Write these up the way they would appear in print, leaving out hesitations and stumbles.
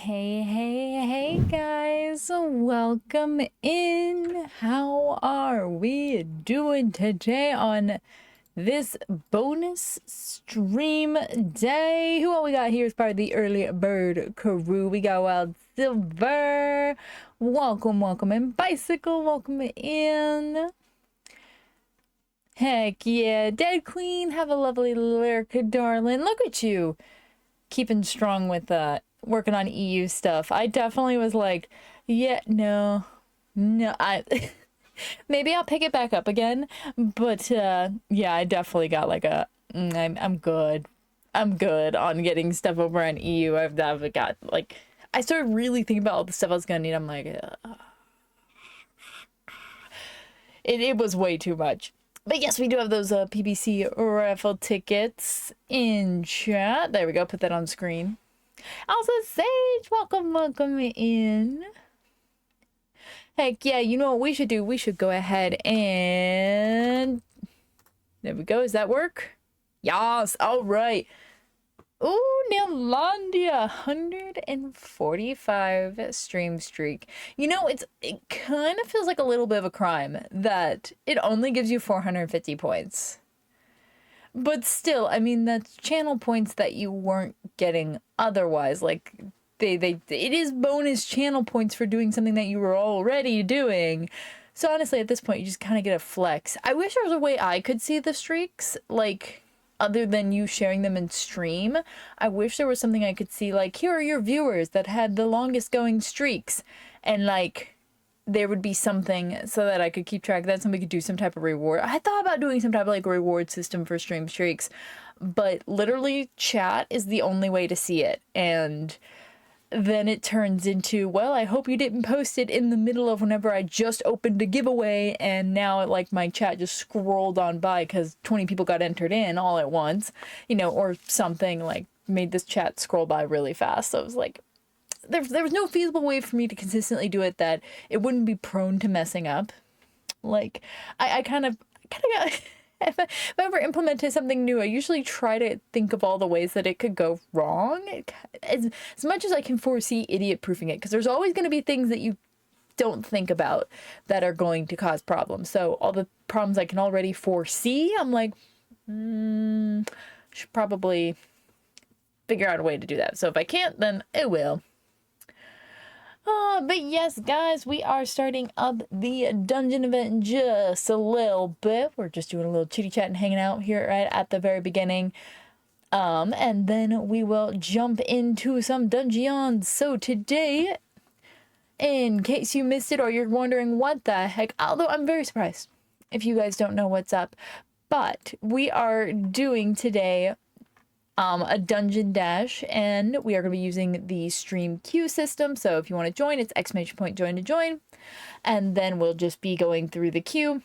Hey guys, welcome in. How are we doing today on this bonus stream day? Who all we got here is part of the early bird crew. We got Wild Silver. Welcome in. Bicycle, welcome in. Heck yeah. Dead Queen, have a lovely lyric, darling. Look at you. Keeping strong with working on EU stuff. I definitely was like, yeah, no, I maybe I'll pick it back up again, but yeah, I definitely got like I'm good. I'm good on getting stuff over on EU. I've got like I started really thinking about all the stuff I was gonna need. I'm like, it was way too much. But yes, we do have those PBC raffle tickets in chat. There we go. Put that on screen. Also, Sage, welcome in. Heck yeah, you know what we should do? We should go ahead and... There we go. Does that work? Yes. All right. Ooh, Neolandia, 145 stream streak. You know, it kind of feels like a little bit of a crime that it only gives you 450 points. But still, I mean, that's channel points that you weren't getting otherwise. Like, it is bonus channel points for doing something that you were already doing. So honestly, at this point, you just kind of get a flex. I wish there was a way I could see the streaks, like, other than you sharing them in stream. I wish there was something I could see, like, here are your viewers that had the longest going streaks. And, like, there would be something so that I could keep track of that. Somebody could do some type of reward. I thought about doing some type of, like, reward system for stream streaks. But literally, chat is the only way to see it. And then it turns into, well, I hope you didn't post it in the middle of whenever I just opened a giveaway, and now like my chat just scrolled on by because 20 people got entered in all at once, you know, or something like made this chat scroll by really fast. So it was like, there was no feasible way for me to consistently do it that it wouldn't be prone to messing up. Like, I kind of got... If I ever implemented something new, I usually try to think of all the ways that it could go wrong. As much as I can foresee idiot-proofing it, because there's always going to be things that you don't think about that are going to cause problems. So all the problems I can already foresee, I'm like, should probably figure out a way to do that. So if I can't, then it will. But yes, guys, we are starting up the dungeon event in just a little bit. We're just doing a little chitty chat and hanging out here right at the very beginning. And then we will jump into some dungeons. So today, in case you missed it or you're wondering what the heck, although I'm very surprised if you guys don't know what's up, but we are doing today a dungeon dash, and we are going to be using the stream queue system. So if you want to join, it's !join to join, and then we'll just be going through the queue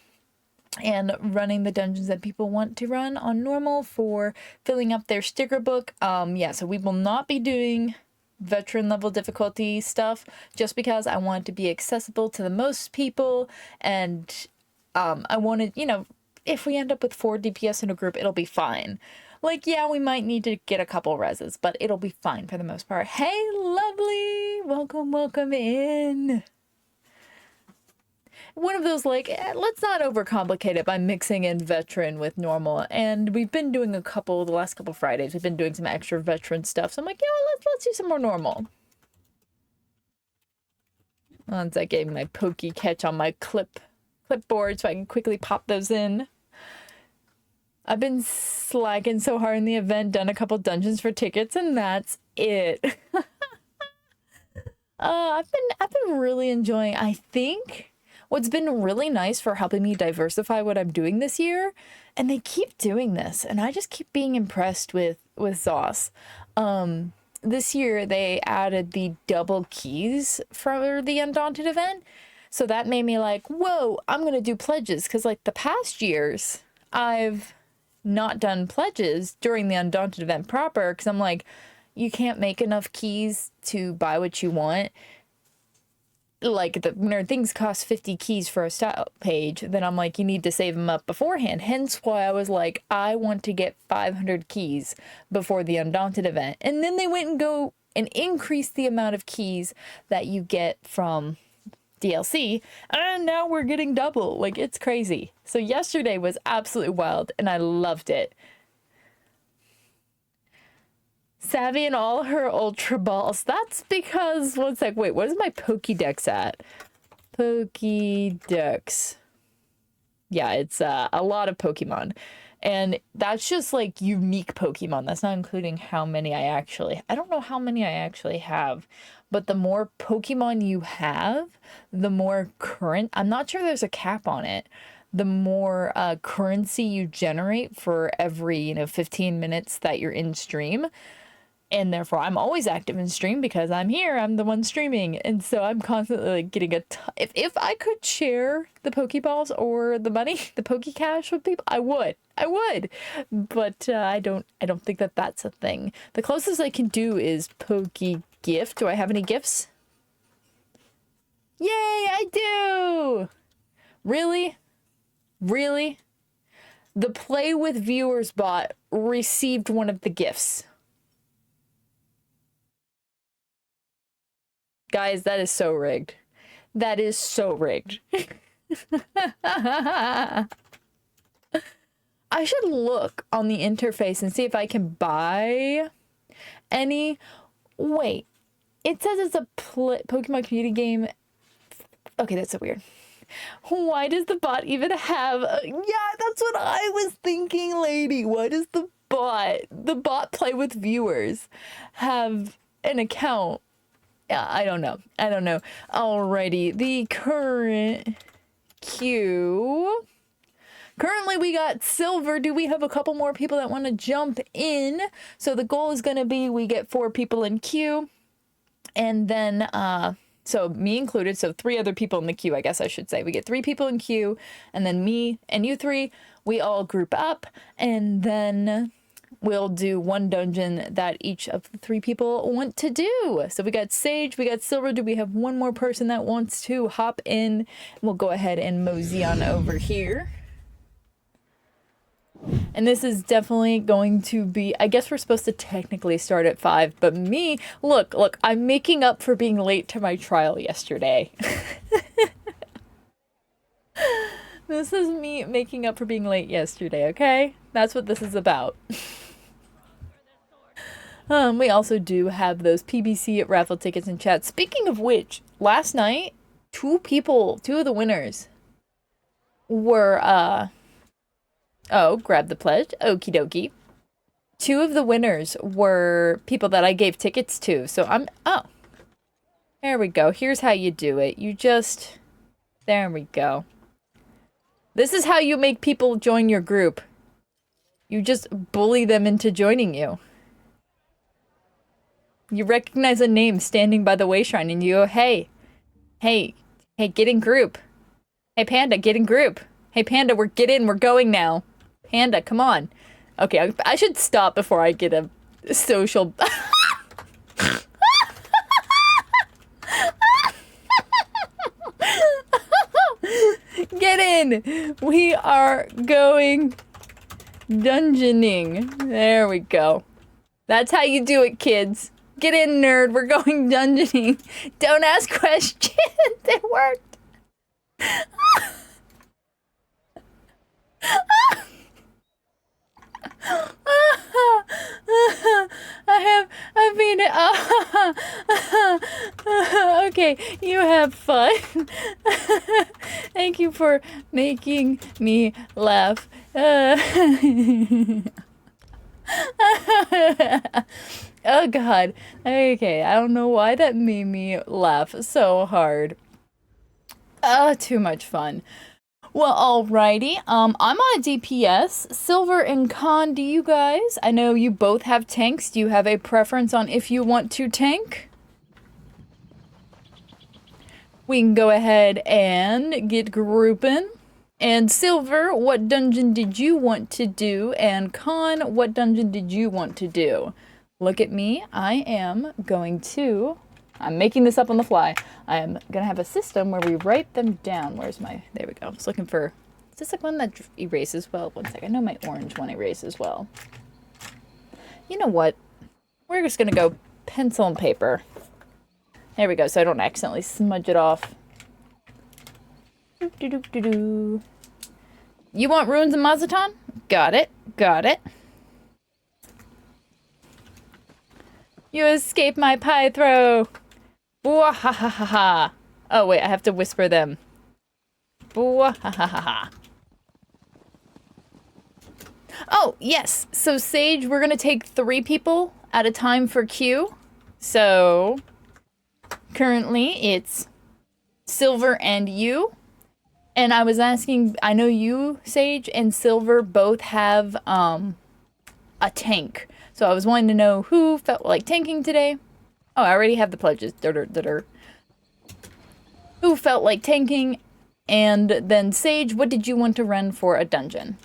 and running the dungeons that people want to run on normal for filling up their sticker book. Yeah, so we will not be doing veteran level difficulty stuff just because I want it to be accessible to the most people, and I wanted, you know, if we end up with 4 DPS in a group, it'll be fine. Like, yeah, we might need to get a couple reses, but it'll be fine for the most part. Hey, lovely! Welcome in! One of those, like, let's not overcomplicate it by mixing in veteran with normal. And we've been doing the last couple Fridays, we've been doing some extra veteran stuff. So I'm like, you know what, let's do some more normal. Once I gave my pokey catch on my clipboard so I can quickly pop those in. I've been slacking so hard in the event, done a couple dungeons for tickets, and that's it. I've been really enjoying, I think, what's been really nice for helping me diversify what I'm doing this year, and they keep doing this, and I just keep being impressed with Zoss. This year they added the double keys for the Undaunted event, so that made me like, whoa, I'm gonna do pledges, because like the past years, I've not done pledges during the Undaunted event proper, because I'm like, you can't make enough keys to buy what you want. Like, when things cost 50 keys for a style page, then I'm like, you need to save them up beforehand. Hence why I was like, I want to get 500 keys before the Undaunted event. And then they went and and increase the amount of keys that you get from DLC, and now we're getting double. Like, it's crazy. So yesterday was absolutely wild, and I loved it. Savvy and all her Ultra Balls. That's because, one sec, wait, what is my Pokédex at? Pokédex. Yeah, it's a lot of Pokemon. And that's just like unique Pokemon. That's not including how many I don't know how many I actually have. But the more Pokemon you have, the more I'm not sure there's a cap on it. The more currency you generate for every, 15 minutes that you're in stream. And therefore, I'm always active in stream because I'm here. I'm the one streaming. And so I'm constantly like getting if I could share the Pokeballs or the money, the Pokecash with people, I would. I would. But I don't think that that's a thing. The closest I can do is Pokegift. Do I have any gifts? Yay, I do! Really? Really? The Play with Viewers bot received one of the gifts. Guys, that is so rigged. That is so rigged. I should look on the interface and see if I can buy any. Wait, it says it's a Pokemon community game. Okay, that's so weird. Why does the bot even have yeah, that's what I was thinking, lady. Why does the bot Play with Viewers have an account? Yeah, I don't know. Alrighty, the current queue. Currently, we got silver. Do we have a couple more people that want to jump in? So the goal is going to be we get 4 people in queue. And then, so me included, so 3 other people in the queue, I guess I should say. We get 3 people in queue, and then me and you 3, we all group up, and then we'll do one dungeon that each of the 3 people want to do. So we got Sage, we got Silver. Do we have one more person that wants to hop in? We'll go ahead and mosey on over here. And this is definitely going to be, I guess we're supposed to technically start at 5, but me, look, I'm making up for being late to my trial yesterday. This is me making up for being late yesterday, okay? That's what this is about. We also do have those PBC raffle tickets in chat. Speaking of which, last night, 2 of the winners were, oh, grab the pledge. Okie dokie. 2 of the winners were people that I gave tickets to. So oh, there we go. Here's how you do it. There we go. This is how you make people join your group. You just bully them into joining you. You recognize a name standing by the way shrine and you go, hey, get in group. Hey, Panda, get in group. Hey, Panda, we're going now. Panda, come on. Okay, I should stop before I get a social... Get in! We are going dungeoning. There we go. That's how you do it, kids. Get in, nerd. We're going dungeoning. Don't ask questions. It worked. Okay, you have fun. Thank you for making me laugh. Oh god. Okay, I don't know why that made me laugh so hard. Too much fun. Well, alrighty. I'm on a DPS. Silver and Khan, do you guys? I know you both have tanks. Do you have a preference on if you want to tank? We can go ahead and get grouping. And Silver, what dungeon did you want to do? And Khan, what dungeon did you want to do? Look at me. I'm making this up on the fly. I am gonna have a system where we write them down. There we go. I was looking for, is this like one that erases well? One sec, I know my orange one erases well. You know what? We're just gonna go pencil and paper. There we go, so I don't accidentally smudge it off. You want runes and Mazatan? Got it. Got it. You escaped my pie throw. Boo-ha-ha-ha-ha. Oh, wait, I have to whisper them. Boo-ha-ha-ha-ha. Oh, yes. So, Sage, we're going to take 3 people at a time for Q. So, currently, it's Silver and you. And I was asking, I know you, Sage, and Silver both have a tank. So I was wanting to know who felt like tanking today. Oh, I already have the pledges. Who felt like tanking? And then Sage, what did you want to run for a dungeon?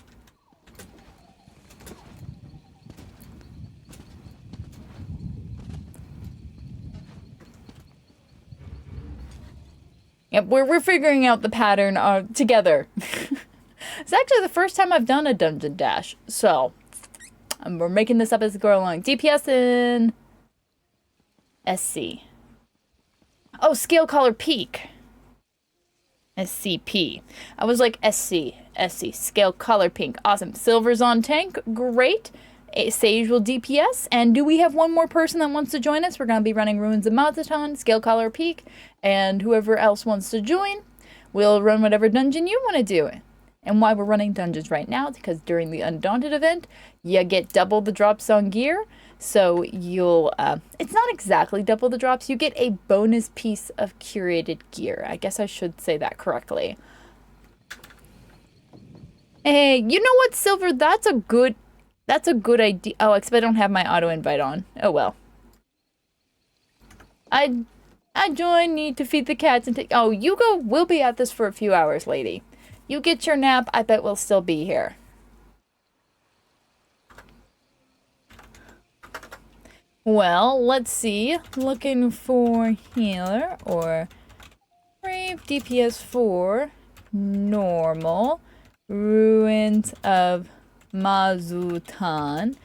Yep, we're figuring out the pattern together. It's actually the first time I've done a dungeon dash, so we're making this up as we go along. DPS in SC. Oh, Scale Collar Peak. SCP. I was like SC. Scale Collar Pink. Awesome. Silver's on tank. Great. Sage will DPS. And do we have one more person that wants to join us? We're going to be running Ruins of Mazatan, Scale Collar Peak, and whoever else wants to join, we'll run whatever dungeon you want to do. And why we're running dungeons right now is because during the Undaunted event, you get double the drops on gear. So you'll, it's not exactly double the drops. You get a bonus piece of curated gear. I guess I should say that correctly. Hey, you know what, Silver? That's a good idea. Oh, except I don't have my auto invite on. Oh well. I join, need to feed the cats and take. Oh, you go. We'll be at this for a few hours, lady. You get your nap. I bet we'll still be here. Well, let's see. Looking for healer or brave DPS 4, normal, Ruins of Mazatan.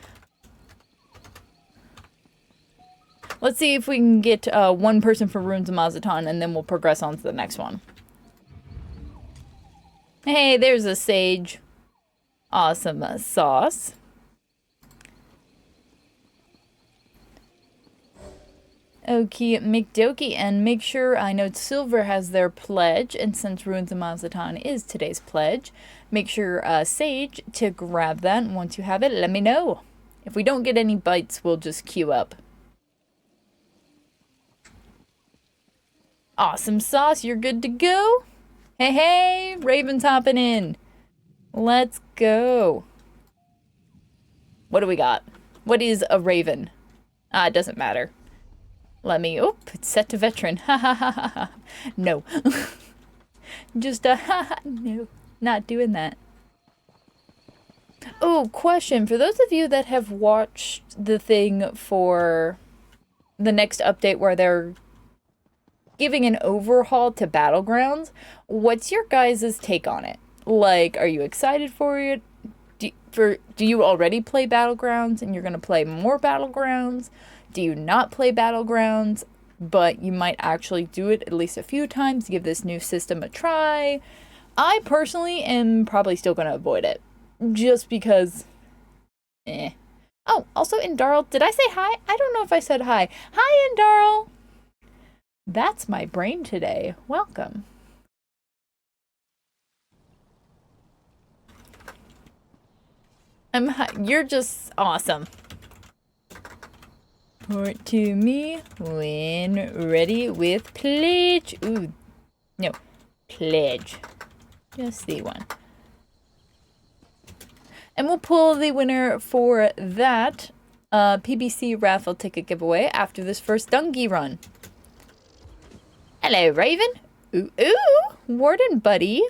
Let's see if we can get one person for Ruins of Mazatan, and then we'll progress on to the next one. Hey, there's a Sage. Awesome sauce. Okie McDokie, and make sure, I know Silver has their pledge, and since Ruins of Mazatan is today's pledge, make sure Sage to grab that, and once you have it, let me know. If we don't get any bites, we'll just queue up. Awesome sauce, you're good to go? Hey, Raven's hopping in. Let's go. What do we got? What is a Raven? It doesn't matter. Let me, it's set to veteran. Ha ha ha ha ha. No. Just no, not doing that. Oh, question. For those of you that have watched the thing for the next update where they're giving an overhaul to Battlegrounds, what's your guys' take on it? Like, are you excited for it? Do you already play Battlegrounds and you're going to play more Battlegrounds? Do you not play Battlegrounds, but you might actually do it at least a few times, give this new system a try? I personally am probably still going to avoid it, just because, Oh, also Indarl, did I say hi? I don't know if I said hi. Hi, Indarl! That's my brain today. Welcome. You're just awesome. Report to me when ready with pledge. Ooh, no, pledge. Just the one. And we'll pull the winner for that PBC raffle ticket giveaway after this first Dungy run. Hello, Raven. Ooh, Warden buddy.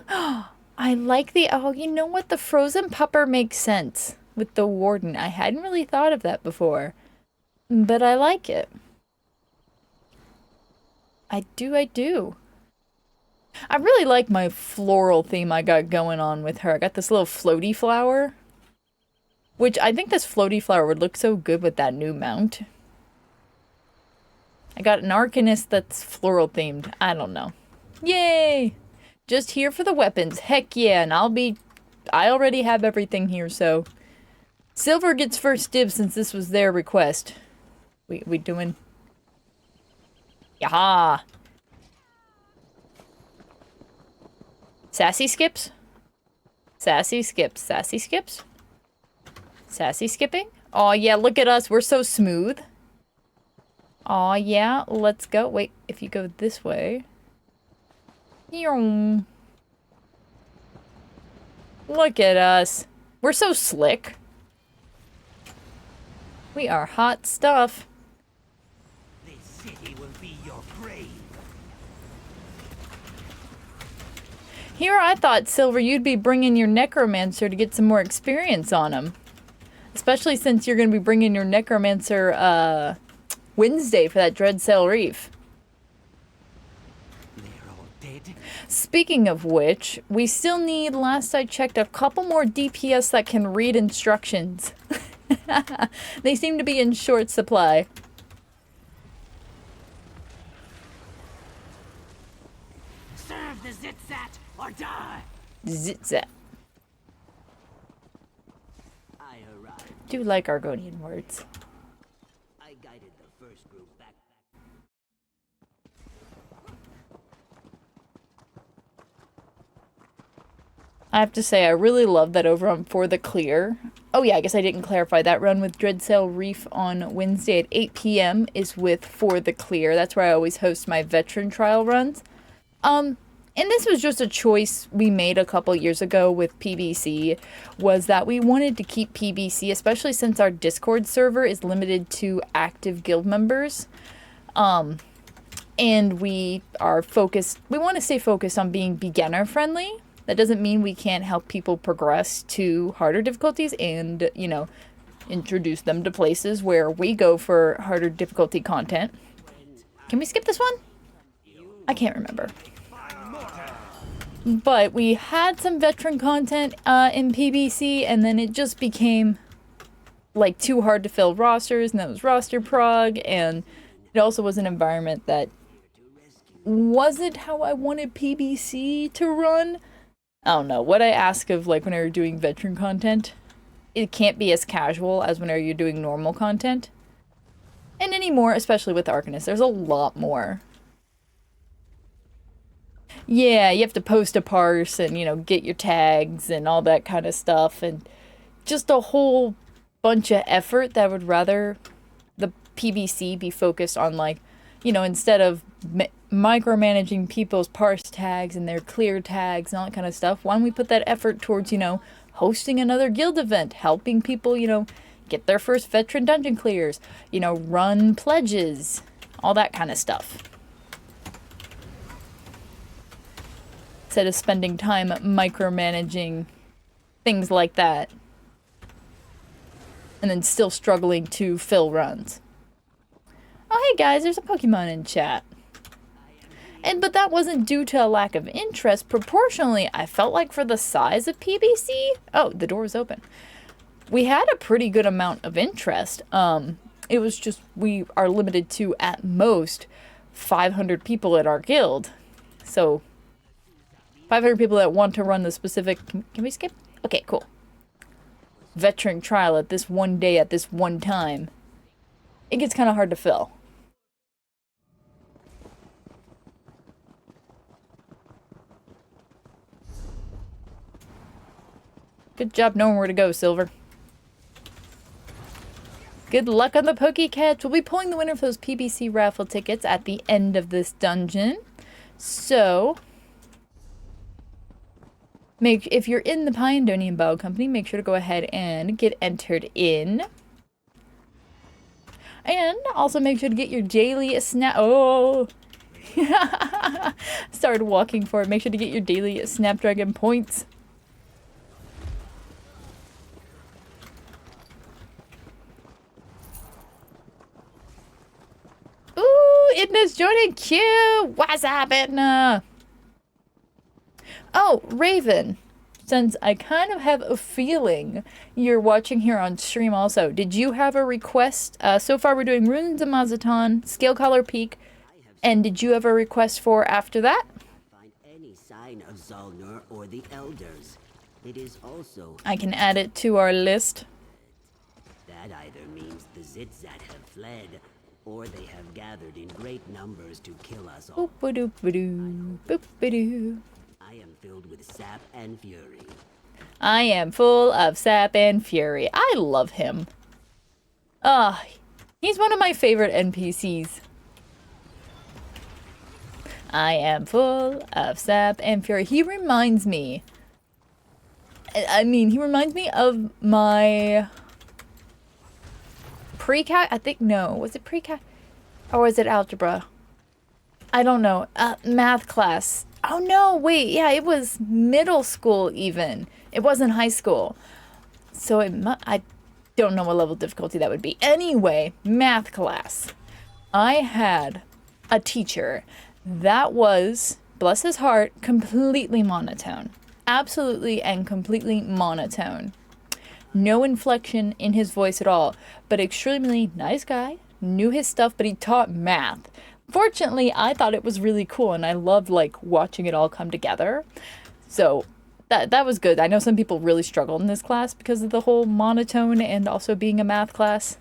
I like the, you know what? The frozen pupper makes sense with the Warden. I hadn't really thought of that before. But I like it. I do. I really like my floral theme I got going on with her. I got this little floaty flower. Which I think this floaty flower would look so good with that new mount. I got an Arcanist that's floral themed. I don't know. Yay! Just here for the weapons. Heck yeah, and I already have everything here, so Silver gets first dibs since this was their request. We doing? Yaha! Sassy skips? Sassy skips. Sassy skips? Sassy skipping? Aw, yeah, look at us. We're so smooth. Aw, yeah, let's go. Wait, if you go this way. Look at us. We're so slick. We are hot stuff. This city will be your grave. Here I thought, Silver, you'd be bringing your Necromancer to get some more experience on him. Especially since you're going to be bringing your Necromancer, Wednesday for that Dreadsail Reef. They're all dead. Speaking of which, we still need, last I checked, a couple more DPS that can read instructions. They seem to be in short supply. Serve the Zitzat or die. Zitzat. I arrived. Do like Argonian words. I guided the first group back. I have to say, I really love that over on For the Clear. Oh yeah, I guess I didn't clarify. That run with Dreadsail Reef on Wednesday at 8 p.m. is with For the Clear. That's where I always host my veteran trial runs. And this was just a choice we made a couple years ago with PBC, was that we wanted to keep PBC, especially since our Discord server is limited to active guild members. And we want to stay focused on being beginner friendly. That doesn't mean we can't help people progress to harder difficulties and, you know, introduce them to places where we go for harder difficulty content. Can we skip this one? I can't remember. But we had some veteran content in PBC, and then it just became like too hard to fill rosters, and that was roster prog, and it also was an environment that wasn't how I wanted PBC to run. I don't know, what I ask of like whenever you're doing veteran content, it can't be as casual as whenever you're doing normal content. And anymore, especially with Arcanist, there's a lot more. Yeah, you have to post a parse and, you know, get your tags and all that kind of stuff, and just a whole bunch of effort that would rather the PBC be focused on, like, you know, instead of micromanaging people's parse tags and their clear tags and all that kind of stuff, why don't we put that effort towards, you know, hosting another guild event, helping people, you know, get their first veteran dungeon clears, you know, run pledges, all that kind of stuff. Instead of spending time micromanaging things like that. And then still struggling to fill runs. Oh, hey guys, there's a Pokemon in chat. But that wasn't due to a lack of interest. Proportionally, I felt like for the size of PBC... Oh, the door was open. We had a pretty good amount of interest. It was just, we are limited to, at most, 500 people at our guild. So, 500 people that want to run the specific... Can we skip? Okay, cool. Veteran trial at this one day, at this one time. It gets kind of hard to fill. Good job knowing where to go, Silver. Good luck on the Pokecatch. We'll be pulling the winner for those PBC raffle tickets at the end of this dungeon. So, if you're in the Pyndonian Bio Company, make sure to go ahead and get entered in. And also make sure to get your daily Oh! Started walking for it. Make sure to get your daily Snapdragon points. Ooh, Edna's joining queue! What's up, Edna? Oh, Raven. since I kind of have a feeling you're watching here on stream also, did you have a request? So far we're doing Runes of Mazatan, Scale Collar Peak, and did you have a request for after that? Find any sign of Zalnur or the elders. It is also I can add it to our list. that either means the Zitzat have fled, or they have gathered in great numbers to kill us all. Boop-a-doop-a-doo, boop-a-doo. I am filled with sap and fury. I am full of sap and fury. I love him. Ah, he's one of my favorite NPCs. I am full of sap and fury. He reminds me... he reminds me of my... pre-cat? I think, no. Was it pre-cat? Or was it algebra? I don't know. Math class. Oh no, wait. Yeah, it was middle school even. It wasn't high school. So I don't know what level of difficulty that would be. Anyway, math class. I had a teacher that was, bless his heart, completely monotone. Absolutely and completely monotone. No inflection in his voice at all, but extremely nice guy, knew his stuff, but he taught math. Fortunately, I thought it was really cool, and I loved, like, watching it all come together. So, that was good. I know some people really struggled in this class because of the whole monotone and also being a math class.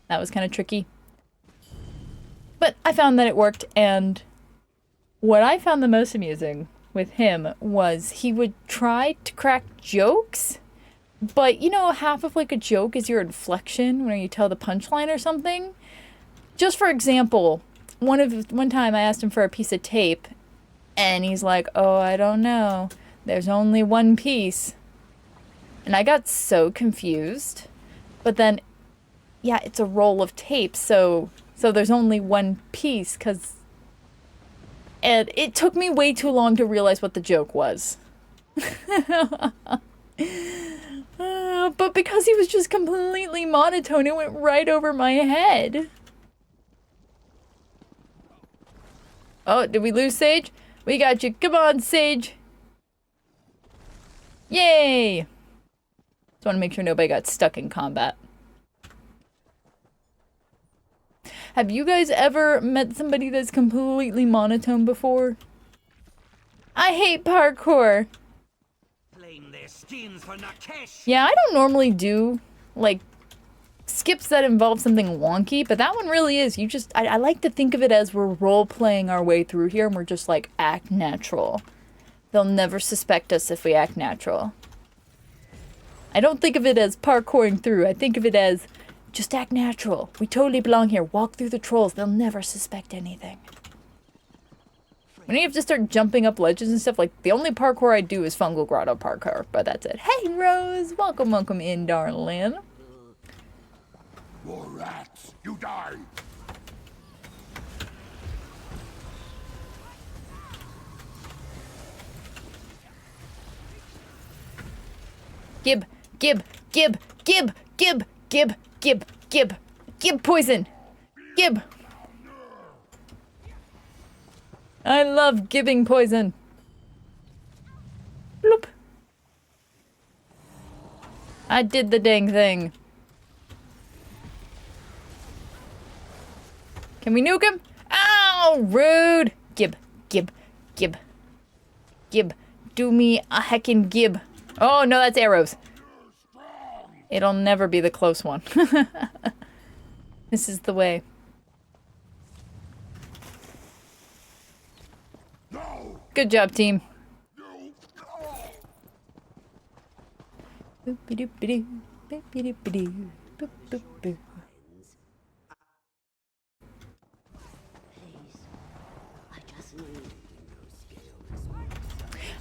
That was kind of tricky. But I found that it worked, and what I found the most amusing with him was he would try to crack jokes, but, you know, half of, like, a joke is your inflection when you tell the punchline or something. Just for example, one time I asked him for a piece of tape, and he's like, oh, I don't know. There's only one piece. And I got so confused. But then, yeah, it's a roll of tape, so there's only one piece, because... And it took me way too long to realize what the joke was. But because he was just completely monotone, it went right over my head. Oh, did we lose Sage? We got you. Come on, Sage. Yay! Just want to make sure nobody got stuck in combat. Have you guys ever met somebody that's completely monotone before? I hate parkour. Their skins for Nakesh. Yeah, I don't normally do, like, skips that involve something wonky, but that one really is. I like to think of it as we're role-playing our way through here, and we're just, like, act natural. They'll never suspect us if we act natural. I don't think of it as parkouring through. I think of it as, just act natural. We totally belong here. Walk through the trolls. They'll never suspect anything. When you have to start jumping up ledges and stuff, like, the only parkour I do is Fungal Grotto parkour, but that's it. Hey, Rose! Welcome in, darling. More rats! You die! Gib poison! Gib! I love giving poison. Bloop. I did the dang thing. Can we nuke him? Ow! Rude! Gib. Do me a heckin' gib. Oh, no, that's arrows. It'll never be the close one. This is the way. Good job, team. Boop-a-doop-a-doo, boop-a-doop-a-doo, boop-boop-boo.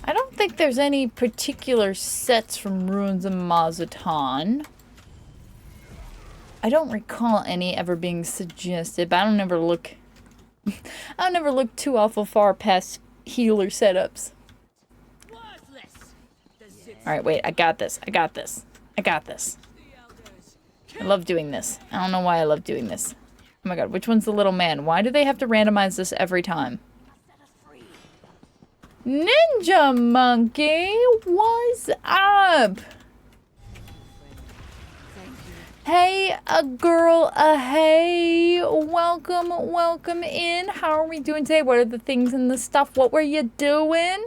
I don't think there's any particular sets from Ruins of Mazatan. I don't recall any ever being suggested, but I don't never look too awful far past healer setups. Alright, wait, I got this. I love doing this. I don't know why I love doing this. Oh my god, which one's the little man? Why do they have to randomize this every time? Ninja Monkey, what's up? Hey, a girl, hey, welcome in. How are we doing today? What are the things and the stuff? What were you doing?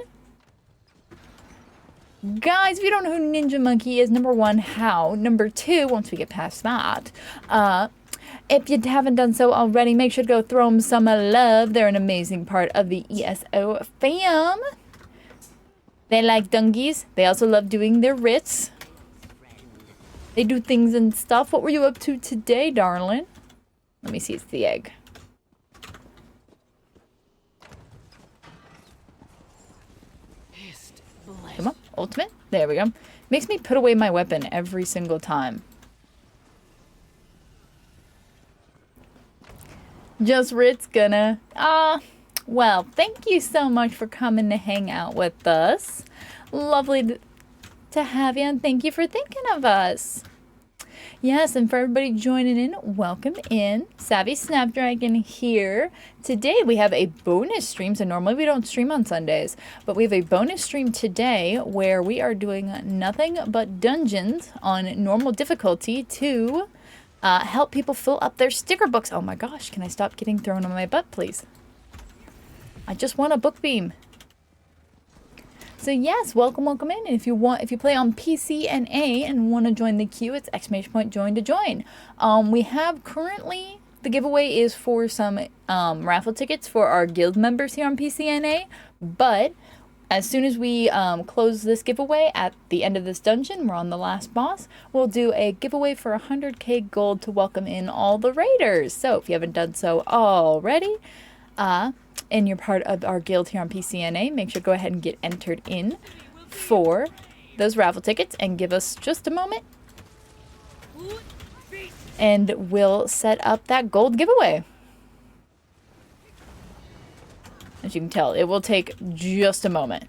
Guys, if you don't know who Ninja Monkey is, number one, how? Number two, once we get past that, if you haven't done so already, make sure to go throw them some love. They're an amazing part of the ESO fam. They like donkeys. They also love doing their writs. They do things and stuff. What were you up to today, darling? Let me see. It's the egg. Come on. Ultimate. There we go. Makes me put away my weapon every single time. Just Rit's gonna... well, thank you so much for coming to hang out with us. Lovely to have you, and thank you for thinking of us. Yes, and for everybody joining in, welcome in. Savvy Snapdragon here. Today we have a bonus stream. So normally we don't stream on Sundays, but we have a bonus stream today where we are doing nothing but dungeons on normal difficulty to help people fill up their sticker books. Oh my gosh, can I stop getting thrown on my butt, please? I just want a book beam. So yes, welcome in. And if you play on PC and A and want to join the queue, it's !join to join. We have currently, the giveaway is for some raffle tickets for our guild members here on PC and A, but as soon as we close this giveaway at the end of this dungeon, we're on the last boss, we'll do a giveaway for 100k gold to welcome in all the raiders. So if you haven't done so already, and you're part of our guild here on PCNA, make sure to go ahead and get entered in for those raffle tickets and give us just a moment. And we'll set up that gold giveaway. As you can tell, it will take just a moment.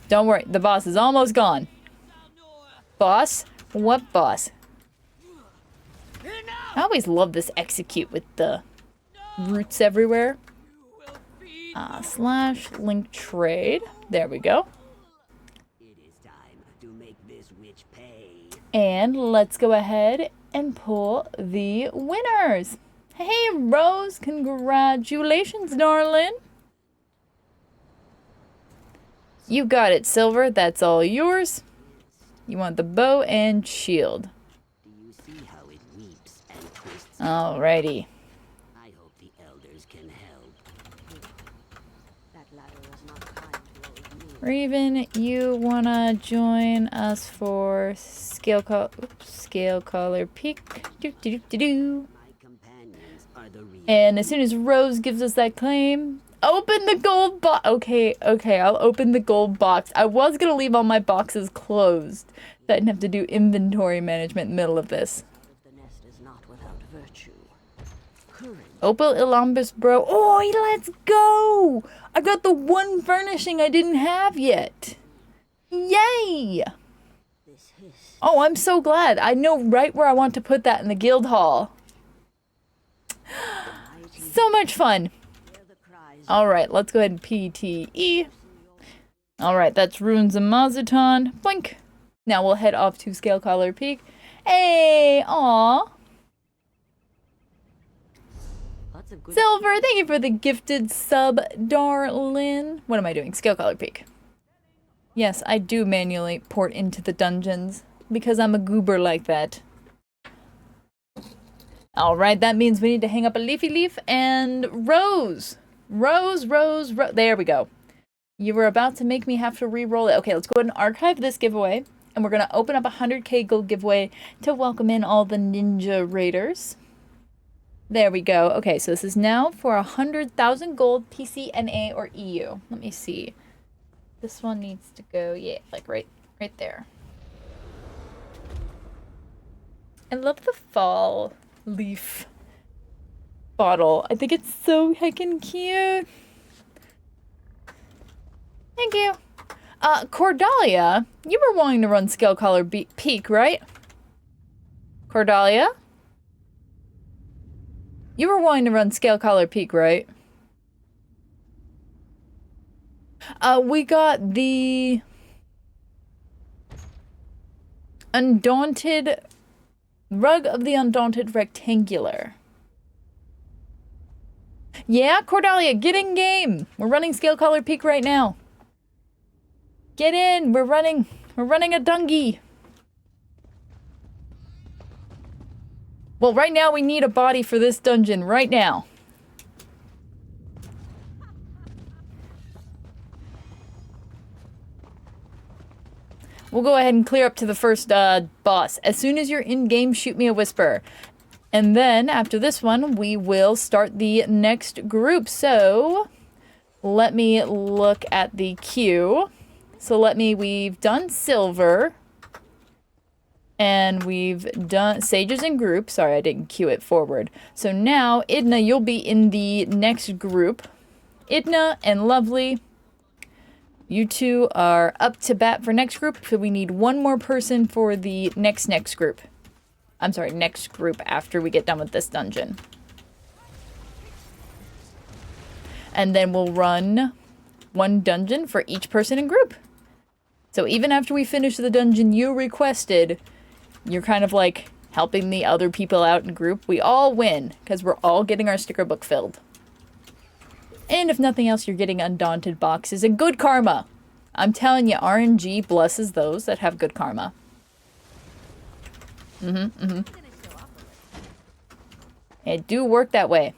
Don't worry, the boss is almost gone. Boss? What boss? I always love this execute with the roots everywhere. / link trade. There we go. It is time to make this witch pay. And let's go ahead and pull the winners. Hey, Rose, congratulations, darling. You got it, Silver. That's all yours. You want the bow and shield. Do you see how it weeps and twists? Alrighty. I hope the elders can help. That ladder was not kind to old me. Raven, you wanna join us for scale color peak? My companions are the real. And as soon as Rose gives us that claim, open the gold box. Okay, I'll open the gold box. I was gonna leave all my boxes closed, so I didn't have to do inventory management in the middle of this. The nest is not without virtue. Courage. Opal Ilambus, bro. Oh, let's go! I got the one furnishing I didn't have yet. Yay! This hiss. Oh, I'm so glad. I know right where I want to put that in the guild hall. So much fun. Hear the cries. All right, let's go ahead and PTE. All right, that's Runes and Mazuton. Blink. Now we'll head off to Scale Collar Peak. Hey, aw. Lots of good. Silver, thank you for the gifted sub, darling. What am I doing? Scale Collar Peak. Yes, I do manually port into the dungeons because I'm a goober like that. All right, that means we need to hang up a leafy leaf and Rose. Rose. There we go. You were about to make me have to re-roll it. Okay, let's go ahead and archive this giveaway. And we're going to open up a 100k gold giveaway to welcome in all the Ninja Raiders. There we go. Okay, so this is now for 100,000 gold, PC, NA, or EU. Let me see. This one needs to go, yeah, like right there. I love the fall leaf bottle. I think it's so heckin' cute. Thank you. Cordalia, you were wanting to run Scale Collar Peak, right? Cordalia? You were wanting to run Scale Collar Peak, right? We got the Undaunted Rug of the Undaunted Rectangular. Yeah, Cordelia, get in game. We're running Scale Collar Peak right now. Get in. We're running a dungy. Well, right now we need a body for this dungeon right now. We'll go ahead and clear up to the first boss. As soon as you're in game, shoot me a whisper. And then after this one, we will start the next group. So let me look at the queue. So we've done silver. And we've done sages in group. Sorry, I didn't queue it forward. So now, Idna, you'll be in the next group. Idna and Lovely, you two are up to bat for next group. So we need one more person for the next group. I'm sorry, next group after we get done with this dungeon. And then we'll run one dungeon for each person in group. So even after we finish the dungeon you requested, you're kind of like helping the other people out in group. We all win because we're all getting our sticker book filled. And if nothing else, you're getting Undaunted boxes and good karma. I'm telling you, RNG blesses those that have good karma. It do work that way.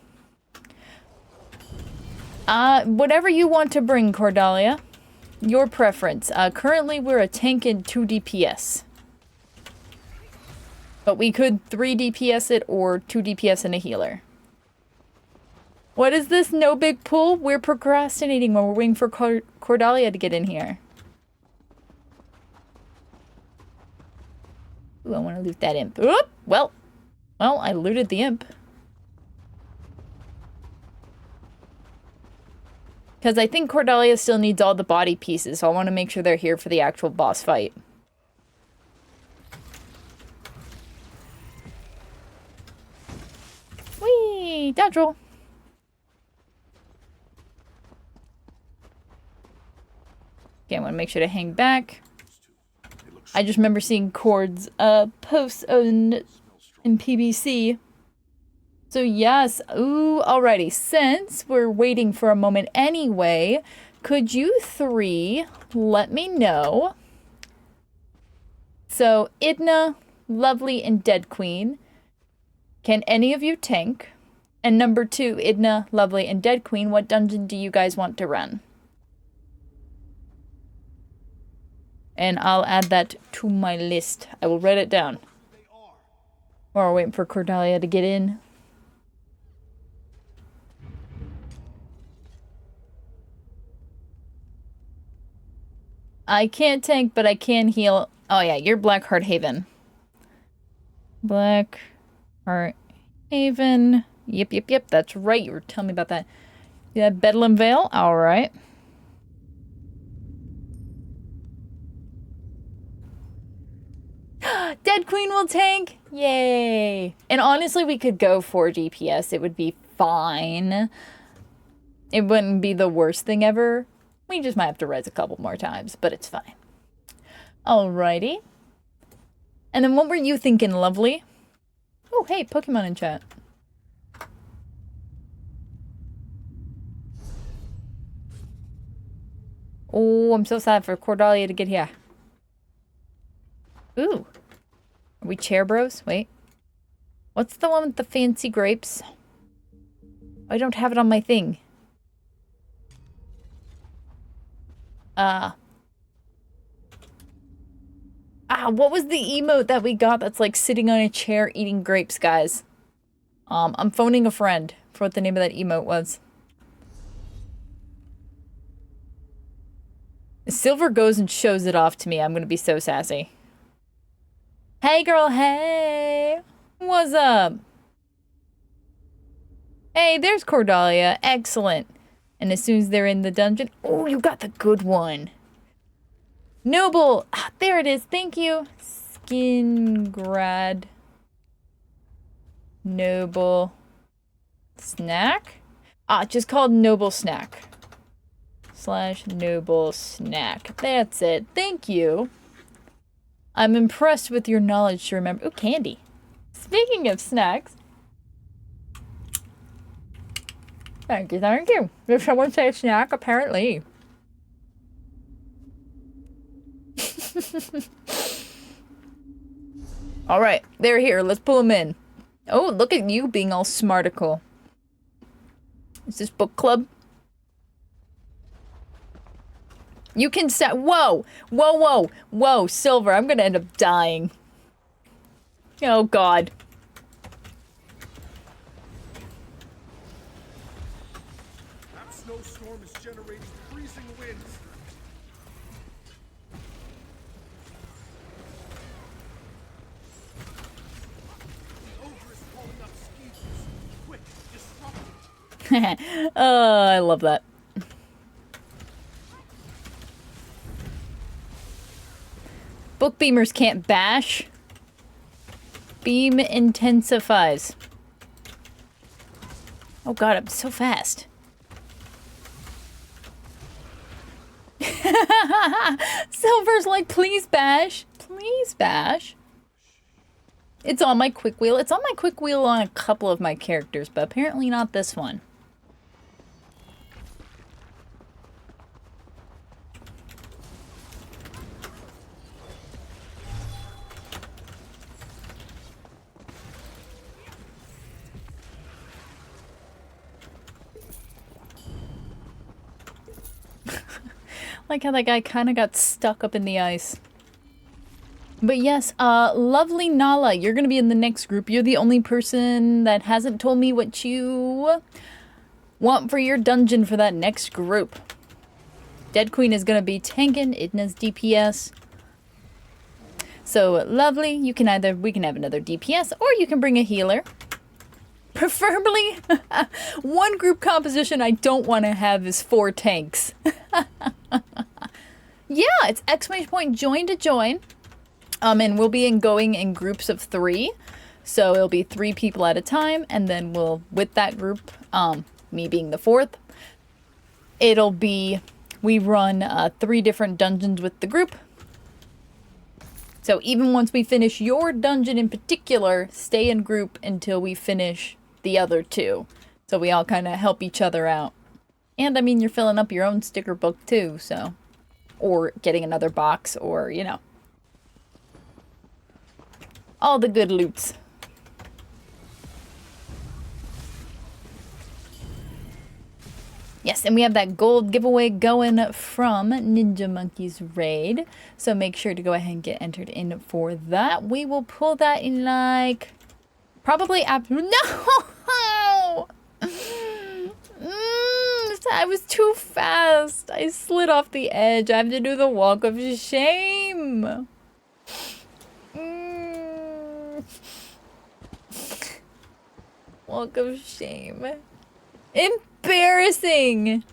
Whatever you want to bring, Cordelia. Your preference. Currently, we're a tank and 2 DPS. But we could 3 DPS it or 2 DPS and a healer. What is this? No big pull? We're procrastinating while we're waiting for Cordelia to get in here. Ooh, I want to loot that imp. Oop! Well, I looted the imp. Because I think Cordelia still needs all the body pieces, so I want to make sure they're here for the actual boss fight. Whee! Dodge roll. Okay, I want to make sure to hang back. I just remember seeing Cord's posts in PBC. So yes, ooh, alrighty. Since we're waiting for a moment anyway, could you three let me know? So Idna, Lovely, and Dead Queen, can any of you tank? And number 2, Idna, Lovely, and Dead Queen, what dungeon do you guys want to run? And I'll add that to my list. I will write it down. While we're waiting for Cordelia to get in. I can't tank, but I can heal. Oh yeah, you're Blackheart Haven. Blackheart Haven. Yep, that's right. You were telling me about that. Yeah, Bedlam Vale. Alright. Dead Queen will tank! Yay! And honestly, we could go 4 DPS. It would be fine. It wouldn't be the worst thing ever. We just might have to res a couple more times, but it's fine. Alrighty. And then what were you thinking, Lovely? Oh, hey, Pokemon in chat. Oh, I'm so sad for Cordelia to get here. Ooh. Are we chair bros? Wait. What's the one with the fancy grapes? I don't have it on my thing. What was the emote that we got that's like sitting on a chair eating grapes, guys? I'm phoning a friend for what the name of that emote was. If Silver goes and shows it off to me, I'm gonna be so sassy. Hey girl, hey! What's up? Hey, there's Cordelia. Excellent. And as soon as they're in the dungeon... Oh, you got the good one. Noble! Ah, there it is. Thank you. Skingrad. Noble. Snack? Ah, just called Noble Snack. /noble snack. That's it. Thank you. I'm impressed with your knowledge to remember. Ooh, candy. Speaking of snacks. Thank you, thank you. Did someone say snack? Apparently. Alright, they're here. Let's pull them in. Oh, look at you being all smarticle. Is this book club? You can set. Whoa! Whoa, whoa, whoa, Silver. I'm gonna end up dying. Oh, God. That snowstorm is generating freezing winds. The ogre is calling up skeevers. Quick, disrupt it. I love that. Book beamers can't bash. Beam intensifies. Oh God, I'm so fast. Silver's like, please bash. Please bash. It's on my quick wheel. It's on my quick wheel on a couple of my characters, but apparently not this one. Like how that guy kind of got stuck up in the ice. But yes, lovely Nala, you're gonna be in the next group. You're the only person that hasn't told me what you want for your dungeon for that next group. Dead Queen is gonna be tanking, Idna's DPS. So lovely, we can have another DPS, or you can bring a healer. Preferably, one group composition I don't want to have is 4 tanks. Yeah, it's !join to join. And we'll be going in groups of 3. So it'll be 3 people at a time, and then with that group, me being the 4th, it'll be, we run 3 different dungeons with the group. So even once we finish your dungeon in particular, stay in group until we finish the other 2. So we all kind of help each other out. And I mean, you're filling up your own sticker book too, so. Or getting another box, or, you know. All the good loots. Yes, and we have that gold giveaway going from Ninja Monkey's raid. So make sure to go ahead and get entered in for that. We will pull that in like... Probably after... No! I was too fast. I slid off the edge. I have to do the walk of shame. Walk of shame. Embarrassing.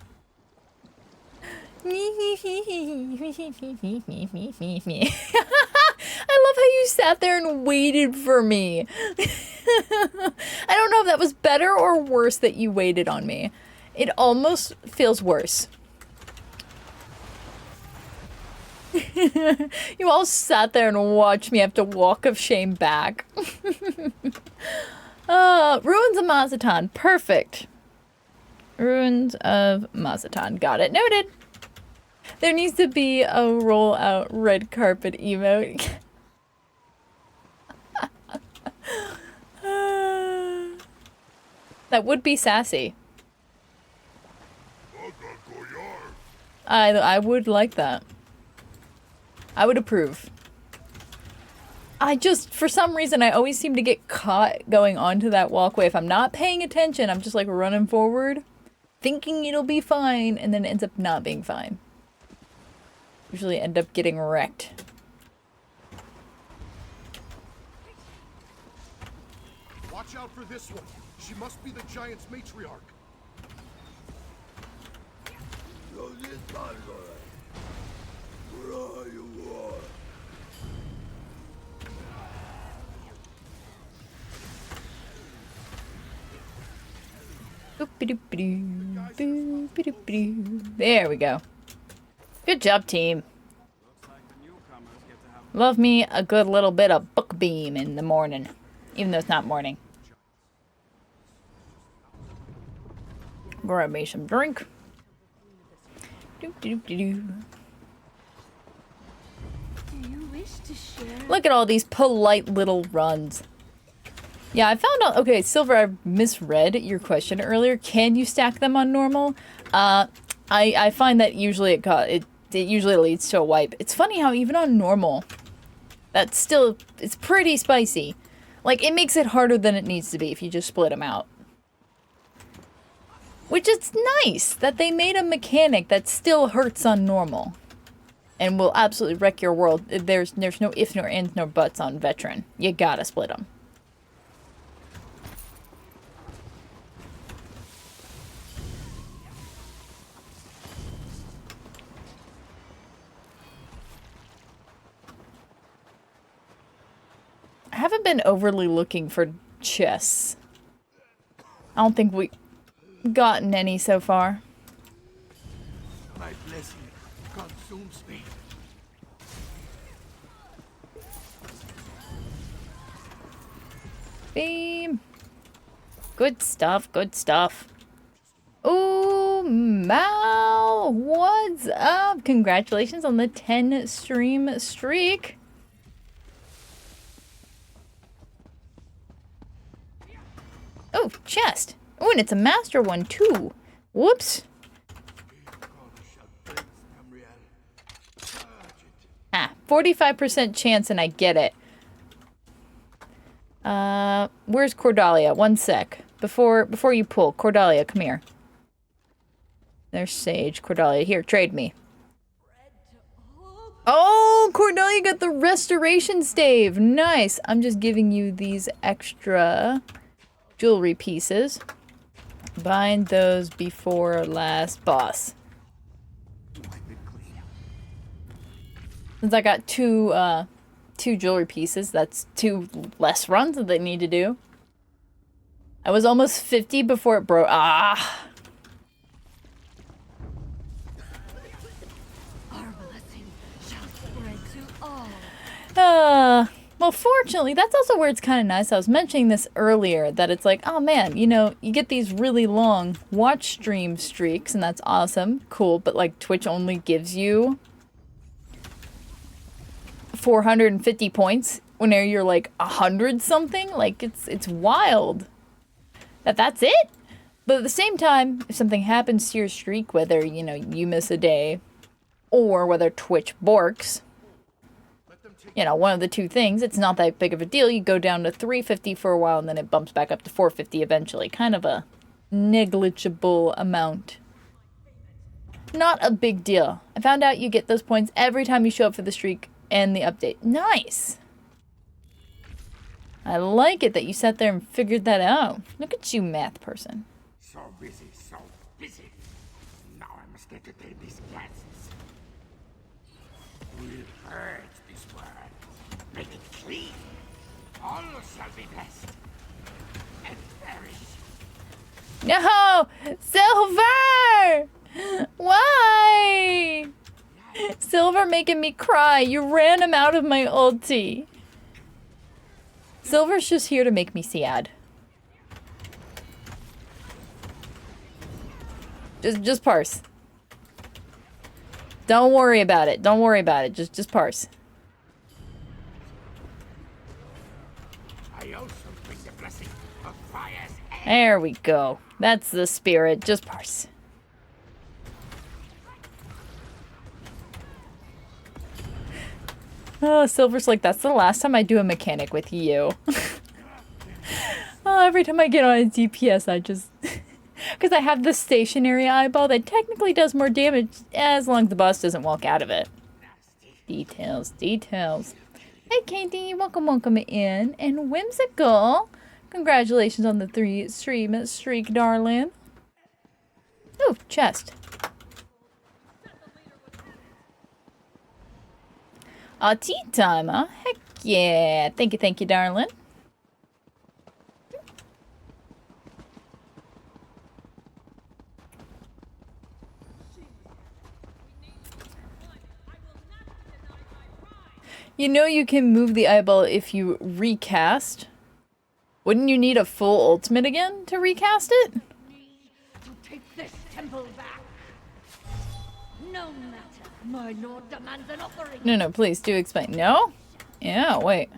I love how you sat there and waited for me. I don't know if that was better or worse that you waited on me. It almost feels worse. You all sat there and watched me have to walk of shame back. Ruins of Mazatan. Perfect. Ruins of Mazatan. Got it. Noted. There needs to be a roll out red carpet emote. That would be sassy. I would like that. I would approve. For some reason, I always seem to get caught going onto that walkway. If I'm not paying attention, I'm just like running forward, thinking it'll be fine, and then it ends up not being fine. Usually end up getting wrecked. Watch out for this one. She must be the giant's matriarch. Boop-a-doop-a-doo, boop-a-doop-a-doo. There we go. Good job, team. Love me a good little bit of book beam in the morning, even though it's not morning. Grab me some drink. Doo-doo-doo-doo. Do you wish to share? Look at all these polite little runs. Yeah, I found out. Okay, Silver, I misread your question earlier. Can you stack them on normal? I find that usually it usually leads to a wipe. It's funny how even on normal, that's still, it's pretty spicy. Like, it makes it harder than it needs to be if you just split them out. Which is nice that they made a mechanic that still hurts on normal. And will absolutely wreck your world. There's no ifs nor ands nor buts on veteran. You gotta split them. I haven't been overly looking for chests. I don't think we gotten any so far. My blessing consumes me. Beam. Good stuff, good stuff. Ooh, Mal, what's up? Congratulations on the 10 stream streak. Oh, chest. Oh, and it's a master one, too. Whoops. Ah, 45% chance and I get it. Where's Cordalia? One sec. Before you pull. Cordalia, come here. There's Sage. Cordalia, here, trade me. Oh, Cordalia got the restoration stave. Nice. I'm just giving you these extra jewelry pieces. Bind those before last boss. Since I got two jewelry pieces, that's 2 less runs that they need to do. I was almost 50 before it broke. Ah! Our blessing shall spread to all. Well, fortunately, that's also where it's kind of nice. I was mentioning this earlier, that it's like, oh man, you know, you get these really long watch stream streaks, and that's awesome, cool, but like Twitch only gives you 450 points whenever you're like 100 something. Like, it's wild that's it. But at the same time, if something happens to your streak, whether, you know, you miss a day or whether Twitch borks, you know, one of the two things, it's not that big of a deal. You go down to 350 for a while and then it bumps back up to 450 eventually. Kind of a negligible amount. Not a big deal. I found out you get those points every time you show up for the streak and the update. Nice! I like it that you sat there and figured that out. Look at you, math person. So busy, so busy. Now I must entertain these gases. We'll purge this world. Make it clean. All shall be blessed. And perish. No! Silver! Why? Silver making me cry. You ran him out of my ulti. Silver's just here to make me sad. Just parse. Don't worry about it. Don't worry about it. Just parse. I also bring the blessing of fire's end. There we go. That's the spirit. Just parse. Oh, Silver's like, that's the last time I do a mechanic with you. Oh, every time I get on a DPS, I just... Because I have the stationary eyeball that technically does more damage as long as the boss doesn't walk out of it. Details, details. Hey, Katie, welcome in. And Whimsical, congratulations on the 3 stream streak, darling. Ooh, chest. Tea time, huh? Heck yeah. Thank you, darling. You know you can move the eyeball if you recast. Wouldn't you need a full ultimate again to recast it? To take this temple back. No matter. My lord demands an offering. No, no, please do explain. No? Yeah, wait.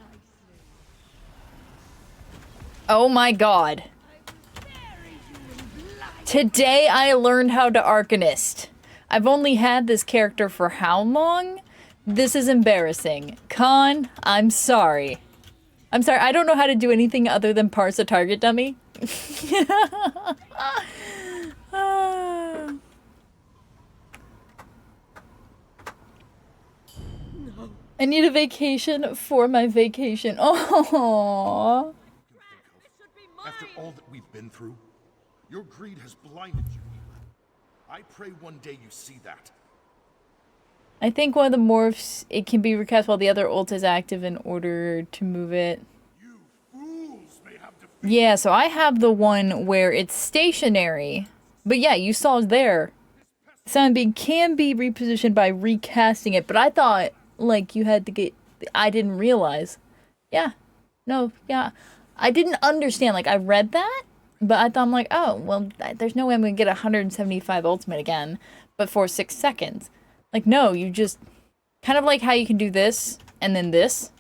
Oh my god. Today I learned how to Arcanist. I've only had this character for how long? This is embarrassing. Con, I'm sorry. I'm sorry, I don't know how to do anything other than parse a target dummy. I need a vacation for my vacation. Oh. After all that we've been through, your greed has blinded you. I pray one day you see that. I think one of the morphs, it can be recast while the other ult is active in order to move it. You fools may have defeated. Yeah, so I have the one where it's stationary. But yeah, you saw it there. Sunbeam can be repositioned by recasting it, but I thought, like, you had to get... I didn't realize. Yeah. No, yeah. I didn't understand. Like, I read that, but I thought, I'm like, oh, well, there's no way I'm going to get 175 ultimate again, but for 6 seconds. Like, no, you just... Kind of like how you can do this, and then this.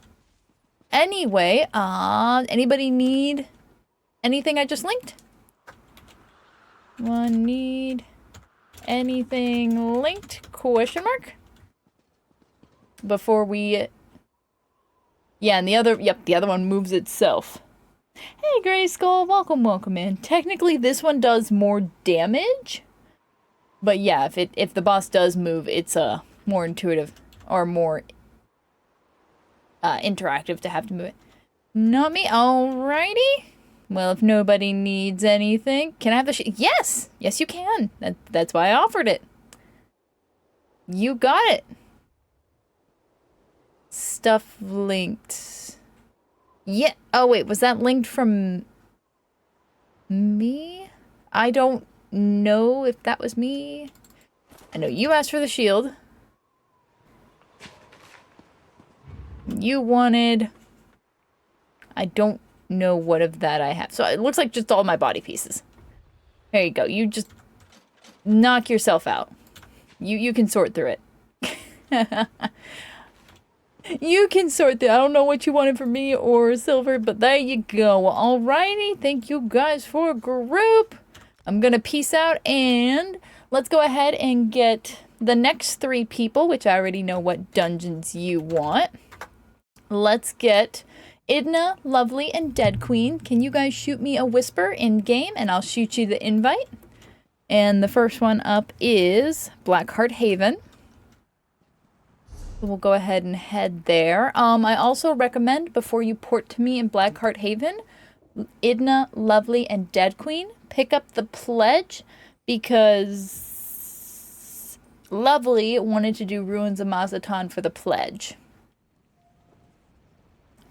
Anyway, anybody need anything I just linked? One need anything linked? Question mark? Before we... Yeah, and the other... Yep, the other one moves itself. Hey, Gray Skull, welcome, welcome in. Technically, this one does more damage. But yeah, if the boss does move, it's more intuitive or more interactive to have to move it. Not me. Alrighty. Well, if nobody needs anything, can I have the Yes! Yes, you can. That's why I offered it. You got it. Stuff linked. Yeah. Oh, wait. Was that linked from me? I don't know if that was me. I know you asked for the shield. You wanted... I don't know what of that I have. So it looks like just all my body pieces. There you go. You just knock yourself out. You can sort through it. You can sort through. I don't know what you wanted from me or Silver, but there you go. Alrighty. Thank you guys for a group. I'm gonna peace out and let's go ahead and get the next 3 people, which I already know what dungeons you want. Let's get Idna, Lovely, and Dead Queen. Can you guys shoot me a whisper in game and I'll shoot you the invite? And the first one up is Blackheart Haven. We'll go ahead and head there. I also recommend before you port to me in Blackheart Haven, Idna, Lovely, and Dead Queen, pick up the pledge because Lovely wanted to do Ruins of Mazatan for the pledge.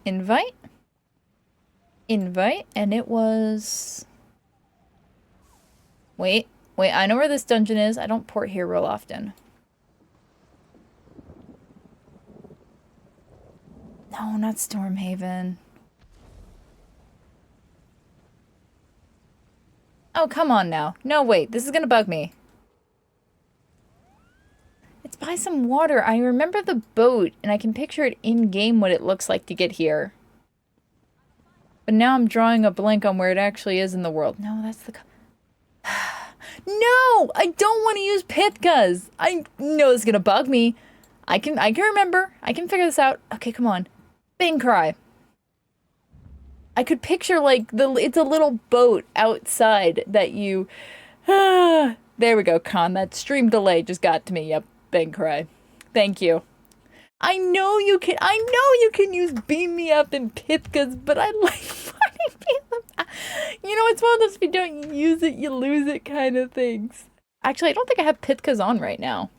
Invite. Invite, and it was... Wait, I know where this dungeon is. I don't port here real often. No, not Stormhaven. Oh, come on now. No, wait, this is gonna bug me. It's by some water. I remember the boat, and I can picture it in-game what it looks like to get here. But now I'm drawing a blank on where it actually is in the world. No, that's the... No! I don't want to use Pithkas! I know this is gonna bug me. I can remember. I can figure this out. Okay, come on. Bang cry. I could picture, like, it's a little boat outside that you... there we go, Con. That stream delay just got to me. Yep, bang cry. Thank you. I know you can use Beam Me Up and Pithkas, but I like fighting Beam Up. You know, it's one of those if you don't use it, you lose it kind of things. Actually, I don't think I have Pithkas on right now.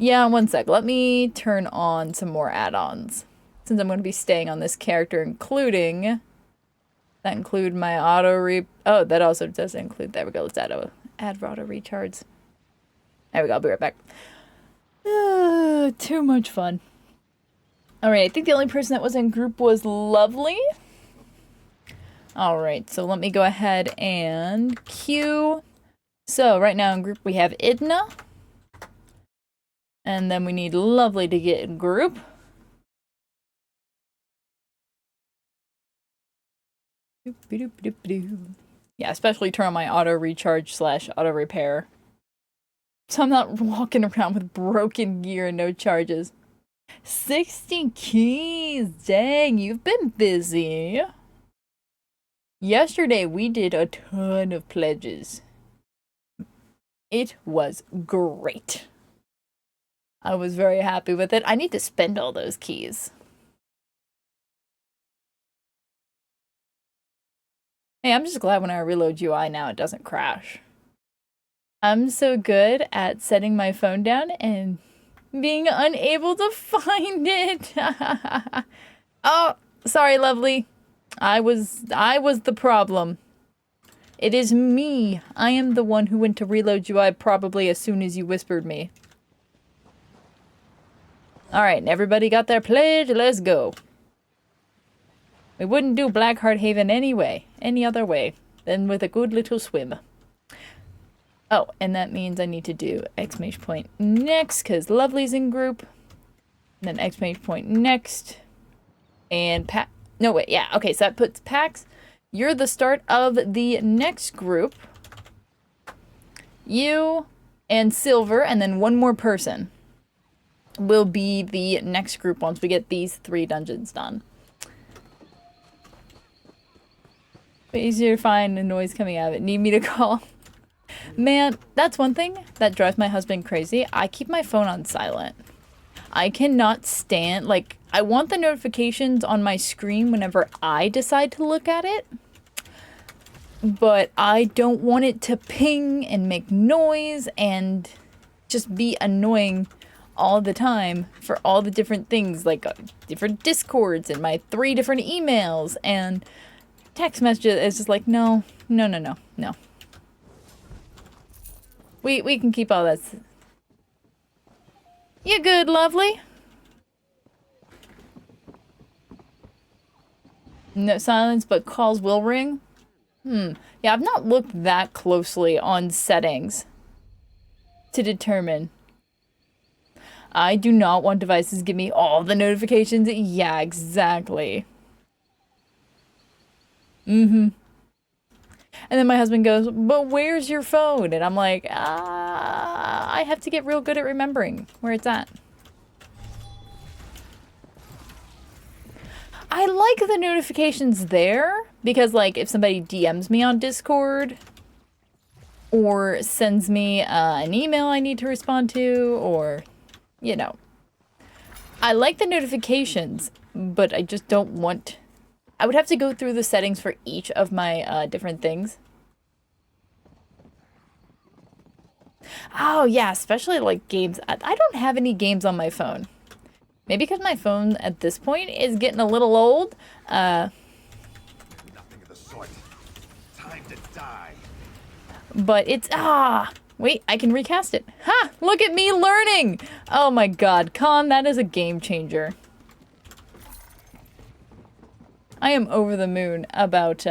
Yeah, one sec. Let me turn on some more add-ons. Since I'm going to be staying on this character, including... That include my auto Oh, that also does include... There we go. Let's add auto recharge. There we go, I'll be right back. Too much fun. Alright, I think the only person that was in group was Lovely. Alright, so let me go ahead and queue. So right now in group we have Idna. And then we need Lovely to get in group. Yeah, especially turn on my auto recharge / auto repair. So I'm not walking around with broken gear and no charges. 60 keys! Dang, you've been busy. Yesterday we did a ton of pledges. It was great. I was very happy with it. I need to spend all those keys. Hey, I'm just glad when I reload UI now it doesn't crash. I'm so good at setting my phone down and being unable to find it. Oh, sorry, Lovely. I was the problem. It is me. I am the one who went to reload UI probably as soon as you whispered me. Alright, everybody got their pledge? Let's go. We wouldn't do Blackheart Haven anyway, any other way, than with a good little swim. Oh, and that means I need to do exclamation point next, because Lovely's in group. And then exclamation point next. And no, wait, yeah, okay, so that puts Pax. You're the start of the next group. You and Silver, and then one more person will be the next group once we get these 3 dungeons done. But easier to find the noise coming out of it. Need me to call? Man, that's one thing that drives my husband crazy. I keep my phone on silent. I cannot stand, like, I want the notifications on my screen whenever I decide to look at it. But I don't want it to ping and make noise and just be annoying all the time for all the different things, like different Discords and my 3 different emails and text messages. It's just like, no. We can keep all that. You good, Lovely? No silence, but calls will ring? Yeah, I've not looked that closely on settings to determine. I do not want devices to give me all the notifications. Yeah, exactly. And then my husband goes, but where's your phone? And I'm like, I have to get real good at remembering where it's at. I like the notifications there because, like, if somebody DMs me on Discord or sends me an email I need to respond to, or, you know, I like the notifications, but I just don't want... I would have to go through the settings for each of my different things. Oh, yeah, especially, like, games. I don't have any games on my phone. Maybe because my phone at this point is getting a little old. Nothing of the sort. Time to die. But it's... Wait, I can recast it. Ha! Look at me learning! Oh my god, Con, that is a game changer. I am over the moon about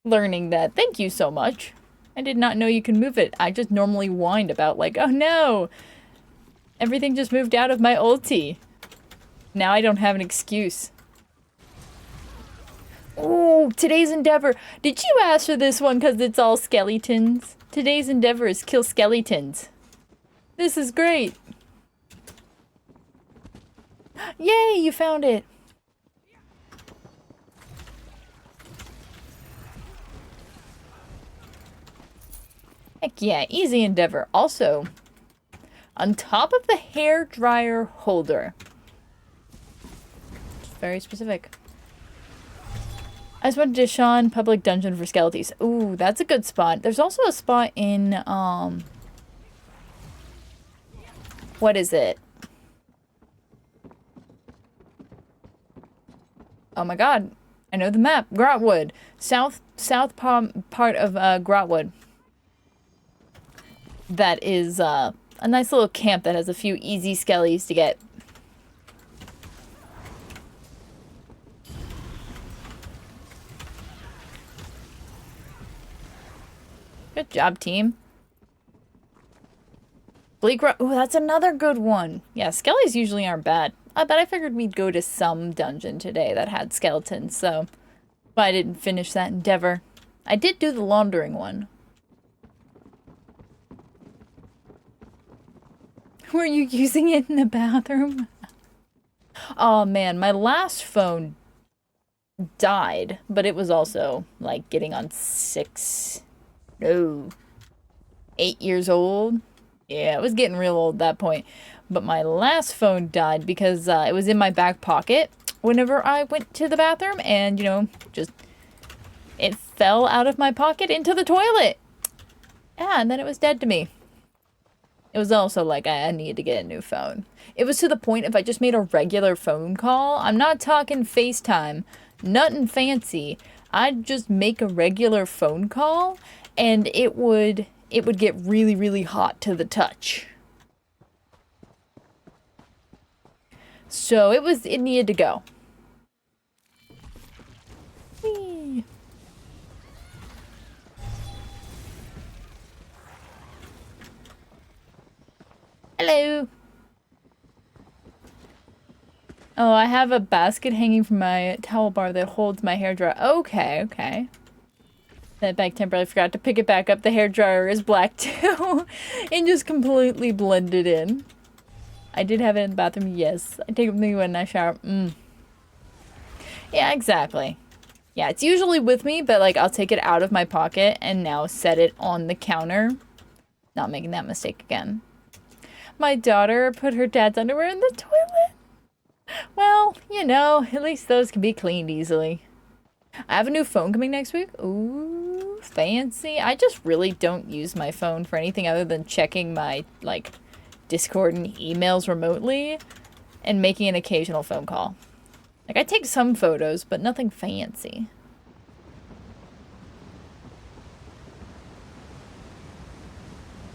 learning that. Thank you so much. I did not know you can move it. I just normally whined about, like, oh no! Everything just moved out of my ulti. Now I don't have an excuse. Ooh, today's endeavor. Did you ask for this one because it's all skeletons? Today's endeavor is kill skeletons. This is great. Yay, you found it. Heck yeah, easy endeavor. Also, on top of the hair dryer holder. It's very specific. I just went to Deshaun Public Dungeon for Skeletons. Ooh, that's a good spot. There's also a spot in, what is it? Oh my god. I know the map. Grotwood. South part of, Grotwood. that is a nice little camp that has a few easy skellies to get. Good job, team. Bleak Rock. Ooh, that's another good one. Yeah, skellies usually aren't bad. But I figured we'd go to some dungeon today that had skeletons, so... But I didn't finish that endeavor. I did do the laundering one. Were you using it in the bathroom? Oh man, my last phone died, but it was also, like, getting on 8 years old. Yeah, it was getting real old at that point. But my last phone died because it was in my back pocket whenever I went to the bathroom and, you know, just it fell out of my pocket into the toilet. Yeah, and then it was dead to me. It was also like I needed to get a new phone. It was to the point if I just made a regular phone call, I'm not talking FaceTime, nothing fancy. I'd just make a regular phone call and it would get really, really hot to the touch. So it needed to go. Whee. Hello. Oh, I have a basket hanging from my towel bar that holds my hairdryer. Okay, okay. That back temporarily forgot to pick it back up. The hairdryer is black too. And just completely blended in. I did have it in the bathroom, yes. I take it with me when I shower. Yeah, exactly. Yeah, it's usually with me, but like I'll take it out of my pocket and now set it on the counter. Not making that mistake again. My daughter put her dad's underwear in the toilet. Well, you know, at least those can be cleaned easily. I have a new phone coming next week. Ooh, fancy. I just really don't use my phone for anything other than checking my, like, Discord and emails remotely and making an occasional phone call. Like, I take some photos, but nothing fancy.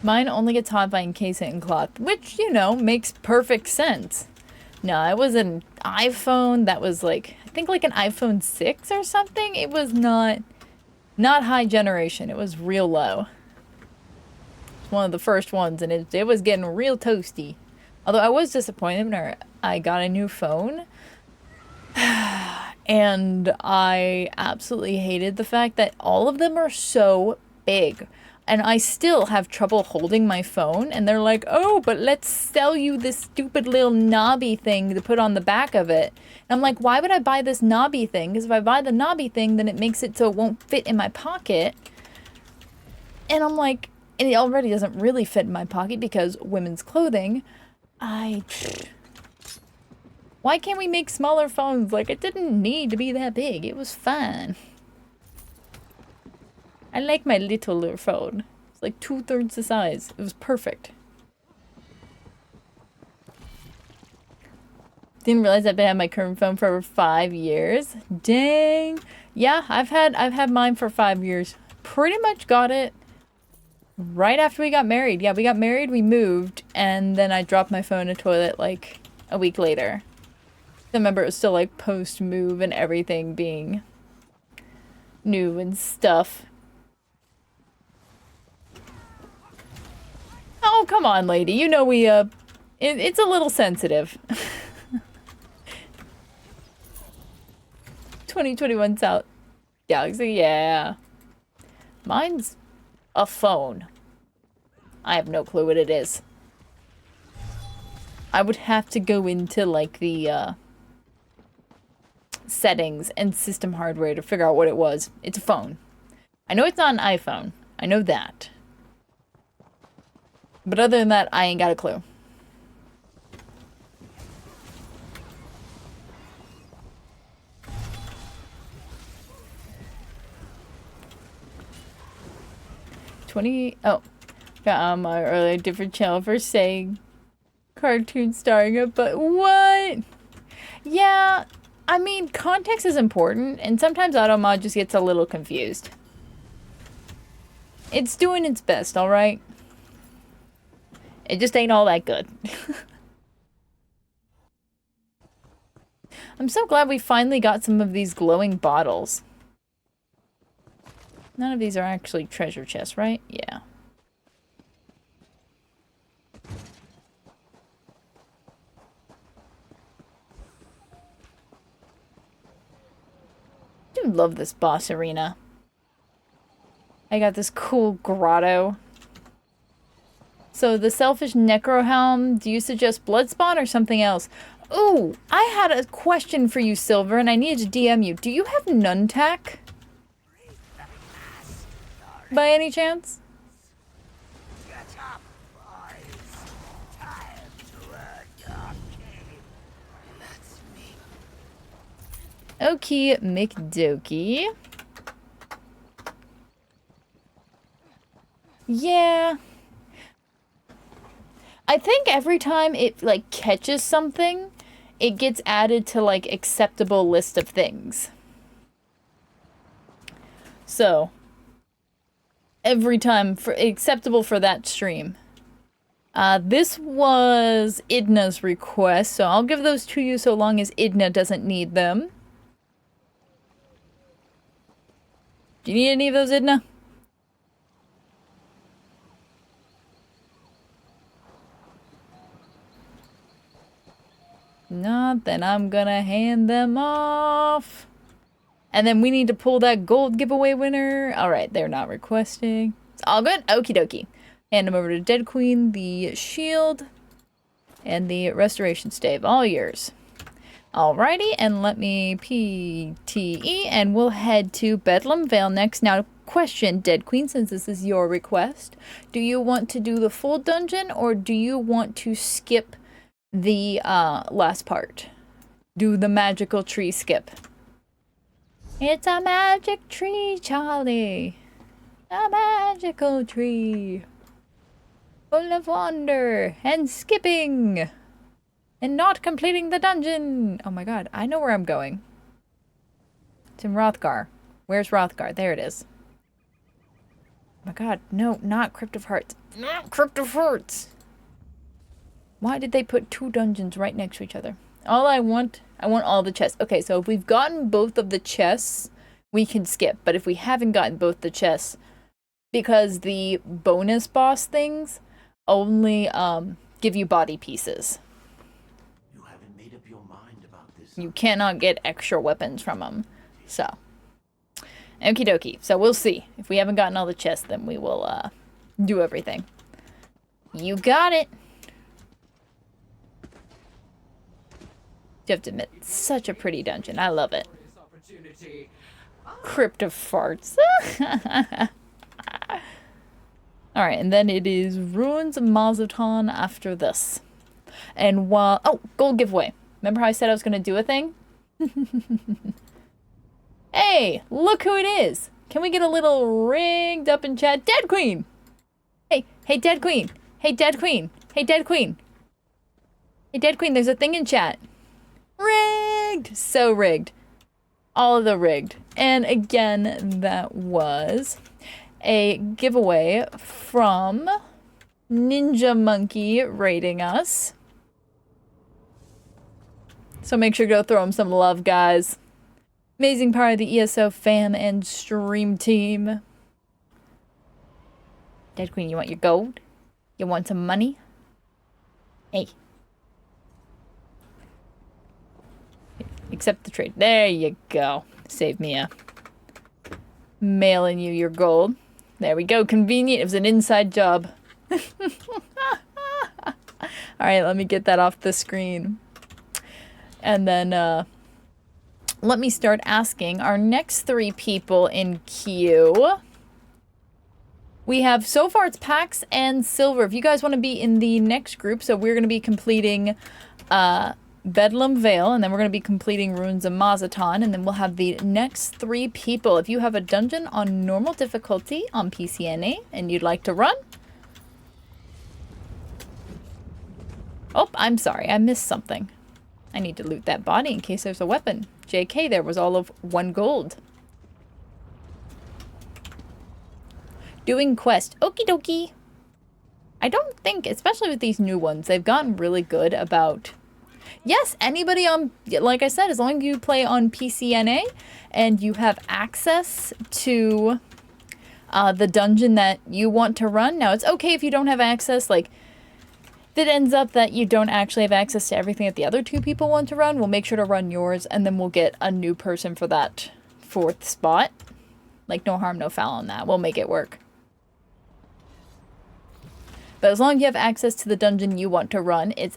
Mine only gets hot if I encase it in cloth, which, you know, makes perfect sense. No, it was an iPhone that was like, I think like an iPhone 6 or something. It was not high generation. It was real low. It's one of the first ones, and it was getting real toasty. Although I was disappointed when I got a new phone. And I absolutely hated the fact that all of them are so big. And I still have trouble holding my phone. And they're like, oh, but let's sell you this stupid little knobby thing to put on the back of it. And I'm like, why would I buy this knobby thing? Because if I buy the knobby thing, then it makes it so it won't fit in my pocket. And I'm like, and it already doesn't really fit in my pocket because women's clothing. Why can't we make smaller phones? Like, it didn't need to be that big. It was fine. I like my little phone. It's like 2/3 the size. It was perfect. Didn't realize I've been having my current phone for over 5 years. Dang. Yeah, I've had mine for 5 years. Pretty much got it right after we got married. Yeah, we got married, we moved, and then I dropped my phone in the toilet like a week later. I remember it was still like post-move and everything being new and stuff. Oh, come on, lady. You know it's a little sensitive. 2021 South Galaxy, yeah. Mine's a phone. I have no clue what it is. I would have to go into, like, the, settings and system hardware to figure out what it was. It's a phone. I know it's not an iPhone. I know that. But other than that, I ain't got a clue. Got on my earlier different channel for saying cartoon starring it, but what? Yeah, I mean, context is important, and sometimes AutoMod just gets a little confused. It's doing its best, alright? It just ain't all that good. I'm so glad we finally got some of these glowing bottles. None of these are actually treasure chests, right? Yeah. I do love this boss arena. I got this cool grotto. So the selfish necrohelm, do you suggest Bloodspawn or something else? Ooh, I had a question for you, Silver, and I needed to DM you. Do you have Nuntack? By any chance? Okie McDokey. Yeah. I think every time it, like, catches something, it gets added to, like, acceptable list of things. So, every time, for acceptable for that stream. This was Idna's request, so I'll give those to you so long as Idna doesn't need them. Do you need any of those, Idna? Not, then I'm gonna hand them off. And then we need to pull that gold giveaway winner. Alright, they're not requesting. It's all good. Okie dokie. Hand them over to Dead Queen, the shield, and the restoration stave. All yours. Alrighty, and let me PTE, and we'll head to Bedlam Vale next. Now, question, Dead Queen, since this is your request. Do you want to do the full dungeon, or do you want to skip the last part? Do the magical tree skip. It's a magic tree, Charlie. A magical tree. Full of wonder and skipping. And not completing the dungeon. Oh my god, I know where I'm going. It's in Rothgar. Where's Rothgar? There it is. Oh my god, no, not Crypt of Hearts. Not Crypt of Hearts! Why did they put two dungeons right next to each other? I want all the chests. Okay, so if we've gotten both of the chests, we can skip. But if we haven't gotten both the chests, because the bonus boss things only give you body pieces. You haven't made up your mind about this. You cannot get extra weapons from them. So, okie dokie. So we'll see. If we haven't gotten all the chests, then we will do everything. You got it. You have to admit, such a pretty dungeon. I love it. Crypt of Farts. Alright, and then it is Ruins of Mazzoton after this. And while... Oh, gold giveaway. Remember how I said I was going to do a thing? Hey, look who it is. Can we get a little rigged up in chat? Dead Queen! Hey, Dead Queen. Hey, Dead Queen. Hey, Dead Queen. Hey, Dead Queen, there's a thing in chat. Rigged! So rigged. All of the rigged. And again, that was a giveaway from Ninja Monkey rating us. So make sure to go throw him some love, guys. Amazing part of the ESO fam and stream team. Dead Queen, you want your gold? You want some money? Hey. Accept the trade. There you go. Save me a mailing you your gold. There we go. Convenient. It was an inside job. Alright, let me get that off the screen. And then, let me start asking our next three people in queue. We have, so far it's Pax and Silver. If you guys want to be in the next group, so we're going to be completing, Bedlam Vale, and then we're going to be completing Ruins of Mazzoton, and then we'll have the next three people. If you have a dungeon on normal difficulty on PCNA and you'd like to run... Oh, I'm sorry, I missed something. I need to loot that body in case there's a weapon. JK, there was all of 1 gold. Doing quest. Okie dokie. I don't think, especially with these new ones, they've gotten really good about... Yes, anybody on, like I said, as long as you play on PCNA and you have access to the dungeon that you want to run. Now, it's okay if you don't have access, like, if it ends up that you don't actually have access to everything that the other two people want to run, we'll make sure to run yours, and then we'll get a new person for that 4th spot. Like, no harm, no foul on that. We'll make it work. But as long as you have access to the dungeon you want to run, it's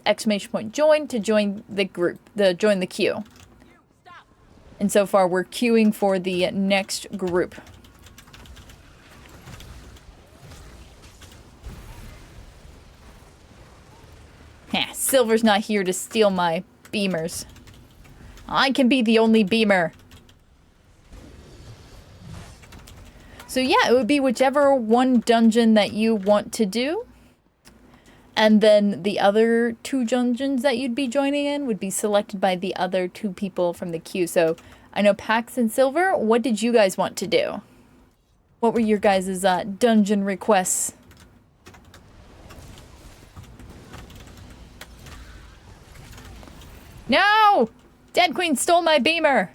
!join to join the group, join the queue. And so far, we're queuing for the next group. Heh, Silver's not here to steal my beamers. I can be the only beamer. So yeah, it would be whichever one dungeon that you want to do. And then the other 2 dungeons that you'd be joining in would be selected by the other 2 people from the queue. So I know Pax and Silver, what did you guys want to do? What were your guys' dungeon requests? No! Dead Queen stole my beamer!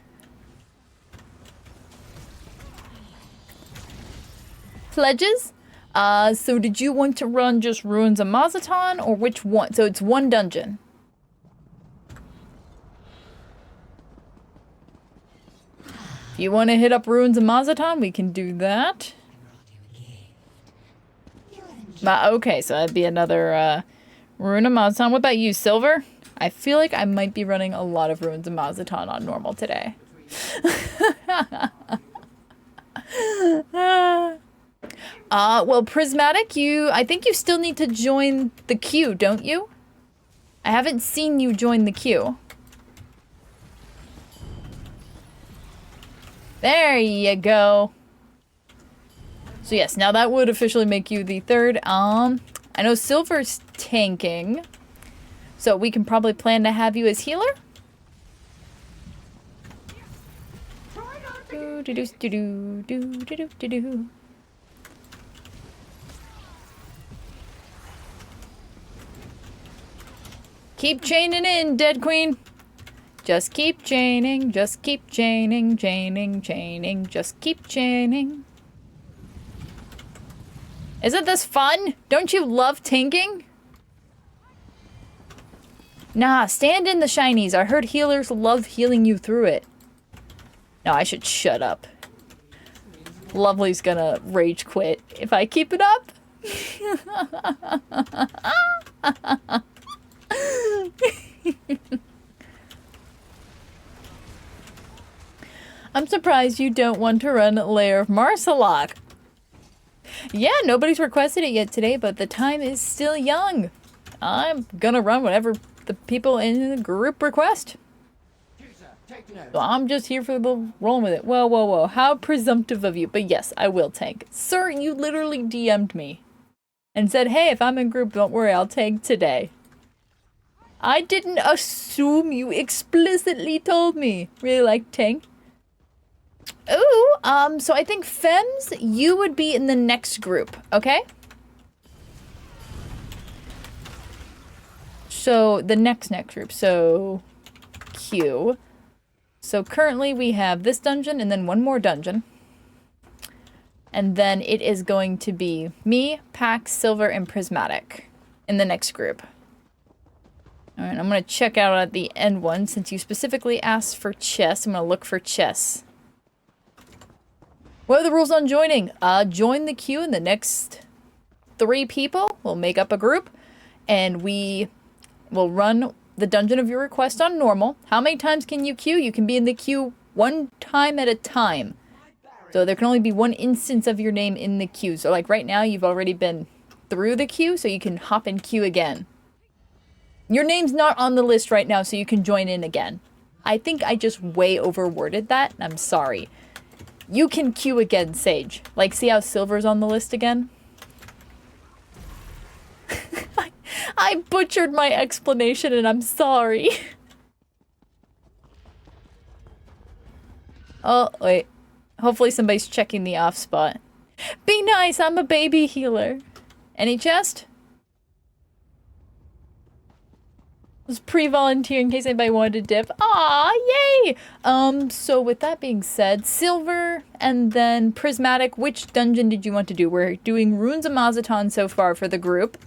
Pledges? So did you want to run just Ruins of Mazatan, or which one? So it's one dungeon. If you want to hit up Ruins of Mazatan, we can do that. Okay, so that'd be another Ruin of Mazatan. What about you, Silver? I feel like I might be running a lot of Ruins of Mazatan on normal today. Well, Prismatic, I think you still need to join the queue, don't you? I haven't seen you join the queue. There you go. So yes, now that would officially make you the 3rd. I know Silver's tanking, so we can probably plan to have you as healer. Do do do do do do do do. Keep chaining in, Dead Queen. Just keep chaining, just keep chaining, chaining, chaining, just keep chaining. Isn't this fun? Don't you love tanking? Nah, stand in the shinies. I heard healers love healing you through it. No, I should shut up. Lovely's gonna rage quit if I keep it up. I'm surprised you don't want to run Lair of Marsalok. Yeah, nobody's requested it yet today, but the time is still young. I'm gonna run whatever the people in the group request. So I'm just here for the rolling with it. Whoa, whoa, whoa. How presumptive of you. But yes, I will tank. Sir, you literally DM'd me and said, hey, if I'm in group, don't worry, I'll tank today. I didn't assume, you explicitly told me. Really like tank? Ooh, so I think Fems, you would be in the next group, okay? So, the next group, so Q. So currently we have this dungeon and then one more dungeon. And then it is going to be me, Pax, Silver, and Prismatic in the next group. Alright, I'm going to check out at the end one since you specifically asked for chess. I'm going to look for chess. What are the rules on joining? Join the queue and the next 3 people will make up a group. And we will run the dungeon of your request on normal. How many times can you queue? You can be in the queue 1 time at a time. So there can only be 1 instance of your name in the queue. So like right now you've already been through the queue, so you can hop in queue again. Your name's not on the list right now, so you can join in again. I think I just way overworded that. I'm sorry. You can queue again, Sage. Like, see how Silver's on the list again? I butchered my explanation and I'm sorry. Oh, wait. Hopefully somebody's checking the off spot. Be nice, I'm a baby healer. Any chest? Just pre-volunteer in case anybody wanted to dip. Aw, yay! So with that being said, silver and then prismatic, which dungeon did you want to do? We're doing Runes of Mazatan so far for the group.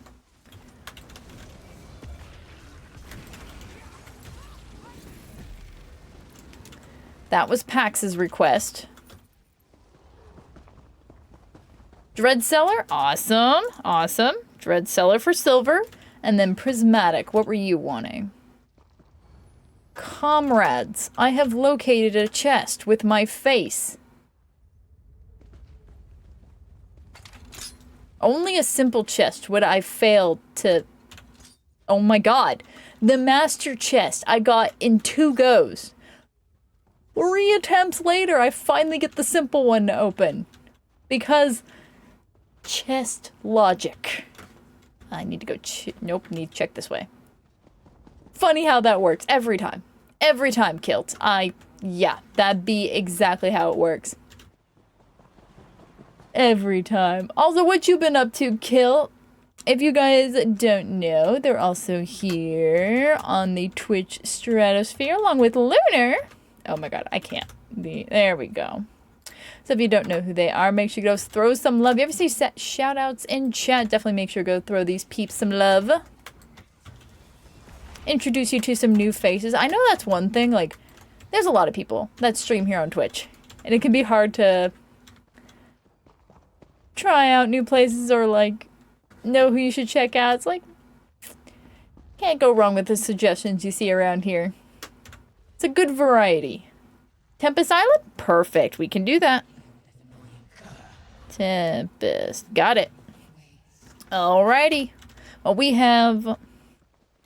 That was Pax's request. Dread Cellar, awesome, awesome. Dread Cellar for silver. And then prismatic, what were you wanting? Comrades, I have located a chest with my face. Only a simple chest would I fail to... Oh my god. The master chest I got in 2 goes. 3 attempts later, I finally get the simple one to open. Because... chest logic. I need to go nope, need to check this way. Funny how that works. Every time. Every time, Kilt. Yeah, that'd be exactly how it works. Every time. Also, what you been up to, Kilt? If you guys don't know, they're also here on the Twitch stratosphere along with Lunar. Oh my god, I can't. There we go. So if you don't know who they are, make sure you go throw some love. You ever see shout outs in chat? Definitely make sure to go throw these peeps some love. Introduce you to some new faces. I know that's one thing, like, there's a lot of people that stream here on Twitch. And it can be hard to try out new places or, like, know who you should check out. It's like, can't go wrong with the suggestions you see around here. It's a good variety. Tempest Island? Perfect. We can do that. Tempest. Got it. Alrighty. Well, we have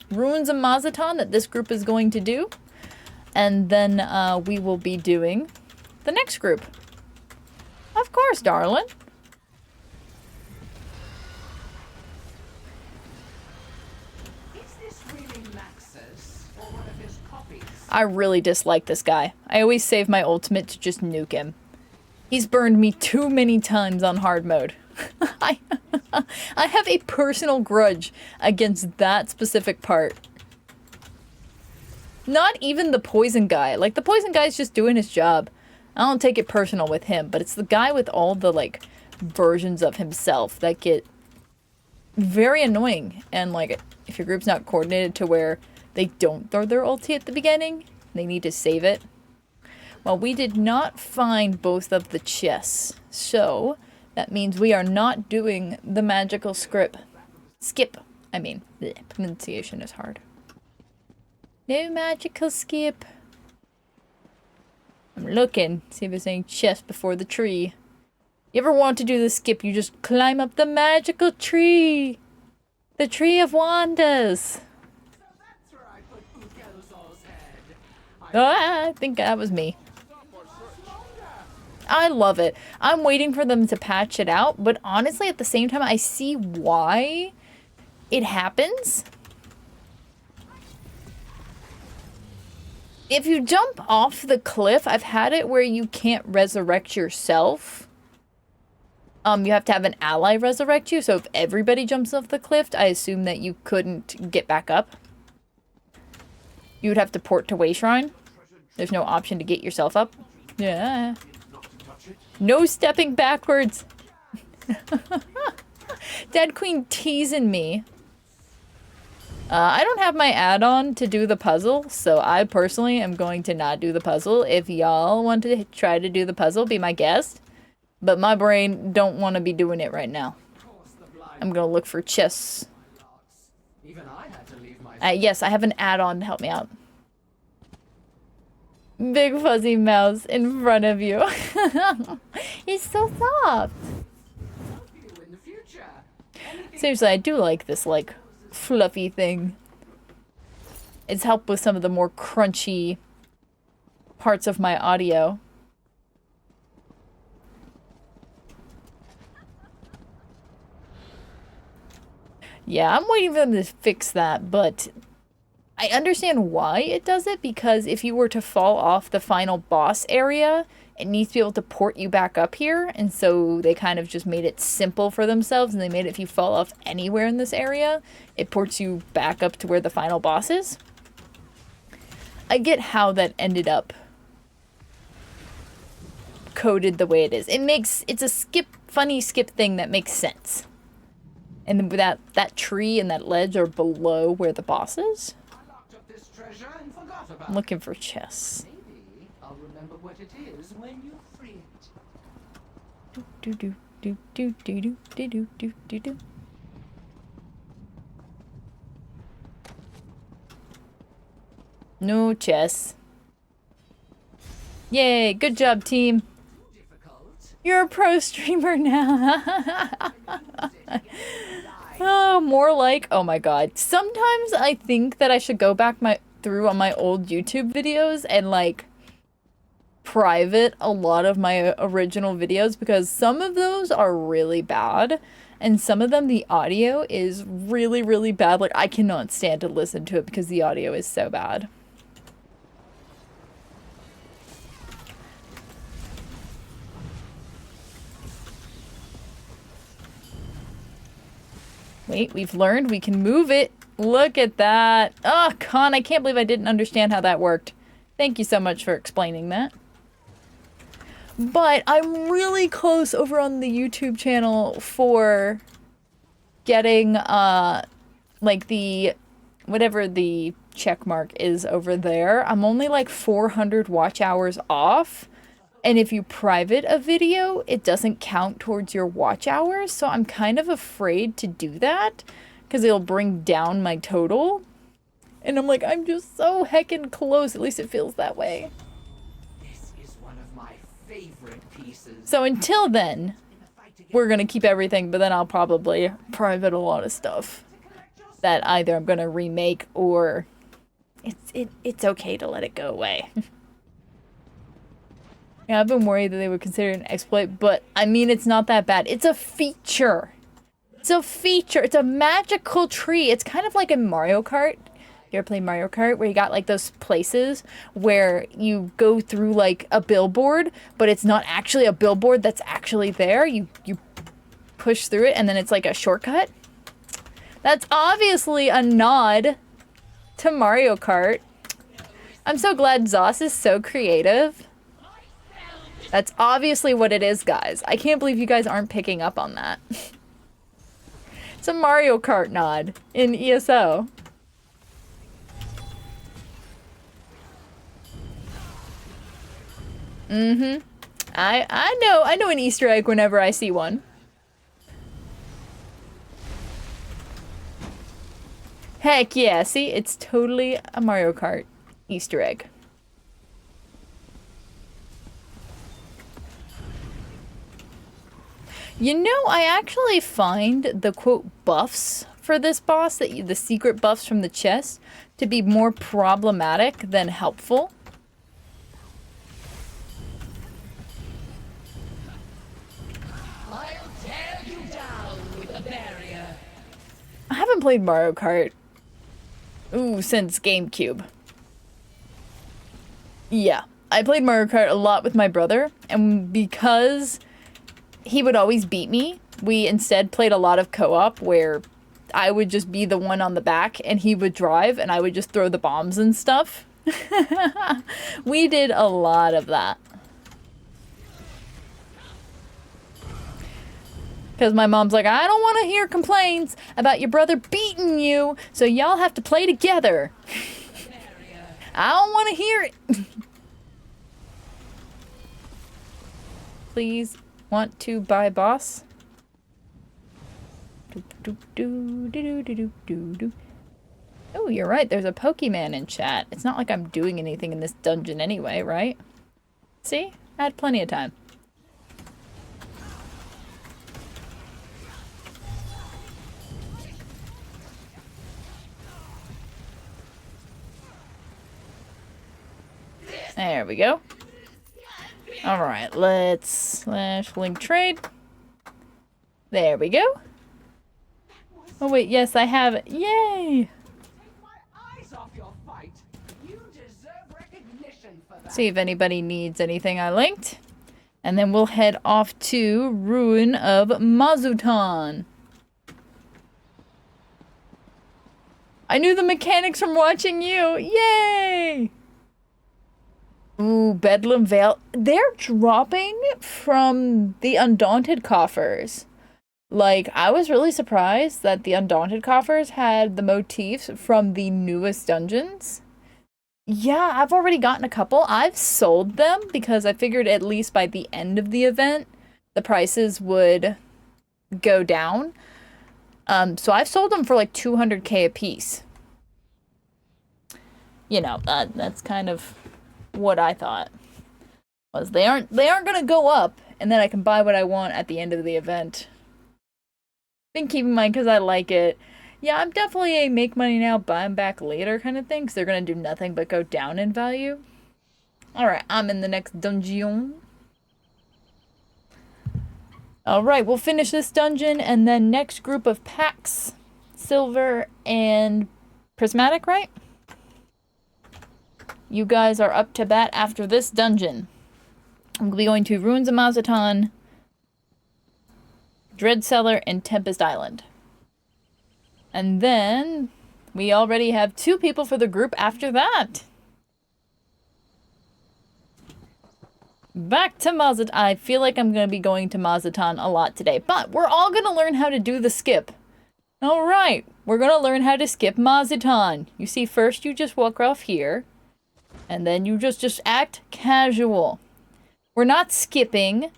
Runes of Mazatan that this group is going to do. And then we will be doing the next group. Of course, darling. I really dislike this guy. I always save my ultimate to just nuke him. He's burned me too many times on hard mode. I have a personal grudge against that specific part. Not even the poison guy. Like, the poison guy's just doing his job. I don't take it personal with him, but it's the guy with all the, like, versions of himself that get very annoying. And, like, if your group's not coordinated to where they don't throw their ulti at the beginning, they need to save it. Well, we did not find both of the chests, so that means we are not doing the magical skip. I mean, the pronunciation is hard. No magical skip. I'm looking, see if there's any chest before the tree. You ever want to do the skip, you just climb up the magical tree. The tree of wonders. I think that was me. I love it. I'm waiting for them to patch it out, but honestly, at the same time, I see why it happens. If you jump off the cliff, I've had it where you can't resurrect yourself. You have to have an ally resurrect you, so if everybody jumps off the cliff, I assume that you couldn't get back up. You would have to port to Wayshrine. There's no option to get yourself up. Yeah. No stepping backwards. Dead Queen teasing me. I don't have my add-on to do the puzzle, so I personally am going to not do the puzzle. If y'all want to try to do the puzzle, be my guest. But my brain don't want to be doing it right now. I'm going to look for chests. Yes, I have an add-on to help me out. Big fuzzy mouse in front of you. He's so soft. Seriously, I do like this, like, fluffy thing. It's helped with some of the more crunchy parts of my audio. Yeah, I'm waiting for them to fix that, but I understand why it does it, because if you were to fall off the final boss area, it needs to be able to port you back up here, and so they kind of just made it simple for themselves, and they made it if you fall off anywhere in this area, it ports you back up to where the final boss is. I get how that ended up coded the way it is. It's a funny skip thing that makes sense. And that tree and that ledge are below where the boss is. I locked up this treasure and forgot about I'm looking for chests. Maybe I'll remember what it is when you free it. Do do do do do do do do do do do. No chests. Yay, good job, team. You're a pro streamer now. Oh, more like, oh my god. Sometimes I think that I should go back through on my old YouTube videos and like private a lot of my original videos, because some of those are really bad and some of them the audio is really, really bad. Like I cannot stand to listen to it because the audio is so bad. Wait, we've learned we can move it. Look at that. Oh, Con, I can't believe I didn't understand how that worked. Thank you so much for explaining that. But I'm really close over on the YouTube channel for getting, like whatever the check mark is over there. I'm only like 400 watch hours off. And if you private a video, it doesn't count towards your watch hours. So I'm kind of afraid to do that because it'll bring down my total. And I'm like, I'm just so heckin' close. At least it feels that way. This is one of my favorite pieces. So until then, we're going to keep everything, but then I'll probably private a lot of stuff that either I'm going to remake or it's okay to let it go away. Yeah, I've been worried that they would consider it an exploit, but I mean, it's not that bad. It's a feature. It's a feature. It's a magical tree. It's kind of like in Mario Kart. You ever play Mario Kart where you got like those places where you go through like a billboard, but it's not actually a billboard that's actually there. You push through it and then it's like a shortcut. That's obviously a nod to Mario Kart. I'm so glad Zoss is so creative. That's obviously what it is, guys. I can't believe you guys aren't picking up on that. It's a Mario Kart nod in ESO. Mm-hmm. I know an Easter egg whenever I see one. Heck yeah, see? It's totally a Mario Kart Easter egg. You know, I actually find the quote buffs for this boss, the secret buffs from the chest, to be more problematic than helpful. I'll tear you down with the barrier. I haven't played Mario Kart, since GameCube. Yeah, I played Mario Kart a lot with my brother, and because he would always beat me, we instead played a lot of co-op where I would just be the one on the back and he would drive and I would just throw the bombs and stuff. We did a lot of that. Because my mom's like, I don't want to hear complaints about your brother beating you, so y'all have to play together. I don't want to hear it. Please. Want to buy boss? Oh, you're right. There's a Pokemon in chat. It's not like I'm doing anything in this dungeon anyway, right? See? I had plenty of time. There we go. Alright, let's /link trade. There we go. Oh wait, yes, I have it. Yay! See if anybody needs anything I linked. And then we'll head off to Ruin of Mazutan. I knew the mechanics from watching you. Yay! Ooh, Bedlam Vale. They're dropping from the Undaunted coffers. Like, I was really surprised that the Undaunted coffers had the motifs from the newest dungeons. Yeah, I've already gotten a couple. I've sold them because I figured at least by the end of the event, the prices would go down. So I've sold them for like 200k a piece. You know, that's kind of what I thought. Was they aren't gonna go up, and then I can buy what I want at the end of the event. Then keep in mind, because I like it. Yeah, I'm definitely a make money now, buy them back later kind of thing, because they're gonna do nothing but go down in value. Alright, I'm in the next dungeon. Alright, we'll finish this dungeon, and then next group of packs, silver and prismatic, right? You guys are up to bat after this dungeon. I'm going to be going to Ruins of Mazatan, Dread Cellar, and Tempest Island. And then we already have 2 people for the group after that. Back to Mazatan. I feel like I'm going to be going to Mazatan a lot today, but we're all going to learn how to do the skip. Alright, we're going to learn how to skip Mazatan. You see, first you just walk off here, and then you just act casual. We're not skipping.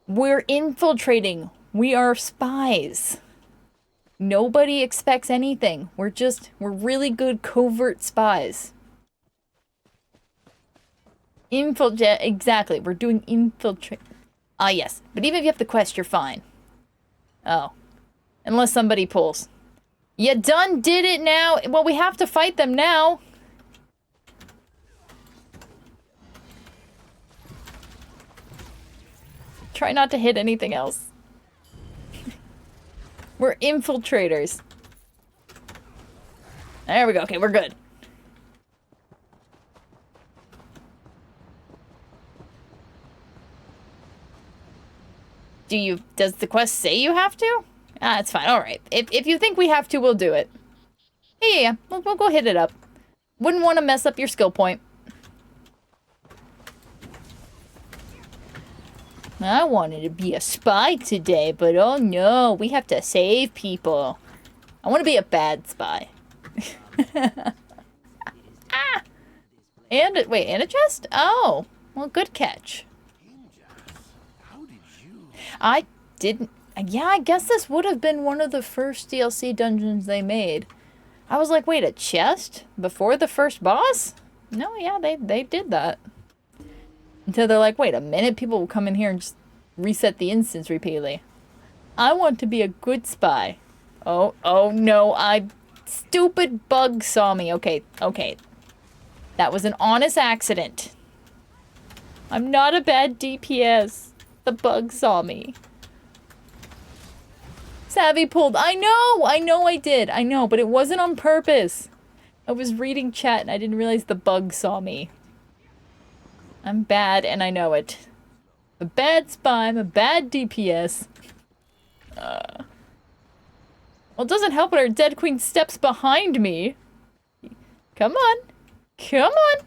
We're infiltrating. We are spies. Nobody expects anything. We're really good covert spies. Exactly. We're doing infiltrate. Ah, yes. But even if you have the quest, you're fine. Oh. Unless somebody pulls. You done did it now. Well, we have to fight them now. Try not to hit anything else. We're infiltrators. There we go. Okay, we're good. Does the quest say you have to? Ah, it's fine. Alright. If you think we have to, we'll do it. Yeah. We'll go hit it up. Wouldn't want to mess up your skill point. I wanted to be a spy today, but oh no, we have to save people. I want to be a bad spy. Ah! And a chest? Oh, well, good catch. I didn't. Yeah, I guess this would have been one of the first DLC dungeons they made. I was like, wait, a chest before the first boss? No, yeah, they did that. Until they're like, wait a minute, people will come in here and just reset the instance repeatedly. I want to be a good spy. Oh no, stupid bug saw me. Okay. That was an honest accident. I'm not a bad DPS. The bug saw me. Savvy pulled. I know I did. I know, but it wasn't on purpose. I was reading chat and I didn't realize the bug saw me. I'm bad, and I know it. I'm a bad spy, I'm a bad DPS. Well, it doesn't help when our dead queen steps behind me. Come on. Come on.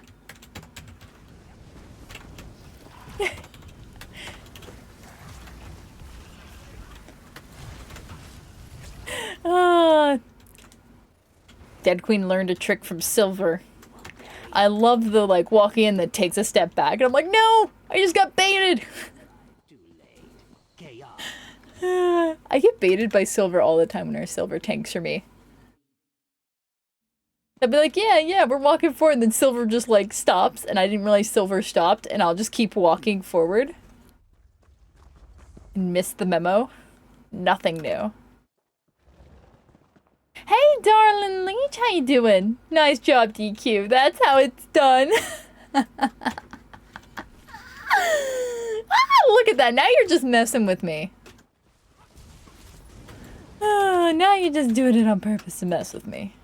Dead queen learned a trick from Silver. I love the, like, walking in that takes a step back. And I'm like, no! I just got baited! I get baited by Silver all the time when our Silver tanks for me. I'd be like, yeah, we're walking forward, and then Silver just, like, stops, and I didn't realize Silver stopped, and I'll just keep walking forward. And miss the memo. Nothing new. Hey, darling Leech, how you doing? Nice job, DQ. That's how it's done. Look at that. Now you're just messing with me. Now you're just doing it on purpose to mess with me.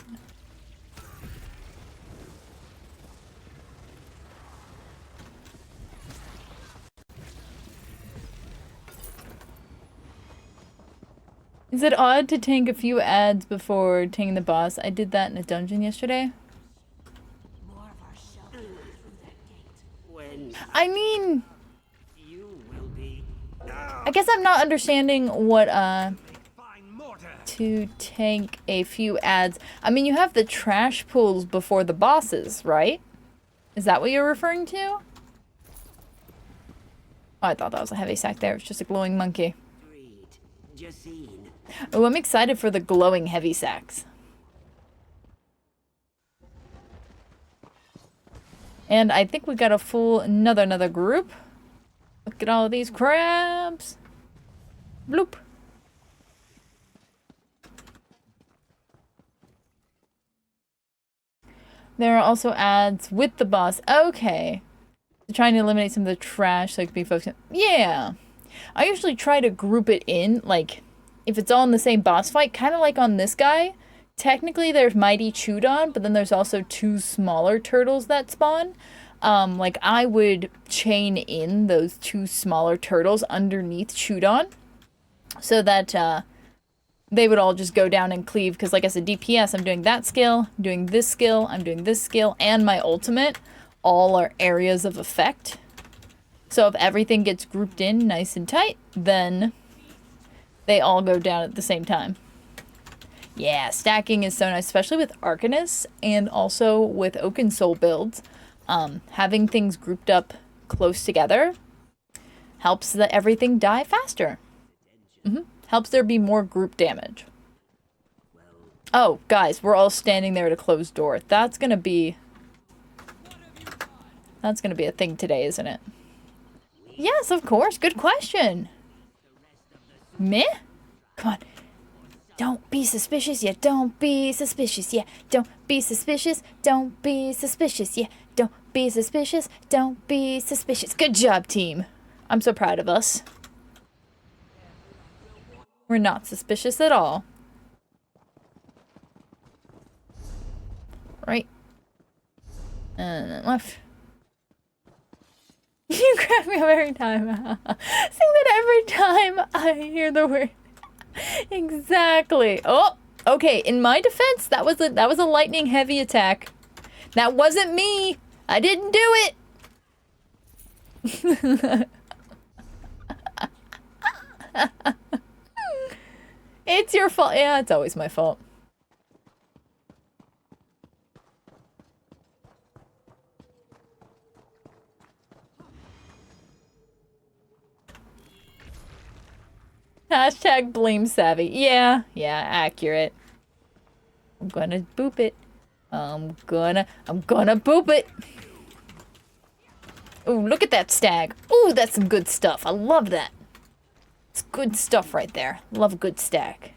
Is it odd to tank a few ads before tanking the boss? I did that in a dungeon yesterday. More of our shelter through that gate. I guess I'm not understanding what, to take a few ads. I mean, you have the trash pools before the bosses, right? Is that what you're referring to? Oh, I thought that was a heavy sack there. It's just a glowing monkey. Oh, I'm excited for the glowing heavy sacks. And I think we got a full another group. Look at all of these crabs. Bloop. There are also ads with the boss. Okay. Trying to eliminate some of the trash so it can be focused on. Yeah. I usually try to group it in, like, if it's all in the same boss fight, kind of like on this guy. Technically, there's Mighty Chudon, but then there's also 2 smaller turtles that spawn. Like, I would chain in those 2 smaller turtles underneath Chudon so that, they would all just go down and cleave, because like I said, DPS, I'm doing that skill, I'm doing this skill, I'm doing this skill, and my ultimate all are areas of effect. So if everything gets grouped in nice and tight, then they all go down at the same time. Yeah, stacking is so nice, especially with Arcanist and also with Oaken Soul builds. Having things grouped up close together helps that everything die faster. Helps there be more group damage. Oh, guys, we're all standing there at a closed door. That's gonna be a thing today, isn't it? Yes, of course. Good question. Meh? Come on. Don't be suspicious, yeah. Don't be suspicious, yeah. Don't be suspicious. Don't be suspicious, yeah. Don't be suspicious. Don't be suspicious. Good job, team. I'm so proud of us. We're not suspicious at all. Right. And then left. You crack me up every time. Saying that every time I hear the word. Exactly. Oh, okay. In my defense, that was a lightning heavy attack. That wasn't me. I didn't do it. It's your fault. Yeah, it's always my fault. Hashtag blame savvy. Yeah, accurate. I'm gonna boop it. I'm gonna boop it. Ooh, look at that stag. Ooh, that's some good stuff. I love that. It's good stuff right there. Love a good stag.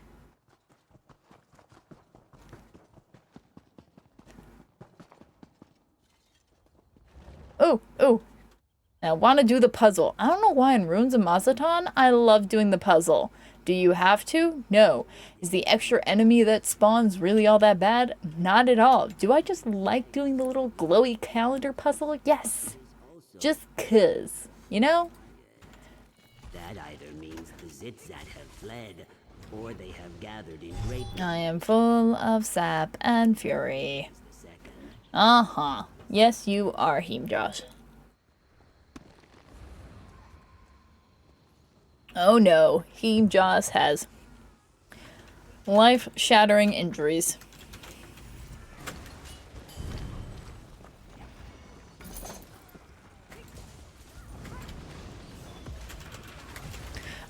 Ooh, ooh. Now, I want to do the puzzle. I don't know why in Ruins of Mazatlan, I love doing the puzzle. Do you have to? No. Is the extra enemy that spawns really all that bad? Not at all. Do I just like doing the little glowy calendar puzzle? Yes. Just 'cause. You know? That either means the Zitzat have fled, or they have gathered in great I am full of sap and fury. Uh-huh. Yes, you are, Josh. Oh no, Josh has life-shattering injuries.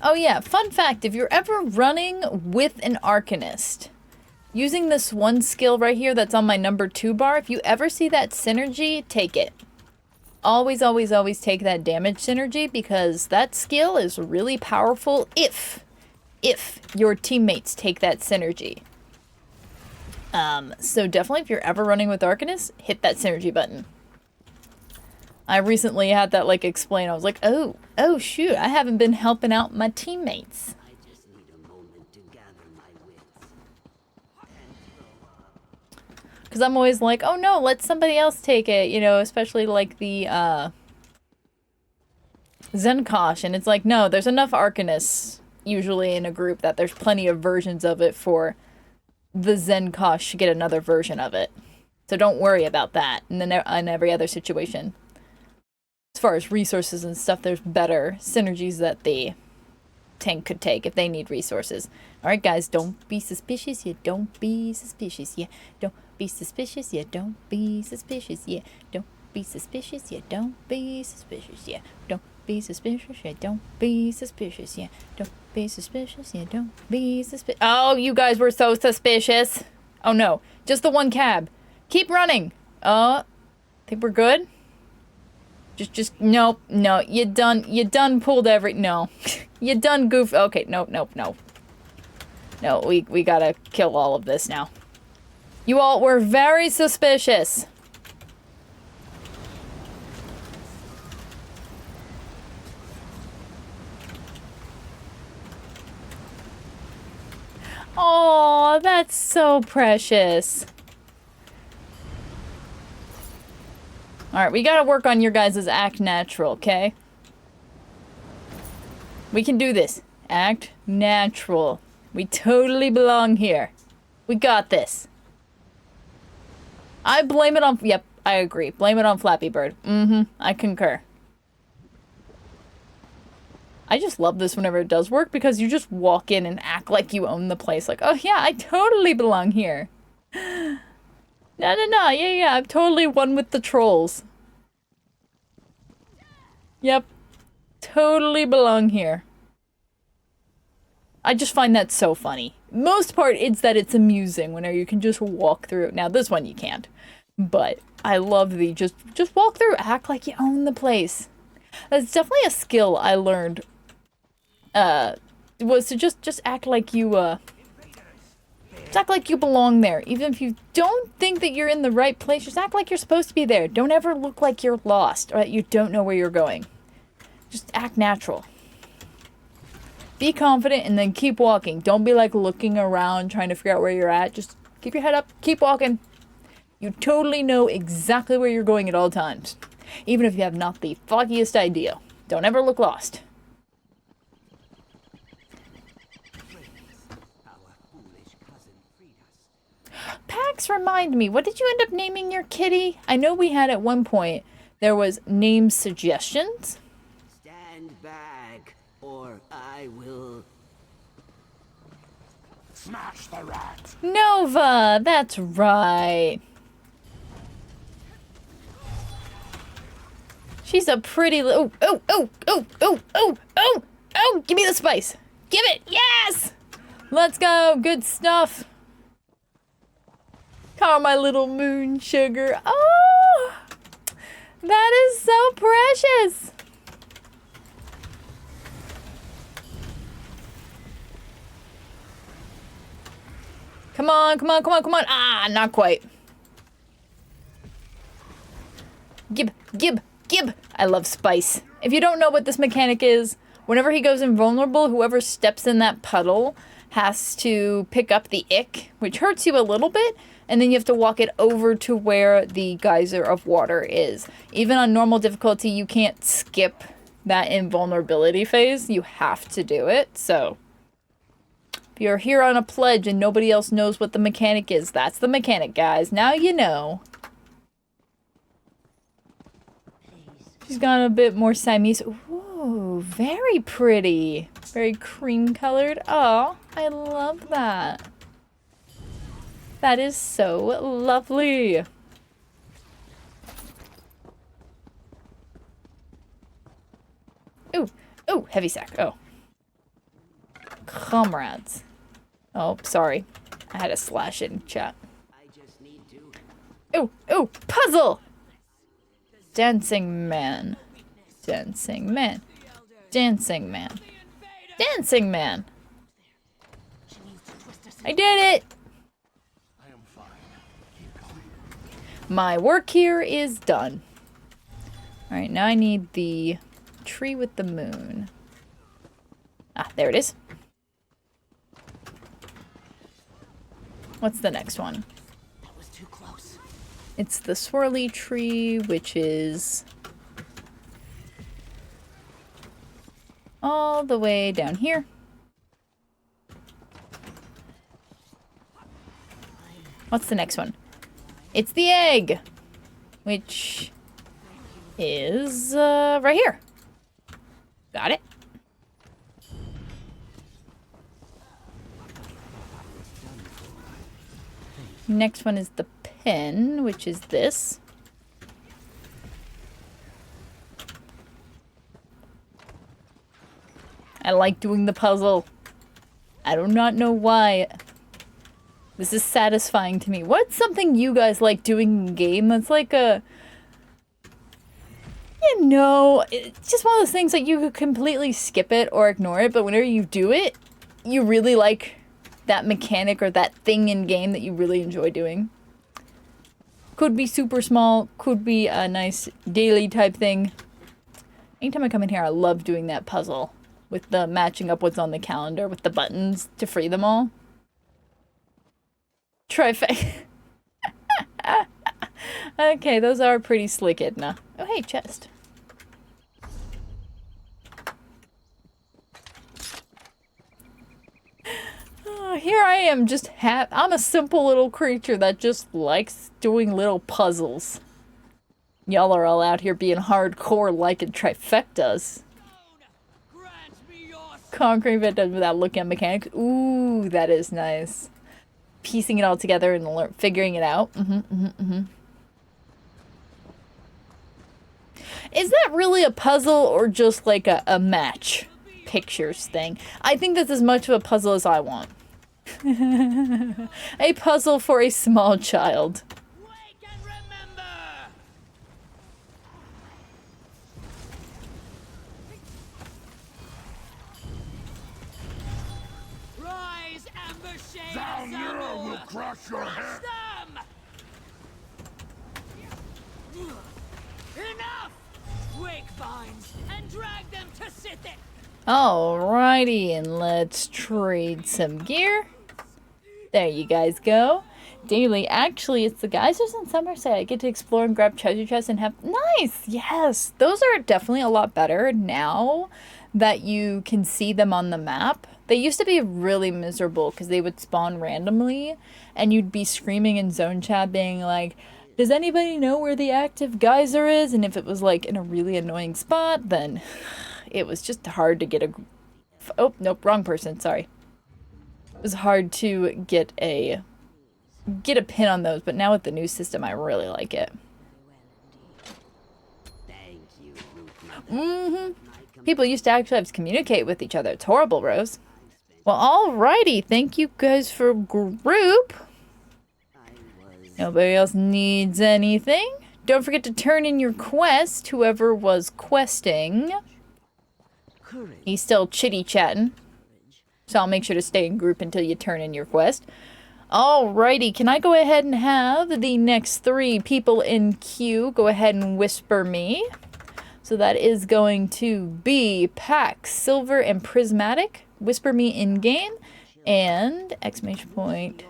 Oh yeah, fun fact, if you're ever running with an Arcanist, using this one skill right here that's on my number 2 bar, if you ever see that synergy, take it. Always, always, always take that damage synergy because that skill is really powerful if your teammates take that synergy. So definitely if you're ever running with Arcanist, hit that synergy button. I recently had that like explain. I was like, oh shoot, I haven't been helping out my teammates. I just need a moment to gather my wits. Because I'm always like, oh no, let somebody else take it, you know, especially like the Zenkosh, and it's like, no, there's enough Arcanists usually in a group that there's plenty of versions of it for the Zenkosh to get another version of it. So don't worry about that in every other situation. As far as resources and stuff, there's better synergies that the tank could take if they need resources. Alright, guys, don't be suspicious. Yeah, don't be suspicious. Yeah, don't be suspicious. Yeah, don't be suspicious. Yeah, don't be suspicious. Yeah, don't be suspicious. Yeah, don't be suspicious. Yeah, don't be suspicious. Yeah, don't be suspicious. Yeah, don't be suspicious. Oh, you guys were so suspicious. Oh, no. Just the one cab. Keep running. Think we're good? Nope, no, you done pulled no. You done goofed, okay, nope. No, we gotta kill all of this now. You all were very suspicious. Oh, that's so precious. Alright, we gotta work on your guys' act natural, okay? We can do this. Act natural. We totally belong here. We got this. I blame it on... Yep, I agree. Blame it on Flappy Bird. I concur. I just love this whenever it does work because you just walk in and act like you own the place. Like, oh yeah, I totally belong here. No. Yeah. I'm totally one with the trolls. Yep. Totally belong here. I just find that so funny. Most part, it's that it's amusing whenever you can just walk through. Now, this one you can't. But I love the just walk through, act like you own the place. That's definitely a skill I learned. Was to just act like you, just act like you belong there. Even if you don't think that you're in the right place, just act like you're supposed to be there. Don't ever look like you're lost or that you don't know where you're going. Just act natural. Be confident and then keep walking. Don't be like looking around trying to figure out where you're at. Just keep your head up, keep walking. You totally know exactly where you're going at all times. Even if you have not the foggiest idea. Don't ever look lost. Pax, remind me, what did you end up naming your kitty? I know we had at one point, there was name suggestions. Stand back, or I will... Smash the rat! Nova, that's right. She's a pretty little... Oh, give me the spice. Give it, yes! Let's go, good stuff. Call my little moon sugar. Oh, that is so precious. Come on. Ah, not quite. Gib. I love spice. If you don't know what this mechanic is, whenever he goes invulnerable, whoever steps in that puddle has to pick up the ick, which hurts you a little bit, and then you have to walk it over to where the geyser of water is. Even on normal difficulty, you can't skip that invulnerability phase. You have to do it, so... If you're here on a pledge and nobody else knows what the mechanic is, that's the mechanic, guys. Now you know. She's gone a bit more Siamese. Ooh, very pretty. Very cream-colored. Oh, I love that. That is so lovely. Ooh, heavy sack. Oh. Comrades. Oh, sorry. I had to slash it in chat. Ooh, puzzle! Dancing man. Dancing man. I did it! My work here is done. Alright, now I need the tree with the moon. Ah, there it is. What's the next one? That was too close. It's the swirly tree, which is all the way down here. What's the next one? It's the egg, which is right here. Got it. Next one is the pen, which is this. I like doing the puzzle. I do not know why. This is satisfying to me. What's something you guys like doing in game that's like a... You know, it's just one of those things that you could completely skip it or ignore it, but whenever you do it, you really like that mechanic or that thing in game that you really enjoy doing. Could be super small, could be a nice daily type thing. Anytime I come in here, I love doing that puzzle with the matching up what's on the calendar with the buttons to free them all. Trifecta. Okay, those are pretty slick, Edna. Oh, hey, chest. Here I am, just I'm a simple little creature that just likes doing little puzzles. Y'all are all out here being hardcore liking trifectas. Conquering it without looking at mechanics. Ooh, that is nice. Piecing it all together and figuring it out. Is that really a puzzle or just like a match pictures thing? I think that's as much of a puzzle as I want. A puzzle for a small child. Wake and remember! Rise, amber shade Down here will crush your head. them! Enough! Wake vines and drag them to Sithik! Alrighty, and let's trade some gear. There you guys go. Daily. Actually, it's the geysers in Somerset. I get to explore and grab treasure chests and have... Nice! Yes! Those are definitely a lot better now that you can see them on the map. They used to be really miserable because they would spawn randomly and you'd be screaming in zone chat being like, does anybody know where the active geyser is? And if it was like in a really annoying spot, then it was just hard to get a... Oh, nope, wrong person, sorry. It was hard to get a pin on those, but now with the new system, I really like it. Thank you, People used to actually have to communicate with each other. It's horrible, Rose. Well, alrighty. Thank you guys for group. Nobody else needs anything. Don't forget to turn in your quest, whoever was questing. He's still chitty-chatting. So I'll make sure to stay in group until you turn in your quest. Alrighty, can I go ahead and have the next 3 people in queue go ahead and whisper me? So that is going to be Pax, Silver, and Prismatic. Whisper me in-game. And exclamation point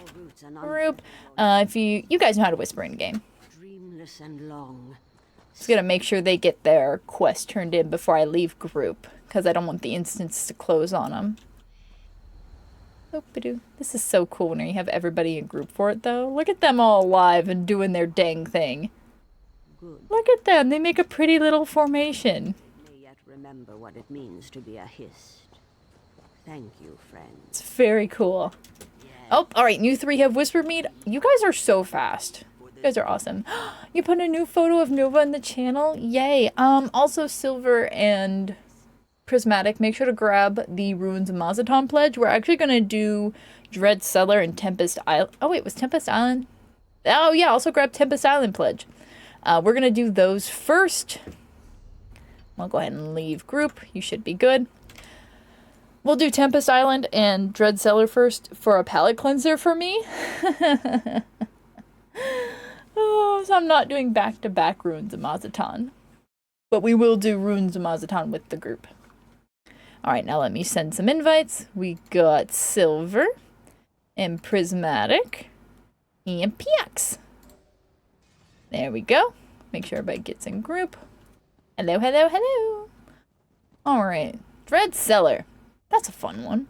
group. If you guys know how to whisper in-game. Dreamless and long. Just gonna make sure they get their quest turned in before I leave group. Because I don't want the instance to close on them. This is so cool when you have everybody in group for it, though. Look at them all alive and doing their dang thing. Good. Look at them. They make a pretty little formation. May yet remember what it means to be a hist. Thank you, friends. It's very cool. Oh, all right. You 3 have whispered me. You guys are so fast. You guys are awesome. You put a new photo of Nova in the channel. Yay. Also Silver and Prismatic, make sure to grab the Ruins of Mazatlan pledge. We're actually going to do Dread Cellar and Tempest Island. Oh, wait, was Tempest Island? Oh, yeah, also grab Tempest Island pledge. We're going to do those first. I'll go ahead and leave group. You should be good. We'll do Tempest Island and Dread Cellar first for a palate cleanser for me. Oh, so I'm not doing back-to-back Ruins of Mazatlan. But we will do Ruins of Mazatlan with the group. Alright, now let me send some invites. We got Silver and Prismatic and PX. There we go. Make sure everybody gets in group. Hello, hello, hello. Alright, Dread Cellar. That's a fun one.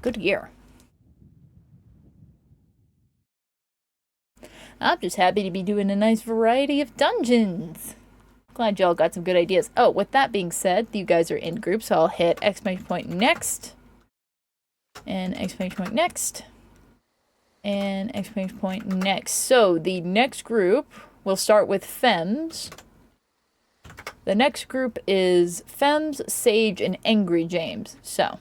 Good year. I'm just happy to be doing a nice variety of dungeons. Glad y'all got some good ideas. Oh, with that being said, you guys are in group, so I'll hit exclamation point next. And exclamation point next. And exclamation point next. So the next group will start with Femmes. The next group is Femmes, Sage, and Angry James. So.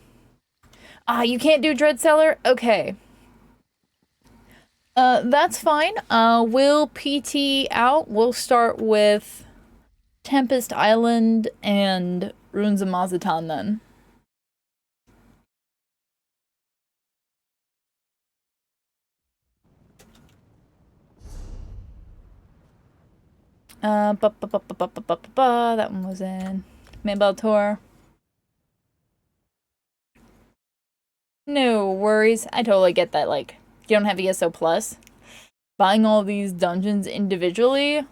You can't do Dreadseller? Okay. That's fine. We'll PT out. We'll start with Tempest Island and Ruins of Mazatan then. That one was in Maybell Tour. No worries. I totally get that, like, you don't have ESO Plus. Buying all these dungeons individually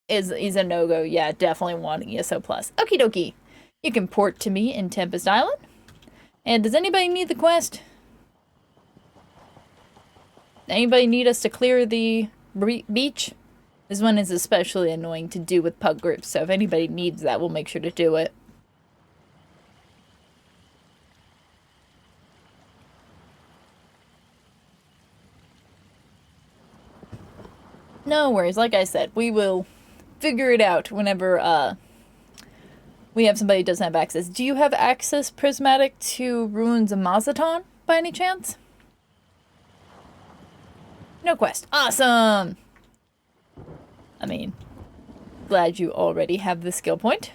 is a no-go. Yeah, definitely want ESO Plus. Okie dokie. You can port to me in Tempest Island. And does anybody need the quest? Anybody need us to clear the beach? This one is especially annoying to do with pug groups, so if anybody needs that, we'll make sure to do it. No worries, like I said, we will figure it out whenever we have somebody who doesn't have access. Do you have access, Prismatic, to Ruins of Mazatan, by any chance? No quest. Awesome! I mean, glad you already have the skill point.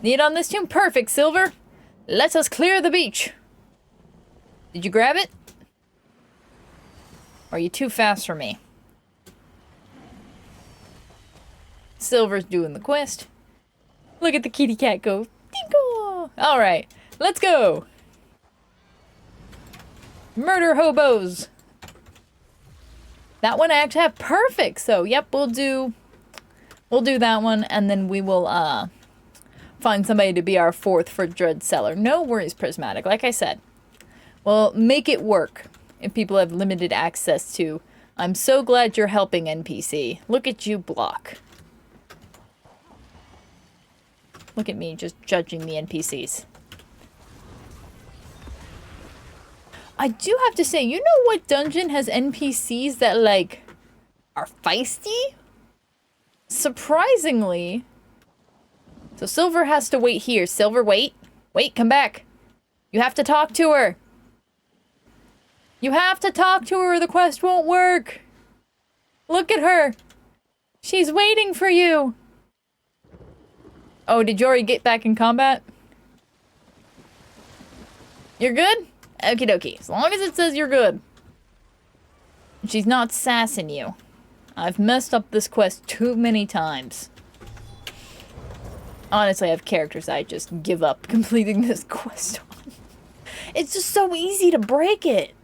Need on this tomb? Perfect, Silver! Let us clear the beach! Did you grab it? Or are you too fast for me? Silver's doing the quest. Look at the kitty cat go. Dingo! Alright, let's go! Murder hobos! That one I actually have perfect, so yep, we'll do that one, and then we will find somebody to be our fourth for Dreadseller. No worries, Prismatic, like I said. We'll make it work if people have limited access to. I'm so glad you're helping, NPC. Look at you block. Look at me just judging the NPCs. I do have to say, you know what dungeon has NPCs that, like, are feisty? Surprisingly. So Silver has to wait here. Silver, wait. Wait, come back. You have to talk to her. You have to talk to her or the quest won't work. Look at her. She's waiting for you. Oh, did you already get back in combat? You're good? Okie dokie. As long as it says you're good. She's not sassing you. I've messed up this quest too many times. Honestly, I have characters I just give up completing this quest on. It's just so easy to break it.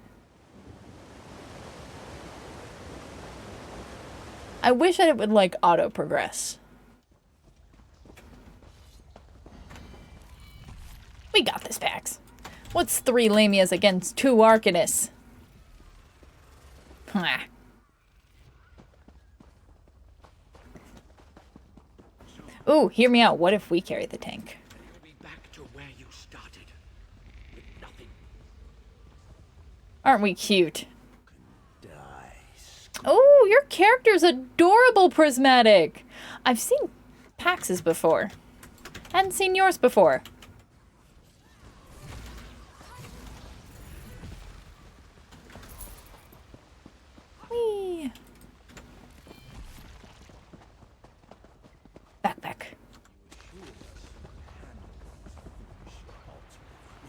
I wish that it would, like, auto-progress. We got this, Pax. What's 3 Lamias against 2 Arcanists? Ha. Ooh, hear me out. What if we carry the tank? We'll be back to where you started. With nothing. Aren't we cute? Oh, your character's adorable, Prismatic. I've seen Pax's before. Hadn't seen yours before. Whee. Backpack.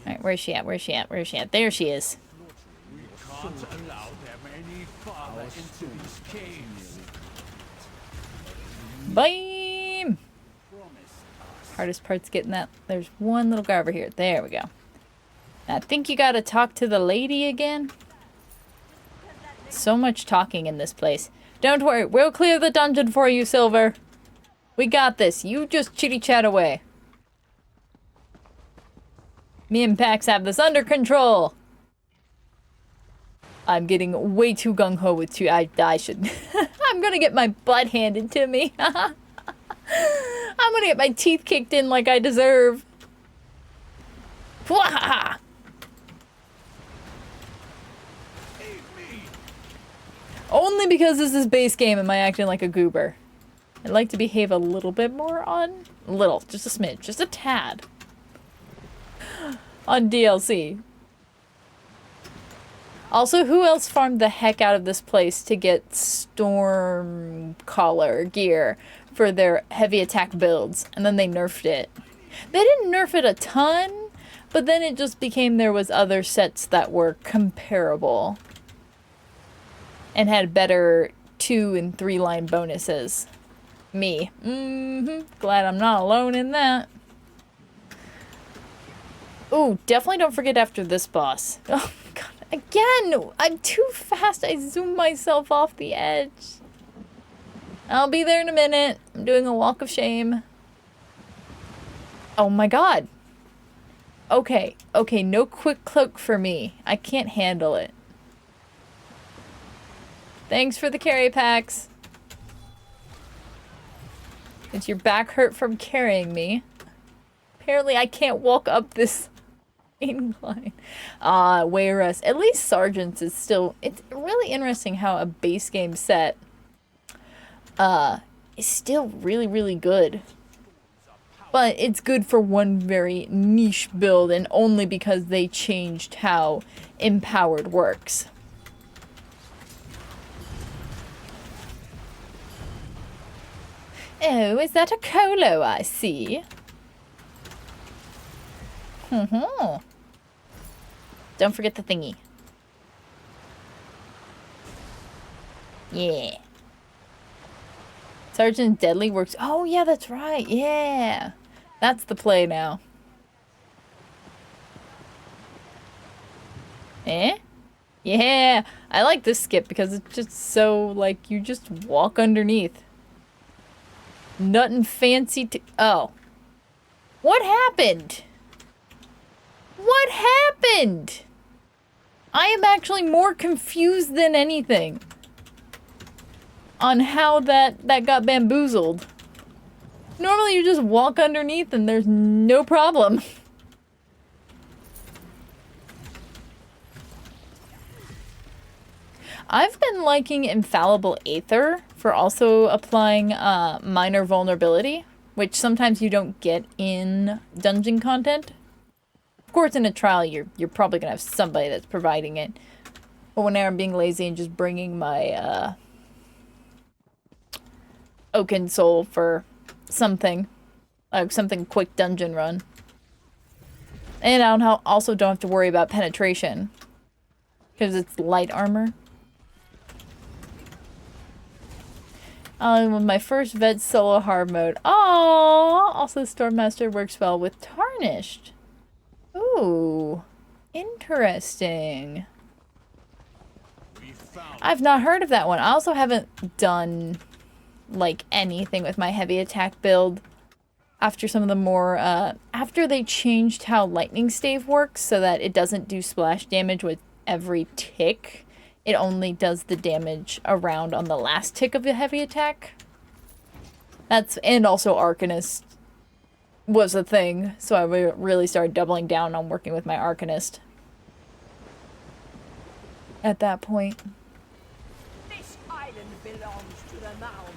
Alright, where's she at? Where's she at? Where's she at? There she is. Can't allow them any farther into these caves. Bam! Hardest part's getting that. There's one little guy over here. There we go. I think you gotta talk to the lady again. So much talking in this place. Don't worry, we'll clear the dungeon for you, Silver. We got this. You just chitty chat away. Me and Pax have this under control. I'm getting way too gung-ho with two. I should. I'm gonna get my butt handed to me. I'm gonna get my teeth kicked in like I deserve. Pwahaha! Only because this is base game am I acting like a goober. I'd like to behave a little bit more on... Little, just a smidge, just a tad. On DLC. Also, who else farmed the heck out of this place to get storm collar gear for their heavy attack builds? And then they nerfed it. They didn't nerf it a ton, but then it just became there was other sets that were comparable. And had better 2- and 3-line bonuses. Me. Glad I'm not alone in that. Ooh, definitely don't forget after this boss. Oh, God. Again! I'm too fast. I zoom myself off the edge. I'll be there in a minute. I'm doing a walk of shame. Oh my God. Okay. Okay, no quick cloak for me. I can't handle it. Thanks for the carry packs. Since your back hurt from carrying me. Apparently I can't walk up this incline. Wayarus. At least Sergeants is still... It's really interesting how a base game set is still really, really good. But it's good for one very niche build and only because they changed how Empowered works. Oh, is that a Colo I see? Don't forget the thingy. Yeah. Sergeant Deadly works. Oh, yeah, that's right. Yeah. That's the play now. Eh? Yeah. I like this skip because it's just so, like, you just walk underneath. Nothing fancy to... Oh. What happened? What happened? I am actually more confused than anything on how that got bamboozled. Normally you just walk underneath and there's no problem. I've been liking Infallible Aether for also applying minor vulnerability, which sometimes you don't get in dungeon content. Of course, in a trial, you're probably gonna have somebody that's providing it. But whenever I'm being lazy and just bringing my Oaken Soul for something, like something quick dungeon run, and I also don't have to worry about penetration because it's light armor. With my first vet solo hard mode. Oh, also Stormmaster works well with Tarnished. Ooh, interesting. I've not heard of that one. I also haven't done like anything with my heavy attack build after some of the more after they changed how lightning stave works so that it doesn't do splash damage with every tick. It only does the damage around on the last tick of the heavy attack. And also Arcanist was a thing, so I really started doubling down on working with my Arcanist at that point. This island belongs to the Mauler.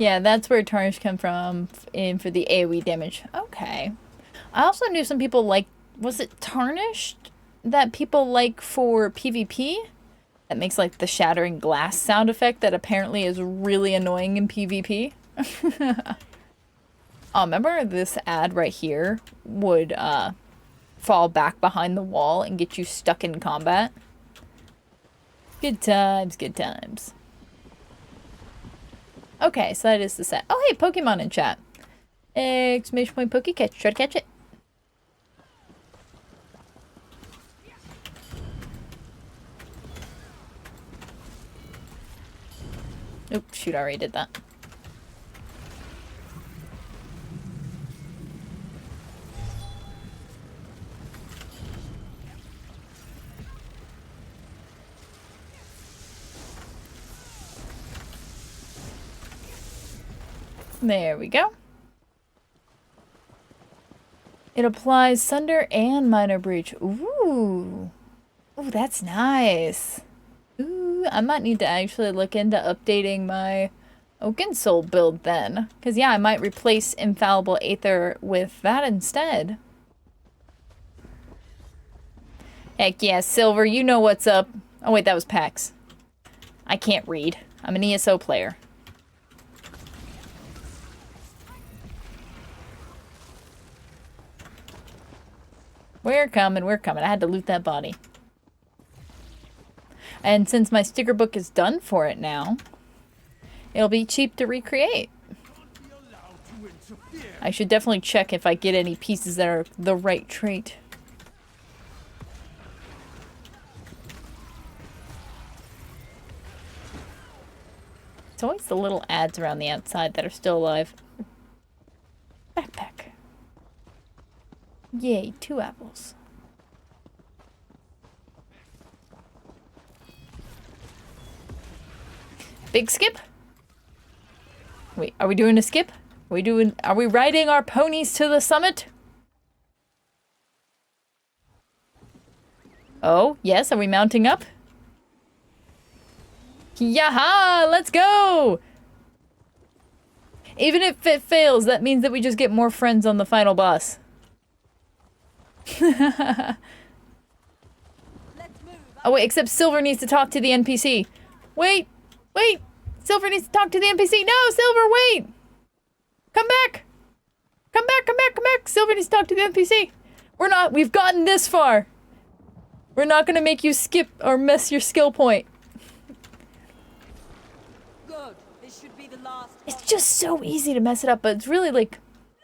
Yeah, that's where Tarnish come from in for the AoE damage. Okay. I also knew some people like, was it Tarnished that people like for PvP? That makes like the shattering glass sound effect that apparently is really annoying in PvP. Oh, remember this ad right here would fall back behind the wall and get you stuck in combat? Good times, good times. Okay, so that is the set. Oh, hey, Pokemon in chat. Exclamation point Pokecatch. Try to catch it. Oop, shoot, I already did that. There we go. It applies Sunder and Minor Breach. Ooh. Ooh, that's nice. Ooh, I might need to actually look into updating my Oaken Soul build then. Because, yeah, I might replace Infallible Aether with that instead. Heck yeah, Silver, you know what's up. Oh, wait, that was PAX. I can't read. I'm an ESO player. We're coming, we're coming. I had to loot that body. And since my sticker book is done for it now, it'll be cheap to recreate. I should definitely check if I get any pieces that are the right trait. It's always the little ads around the outside that are still alive. Backpack. Yay, 2 apples. Big skip? Wait, are we doing a skip? Are we riding our ponies to the summit? Oh, yes, are we mounting up? Yaha! Let's go! Even if it fails, that means that we just get more friends on the final boss. Oh wait, except Silver needs to talk to the NPC. Wait! Wait! Silver needs to talk to the NPC. No, Silver, wait! Come back! Come back, come back, come back! Silver needs to talk to the NPC. We've gotten this far. We're not gonna make you skip or mess your skill point. Good. This should be the last. It's just so easy to mess it up, but it's really like,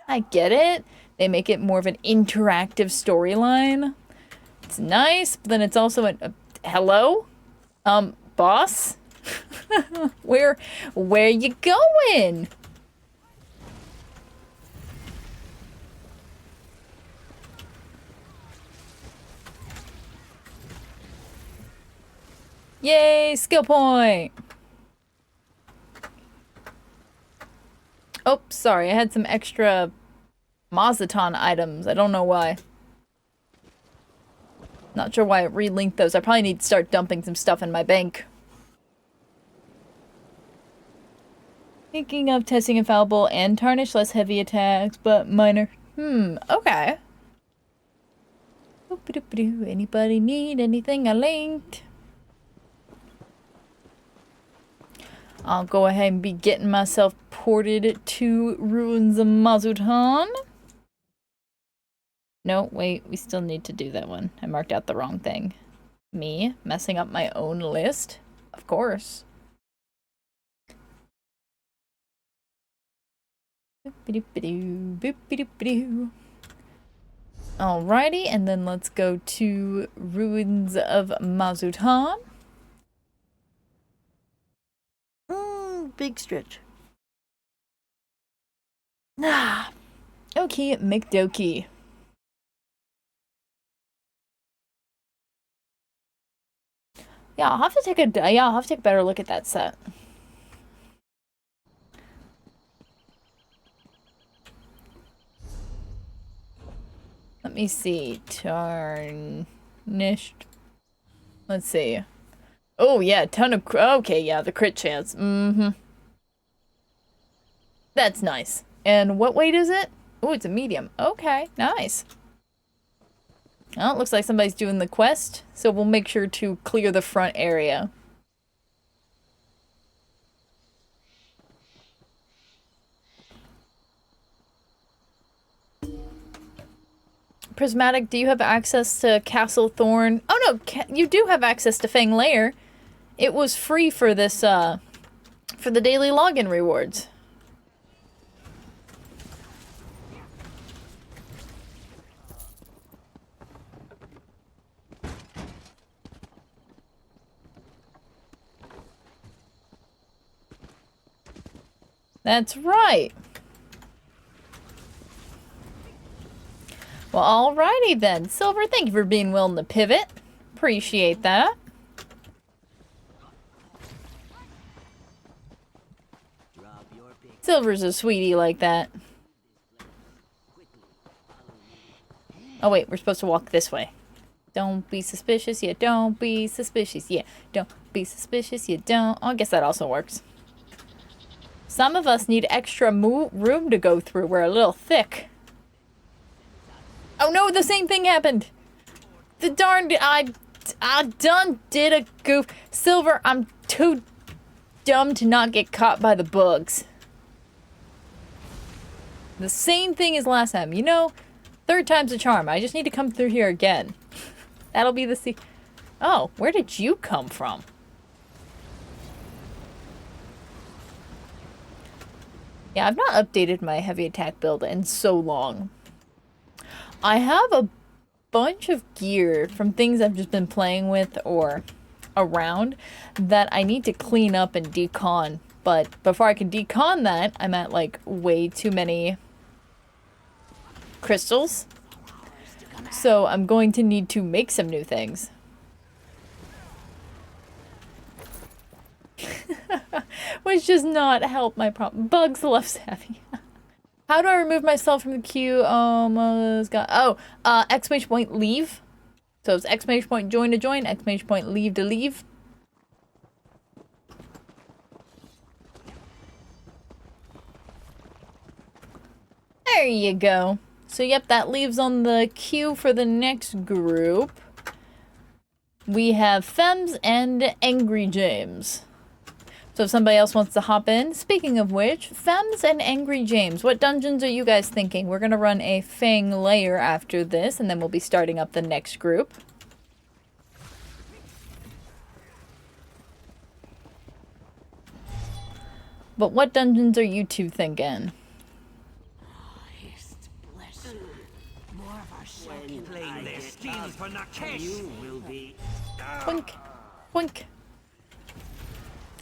I get it. They make it more of an interactive storyline. It's nice, but then it's also hello? Boss? Where you going? Yay, skill point! Oh, sorry, I had some extra Mazatan items. I don't know why. Not sure why I relinked those. I probably need to start dumping some stuff in my bank. Thinking of testing Infallible and Tarnish, less heavy attacks, but minor. Okay. Anybody need anything I linked? I'll go ahead and be getting myself ported to Ruins of Mazutan. No, wait, we still need to do that one. I marked out the wrong thing. Me messing up my own list? Of course. Alrighty, and then let's go to Ruins of Mazutan. Big stretch. Ah, okay, McDokey. Yeah, I'll have to take a better look at that set. Let me see. Tarnished. Let's see. Oh yeah, ton of okay, yeah, the crit chance. That's nice. And what weight is it? Oh, it's a medium. Okay, nice. Well, it looks like somebody's doing the quest, so we'll make sure to clear the front area. Prismatic, do you have access to Castle Thorn? Oh no, you do have access to Fang Lair. It was free for this, for the daily login rewards. That's right. Well, alrighty then. Silver, thank you for being willing to pivot. Appreciate that. Silver's a sweetie like that. Oh wait, we're supposed to walk this way. Don't be suspicious, yeah, don't be suspicious, yeah. Don't be suspicious, yeah, don't. Oh, I guess that also works. Some of us need extra room to go through. We're a little thick. Oh no, the same thing happened! The darn... I done did a goof. Silver, I'm too dumb to not get caught by the bugs. The same thing as last time. You know, third time's a charm. I just need to come through here again. That'll be the Oh, where did you come from? Yeah, I've not updated my heavy attack build in so long. I have a bunch of gear from things I've just been playing with or around that I need to clean up and decon. But before I can decon that, I'm at like way too many crystals. So I'm going to need to make some new things. Which does not help my problem. Bugs love Savvy. How do I remove myself from the queue? Almost got... Oh, exclamation point leave. So it's exclamation point join to join, exclamation point leave to leave. There you go. So yep, that leaves on the queue for the next group. We have Fems and Angry James. So if somebody else wants to hop in. Speaking of which, Fems and Angry James, what dungeons are you guys thinking? We're going to run a Fang layer after this, and then we'll be starting up the next group. But what dungeons are you two thinking? Boink. Boink.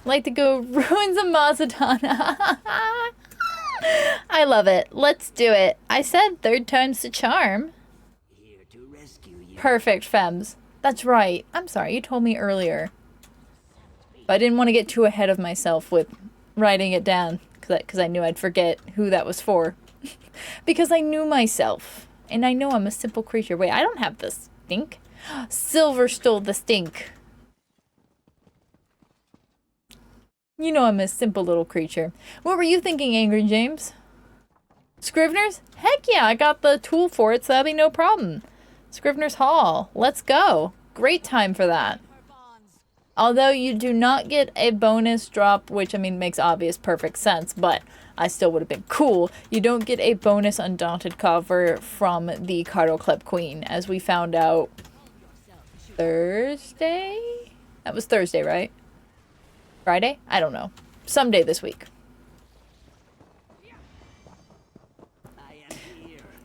Like to go ruins of Mazatana. I love it. Let's do it. I said third time's the charm. Here to rescue you. Perfect, Fems. That's right. I'm sorry, you told me earlier. But I didn't want to get too ahead of myself with writing it down. Because I knew I'd forget who that was for. Because I knew myself. And I know I'm a simple creature. Wait, I don't have the stink. Silver stole the stink. You know I'm a simple little creature. What were you thinking, Angry James? Scrivener's? Heck yeah, I got the tool for it, so that'll be no problem. Scrivener's Hall. Let's go. Great time for that. Although you do not get a bonus drop, which, I mean, makes obvious perfect sense, but I still would have been cool. You don't get a bonus Undaunted cover from the Cardoclep Queen, as we found out Thursday? That was Thursday, right? Friday? I don't know. Someday this week.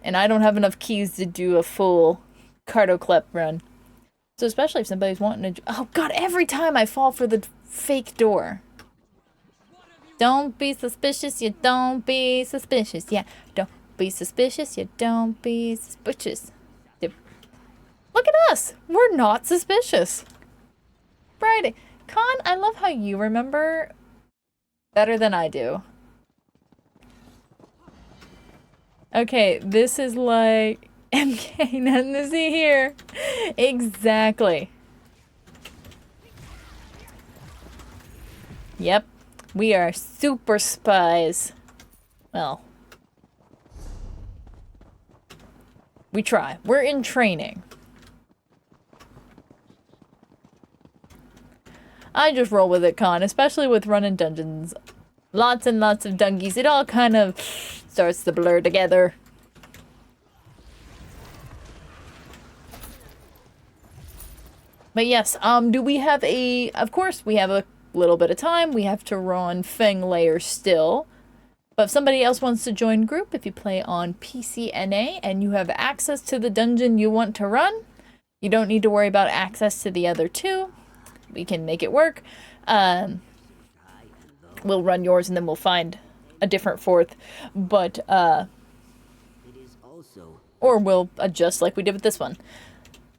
And I don't have enough keys to do a full Cardoclep run. So especially if somebody's wanting to... Oh god, every time I fall for the fake door. Don't be suspicious, you don't be suspicious. Yeah, don't be suspicious, you don't be suspicious. Look at us! We're not suspicious. Friday. Con, I love how you remember better than I do. Okay, this is like MK, nothing to see here. Exactly. Yep, we are super spies. Well, we try. We're in training. I just roll with it, Con, especially with running dungeons. Lots and lots of dungies. It all kind of starts to blur together. But yes, do we have a... Of course, we have a little bit of time. We have to run Fang Layer still. But if somebody else wants to join group, if you play on PCNA and you have access to the dungeon you want to run, you don't need to worry about access to the other two. We can make it work. We'll run yours and then we'll find a different fourth. But, or we'll adjust like we did with this one.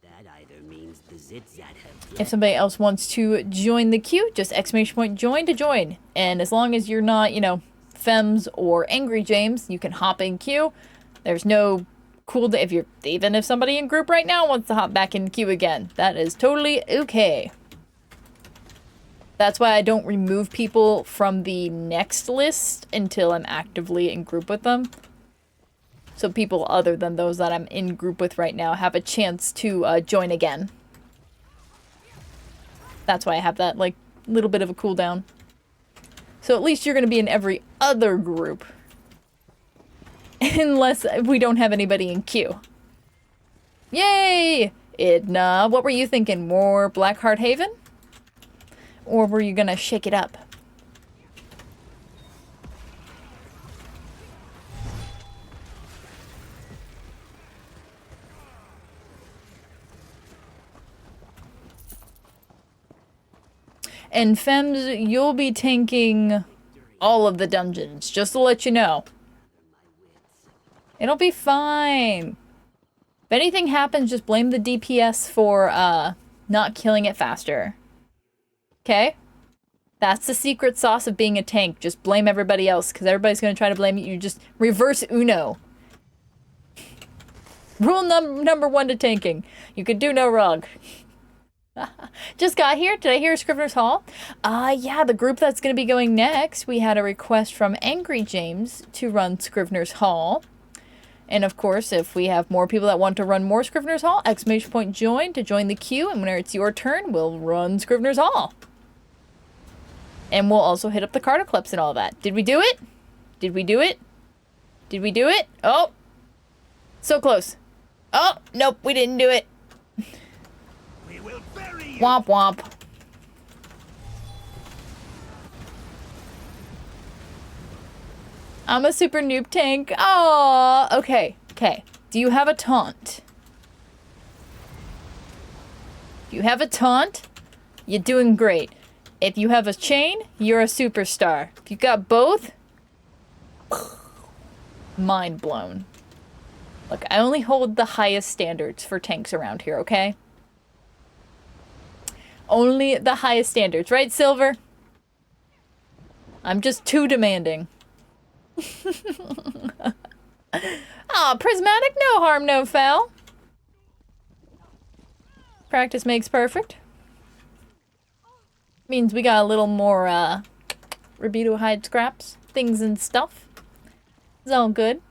That either means the Zitzat have... If somebody else wants to join the queue, just exclamation point join to join. And as long as you're not, you know, Fems or Angry James, you can hop in queue. There's no cool if you're, even if somebody in group right now wants to hop back in queue again, that is totally okay. That's why I don't remove people from the next list until I'm actively in group with them. So people other than those that I'm in group with right now have a chance to join again. That's why I have that, like, little bit of a cooldown. So at least you're going to be in every other group. Unless we don't have anybody in queue. Yay! Edna, what were you thinking? More Blackheart Haven? Or were you gonna shake it up? And Fems, you'll be tanking all of the dungeons, just to let you know. It'll be fine. If anything happens, just blame the DPS for not killing it faster. Okay? That's the secret sauce of being a tank. Just blame everybody else, because everybody's going to try to blame you. You just reverse Uno. Rule number 1 to tanking. You can do no wrong. Just got here. Did I hear Scrivener's Hall? Yeah, the group that's going to be going next, we had a request from Angry James to run Scrivener's Hall. And of course, if we have more people that want to run more Scrivener's Hall, exclamation point join to join the queue. And when it's your turn, we'll run Scrivener's Hall. And we'll also hit up the Cartoclips and all that. Did we do it? Did we do it? Did we do it? Oh! So close. Oh, nope, we didn't do it. We will bury you. Womp womp. I'm a super noob tank. Aww. Okay, okay. Do you have a taunt? If you have a taunt, you're doing great. If you have a chain, you're a superstar. If you got both, mind blown. Look, I only hold the highest standards for tanks around here, okay? Only the highest standards, right, Silver? I'm just too demanding. Aw, Prismatic, no harm, no foul. Practice makes perfect. Means we got a little more, Rabito hide scraps, things and stuff. It's all good.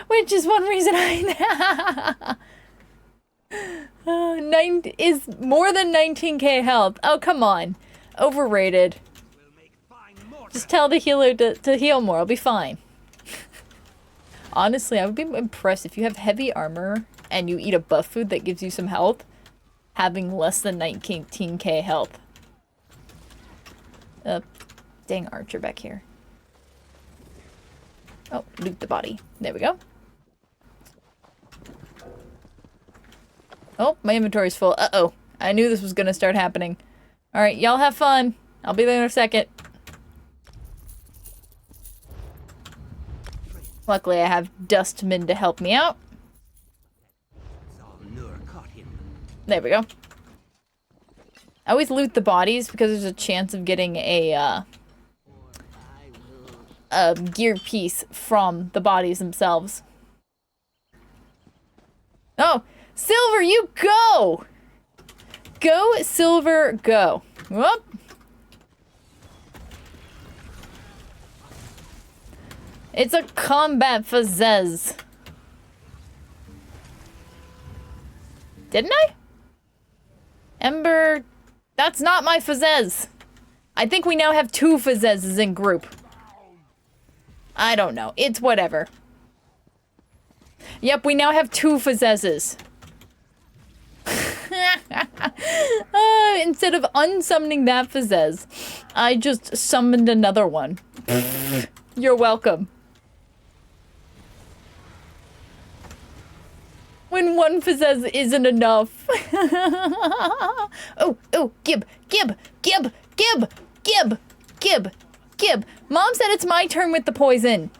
Which is one reason I... is more than 19k health. Oh, come on. Overrated. Just tell the healer to heal more. I'll be fine. Honestly, I would be impressed if you have heavy armor and you eat a buff food that gives you some health, having less than 19k health. Dang archer back here. Oh, loot the body. There we go. Oh, my inventory's full. Uh-oh. I knew this was gonna start happening. Alright, y'all have fun. I'll be there in a second. Luckily, I have Dustman to help me out. There we go. I always loot the bodies because there's a chance of getting a gear piece from the bodies themselves. Oh, Silver, you go! Go, Silver, go. Whoop. It's a combat fazez. Didn't I? Ember, that's not my fazez. I think we now have 2 fazezes in group. I don't know. It's whatever. Yep, we now have 2 fazezes. Instead of unsummoning that fazez, I just summoned another one. You're welcome. When one fazez isn't enough. Oh, Gib. Mom said it's my turn with the poison.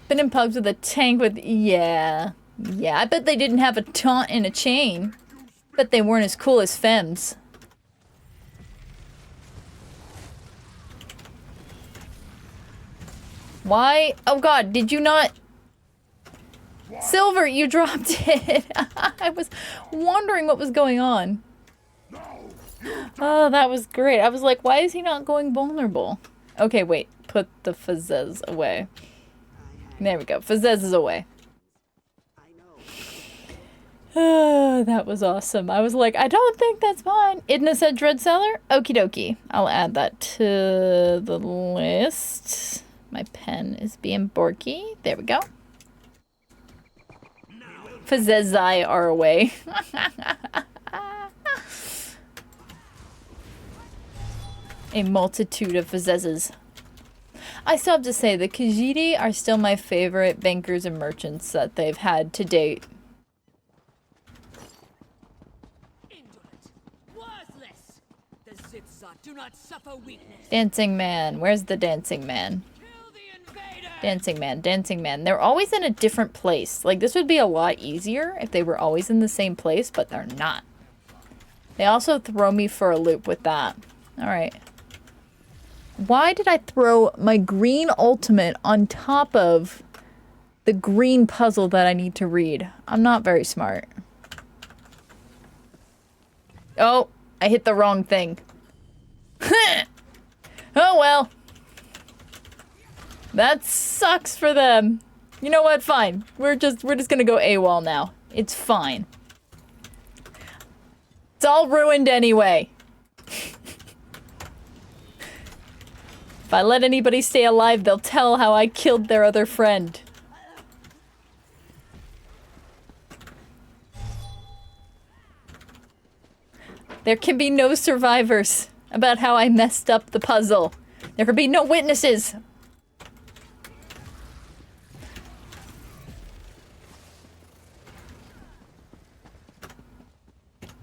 Been in pubs with a tank with... Yeah, I bet they didn't have a taunt and a chain. Bet they weren't as cool as Fems. Why? Oh god, did you not? Silver, you dropped it. I was wondering what was going on. Oh, that was great. I was like, why is he not going vulnerable? Okay, wait. Put the Fizzez away. There we go. Fizzez is away. That was awesome. I was like, I don't think that's mine. Idna said Dread Cellar? Okie dokie. I'll add that to the list. My pen is being borky. There we go. Fizzezai are away. A multitude of Fizzezes. I still have to say, the Khajiit are still my favorite bankers and merchants that they've had to date. Do not suffer weakness. Dancing man. Where's the dancing man? Dancing man, dancing man. They're always in a different place. Like, this would be a lot easier if they were always in the same place, but they're not. They also throw me for a loop with that. Alright. Why did I throw my green ultimate on top of the green puzzle that I need to read? I'm not very smart. Oh, I hit the wrong thing. Oh well. That sucks for them. You know what? Fine. We're just gonna go AWOL now. It's fine. It's all ruined anyway. If I let anybody stay alive, they'll tell how I killed their other friend. There can be no survivors about how I messed up the puzzle. There can be no witnesses.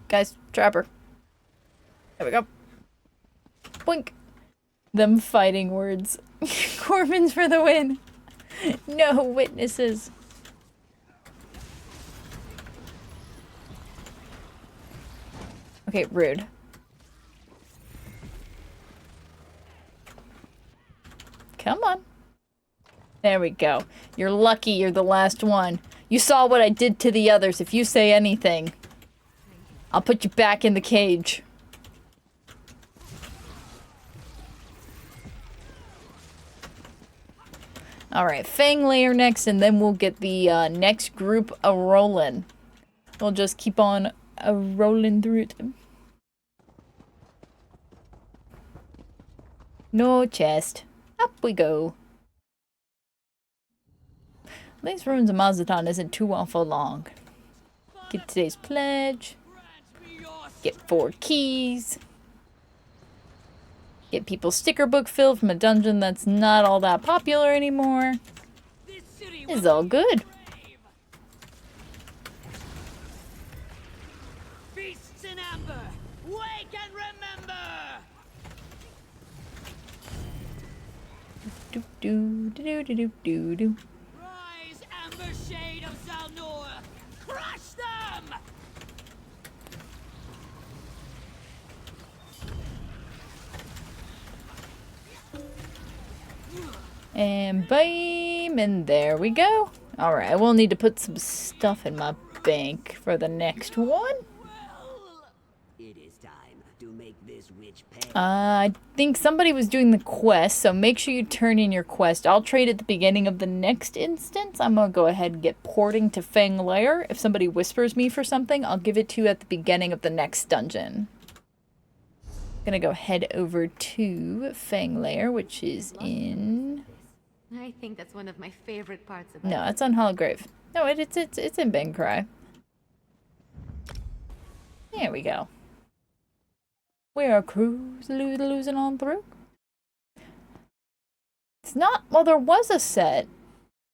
Guys, trapper. There we go. Boink. Them fighting words. Corbin's for the win. No witnesses. Okay, rude. Come on. There we go. You're lucky you're the last one. You saw what I did to the others. If you say anything, I'll put you back in the cage. Alright, Fang Layer next, and then we'll get the next group a-rollin'. We'll just keep on rolling through it. No chest. Up we go. These ruins of Mazatan isn't too awful long. Get today's pledge. Get 4 keys. Get people's sticker book filled from a dungeon that's not all that popular anymore. It's all good. Beasts in amber, wake and remember. Do do do do do do do. Rise, amber shade of Zalnor, crush them. And bam, and there we go. Alright, I will need to put some stuff in my bank for the next one. It is time to make this witch pay. I think somebody was doing the quest, so make sure you turn in your quest. I'll trade at the beginning of the next instance. I'm gonna go ahead and get porting to Fang Lair. If somebody whispers me for something, I'll give it to you at the beginning of the next dungeon. Gonna go head over to Fang Lair, which is in... I think that's one of my favorite parts about No, it's on Holograve. No, it's in Bencry. There we go. We are losing on through. It's not... Well, there was a set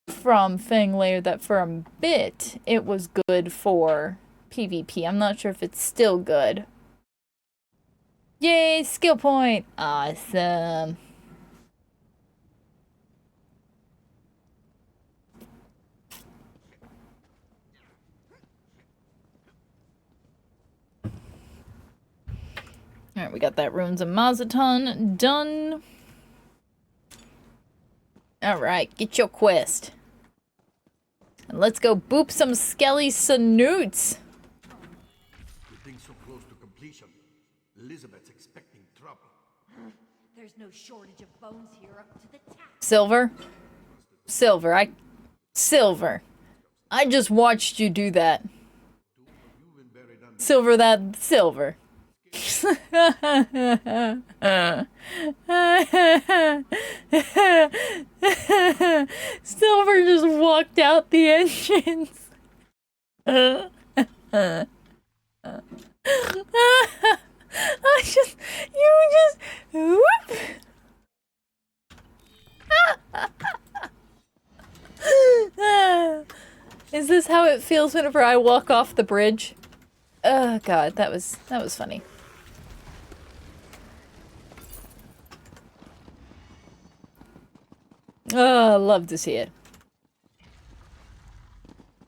from Fang Lair that for a bit it was good for PvP. I'm not sure if it's still good. Yay, skill point! Awesome. Alright, we got that Ruins of Mazatan done. Alright, get your quest. And let's go boop some skelly snoots. With things so close to completion, Elizabeth's expecting trouble. There's no shortage of bones here up to the task. Silver? Silver. I just watched you do that. Silver that silver. Silver just walked out the entrance. Whoop. Is this how it feels whenever I walk off the bridge? Oh god, that was funny. Oh, love to see it.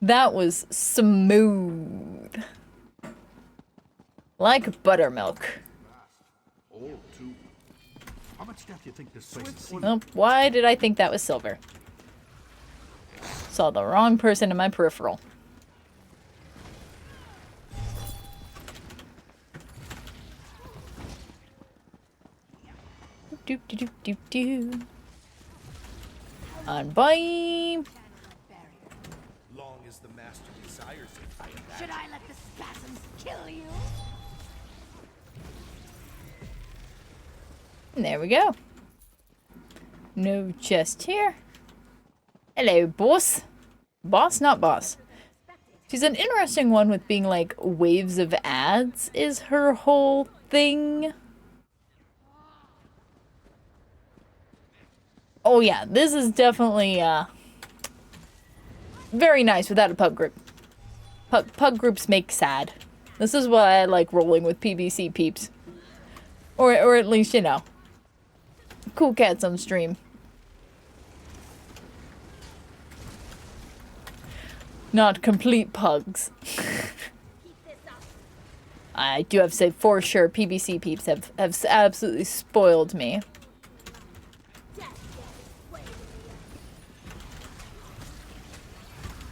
That was smooth. Like buttermilk. Old, too. How much stuff do you think this place is? Oh, why did I think that was silver? Saw the wrong person in my peripheral. Do do do do do. On bye. Long as the master desires it. Should I let the spasms kill you? And there we go. No chest here. Hello, boss. Boss, not boss. She's an interesting one with being like waves of ads is her whole thing. Oh yeah, this is definitely very nice without a pug group. Pug groups make sad. This is why I like rolling with PBC peeps. Or at least, you know, cool cats on stream. Not complete pugs. I do have to say, for sure, PBC peeps have absolutely spoiled me.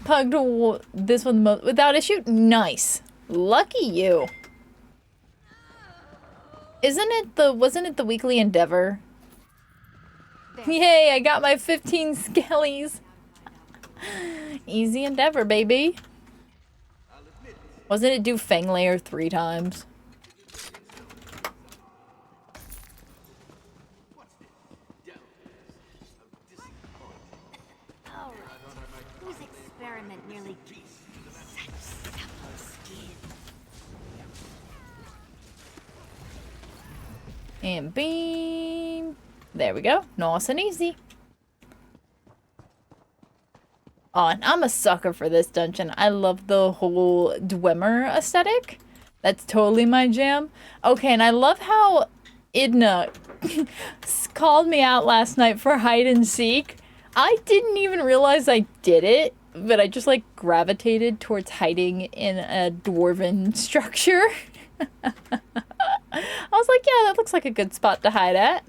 Pugged this one without issue? Nice. Lucky you. Wasn't it the weekly endeavor? Yay, I got my 15 skellies. Easy endeavor, baby. Wasn't it do Fang Layer 3 times? Oh, whose experiment nearly such supple skin? And beam. There we go. Nice and easy. Oh, and I'm a sucker for this dungeon. I love the whole Dwemer aesthetic. That's totally my jam. Okay, and I love how Idna called me out last night for hide and seek. I didn't even realize I did it, but I just like gravitated towards hiding in a dwarven structure. I was like, yeah, that looks like a good spot to hide at.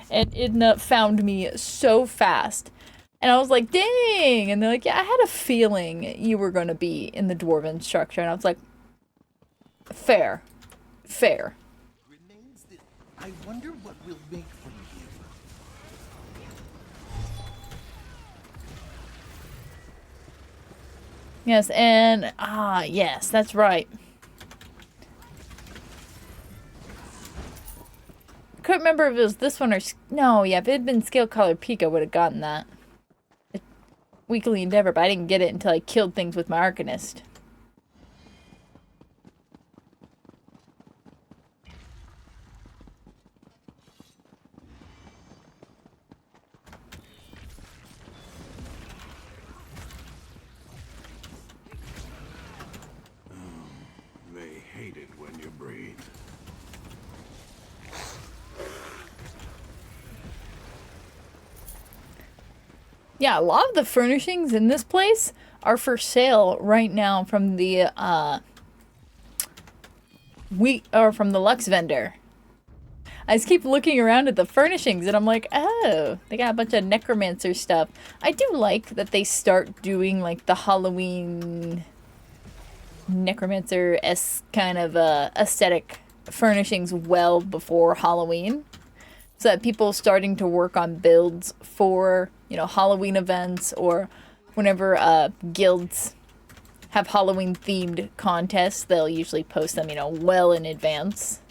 And Idna found me so fast. And I was like, dang! And they're like, yeah, I had a feeling you were going to be in the dwarven structure. And I was like, fair. Fair. I wonder what we'll make from you. Yes, and, yes, that's right. I couldn't remember if it was this one or, no, yeah, if it had been Scale Color Peak, I would have gotten that. Weekly endeavor, but I didn't get it until I killed things with my Arcanist. They hate it when you breathe. Yeah, a lot of the furnishings in this place are for sale right now from the from the Lux vendor. I just keep looking around at the furnishings and I'm like, oh, they got a bunch of necromancer stuff. I do like that they start doing like the Halloween necromancer-esque kind of aesthetic furnishings well before Halloween. So that people starting to work on builds for, you know, Halloween events or whenever guilds have Halloween themed contests, they'll usually post them, you know, well in advance.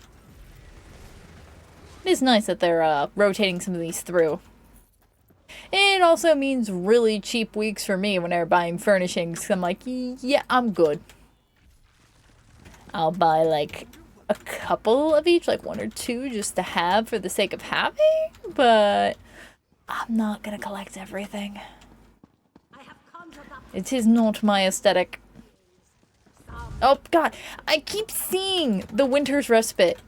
It is nice that they're rotating some of these through. It also means really cheap weeks for me when they're buying furnishings. I'm like, yeah, I'm good. I'll buy like a couple of each, like 1 or 2 just to have for the sake of having, but I'm not gonna collect everything. It is not my aesthetic. Oh god, I keep seeing the Winter's Respite.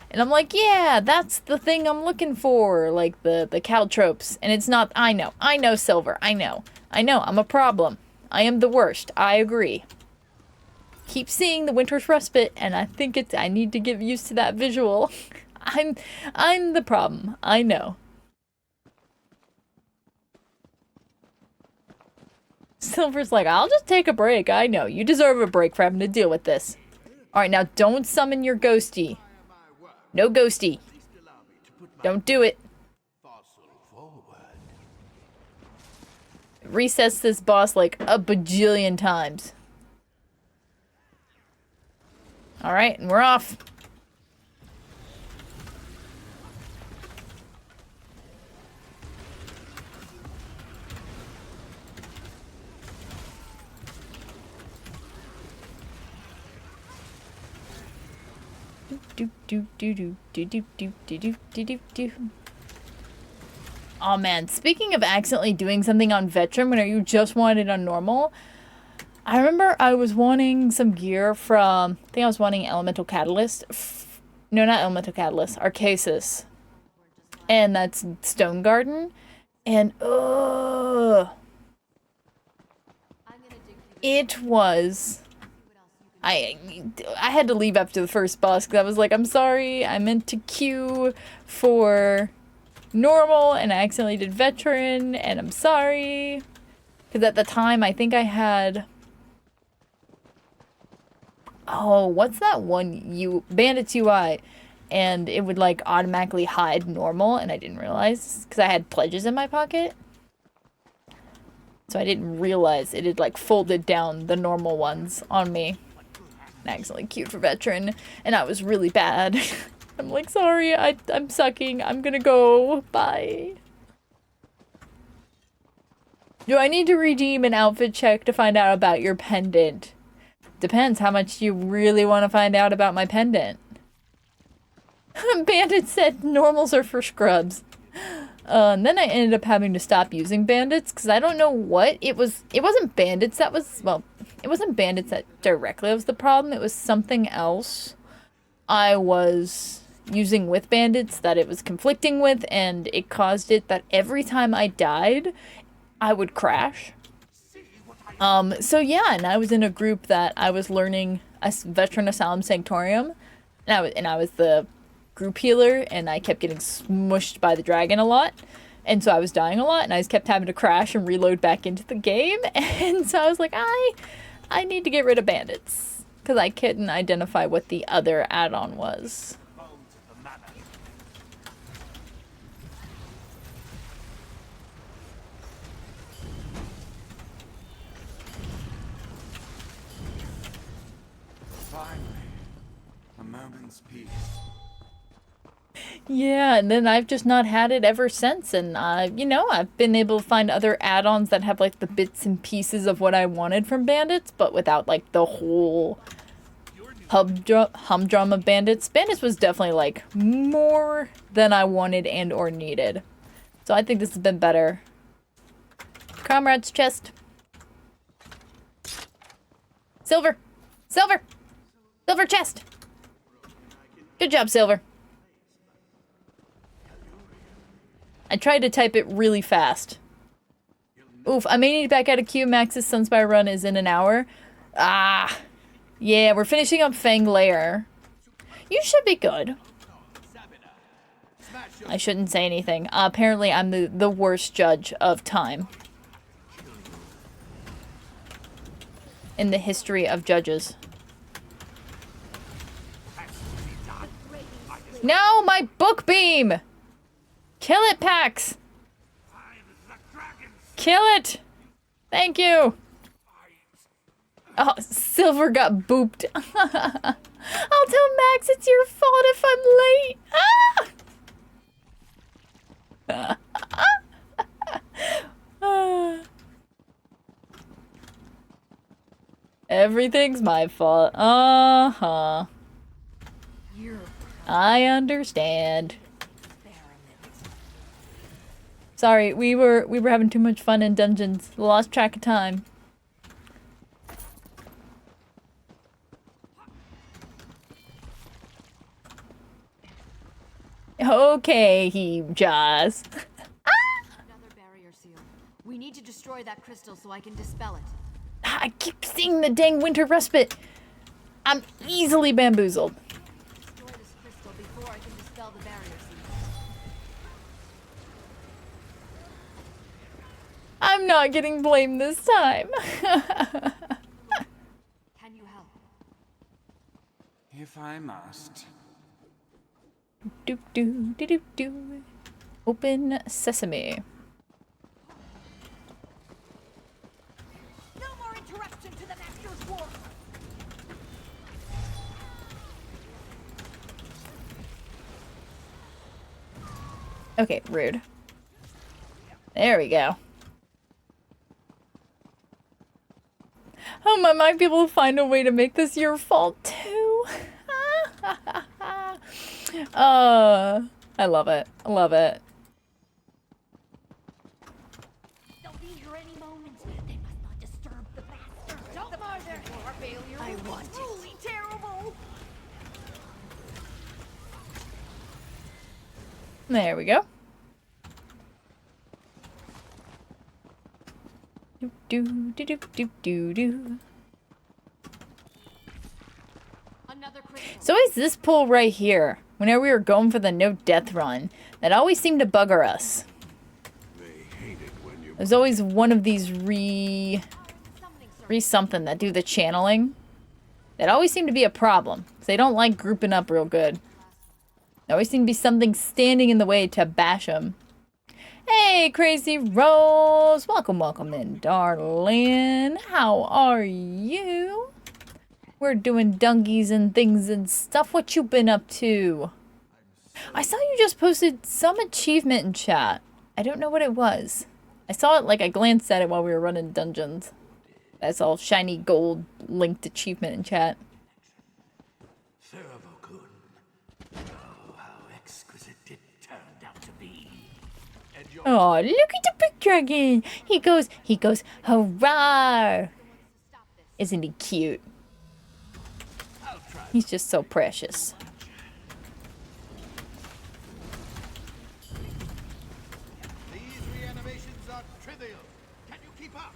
And I'm like, yeah, that's the thing I'm looking for, like the caltropes. And it's not, I know, Silver, I know, I'm a problem. I am the worst, I agree. Keep seeing the Winter's Respite, and I think I need to get used to that visual. I'm the problem, I know. Silver's like, I'll just take a break, I know. You deserve a break for having to deal with this. Alright, now don't summon your ghosty. No ghosty. Don't do it. Recess this boss like a bajillion times. Alright, and we're off. Oh man, speaking of accidentally doing something on Veteran when you just wanted it on normal, I remember I was wanting some gear from, I think I was wanting Elemental Catalyst. No, not Elemental Catalyst, Arcasis. And that's Stone Garden. And, it was... I had to leave after the first boss because I was like, I'm sorry, I meant to queue for normal and I accidentally did Veteran and I'm sorry. Because at the time, I think I had... Oh, what's that one? Bandits UI. And it would like automatically hide normal and I didn't realize because I had pledges in my pocket. So I didn't realize it had like folded down the normal ones on me. And I accidentally queued for Veteran and I was really bad. I'm like, sorry, I'm sucking. I'm gonna go. Bye. Do I need to redeem an outfit check to find out about your pendant? Depends how much you really want to find out about my pendant. Bandit said normals are for scrubs. And then I ended up having to stop using bandits because I don't know what it was. It wasn't bandits that was, well, it wasn't bandits that directly was the problem. It was something else I was using with bandits that it was conflicting with, and it caused it that every time I died, I would crash. So yeah, and I was in a group that I was learning a Veteran Asylum Sanctorium, and I was the group healer, and I kept getting smushed by the dragon a lot, and so I was dying a lot, and I just kept having to crash and reload back into the game, and so I was like, I need to get rid of bandits, because I couldn't identify what the other add-on was. Yeah, and then I've just not had it ever since, and you know, I've been able to find other add-ons that have like the bits and pieces of what I wanted from bandits, but without like the whole humdrum of bandits. Bandits was definitely like more than I wanted and or needed. So I think this has been better. Comrade's chest. Silver! Silver! Silver chest! Good job, Silver. I tried to type it really fast. Oof, I may need to back out of queue. Max's Sunspire run is in an hour. Ah. Yeah, we're finishing up Fang Lair. You should be good. I shouldn't say anything. Apparently, I'm the worst judge of time in the history of judges. No, my book beam! Kill it, Pax! Kill it! Thank you! Oh, Silver got booped. I'll tell Max it's your fault if I'm late. Ah. Everything's my fault. Uh-huh. I understand. Sorry, we were having too much fun in dungeons. Lost track of time. Okay, he Jaws. Another barrier seal. We need to destroy that crystal so I can dispel it. I keep seeing the dang winter respite. I'm easily bamboozled. Destroy this crystal before I can dispel the barrier seal. I'm not getting blamed this time. Can you help? If I must. Doop doo doo doo doo. Open sesame. No more interruption to the Master's work! Okay, rude. There we go. I might be able to find a way to make this your fault too. I love it. I love it. They'll be here any moment. They must not disturb the Master. Don't mar their failure. I want it. Truly terrible. There we go. Do do do do do do do. Another crystal. So is this pull right here. Whenever we were going for the no death run, that always seemed to bugger us. There's always one of these re something that do the channeling. That always seem to be a problem. They don't like grouping up real good. There always seem to be something standing in the way to bash them. Hey, Crazy Rose! Welcome, welcome in, darling. How are you? We're doing dungies and things and stuff. What you been up to? I saw you just posted some achievement in chat. I don't know what it was. I saw it, like, I glanced at it while we were running dungeons. That's all shiny gold linked achievement in chat. Oh, how exquisite it turned out to be. Oh, look at the big dragon. He goes, hurrah. Isn't he cute? He's just so precious. These reanimations are trivial. Can you keep up?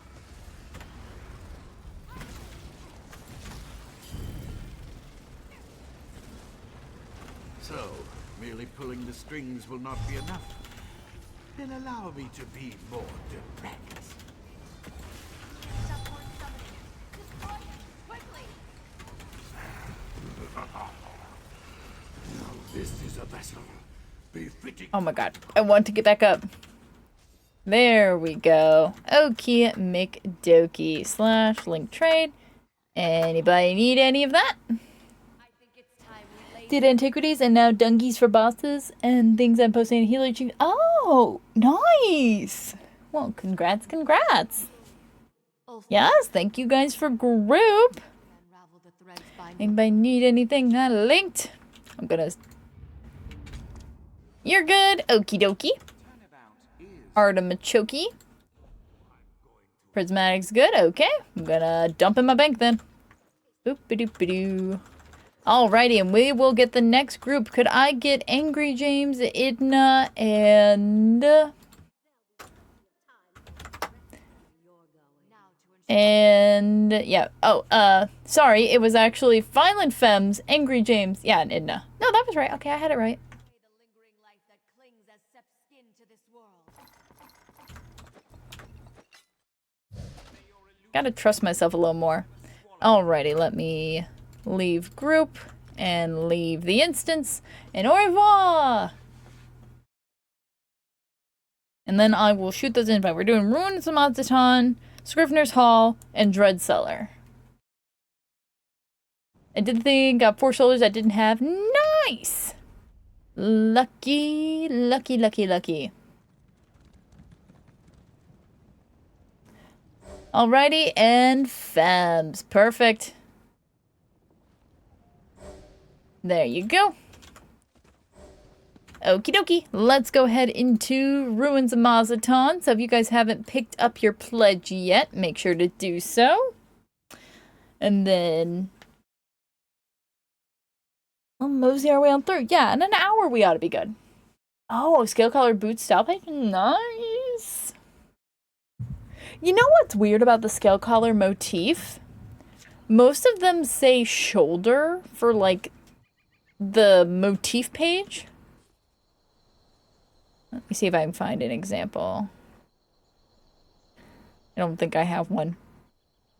So, merely pulling the strings will not be enough. Then allow me to be more direct. Stop more summoning. Destroy it quickly. Now this is a vessel befitting. Oh my god. I want to get back up. There we go. Okie McDokie / link trade. Anybody need any of that? I think it's time we laid Did antiquities and now dungies for bosses and things I'm posting in healer achievement. Oh, nice. Well, congrats. Yes, thank you guys for group. unravel the threads binding. Anybody need anything I linked? I'm gonna... You're good. Okie dokie. Artimachoke. Prismatic's good. Okay. I'm gonna dump in my bank then. Boop-a-doop-a-doo. Alrighty, and we will get the next group. Could I get Angry James, Idna, and... yeah. Oh, sorry. It was actually Violent Femmes, Angry James, yeah, and Idna. No, that was right. Okay, I had it right. The lingering life that Gotta trust myself a little more. Alrighty, let me leave group and leave the instance. And au revoir! And then I will shoot those in. We're doing Ruins of Mazatan, Scrivener's Hall, and Dread Cellar. I did the thing, got 4 shoulders I didn't have. Nice! Lucky, lucky, lucky, lucky. Alrighty, and Fabs. Perfect. There you go. Okie dokie. Let's go ahead into Ruins of Mazatan. So if you guys haven't picked up your pledge yet, make sure to do so. And then we'll mosey our way on through. Yeah, in an hour we ought to be good. Oh, scale color boots style page. Nice. You know what's weird about the scale collar motif? Most of them say shoulder for, like, the motif page. Let me see if I can find an example. I don't think I have one.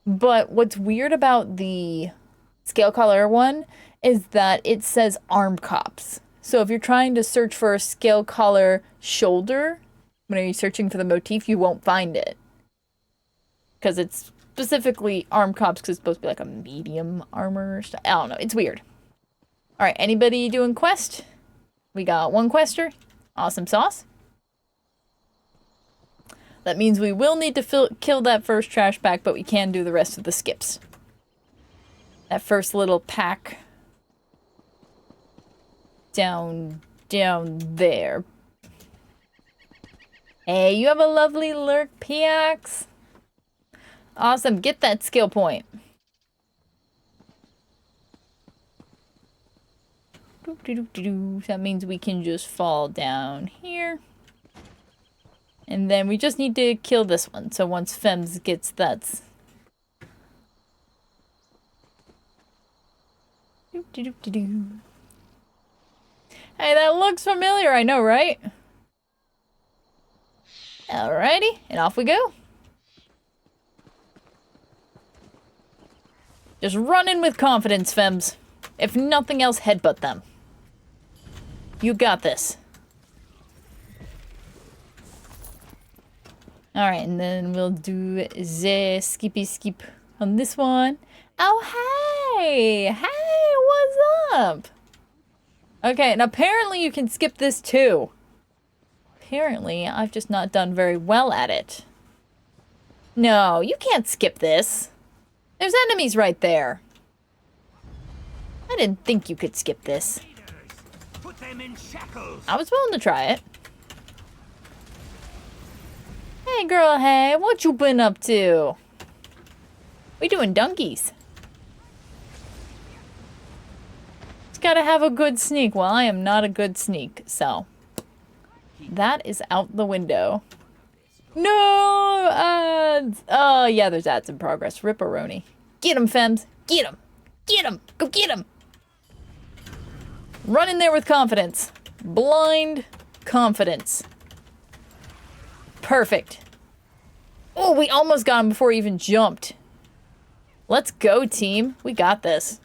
But what's weird about the scale collar one is that it says arm cops. So if you're trying to search for a scale collar shoulder, when you're searching for the motif, you won't find it. Because it's specifically arm cops because it's supposed to be like a medium armor. I don't know. It's weird. Alright, anybody doing quest? We got one quester. Awesome sauce. That means we will need to kill that first trash pack, but we can do the rest of the skips. That first little pack. Down there. Hey, you have a lovely lurk, Piax. Awesome, get that skill point. That means we can just fall down here. And then we just need to kill this one. So once Fems gets that. Hey, that looks familiar, I know, right? Alrighty, and off we go. Just run in with confidence, Fems. If nothing else, headbutt them. You got this. Alright, and then we'll do the skippy skip on this one. Oh, hey! Hey, what's up? Okay, and apparently you can skip this too. Apparently, I've just not done very well at it. No, you can't skip this. There's enemies right there. I didn't think you could skip this. Put them in shackles. I was willing to try it. Hey girl, hey, what you been up to? We doing donkeys. Just gotta have a good sneak. Well, I am not a good sneak, so that is out the window. No ads! Oh yeah, there's ads in progress. Ripperoni. Get him, Fems. Get him. Get him. Go get him. Run in there with confidence. Blind confidence. Perfect. Oh, we almost got him before he even jumped. Let's go, team. We got this.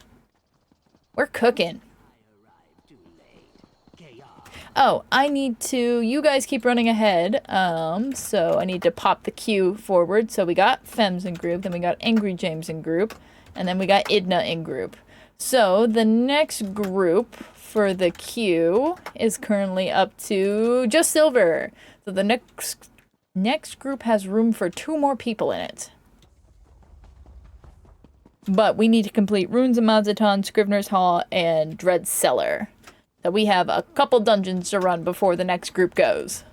We're cooking. Oh, I need to... You guys keep running ahead. So I need to pop the queue forward. So we got Fems in group, then we got Angry James in group, and then we got Idna in group. So the next group for the queue is currently up to just Silver. So the next group has room for 2 more people in it. But we need to complete Ruins of Mazatan, Scrivener's Hall, and Dread Cellar. So we have a couple dungeons to run before the next group goes.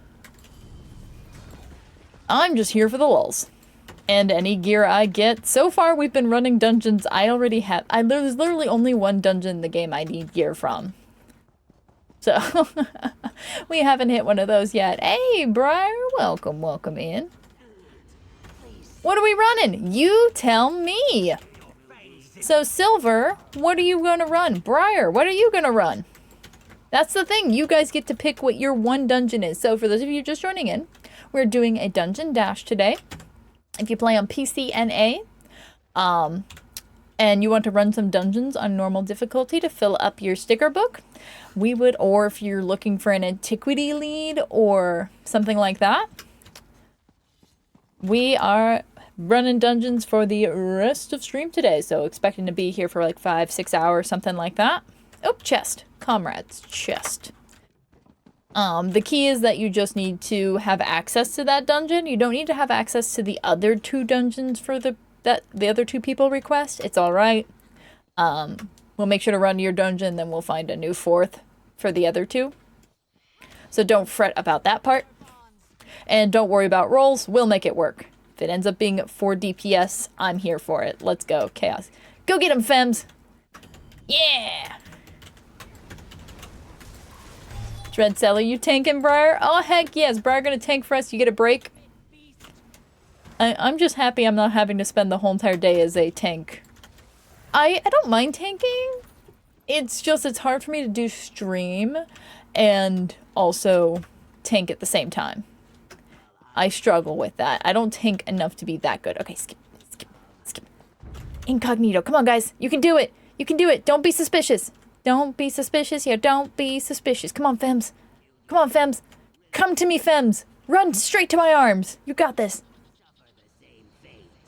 I'm just here for the lulz. And any gear I get. So far we've been running dungeons I already have. There's literally only one dungeon in the game I need gear from. So, we haven't hit one of those yet. Hey, Briar, welcome in. What are we running? You tell me. So, Silver, what are you going to run? Briar, what are you going to run? That's the thing. You guys get to pick what your one dungeon is. So, for those of you just joining in, we're doing a dungeon dash today. If you play on PC and A, and you want to run some dungeons on normal difficulty to fill up your sticker book, we would, or if you're looking for an antiquity lead or something like that, we are running dungeons for the rest of stream today. So expecting to be here for like 5-6 hours, something like that. Oh, chest. Comrades, chest. The key is that you just need to have access to that dungeon. You don't need to have access to the other 2 dungeons for the other 2 people request. It's all right. We'll make sure to run your dungeon, then we'll find a new 4th for the other 2. So don't fret about that part. And don't worry about rolls. We'll make it work. If it ends up being 4 DPS, I'm here for it. Let's go, Chaos. Go get him, Fems! Yeah! Dread Seller, you tanking, Briar? Oh, heck yes. Briar gonna tank for us. You get a break. I'm just happy I'm not having to spend the whole entire day as a tank. I don't mind tanking. It's just, it's hard for me to do stream and also tank at the same time. I struggle with that. I don't tank enough to be that good. Okay, skip. Incognito. Come on, guys. You can do it. You can do it. Don't be suspicious. Don't be suspicious here. Don't be suspicious. Come on, Fems. Come on, Fems. Come to me, Fems. Run straight to my arms. You got this.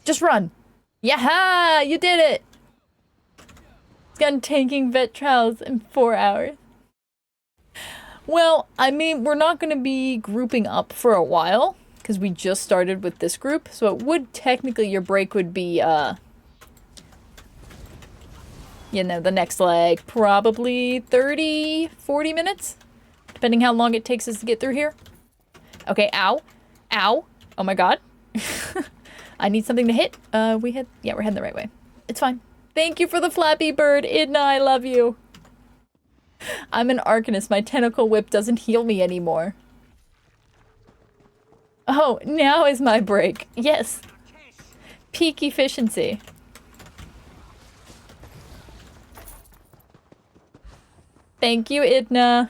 Just run. Yaha! You did it! It's got tanking vet trials in 4 hours. Well, I mean, we're not going to be grouping up for a while, because we just started with this group, so it would technically, your break would be, you know, the next leg, probably 30, 40 minutes, depending how long it takes us to get through here. Okay, ow. Ow. Oh my god. I need something to hit. Yeah, we're heading the right way. It's fine. Thank you for the Flappy Bird, Idna, I love you. I'm an Arcanist. My tentacle whip doesn't heal me anymore. Oh, now is my break. Yes. Peak efficiency. Thank you, Idna.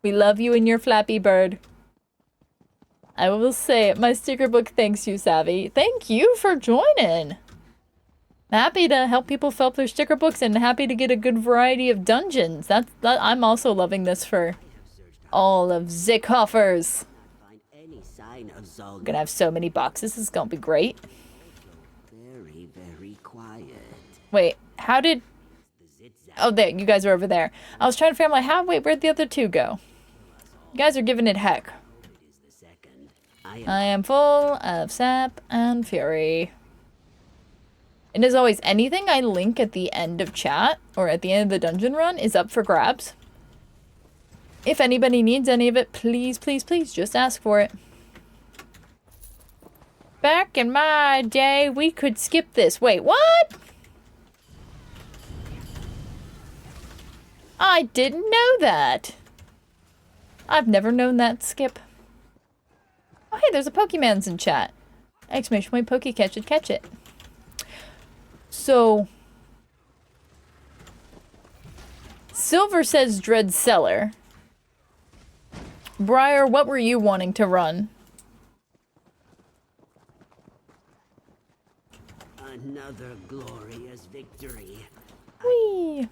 We love you and your Flappy Bird. I will say, my sticker book thanks you, Savvy. Thank you for joining. Happy to help people fill up their sticker books and happy to get a good variety of dungeons. I'm also loving this for all of Zickhoffers. I'm gonna have so many boxes. This is gonna be great. Very, very quiet. Wait, how did... Oh, there, you guys are over there. I was trying to figure out, wait, where'd the other 2 go? You guys are giving it heck. I am full of sap and fury. And as always, anything I link at the end of chat or at the end of the dungeon run is up for grabs. If anybody needs any of it, please, please, please just ask for it. Back in my day, we could skip this. Wait, what? I didn't know that. I've never known that, Skip. Oh, hey, there's a Pokemon's in chat. Exclamation point, Poke catch it, catch it. So, Silver says Dread Cellar. Briar, what were you wanting to run? Another glorious victory. Whee!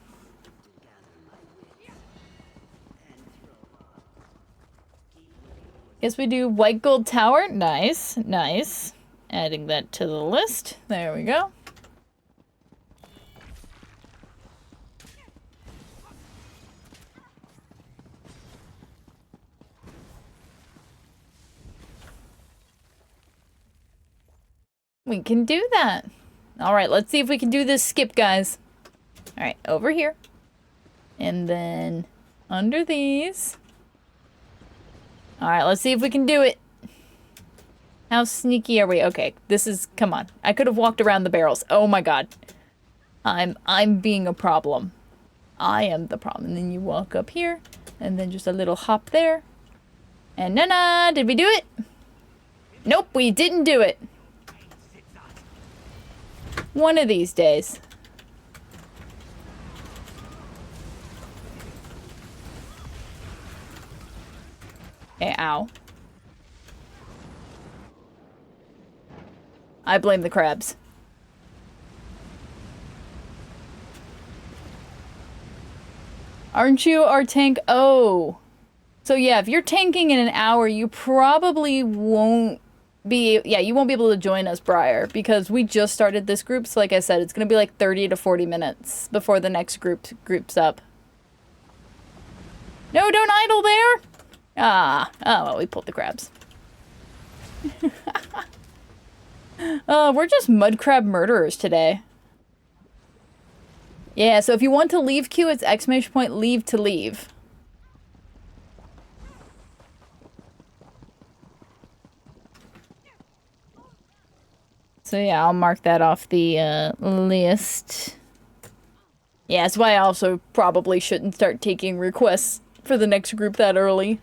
Guess we do White Gold Tower. Nice, nice. Adding that to the list. There we go. We can do that. All right, let's see if we can do this skip, guys. All right, over here. And then under these. All right, let's see if we can do it. How sneaky are we? Okay, this is, come on. I could have walked around the barrels. Oh my god. I'm being a problem. I am the problem. And then you walk up here, and then just a little hop there. And na-na, did we do it? Nope, we didn't do it. One of these days. Okay, ow. I blame the crabs. Aren't you our tank? Oh. So yeah, if you're tanking in an hour, you probably won't be... Yeah, you won't be able to join us, Briar, because we just started this group. So like I said, it's going to be like 30 to 40 minutes before the next groups up. No, don't idle there! Ah. Oh, well, we pulled the crabs. We're just mud crab murderers today. Yeah, so if you want to leave queue, it's ! leave to leave. So yeah, I'll mark that off the list. Yeah, that's why I also probably shouldn't start taking requests for the next group that early.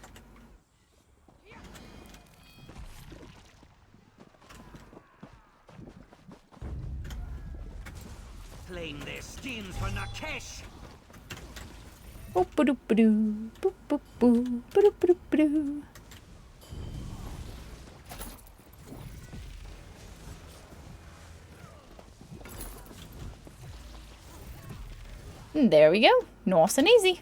Claim their skins for Nakesh. Boop ba doop ba doo. Boop boop boo. Ba doop ba doop ba doo. And there we go. Nice and easy.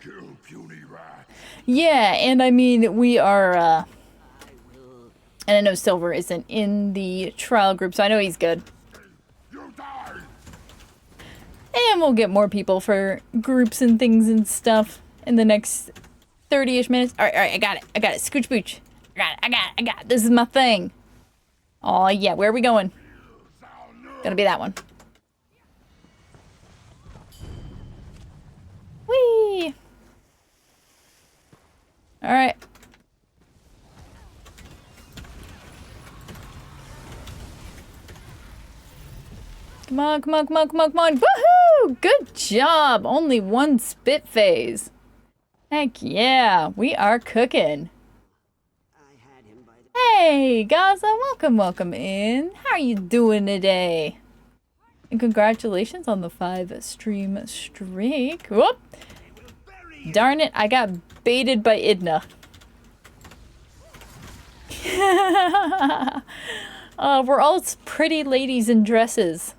Kill puny rat. Yeah, and I mean, we are, and I know Silver isn't in the trial group, so I know he's good. You die. And we'll get more people for groups and things and stuff in the next 30-ish minutes. Alright, I got it. Scooch booch. I got it. This is my thing. Oh yeah, where are we going? Gonna be that one. Whee! Alright. Come on. Woohoo! Good job! Only one spit phase. Heck yeah, we are cooking. Hey, Gaza, welcome in. How are you doing today? And congratulations on the 5-stream streak. Whoop! Darn it, I got baited by Idna. We're all pretty ladies in dresses.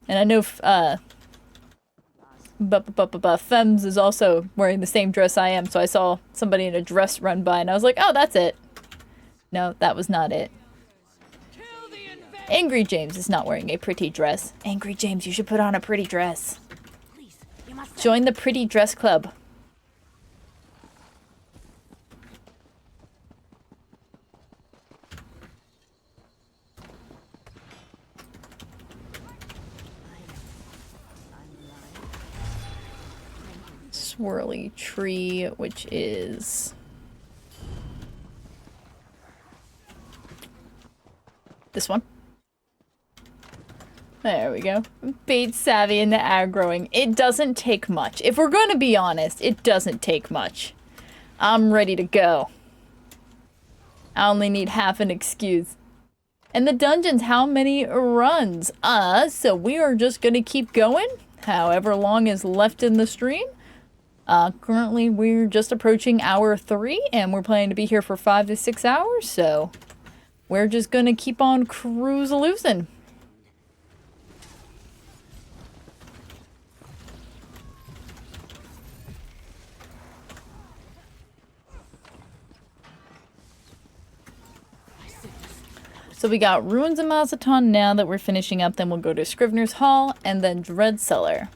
And I know Fems is also wearing the same dress I am, so I saw somebody in a dress run by and I was like, oh, that's it. No, that was not it. Angry James is not wearing a pretty dress. Angry James, you should put on a pretty dress. Join the pretty dress club. Swirly tree, which is this one. There we go. Bait savvy in the aggroing. It doesn't take much. If we're going to be honest, it doesn't take much. I'm ready to go. I only need half an excuse. And the dungeons, how many runs? So we are just going to keep going. However long is left in the stream. Currently we're just approaching hour 3 and we're planning to be here for 5 to 6 hours. So we're just going to keep on cruise-a-loosing. So we got Ruins of Mazatlan now that we're finishing up. Then we'll go to Scrivener's Hall and then Dread Cellar.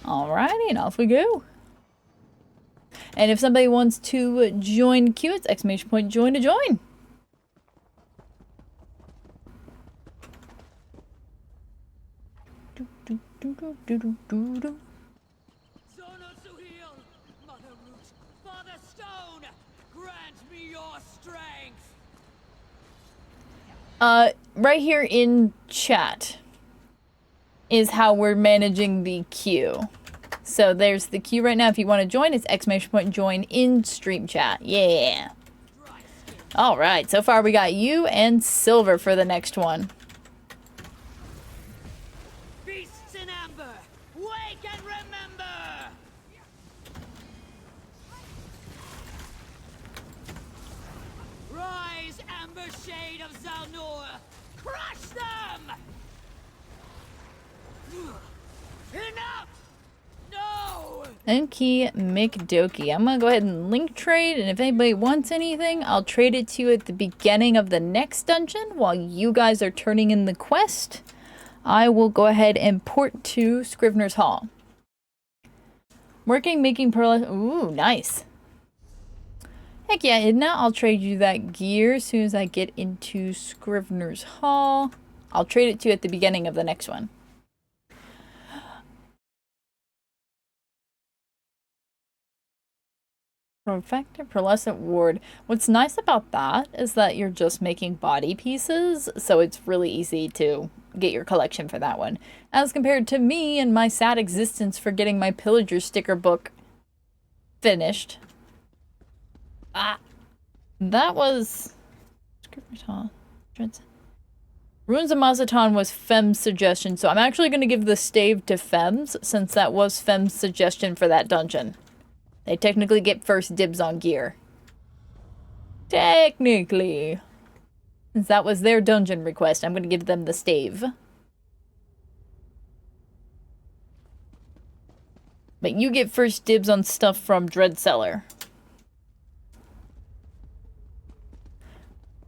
Alrighty, and off we go. And if somebody wants to join queue, it's ! join to join. Right here in chat is how we're managing the queue. So there's the queue right now. If you want to join, it's ! join in stream chat. Yeah. Alright, so far we got you and Silver for the next one. Beasts in amber, wake and remember! Ember Shade of Zalnor! Crush them! Enough! No! Enki McDokey. I'm gonna go ahead and link trade, and if anybody wants anything, I'll trade it to you at the beginning of the next dungeon while you guys are turning in the quest. I will go ahead and port to Scrivener's Hall. Working, making pearl. Ooh, nice. Heck yeah, Idna, I'll trade you that gear as soon as I get into Scrivener's Hall. I'll trade it to you at the beginning of the next one. Perfector Pearlescent Ward. What's nice about that is that you're just making body pieces, so it's really easy to get your collection for that one. As compared to me and my sad existence for getting my Pillager sticker book finished. Ah, that was... Ruins of Mazatan was Fem's suggestion, so I'm actually going to give the stave to Fem's, since that was Fem's suggestion for that dungeon. They technically get first dibs on gear. Technically. Since that was their dungeon request, I'm going to give them the stave. But you get first dibs on stuff from Dreadcellar.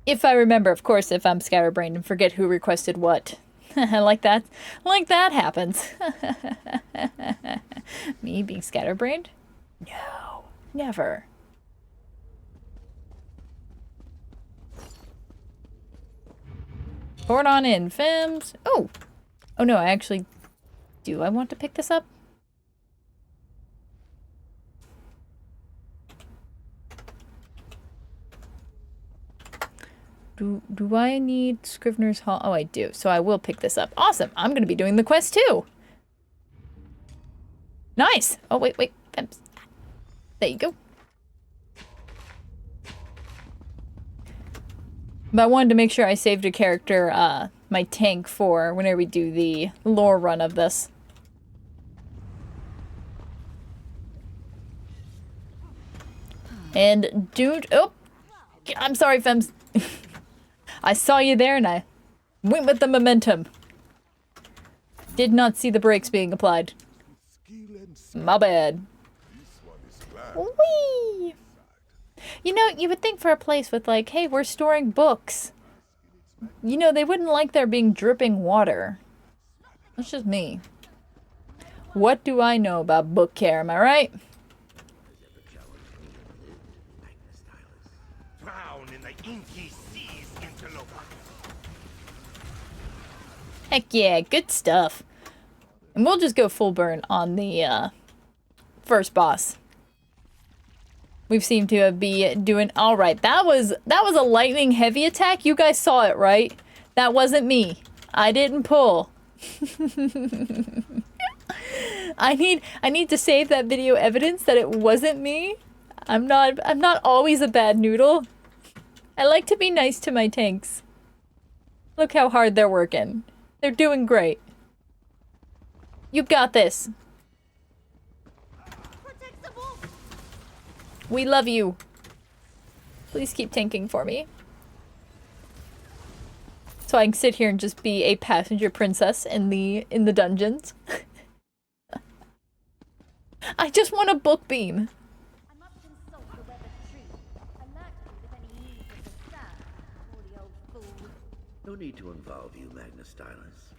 If I remember, of course, if I'm scatterbrained and forget who requested what. Like that happens. Me being scatterbrained? No, never. Port on in, Fems. Oh no, I actually... Do I want to pick this up? Do I need Scrivener's Hall? Oh, I do. So I will pick this up. Awesome. I'm going to be doing the quest too. Nice. Oh, wait. Fems. There you go. But I wanted to make sure I saved a character, my tank, for whenever we do the lore run of this. And dude, oh, I'm sorry, Fems. I saw you there and I went with the momentum. Did not see the brakes being applied. My bad. Whee! You know, you would think for a place with like, hey, we're storing books. You know, they wouldn't like there being dripping water. That's just me. What do I know about book care, am I right? Heck yeah, good stuff. And we'll just go full burn on the first boss. We've seemed to be doing all right. That was a lightning heavy attack. You guys saw it, right? That wasn't me. I didn't pull. I need to save that video evidence that it wasn't me. I'm not always a bad noodle. I like to be nice to my tanks. Look how hard they're working. They're doing great. You got this. We love you. Please keep tanking for me. So I can sit here and just be a passenger princess in the dungeons. I just want a book beam. I must consult the web of truth. I lack you with any news of the staff, naughty old fool. No need to involve you, Magna Stylus.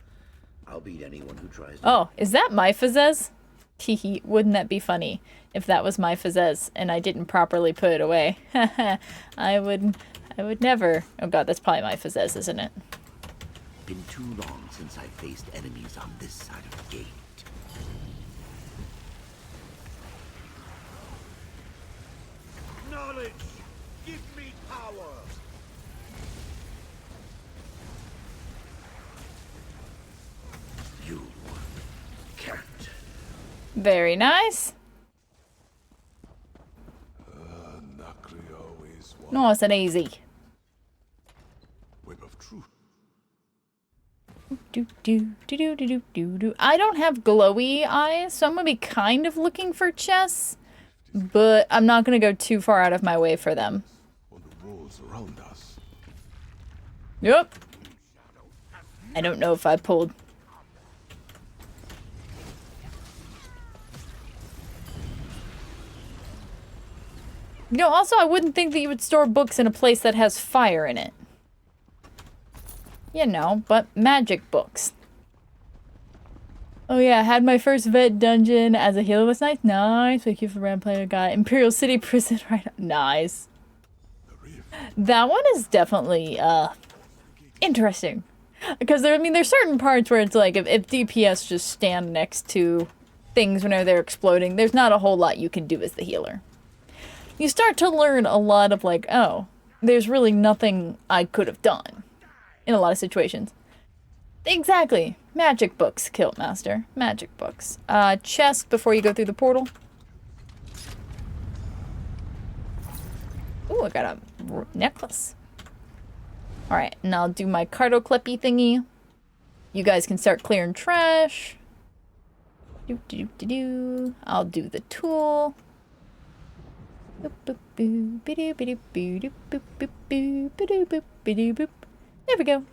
I'll beat anyone who tries to... Oh, is that my Fazez? Teehee, wouldn't that be funny if that was my Fazez and I didn't properly put it away? I would never. Oh god, that's probably my Fazez, isn't it? Been too long since I faced enemies on this side of the gate. Knowledge! Give me power! You can't. Very nice. Nice and easy. Web of truth. I don't have glowy eyes, so I'm gonna be kind of looking for chests, but I'm not gonna go too far out of my way for them. On the walls around us. Yep. I don't know if I pulled. You know, also, I wouldn't think that you would store books in a place that has fire in it. You know, but magic books. Oh yeah, I had my first vet dungeon as a healer last night. Nice. Thank you for round player guy. Imperial City Prison, right? Nice. That one is definitely, interesting. Because there, I mean, there's certain parts where it's like, if DPS just stand next to things whenever they're exploding, there's not a whole lot you can do as the healer. You start to learn a lot of like, oh, there's really nothing I could have done in a lot of situations. Exactly. Magic books, Kilt Master. Magic books. Chest before you go through the portal. Ooh, I got a necklace. Alright, and I'll do my cardo clippy thingy. You guys can start clearing trash. I'll do the tool. There we go.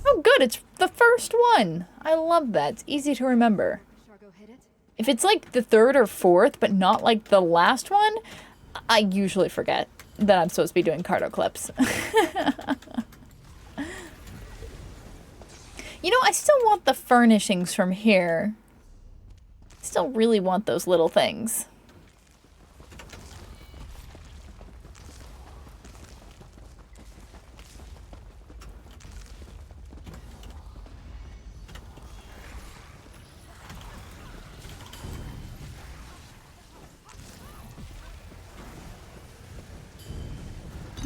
Oh good, it's the first one! I love that. It's easy to remember. If it's like the third or fourth, but not like the last one, I usually forget that I'm supposed to be doing cardo clips. You know, I still want the furnishings from here. Still really want those little things.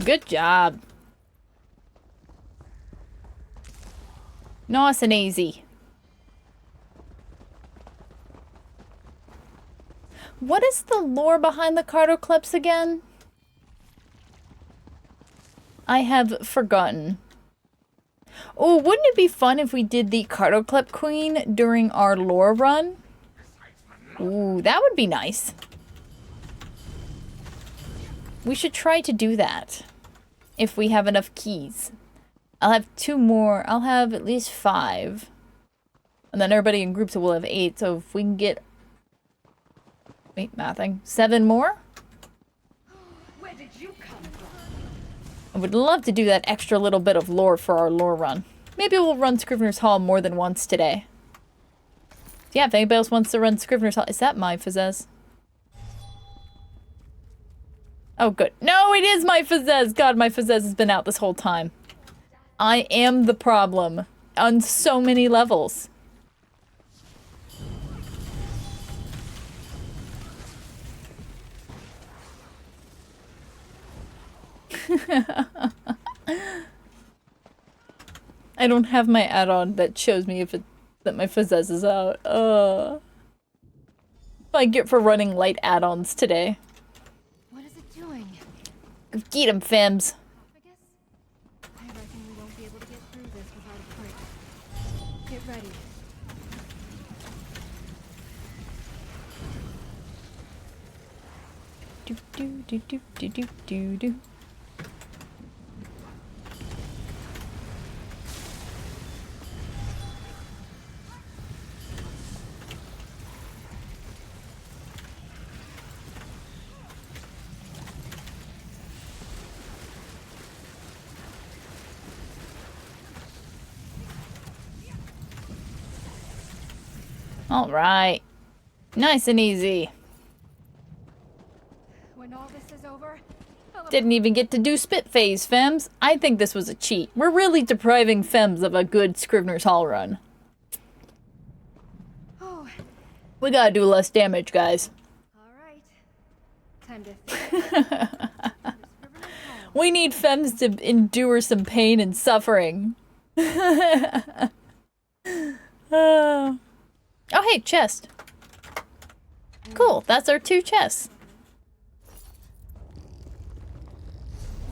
Good job. Nice and easy. What is the lore behind the cardo clips again? I have forgotten. Oh, wouldn't it be fun if we did the cardo clip queen during our lore run? Ooh, that would be nice. We should try to do that. If we have enough keys. I'll have 2 more. I'll have at least 5. And then everybody in groups will have 8. So if we can get... Wait, mathing. 7 more? Where did you come from? I would love to do that extra little bit of lore for our lore run. Maybe we'll run Scrivener's Hall more than once today. Yeah, if anybody else wants to run Scrivener's Hall... Is that my Fizzez? Oh, good. No, it is my Fizzez! God, my Fizzez has been out this whole time. I am the problem on so many levels. I don't have my add-on that shows me if it that my Fizzez is out. I get for running light add-ons today. What is it doing? Get 'em, Fems. I reckon we won't be able to get through this without a break. Get ready. Do do do do do do do do. All right. Nice and easy. When all this is over, Didn't even get to do spit phase, Fems. I think this was a cheat. We're really depriving Fems of a good Scrivener's Hall run. Oh, We gotta do less damage, guys. all right. Time to We need Fems to endure some pain and suffering. Oh, hey, chest. Cool, that's our 2 chests.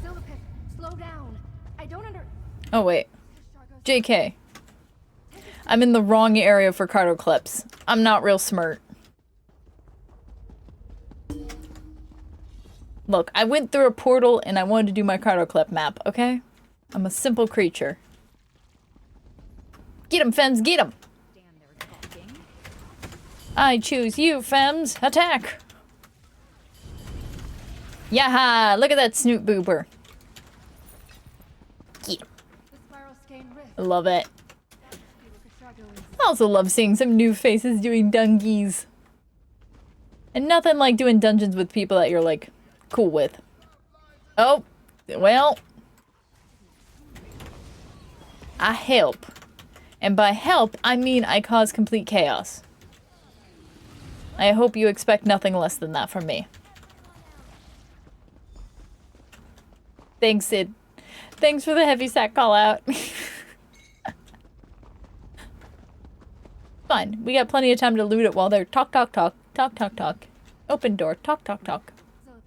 Zilipip, slow down. I don't Oh, wait. JK. I'm in the wrong area for cardo clips. I'm not real smart. Look, I went through a portal and I wanted to do my Cartoclep map, okay? I'm a simple creature. Get him, Fems, get him! I choose you, Fems. Attack! Yaha! Look at that snoot boober. Get him. The spiral skein rift. Love it. Shadow is I also love seeing some new faces doing dungeons. And nothing like doing dungeons with people that you're, like, cool with. Oh, well. I help. And by help, I mean I cause complete chaos. I hope you expect nothing less than that from me. Thanks, Sid. Thanks for the heavy sack call out. Fine. We got plenty of time to loot it while they're talk, talk, talk, talk, talk, talk. Open door, talk, talk, talk. Zelipith.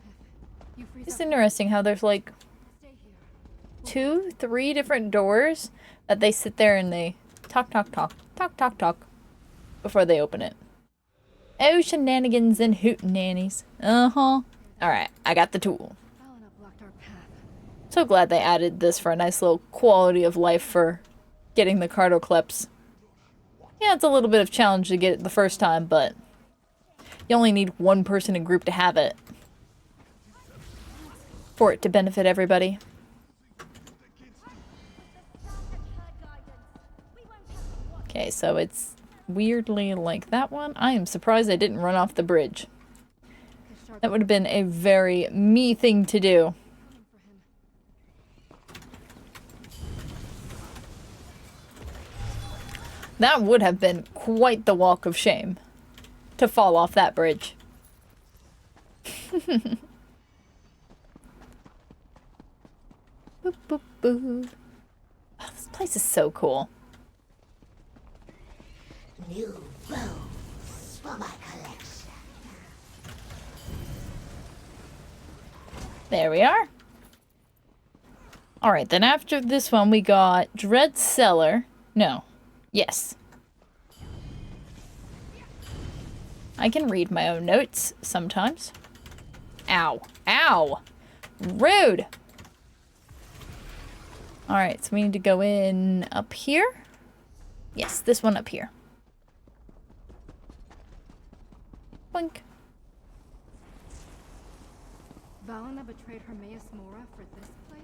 You freeze It's up. interesting how there's like Stay here. 2, 3 different doors that they sit there and they talk, talk, talk, talk, talk, talk before they open it. Oh, shenanigans and hootenannies. Uh-huh. Alright, I got the tool. Valina blocked our path. So glad they added this for a nice little quality of life for getting the Cartocleps. Yeah, it's a little bit of challenge to get it the first time, but you only need one person in group to have it. For it to benefit everybody. Okay, so it's weirdly like that one. I am surprised I didn't run off the bridge. That would have been a very me thing to do. That would have been quite the walk of shame. To fall off that bridge. Boop, boop, boop. Oh, this place is so cool. New bones for my collection. There we are. Alright, then after this one we got Dread Cellar. No. Yes. I can read my own notes sometimes. Ow. Ow! Rude! Alright, so we need to go in up here. Yes, this one up here. Boink. Valina betrayed Hermaeus Mora for this place?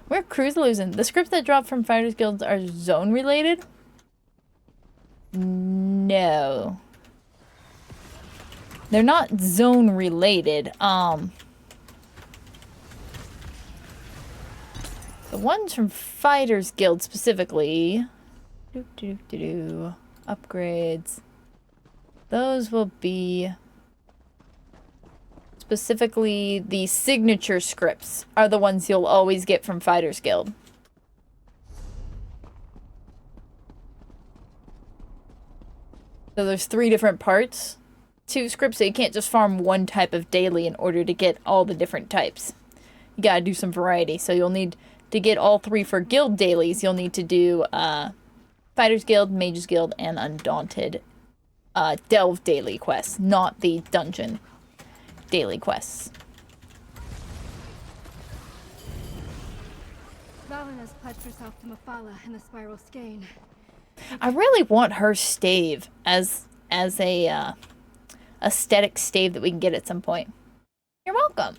We're cruise losing. The scripts that drop from Fighters Guilds are zone related? No. They're not zone related. The ones from Fighters Guild specifically. Upgrades. Those will be specifically the signature scripts are the ones you'll always get from Fighters Guild. So there's 3 different parts to scripts, so you can't just farm one type of daily in order to get all the different types. You gotta do some variety. So you'll need to get all 3 for guild dailies. You'll need to do Fighters Guild, Mages Guild, and Undaunted Delve daily quests, not the dungeon daily quests. Valina's pledged herself to Mephala and the spiral skein. I really want her stave as a aesthetic stave that we can get at some point. You're welcome.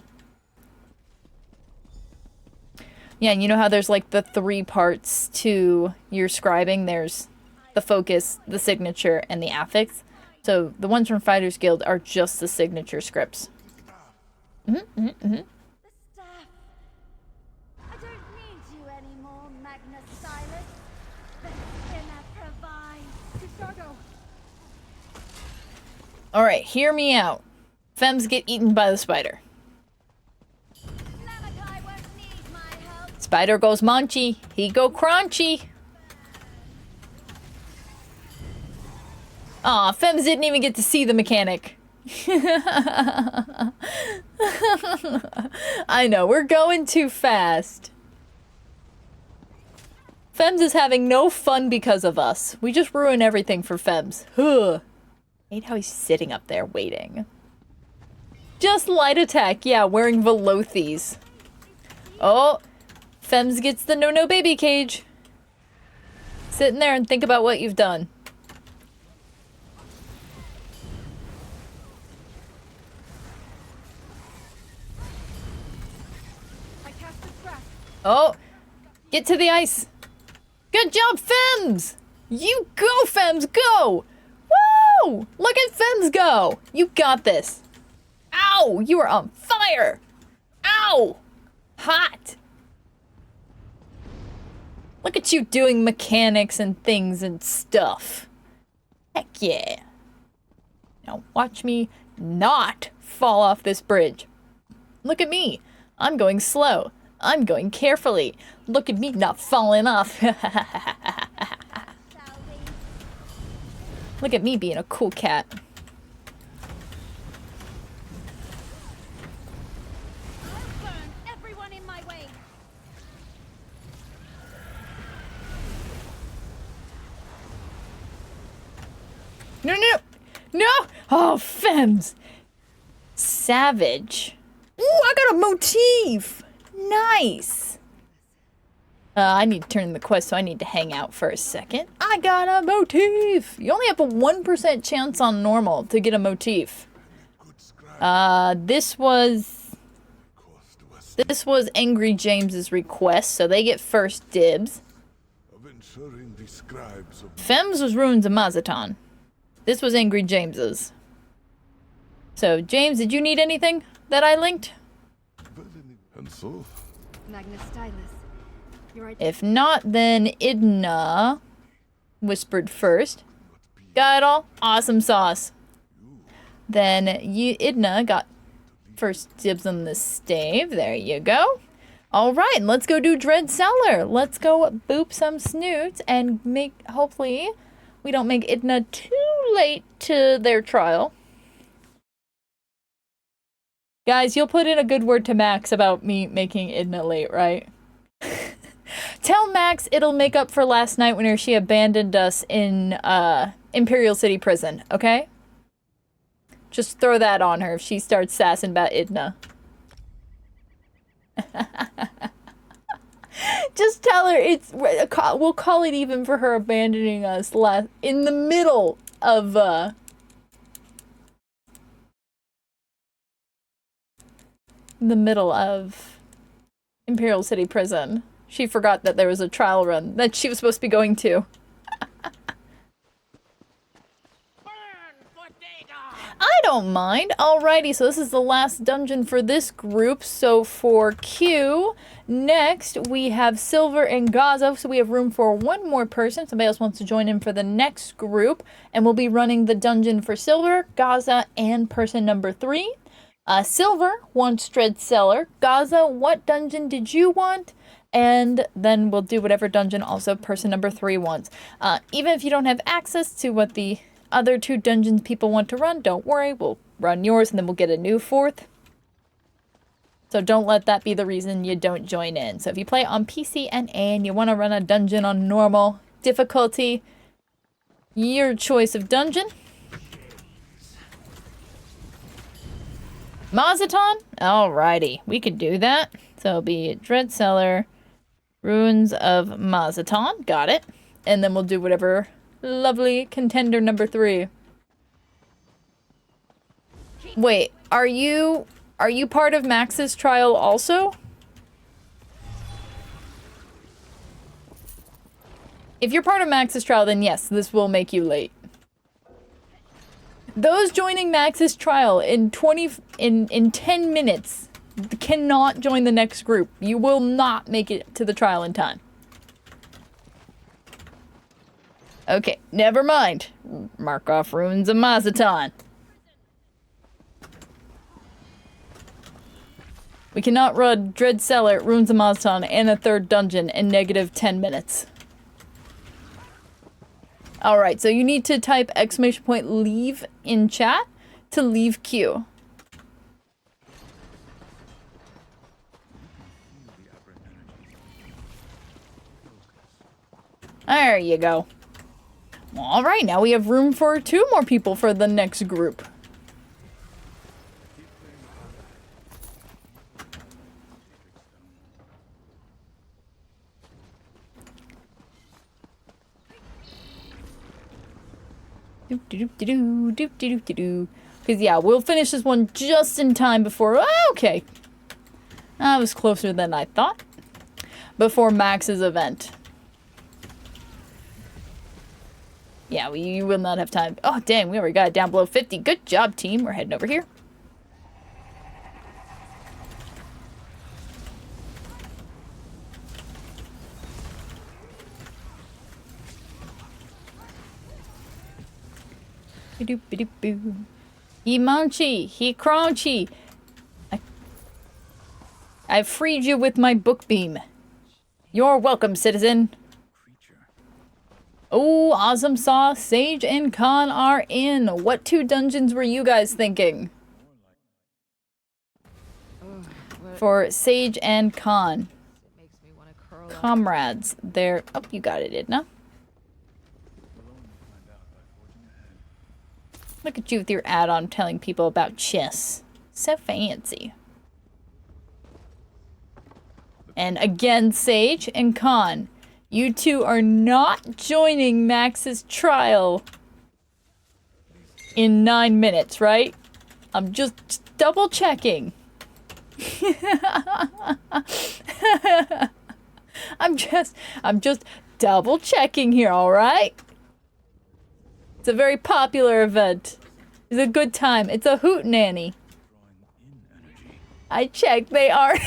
Yeah, and you know how there's like the 3 parts to your scribing? There's the focus, the signature, and the affix. So the ones from Fighters Guild are just the signature scripts. The staff. I don't need you anymore, Magnus Silas. The skin I provide. Kishargo! Alright, hear me out. Femmes get eaten by the spider. Lamakai won't need my help. Spider goes munchy. He go crunchy. Aw, Femmes didn't even get to see the mechanic. I know, we're going too fast. Femmes is having no fun because of us. We just ruin everything for Femmes. Hate how he's sitting up there waiting. Just light attack. Yeah, wearing Velothes. Oh, Fems gets the no baby cage. Sit in there and think about what you've done. I cast a trap. Oh, get to the ice. Good job, Fems! You go, Fems, go! Woo! Look at Fems go! You got this. Ow! You are on fire! Ow! Hot! Look at you doing mechanics and things and stuff. Heck yeah. Now watch me not fall off this bridge. Look at me. I'm going slow. I'm going carefully. Look at me not falling off. Look at me being a cool cat. I'll burn everyone in my way. No, no, no! Oh, Fems! Savage. Ooh, I got a motif! Nice! I need to turn in the quest, so I need to hang out for a second. I got a motif! You only have a 1% chance on normal to get a motif. This was Angry James's request, so they get first dibs. Fems was Ruins of Mazatan. This was Angry James's. So, James, did you need anything that I linked? Magnus Stylus. You're right. If not, then Idna whispered first. Got it all? Awesome sauce. Then Idna got first dibs on the stave. There you go. All right, let's go do Dread Cellar. Let's go boop some snoots and hopefully, we don't make Idna too late to their trial. Guys, you'll put in a good word to Max about me making Idna late, right? Tell Max it'll make up for last night when she abandoned us in Imperial City Prison, okay? Just throw that on her if she starts sassing about Idna. Just tell her we'll call it even for her abandoning us in the middle of Imperial City Prison. She forgot that there was a trial run that she was supposed to be going to. I don't mind. Alrighty, so this is the last dungeon for this group. So for Q, next we have Silver and Gaza. So we have room for one more person. Somebody else wants to join in for the next group. And we'll be running the dungeon for Silver, Gaza, and person number 3. Silver wants Dread Cellar. Gaza, what dungeon did you want? And then we'll do whatever dungeon also person number 3 wants. Even if you don't have access to what the other 2 dungeons people want to run, don't worry, we'll run yours and then we'll get a new 4th. So don't let that be the reason you don't join in. So if you play on PC and A and you want to run a dungeon on normal difficulty, your choice of dungeon. Mazatan? Alrighty, we could do that. So it'll be Dread Cellar, Ruins of Mazatan, got it. And then we'll do whatever lovely contender number 3. Wait, are you part of Max's trial also? If you're part of Max's trial, then yes, this will make you late. Those joining Max's trial in 10 minutes cannot join the next group. You will not make it to the trial in time. Okay, never mind. Mark off Ruins of Mazatan. We cannot run Dread Cellar, Ruins of Mazatan, and a 3rd dungeon in negative 10 minutes. Alright, so you need to type !leave in chat to leave queue. There you go. Alright, now we have room for 2 more people for the next group. Because, yeah, we'll finish this one just in time before... Oh, okay. That was closer than I thought. Before Max's event. Yeah, we will not have time. Oh, dang, we already got it down below 50. Good job, team. We're heading over here. He munchy, he crunchy. I've freed you with my book beam. You're welcome, citizen. Oh, awesome sauce. Sage and Khan are in. What 2 dungeons were you guys thinking? For Sage and Khan. Comrades. They're... Oh, you got it, Edna. Look at you with your add-on telling people about chess. So fancy. And again, Sage and Khan, you two are not joining Max's trial in 9 minutes, right? I'm just double checking. I'm just double checking here, all right? It's a very popular event. It's a good time. It's a hootenanny. I checked. They are.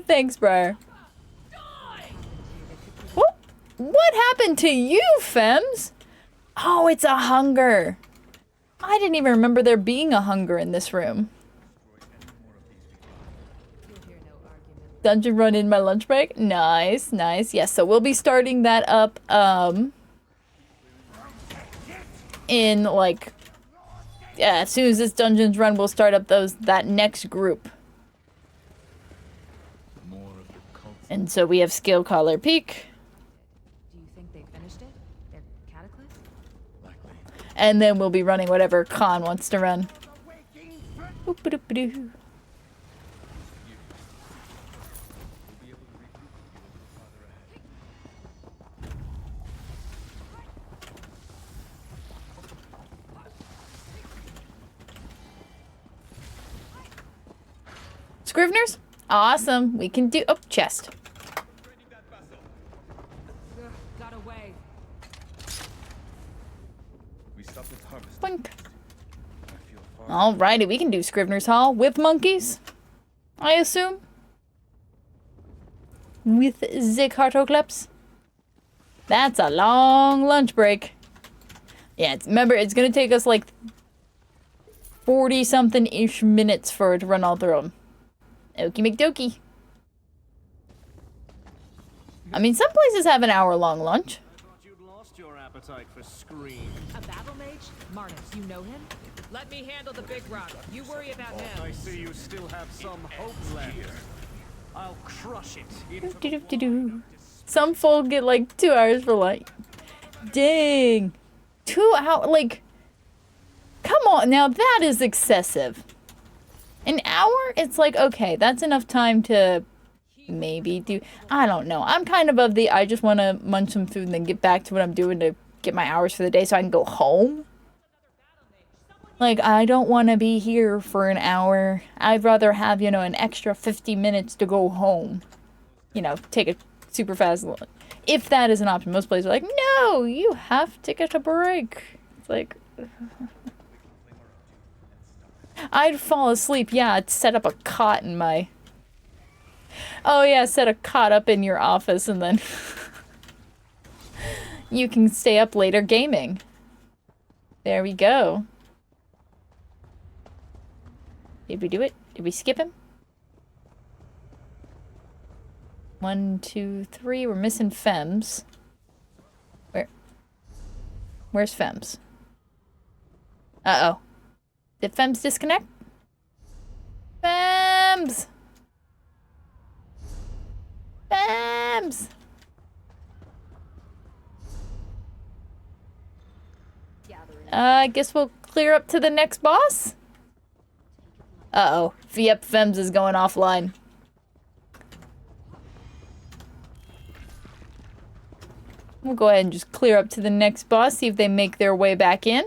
Thanks, Briar. Whoop. What happened to you, Fems? Oh, it's a hunger. I didn't even remember there being a hunger in this room. Dungeon run in my lunch break? Nice, nice. Yes, so we'll be starting that up, in, like, yeah, as soon as this dungeon's run, we'll start up that next group. And so we have Skill Collar Peak. Do you think they finished it? Their cataclysm? And then we'll be running whatever Khan wants to run. Oop-a-doop-a-doo. Scriveners? Awesome. We can do... Oh, chest. Got away. Boink. Alrighty, we can do Scrivener's Hall with monkeys, I assume. With the cartocleps. That's a long lunch break. Yeah, remember, it's gonna take us like 40-something-ish minutes for it to run all through them. Okie McDokie. I mean, some places have an hour-long lunch. I thought you'd lost your appetite for scream. A battle mage? Marnus, you know him? Let me handle the big rock. You worry about him. I see you still have some hope left. I'll crush it into Do-do-do-do. Some folk get like 2 hours for lunch. Dang. 2 hours, like... Come on, now that is excessive. An hour? It's like, okay, that's enough time to maybe do... I don't know. I'm kind of the I just want to munch some food and then get back to what I'm doing to get my hours for the day so I can go home. Like, I don't want to be here for an hour. I'd rather have, you know, an extra 50 minutes to go home. You know, take a super fast lunch. If that is an option. Most places are like, no, you have to get a break. It's like... I'd fall asleep. Yeah, I'd set up a cot in my... Oh yeah, set a cot up in your office and then... you can stay up later gaming. There we go. Did we do it? Did we skip him? 1, 2, 3. We're missing Fems. Where's Fems? Uh-oh. Did Fems disconnect? Fems! Fems! I guess we'll clear up to the next boss? Uh-oh. Yep, Fems is going offline. We'll go ahead and just clear up to the next boss, see if they make their way back in.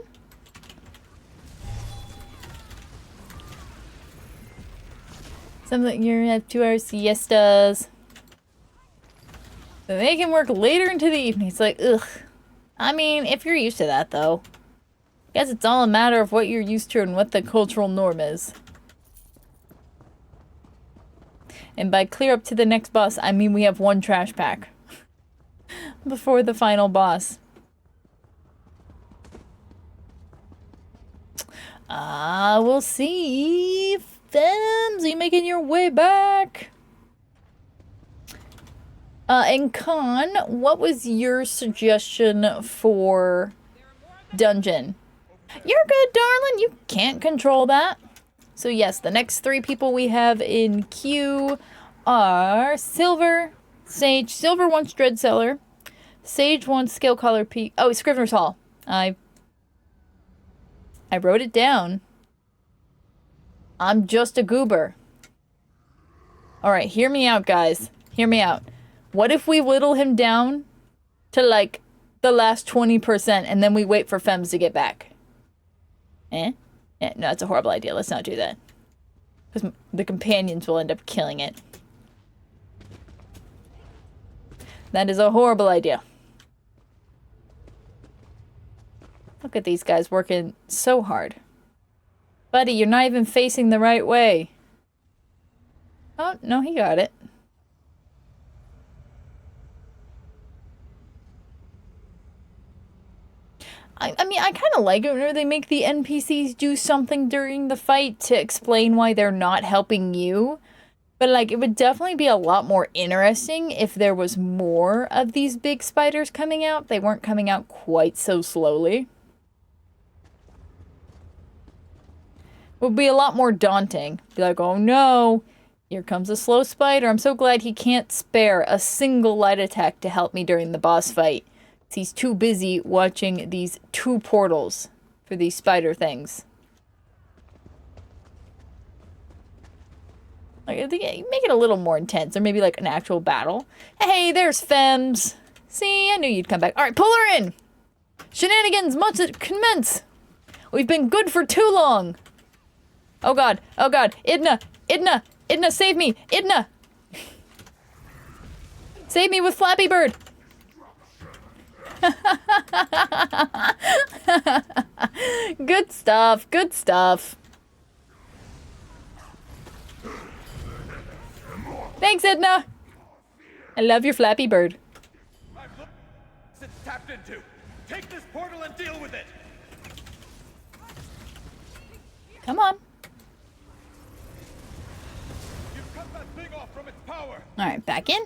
Something you're gonna have 2-hour siestas. So they can work later into the evening. It's like, ugh. I mean, if you're used to that, though. I guess it's all a matter of what you're used to and what the cultural norm is. And by clear up to the next boss, I mean we have one trash pack. Before the final boss. We'll see. Fems, are you making your way back? And Khan, what was your suggestion for dungeon? You're good, darling. You can't control that. So yes, the next 3 people we have in queue are Silver, Sage. Silver wants Dread Cellar. Sage wants Scale Collar Peak. Oh, Scrivener's Hall. I wrote it down. I'm just a goober. Alright, hear me out, guys. Hear me out. What if we whittle him down to, like, the last 20% and then we wait for Fems to get back? Eh? No, that's a horrible idea. Let's not do that. Because the companions will end up killing it. That is a horrible idea. Look at these guys working so hard. Buddy, you're not even facing the right way. Oh, no, he got it. I mean, I kind of like it whenever they make the NPCs do something during the fight to explain why they're not helping you. But, like, it would definitely be a lot more interesting if there was more of these big spiders coming out. They weren't coming out quite so slowly. It would be a lot more daunting. Be like, oh no, here comes a slow spider. I'm so glad he can't spare a single light attack to help me during the boss fight. He's too busy watching these 2 portals for these spider things. Like, I think make it a little more intense, or maybe like an actual battle. Hey, there's Fems. See, I knew you'd come back. All right, pull her in. Shenanigans must commence. We've been good for too long. Oh god, oh god. Idna, Idna, Idna, save me, Idna. Save me with Flappy Bird. Good stuff, good stuff. Thanks, Edna. I love your Flappy Bird. It's tapped into. Take this portal and deal with it. Come on. You've cut that thing off from its power. All right, back in.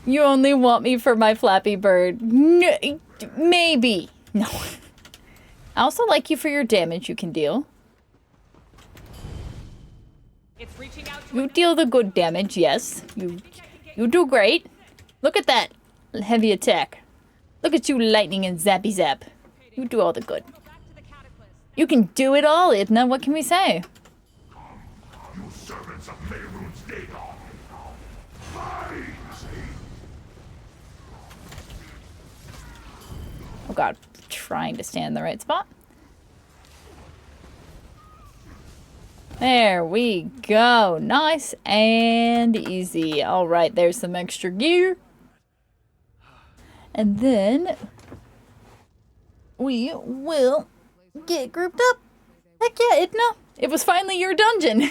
You only want me for my Flappy Bird. Maybe. No. I also like you for your damage you can deal. You deal the good damage, yes. You do great. Look at that heavy attack. Look at you, lightning and zappy zap. You do all the good. You can do it all, Idna. What can we say? You servants of Mehrunes Dagon. Oh god, trying to stand in the right spot. There we go. Nice and easy. All right, there's some extra gear. And then we will get grouped up. Heck yeah, Idna. It was finally your dungeon.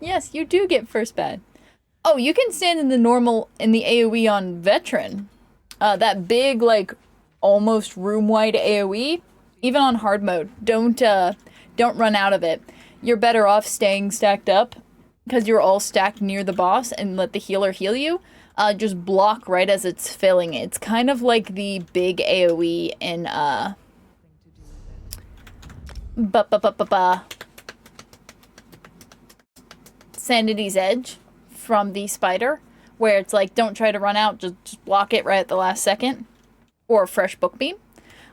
Yes, you do get first bad. Oh, you can stand in the normal, in the AoE on Veteran. That big, like, almost room-wide AoE, even on hard mode. Don't run out of it. You're better off staying stacked up, because you're all stacked near the boss, and let the healer heal you. Just block right as it's filling. It's kind of like the big AoE in, Sanity's Edge from the spider, where it's like, don't try to run out, just block it right at the last second. Or a fresh book beam.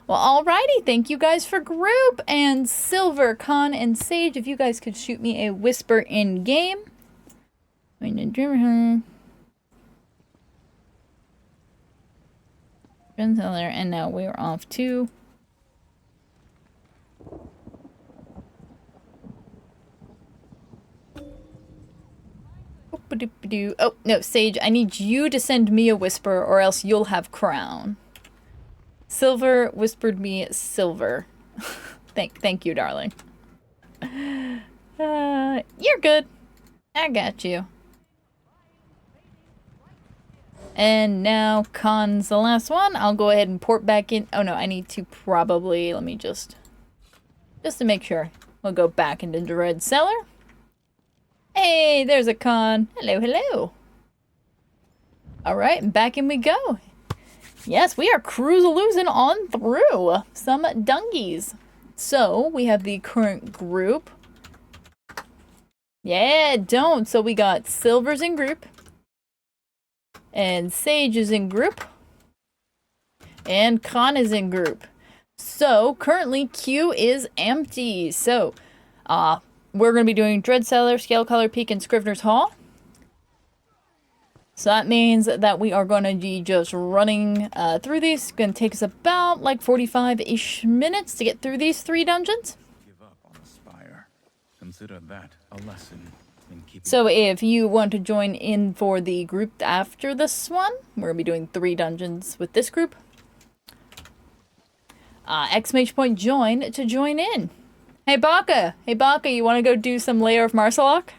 Well, alrighty, thank you guys for group. And Silver, Con, and Sage, if you guys could shoot me a whisper in game. And now we're off to... Oh, no, Sage, I need you to send me a whisper or else you'll have crown. Silver whispered me silver. Thank you, darling. You're good. I got you. And now Con's the last one. I'll go ahead and port back in. Oh no, I need to probably, let me just to make sure. We'll go back into Dread Cellar. Hey, there's a Con. Hello, hello. Alright, back in we go. Yes, we are cruise-a-loozing on through some dungies. So, we have the current group. Yeah, don't. So we got Silver's in group. And Sage is in group. And Con is in group. So, currently, Q is empty. So, we're going to be doing Dread Cellar, Scale Color Peak, and Scrivener's Hall. So that means that we are going to be just running through these. It's going to take us about like 45-ish minutes to get through these 3 dungeons. Give up on the spire. Consider that a lesson in keeping. So if you want to join in for the group after this one, we're going to be doing 3 dungeons with this group. Exclamation point join to join in. Hey Baka! Hey Baka, you want to go do some Lair of Marsalok?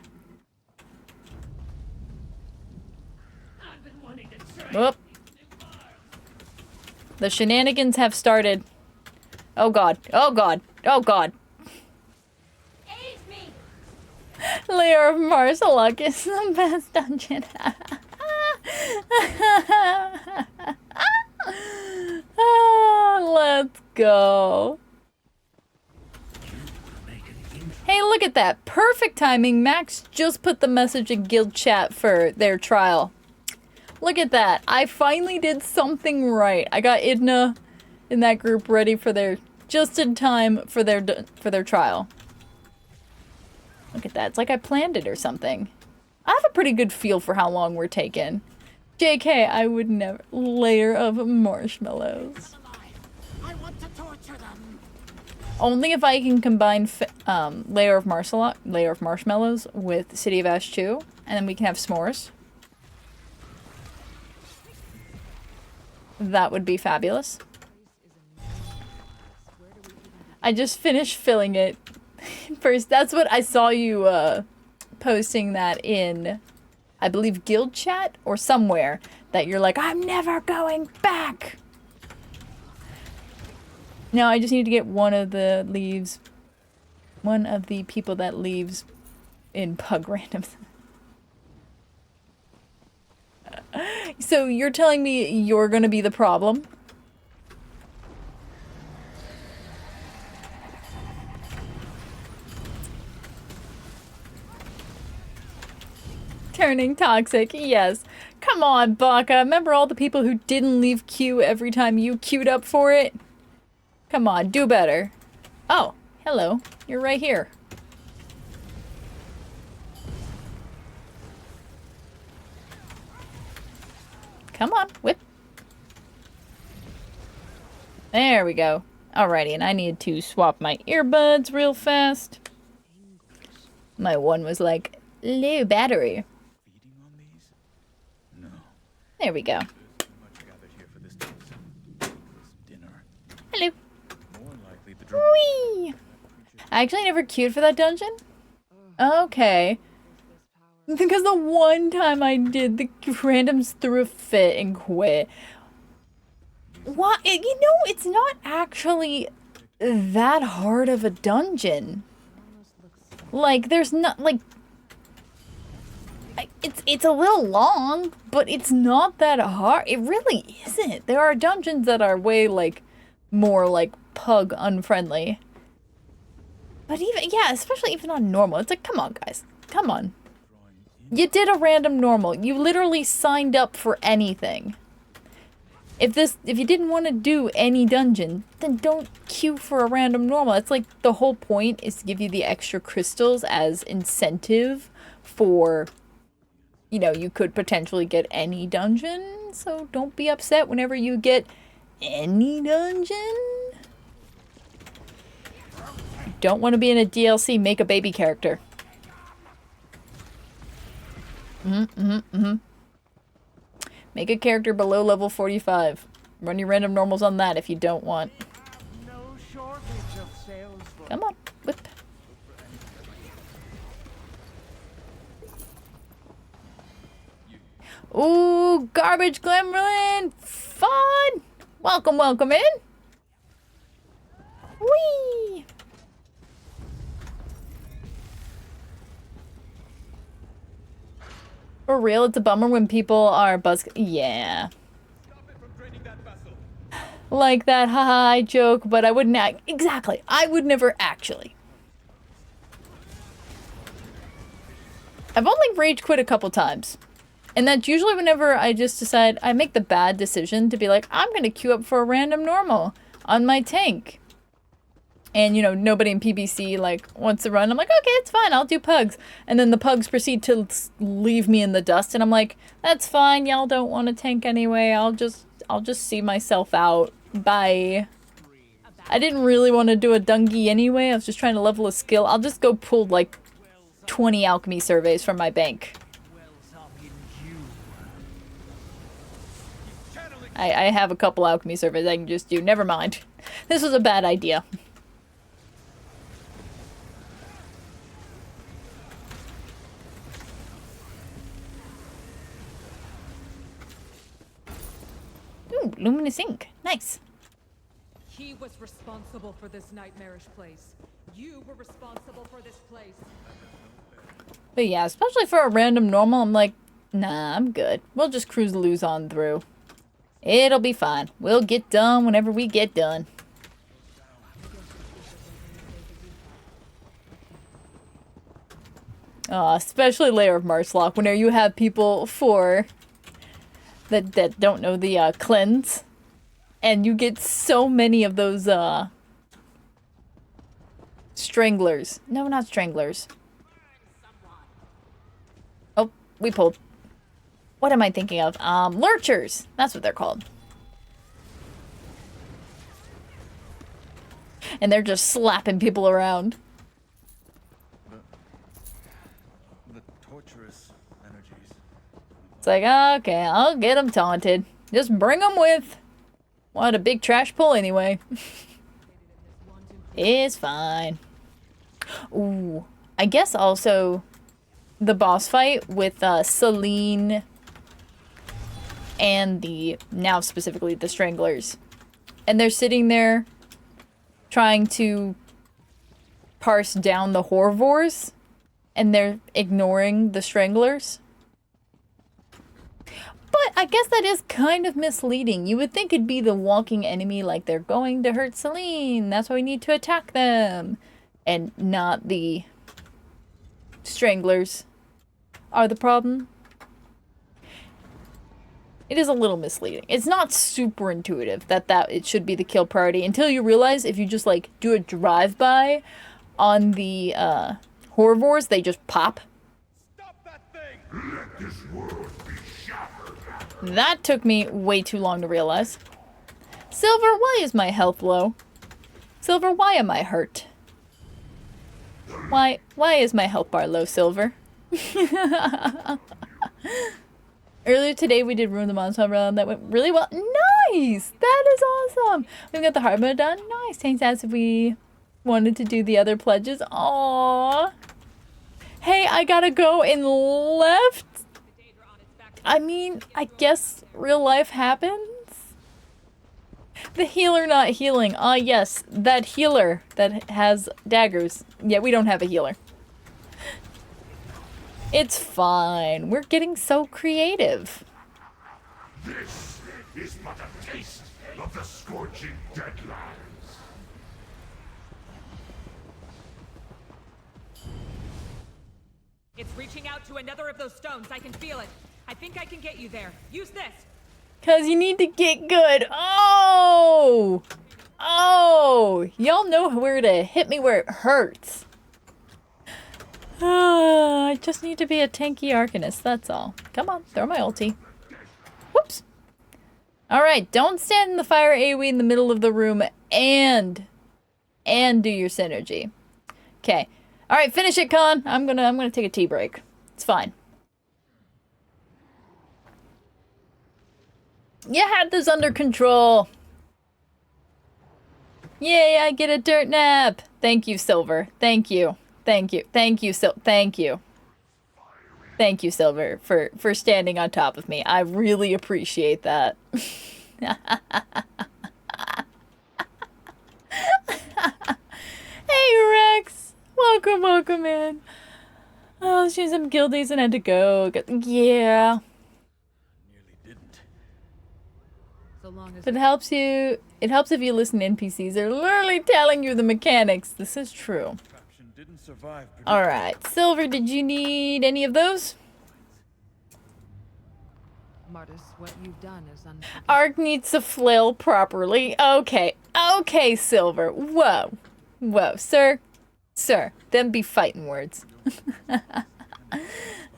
Whoop. The shenanigans have started. Oh god. Oh god. Oh god. Lair of Marsalok is the best dungeon. Let's go. Hey, look at that. Perfect timing. Max just put the message in guild chat for their trial. Look at that. I finally did something right. I got Idna in that group ready for their, just in time for their trial. Look at that. It's like I planned it or something. I have a pretty good feel for how long we're taking. JK, I would never. Layer of marshmallows. I want to torture them. Only if I can combine Layer of Marshmallows with City of Ash 2, and then we can have s'mores. That would be fabulous. I just finished filling it. First, that's what I saw you posting that in, I believe, guild chat or somewhere, that you're like, I'm never going back. No, I just need to get one of the people that leaves in Pug Randoms. So you're telling me you're gonna be the problem? Turning toxic, yes. Come on, Baka. Remember all the people who didn't leave queue every time you queued up for it? Come on, do better. Oh, hello. You're right here. Come on, whip. There we go. Alrighty, and I need to swap my earbuds real fast. My one was like, low battery. There we go. Hello. Whee! I actually never queued for that dungeon. Okay. Because the one time I did, the randoms threw a fit and quit. What? You know, it's not actually that hard of a dungeon. Like, there's not, like... It's a little long, but it's not that hard. It really isn't. There are dungeons that are way, like, more, like, pug unfriendly. But even, yeah, especially even on normal. It's like, come on, guys. Come on. You did a random normal. You literally signed up for anything. If you didn't want to do any dungeon, then don't queue for a random normal. It's like the whole point is to give you the extra crystals as incentive for, you know, you could potentially get any dungeon. So don't be upset whenever you get any dungeon. Don't want to be in a DLC, make a baby character. Make a character below level 45. Run your random normals on that if you don't want. Come on, whip. Ooh, garbage gremlin! Fun! Welcome, welcome in! Whee! For real, it's a bummer when people are yeah. Like that, haha, I joke, but I wouldn't act. Exactly, I would never actually. I've only rage quit a couple times. And that's usually whenever I just decide, I make the bad decision to be like, I'm gonna queue up for a random normal on my tank. And, you know, nobody in PBC, like, wants to run. I'm like, okay, it's fine, I'll do pugs. And then the pugs proceed to leave me in the dust, and I'm like, that's fine, y'all don't want to tank anyway, I'll just see myself out. Bye. I didn't really want to do a dungy anyway, I was just trying to level a skill. I'll just go pull, like, 20 alchemy surveys from my bank. I have a couple alchemy surveys I can just do. Never mind. This was a bad idea. Ooh, luminous ink. Nice. He was responsible for this nightmarish place. You were responsible for this place. But yeah, especially for a random normal, I'm like, nah, I'm good. We'll just cruise lose on through. It'll be fine. We'll get done whenever we get done. Especially Lair of Marslock, whenever you have people that don't know the cleanse, and you get so many of those stranglers. No, not stranglers. Oh, we pulled. What am I thinking of? Lurchers! That's what they're called. And they're just slapping people around. The torturous energies. It's like, okay, I'll get them taunted. Just bring them with. What a big trash pull anyway. It's fine. Ooh, I guess also the boss fight with Celine and now specifically the Stranglers. And they're sitting there trying to parse down the Horvors, and they're ignoring the Stranglers. But I guess that is kind of misleading. You would think it'd be the walking enemy, like they're going to hurt Celine, that's why we need to attack them. And not the Stranglers are the problem. It is a little misleading. It's not super intuitive that it should be the kill priority until you realize if you just like do a drive-by on the Horvors, they just pop. Stop that thing! Let this world be shattered. That took me way too long to realize. Silver, why is my health low? Silver, why am I hurt? Why is my health bar low, Silver? Earlier today we did Ruin the Monster Run that went really well. Nice! That is awesome! We've got the hard mode done. Nice. Tanks asked if we wanted to do the other pledges. Aww. Hey, I gotta go and left. I mean, I guess real life happens. The healer not healing. Ah, yes. That healer that has daggers. Yeah, we don't have a healer. It's fine. We're getting so creative. This is but a taste of the scorching deadlands. It's reaching out to another of those stones. I can feel it. I think I can get you there. Use this. Cause you need to get good. Oh! Oh! Y'all know where to hit me where it hurts. I just need to be a tanky Arcanist, that's all. Come on, throw my ulti. Whoops. Alright, don't stand in the fire AoE in the middle of the room and do your synergy. Okay. Alright, finish it, Con. I'm gonna take a tea break. It's fine. You had this under control. Yay, I get a dirt nap. Thank you, Silver. Thank you. Thank you. Thank you, Thank you. Thank you, Silver, for standing on top of me. I really appreciate that. Hey, Rex. Welcome in. Oh, she's some guildies and had to go. Yeah. So long as But it helps if you listen to NPCs. They're literally telling you the mechanics. This is true. Alright, Silver, did you need any of those? Martis, what you've done is Ark needs to flail properly. Okay. Okay, Silver. Whoa. Whoa, sir. Sir. Them be fighting words.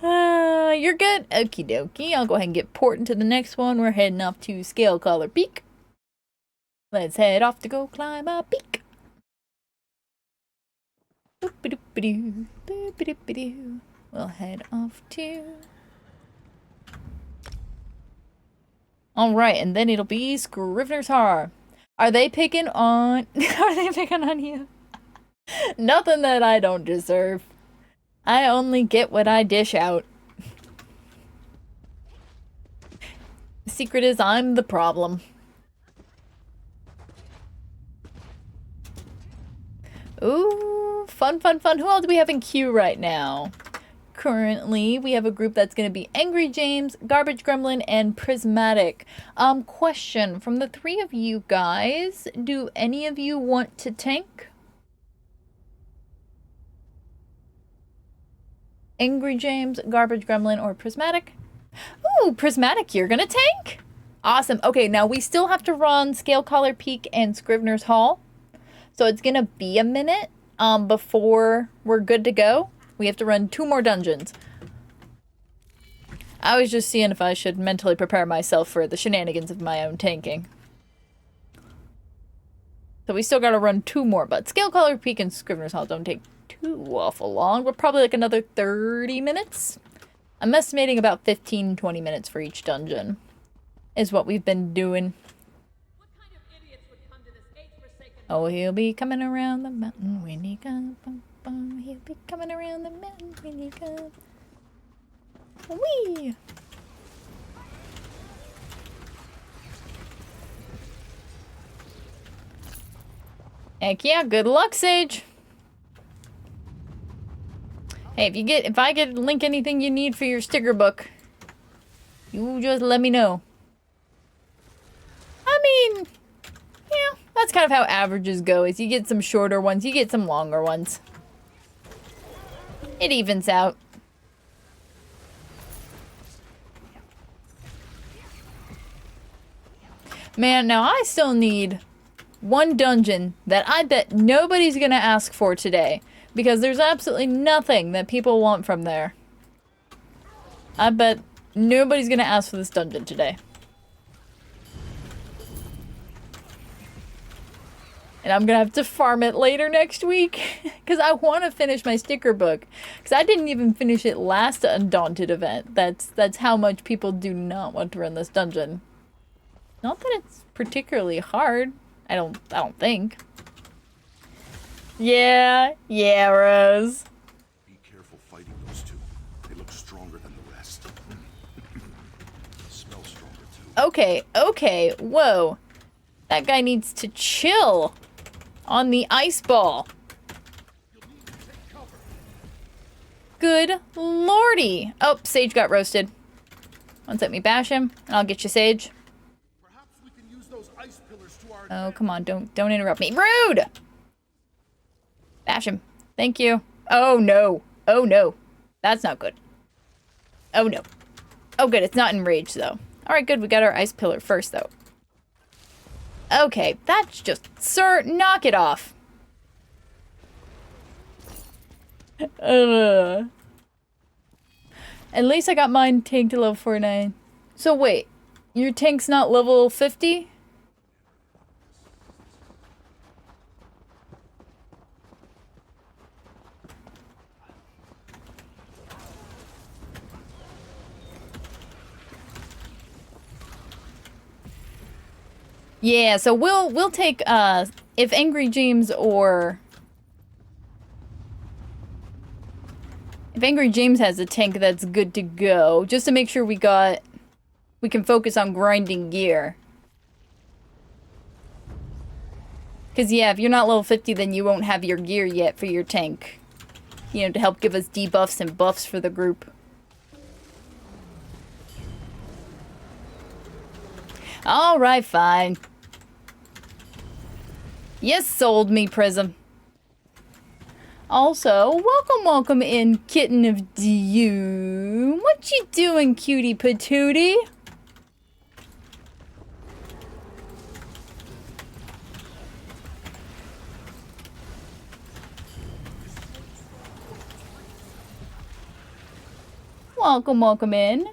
You're good? Okie dokie. I'll go ahead and get porting to the next one. We're heading off to Scale Collar Peak. Let's head off to go climb a peak. Boop-a-doop-a-doo, boop-a-doop-a-doo. We'll head off to... Alright, and then it'll be Scrivener's Har. Are they picking on... Are they picking on you? Nothing that I don't deserve. I only get what I dish out. The secret is I'm the problem. Ooh, fun. Who else do we have in queue right now? Currently, we have a group that's going to be Angry James, Garbage Gremlin, and Prismatic. Question, from the three of you guys, do any of you want to tank? Angry James, Garbage Gremlin, or Prismatic? Ooh, Prismatic, you're gonna tank? Awesome. Okay, now we still have to run Scale Collar Peak and Scrivener's Hall. So it's gonna be a minute before we're good to go. We have to run 2 more dungeons. I was just seeing if I should mentally prepare myself for the shenanigans of my own tanking. So we still gotta run 2 more, but Scale Collar Peak and Scrivener's Hall don't take too awful long. We're probably like another 30 minutes. I'm estimating about 15-20 minutes for each dungeon is what we've been doing. Oh, he'll be coming around the mountain when he comes. He'll be coming around the mountain when he comes. Whee! Heck yeah, good luck, Sage. Hey, if I get link anything you need for your sticker book, you just let me know. I mean, yeah, that's kind of how averages go, is you get some shorter ones, you get some longer ones. It evens out. Man, now I still need one dungeon that I bet nobody's gonna ask for today. Because there's absolutely nothing that people want from there. I bet nobody's gonna ask for this dungeon today. And I'm gonna have to farm it later next week. Because I want to finish my sticker book. Because I didn't even finish it last Undaunted event. That's how much people do not want to run this dungeon. Not that it's particularly hard. I don't think. Yeah, Rose. Be careful fighting those two. They look stronger than the rest. Smell stronger too. Okay, whoa. That guy needs to chill on the ice ball. Good lordy. Oh, Sage got roasted. Let me bash him, and I'll get you, Sage. Perhaps we can use those ice pillars to our Oh, come on, don't interrupt me. Rude! Bash him. Thank you. Oh no. That's not good. Oh no. Oh good, it's not enraged though. Alright, good, we got our ice pillar first though. Okay, that's just... Sir, knock it off. At least I got mine tanked to level 49. So wait, your tank's not level 50? Yeah, so we'll take if Angry James or if Angry James has a tank that's good to go, just to make sure we can focus on grinding gear. Cause yeah, if you're not level 50, then you won't have your gear yet for your tank. You know, to help give us debuffs and buffs for the group. Alright, fine. You sold me, Prism. Also, welcome in, Kitten of Doom. What you doing, cutie patootie? Welcome in.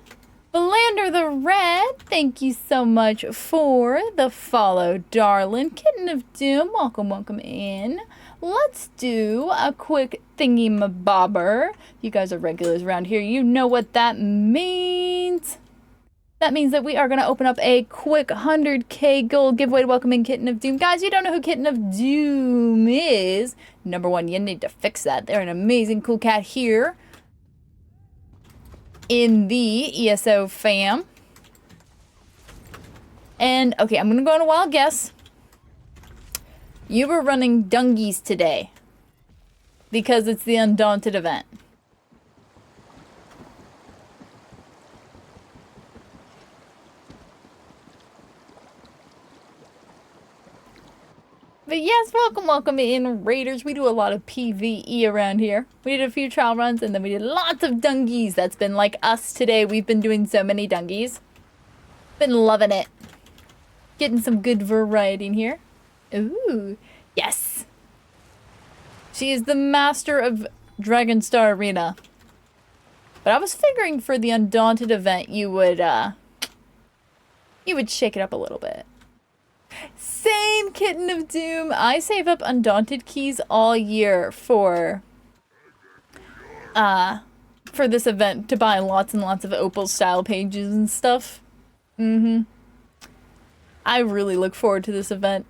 Belander the Red, thank you so much for the follow, darling. Kitten of Doom, welcome in. Let's do a quick thingy-mabobber. You guys are regulars around here. You know what that means. That means that we are going to open up a quick 100k gold giveaway to welcome in Kitten of Doom. Guys, you don't know who Kitten of Doom is. Number one, you need to fix that. They're an amazing cool cat here in the ESO fam. And, okay, I'm gonna go on a wild guess. You were running Dungies today. Because it's the Undaunted event. But yes, welcome in, Raiders. We do a lot of PvE around here. We did a few trial runs, and then we did lots of Dungies. That's been like us today. We've been doing so many Dungies. Been loving it. Getting some good variety in here. Ooh, yes. She is the master of Dragonstar Arena. But I was figuring for the Undaunted event, you would shake it up a little bit. Same, Kitten of Doom. I save up Undaunted keys all year for this event to buy lots and lots of Opal style pages and stuff. I really look forward to this event.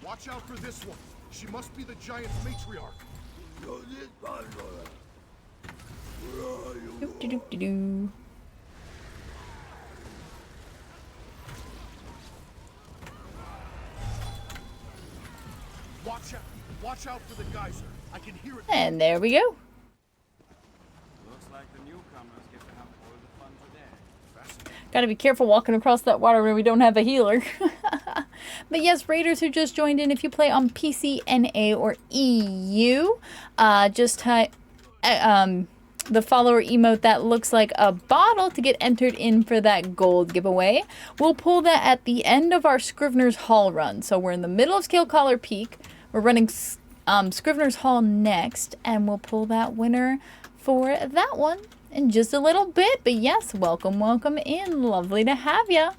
Watch out for this one. She must be the giant's matriarch. Doo-doo-doo-doo. Watch out for the geyser. I can hear it. And there we go. Looks like the newcomers get to have all the fun today. Gotta be careful walking across that water when we don't have a healer. But yes, Raiders who just joined in, if you play on PC, NA, or EU, just type the follower emote that looks like a bottle to get entered in for that gold giveaway. We'll pull that at the end of our Scrivener's Hall run. So we're in the middle of Scale Collar Peak. We're running Scrivener's Hall next, and we'll pull that winner for that one in just a little bit. But yes, welcome in. Lovely to have ya.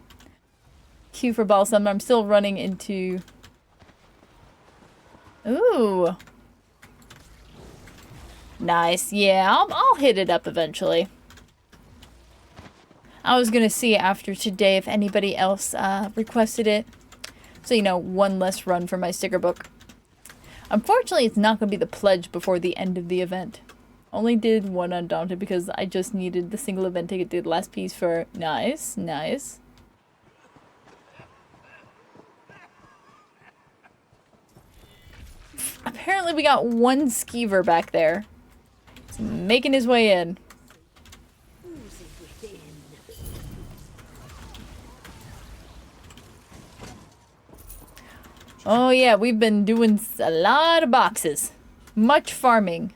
Q for Balsam. I'm still running into... Ooh. Nice. Yeah, I'll hit it up eventually. I was gonna see after today if anybody else requested it. So, you know, one less run for my sticker book. Unfortunately, it's not gonna be the pledge before the end of the event. Only did one Undaunted because I just needed the single event ticket to the last piece for... Nice, nice. Apparently we got one skeever back there. He's making his way in. Oh yeah, we've been doing a lot of boxes. Much farming.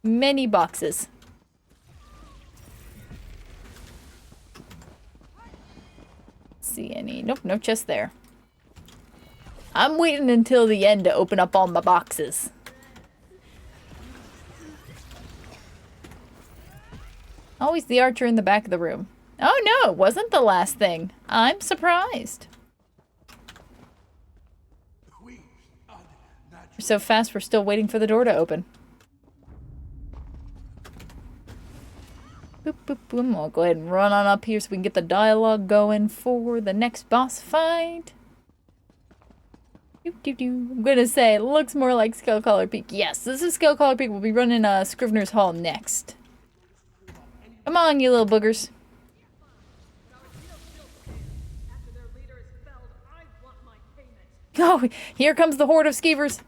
Many boxes. See any? Nope, no chest there. I'm waiting until the end to open up all my boxes. Always the archer in the back of the room. Oh no, it wasn't the last thing. I'm surprised. We're so fast, we're still waiting for the door to open. Boop, boop, boom. I'll go ahead and run on up here so we can get the dialogue going for the next boss fight. I'm gonna say, it looks more like Skullcaller Peak. Yes, this is Skullcaller Peak. We'll be running Scrivener's Hall next. Come on, you little boogers. Oh, here comes the horde of skeevers.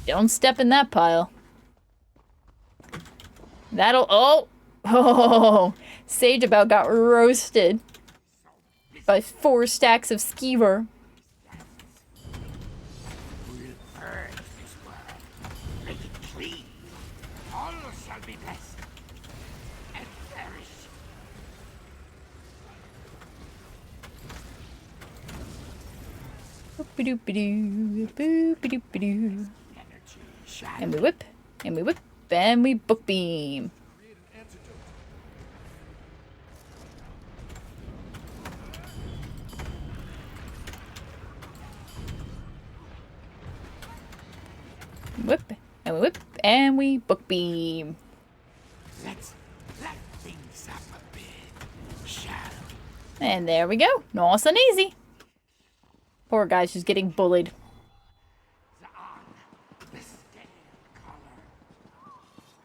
Don't step in that pile. That'll... Oh! Sage about got roasted by 4 stacks of skeever. We'll purge this world, make it clean. All shall be blessed and perish. Boop-a-doop-a-doo, boop-a-doop-a-doo. And we whip, and we whip, and we book beam. Whip, and we whip, and we book beam. Let's light things up a bit, shall we? And there we go. Nice and easy. Poor guy's just getting bullied.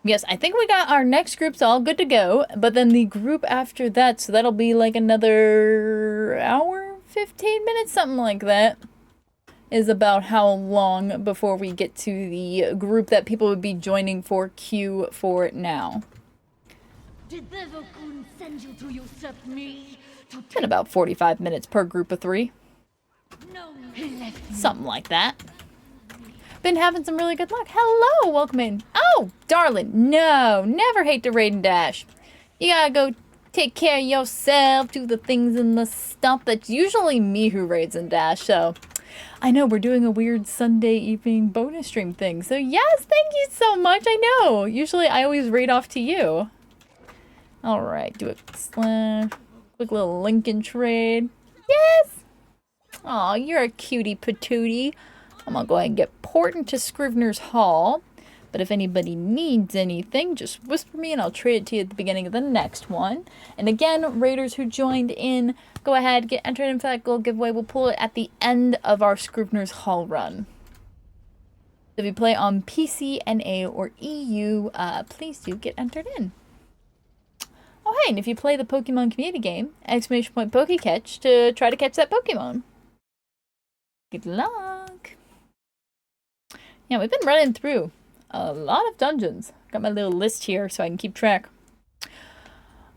Yes, I think we got our next groups all good to go, but then the group after that, so that'll be like another hour, 15 minutes, something like that, is about how long before we get to the group that people would be joining for Q4 now. Did Devil-kun send you to usurp me? And about 45 minutes per group of 3. No, he left me. Something like that. Been having some really good luck. Hello, welcome in. Oh, darling, no, never hate to raid and dash. You gotta go take care of yourself, do the things and the stuff. That's usually me who raids and dash, so I know we're doing a weird Sunday evening bonus stream thing. So yes, thank you so much. I know. Usually I always raid off to you. All right, do a quick little Lincoln trade. Yes. Aw, you're a cutie patootie. I'm gonna go ahead and get port into Scrivener's Hall. But if anybody needs anything, just whisper me and I'll trade it to you at the beginning of the next one. And again, raiders who joined in, go ahead, get entered in for that gold giveaway. We'll pull it at the end of our Scrivener's Hall run. If you play on PC, NA, or EU, please do get entered in. Oh hey, and if you play the Pokemon community game, !PokeCatch to try to catch that Pokemon. Good luck! Yeah, we've been running through a lot of dungeons. Got my little list here so I can keep track.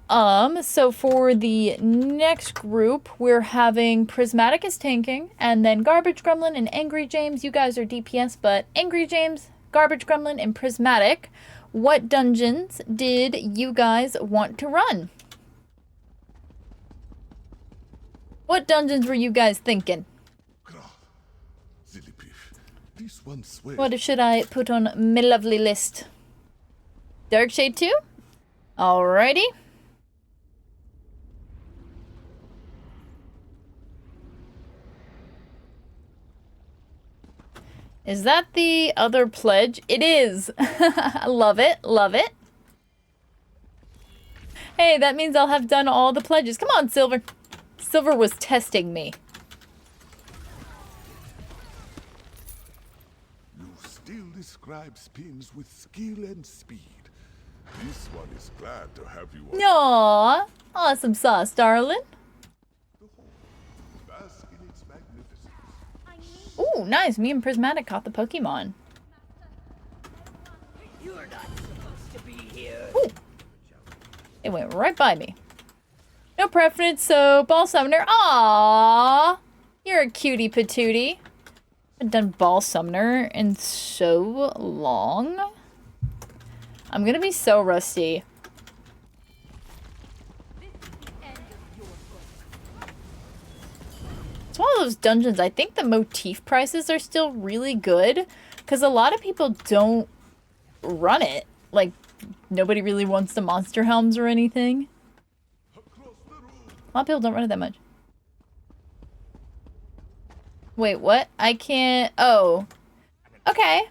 So for the next group, we're having Prismatic is tanking, and then Garbage Gremlin and Angry James. You guys are DPS, but Angry James, Garbage Gremlin, and Prismatic, what dungeons did you guys want to run? What dungeons were you guys thinking? What should I put on my lovely list? Darkshade 2? Alrighty. Is that the other pledge? It is. Love it. Love it. Hey, that means I'll have done all the pledges. Come on, Silver. Silver was testing me. Describe spins with skill and speed. This one is glad to have you. Aww, awesome sauce, darling. Bask in its magnificence. Ooh, nice. Me and Prismatic caught the Pokemon. You're not supposed to be here. Ooh. It went right by me. No preference, so Ball Summoner. Aww! You're a cutie patootie. I've done Ball Summoner in so long. I'm gonna be so rusty. It's one of those dungeons, I think the motif prices are still really good, because a lot of people don't run it. Like, nobody really wants the monster helms or anything. A lot of people don't run it that much. Wait, what? I can't... Oh. Okay.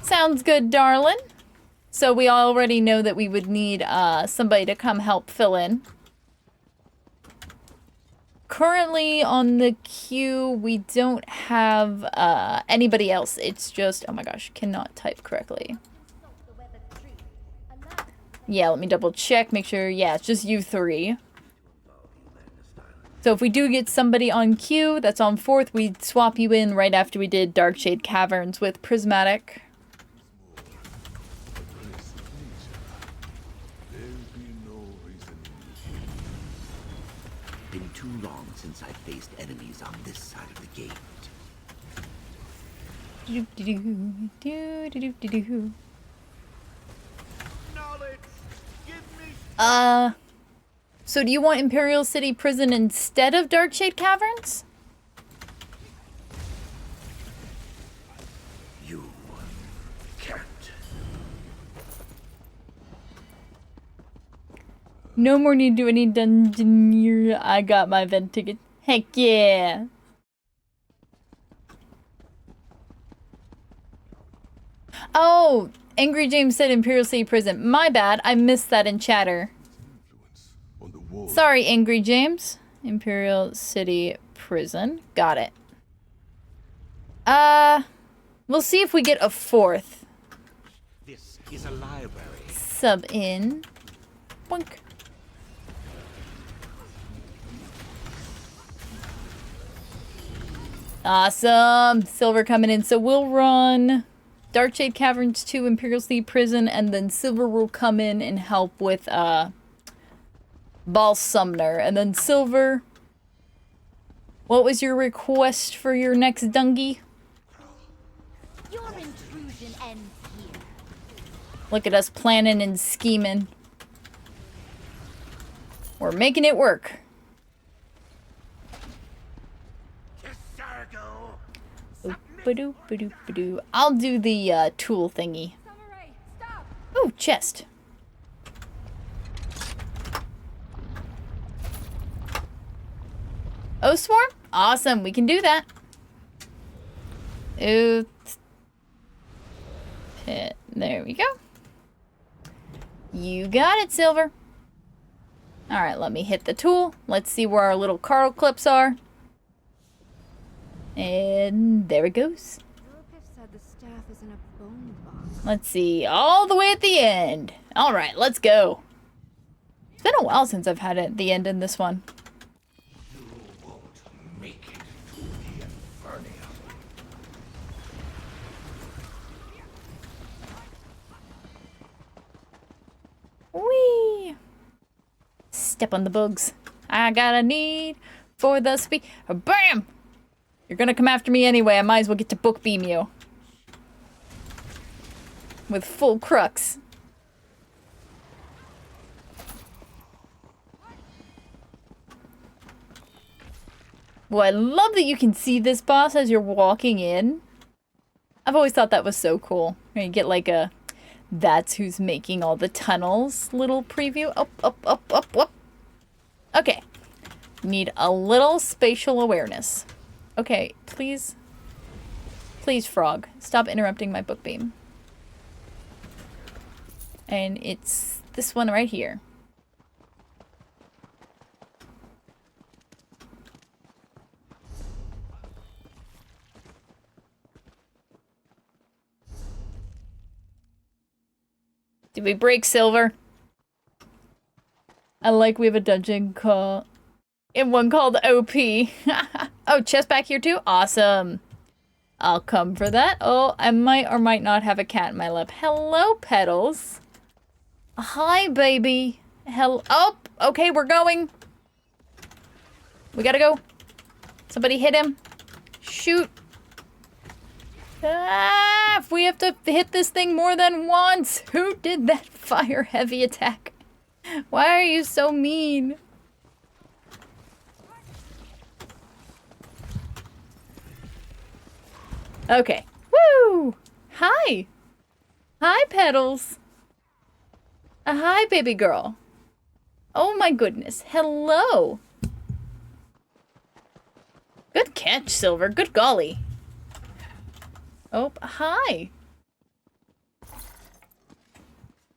Sounds good, darling. So we already know that we would need somebody to come help fill in. Currently on the queue, we don't have anybody else. It's just... Oh my gosh, cannot type correctly. Yeah, let me double check, make sure. Yeah, it's just you three. So if we do get somebody on queue that's on 4th, we'd swap you in right after we did Darkshade Caverns with Prismatic. Been too long since I faced enemies on this side of the gate. So do you want Imperial City Prison instead of Darkshade Caverns? You can't. No more need to do any dungeoneer. I got my event ticket. Heck yeah. Oh, Angry James said Imperial City Prison. My bad. I missed that in chatter. Sorry, Angry James. Imperial City Prison. Got it. We'll see if we get a 4th. This is a library. Sub in. Boink. Awesome. Silver coming in. So we'll run Darkshade Caverns 2, Imperial City Prison, and then Silver will come in and help with Ball Summoner. And then Silver, what was your request for your next dungy? Your intrusion ends here. Look at us planning and scheming. We're making it work. Ba-doop-ba-doop-ba-doo. I'll do the tool thingy. Ooh, chest. Oh, swarm? Awesome, we can do that. Ooh. There we go. You got it, Silver. Alright, let me hit the tool. Let's see where our little Carl clips are. And there it goes. Said the staff is in a bone box. Let's see, all the way at the end. Alright, let's go. It's been a while since I've had it at the end in this one. Whee! Step on the bugs. I got a need for the speed. Bam! You're gonna come after me anyway. I might as well get to book beam you. With full crux. Well, I love that you can see this boss as you're walking in. I've always thought that was so cool. You get like a... That's who's making all the tunnels little preview. Up, up, up, up, up. Okay. Need a little spatial awareness. Okay, please. Please, frog. Stop interrupting my book beam. And it's this one right here. Did we break Silver? I like we have a dungeon called... in one called OP. Oh, chest back here too? Awesome. I'll come for that. Oh, I might or might not have a cat in my lap. Hello, Petals. Hi, baby. Hell. Oh, okay, we're going. We gotta go. Somebody hit him. Shoot. Ah, if we have to hit this thing more than once. Who did that fire heavy attack? Why are you so mean? Okay. Woo! Hi! Hi, Petals! Hi, baby girl. Oh my goodness. Hello! Good catch, Silver. Good golly. Oh, hi!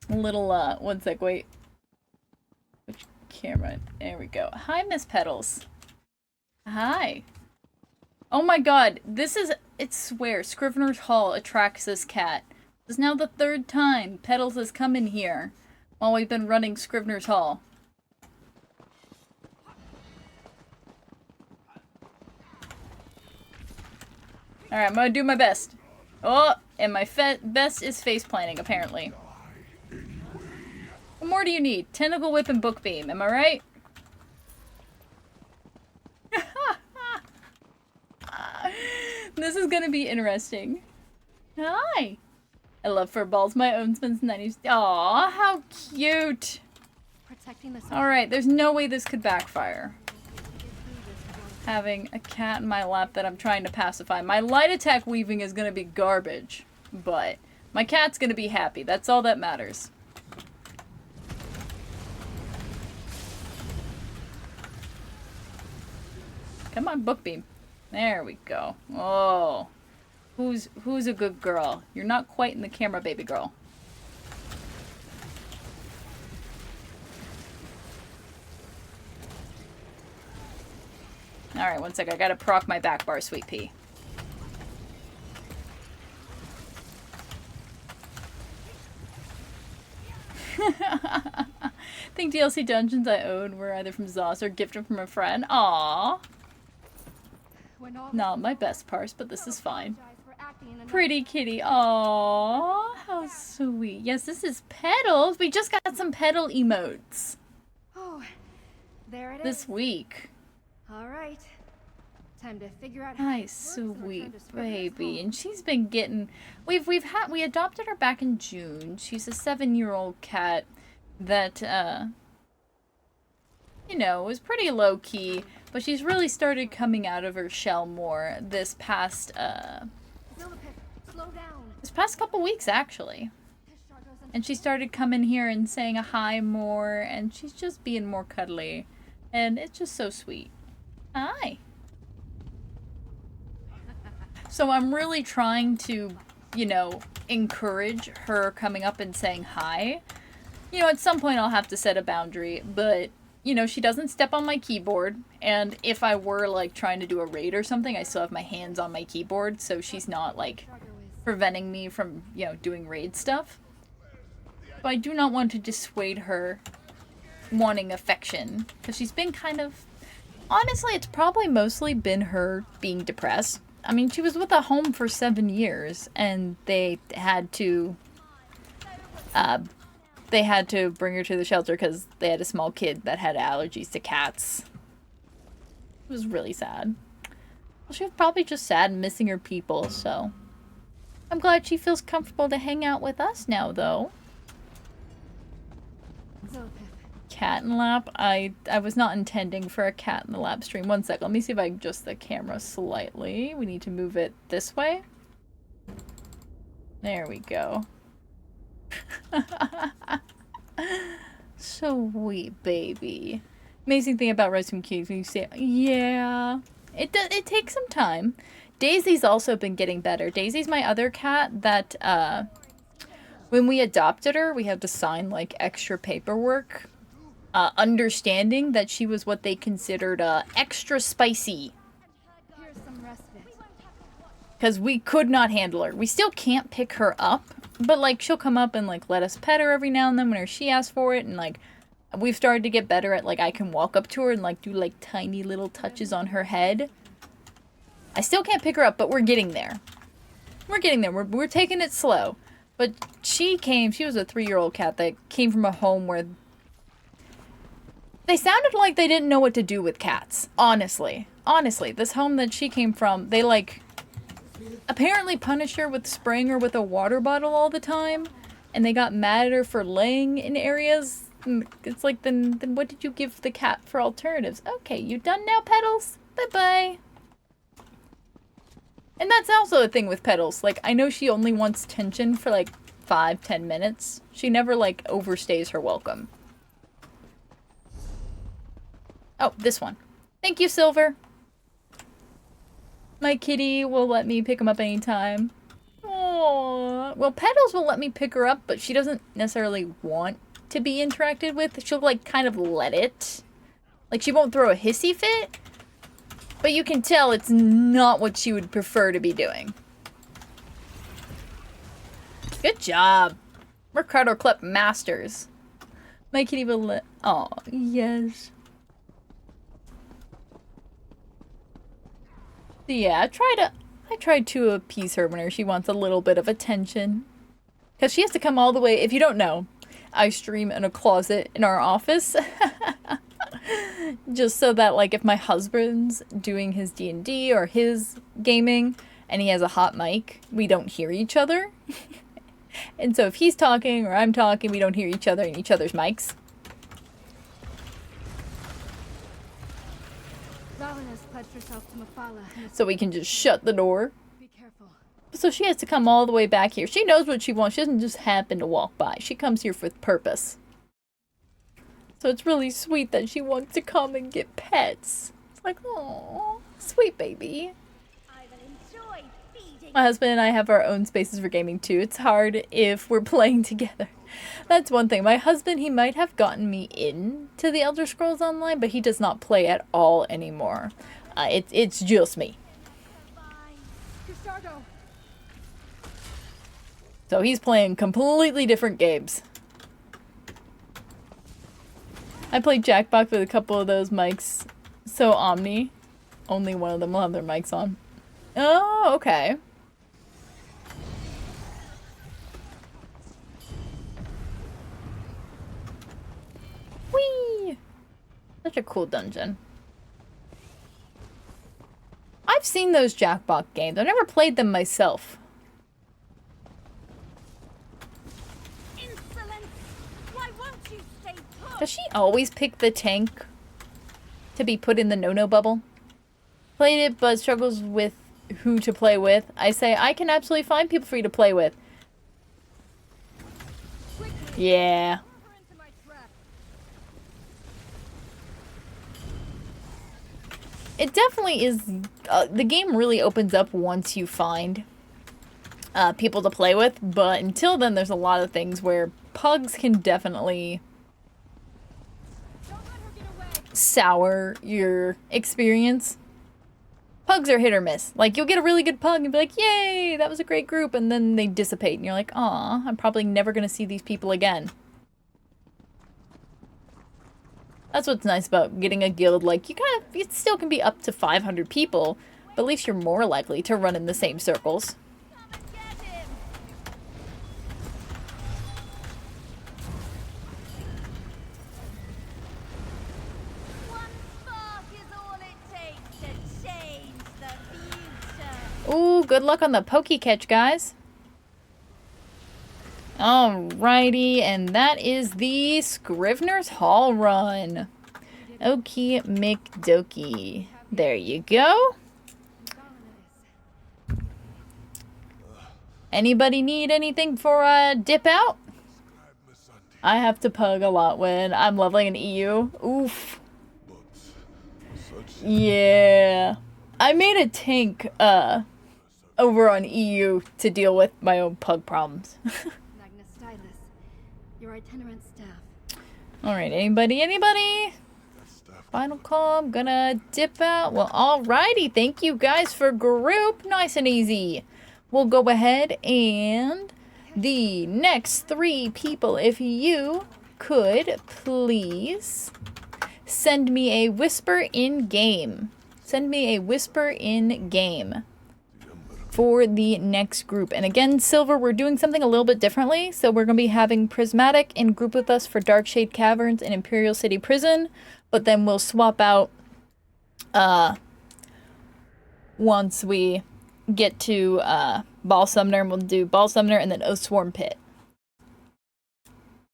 A little, one sec, wait. Which camera? There we go. Hi, Miss Petals. Hi. Oh my god, this is, it swear, Scrivener's Hall attracts this cat. This is now the 3rd time Petals has come in here while we've been running Scrivener's Hall. Alright, I'm gonna do my best. Oh, and my best is face planting, apparently. What more do you need? Tentacle Whip and Book Beam, am I right? This is gonna be interesting. Hi! I love fur balls. My own since the 90s. Aw, how cute! Alright, there's no way this could backfire. Having a cat in my lap that I'm trying to pacify. My light attack weaving is gonna be garbage, but my cat's gonna be happy. That's all that matters. Come on, Book Beam. There we go. Oh. Who's a good girl? You're not quite in the camera, baby girl. Alright, one sec. I gotta proc my back bar, sweet pea. I think DLC dungeons I owned were either from Zoss or gifted from a friend. Aww. Not my best parse, but this is fine. Pretty kitty. Aww. How sweet. Yes, this is Petals. We just got some petal emotes. Oh, there it is. This week. All right. Time to figure out how Hi, sweet baby. And she's been getting we adopted her back in June. She's a 7-year-old cat that you know, was pretty low key, but she's really started coming out of her shell more this past couple weeks actually. And she started coming here and saying a hi more, and she's just being more cuddly, and it's just so sweet. Hi. So I'm really trying to, you know, encourage her coming up and saying hi. You know, at some point I'll have to set a boundary, but, you know, she doesn't step on my keyboard, and if I were, like, trying to do a raid or something, I still have my hands on my keyboard, so she's not, like, preventing me from, you know, doing raid stuff. But I do not want to dissuade her wanting affection, because she's been kind of... Honestly, it's probably mostly been her being depressed. I mean, she was with a home for 7 years, and they had to bring her to the shelter because they had a small kid that had allergies to cats. It was really sad. Well, she was probably just sad and missing her people, so... I'm glad she feels comfortable to hang out with us now, though. Cat in lap? I was not intending for a cat in the lap stream. One sec, let me see if I can adjust the camera slightly. We need to move it this way. There we go. Sweet baby. Amazing thing about Rise from Keys when you say, yeah, it takes some time. Daisy's also been getting better. Daisy's my other cat that when we adopted her, we had to sign like extra paperwork, understanding that she was what they considered extra spicy. Because we could not handle her. We still can't pick her up, but like she'll come up and like let us pet her every now and then whenever she asks for it, and like we've started to get better at like I can walk up to her and like do like tiny little touches on her head. I still can't pick her up, but we're getting there. We're getting there. We're taking it slow. But she was a 3-year-old cat that came from a home where they sounded like they didn't know what to do with cats. Honestly. Honestly, this home that she came from, they like apparently punish her with spraying her with a water bottle all the time. And they got mad at her for laying in areas. It's like, then what did you give the cat for alternatives? Okay, you done now, Petals? Bye-bye. And that's also a thing with Petals. Like, I know she only wants tension for like 5-10 minutes. She never like overstays her welcome. Oh, this one. Thank you, Silver. My kitty will let me pick him up anytime. Aww. Well, Petals will let me pick her up, but she doesn't necessarily want to be interacted with. She'll like kind of let it. Like, she won't throw a hissy fit. But you can tell it's not what she would prefer to be doing. Good job. We're Cuddle Clip masters. My kitty will let... Oh, yes. So yeah, I tried to appease her whenever she wants a little bit of attention. Because she has to come all the way... If you don't know, I stream in a closet in our office. Just so that, like, if my husband's doing his D&D or his gaming and he has a hot mic, we don't hear each other. And so if he's talking or I'm talking, we don't hear each other in each other's mics. Ravanas pledged herself to Mafala. So we can just shut the door. Be careful. So she has to come all the way back here. She knows what she wants. She doesn't just happen to walk by. She comes here with purpose. So it's really sweet that she wants to come and get pets. It's like, oh, sweet baby. I will enjoy feeding. My husband and I have our own spaces for gaming too. It's hard if we're playing together. That's one thing. My husband, he might have gotten me into the Elder Scrolls Online, but he does not play at all anymore. It's just me. So he's playing completely different games. I played Jackbox with a couple of those mics. So Omni. Only one of them will have their mics on. Oh, okay. Whee! Such a cool dungeon. I've seen those Jackbox games. I've never played them myself. Does she always pick the tank to be put in the no-no bubble? Played it, but struggles with who to play with. I say, I can absolutely find people for you to play with. Yeah. It definitely is... the game really opens up once you find people to play with, but until then there's a lot of things where pugs can definitely... sour your experience. Pugs are hit or miss. Like, you'll get a really good pug and be like, yay, that was a great group, and then they dissipate and you're like, aw, I'm probably never gonna see these people again. That's what's nice about getting a guild. Like, it still can be up to 500 people, but at least you're more likely to run in the same circles. Ooh, good luck on the pokey catch, guys. Alrighty, and that is the Scrivener's Hall run. Okie McDokey. There you go. Anybody need anything for a dip out? I have to pug a lot when I'm leveling an EU. Oof. Yeah. I made a tank, over on EU to deal with my own pug problems. Your itinerant staff. Alright, anybody? Final call, I'm gonna dip out. Well, alrighty, thank you guys for group. Nice and easy. We'll go ahead and the next 3 people, if you could please send me a whisper in game. Send me a whisper in game. for the next group. And again, Silver, we're doing something a little bit differently. So we're going to be having Prismatic in group with us for Darkshade Caverns and Imperial City Prison. But then we'll swap out once we get to Ball Summoner, and we'll do Ball Summoner and then Oathsworn Pit.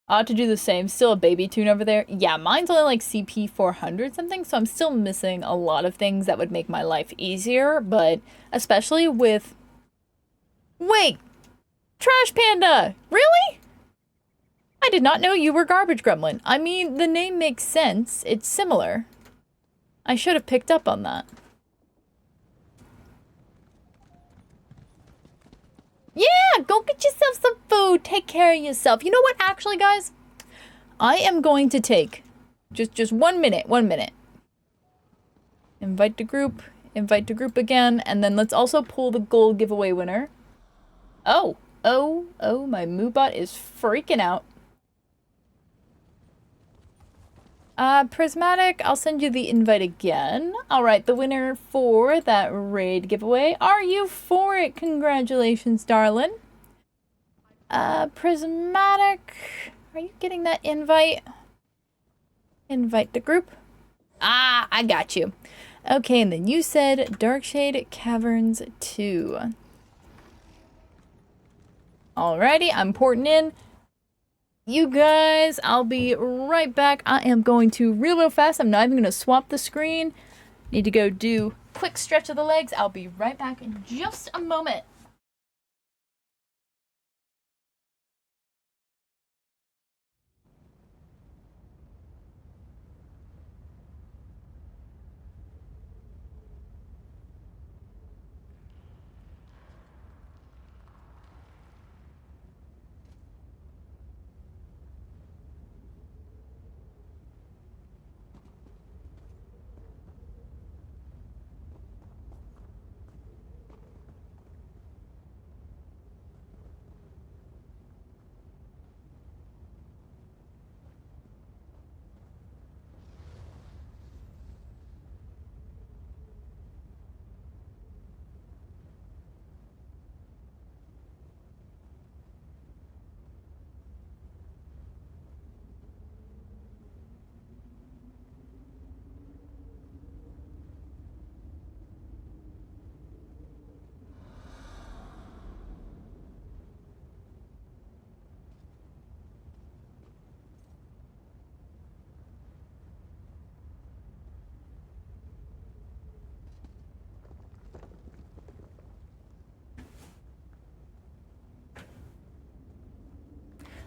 I ought to do the same. Still a baby tune over there. Yeah, mine's only like CP 400 something, so I'm still missing a lot of things that would make my life easier, but especially with... Wait! Trash Panda! Really? I did not know you were Garbage Gremlin. I mean, the name makes sense. It's similar. I should have picked up on that. Yeah, go get yourself some food. Take care of yourself. You know what, actually, guys? I am going to take just 1 minute, 1 minute. Invite to group again, and then let's also pull the gold giveaway winner. Oh, my Moobot is freaking out. Prismatic, I'll send you the invite again. Alright, the winner for that raid giveaway. Are you for it? Congratulations, darling. Prismatic, are you getting that invite? Invite the group. Ah, I got you. Okay, and then you said Darkshade Caverns 2. Alrighty, I'm porting in. You guys, I'll be right back. I am going to real fast. I'm not even going to swap the screen. Need to go do a quick stretch of the legs. I'll be right back in just a moment.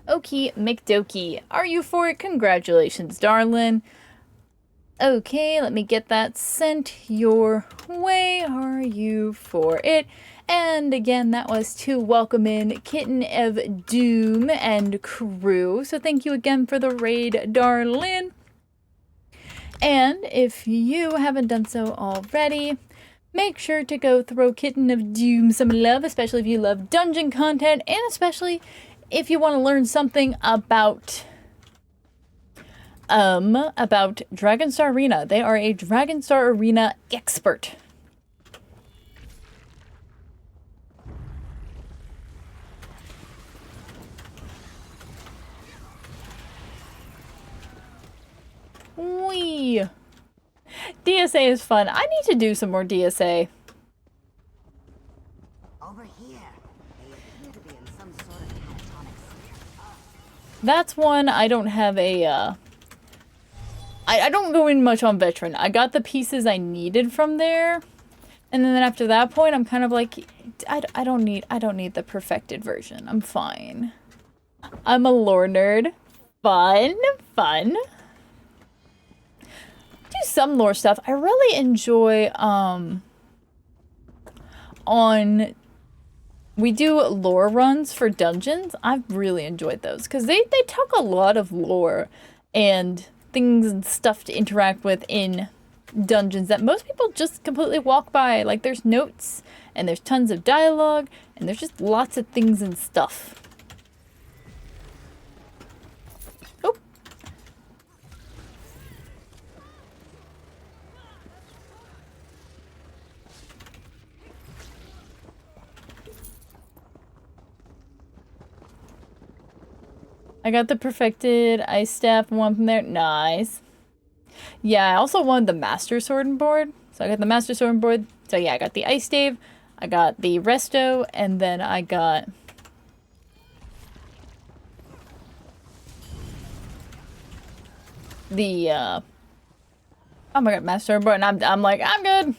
Okie McDokey, are you for it? Congratulations, darling. Okay, let me get that sent your way. Are you for it? And again, that was to welcome in Kitten of Doom and crew. So thank you again for the raid, darling. And if you haven't done so already, make sure to go throw Kitten of Doom some love, especially if you love dungeon content, and especially if you want to learn something about Dragonstar Arena. They are a Dragonstar Arena expert. Wee. DSA is fun. I need to do some more DSA. Over here, they appear to be in some sort of catatonic state. That's one I don't have a, I don't go in much on Veteran. I got the pieces I needed from there. And then after that point, I'm kind of like, I don't need the perfected version. I'm fine. I'm a lore nerd. Fun. Do some lore stuff. I really enjoy, we do lore runs for dungeons. I've really enjoyed those because they talk a lot of lore and things and stuff to interact with in dungeons that most people just completely walk by. Like, there's notes and there's tons of dialogue and there's just lots of things and stuff. Oh. I got the perfected ice staff one from there. Nice. Yeah, I also wanted the master sword and board. So I got the master sword and board. So yeah, I got the ice stave, I got the resto, and then I got the oh my god, master sword and board, and I'm like, I'm good.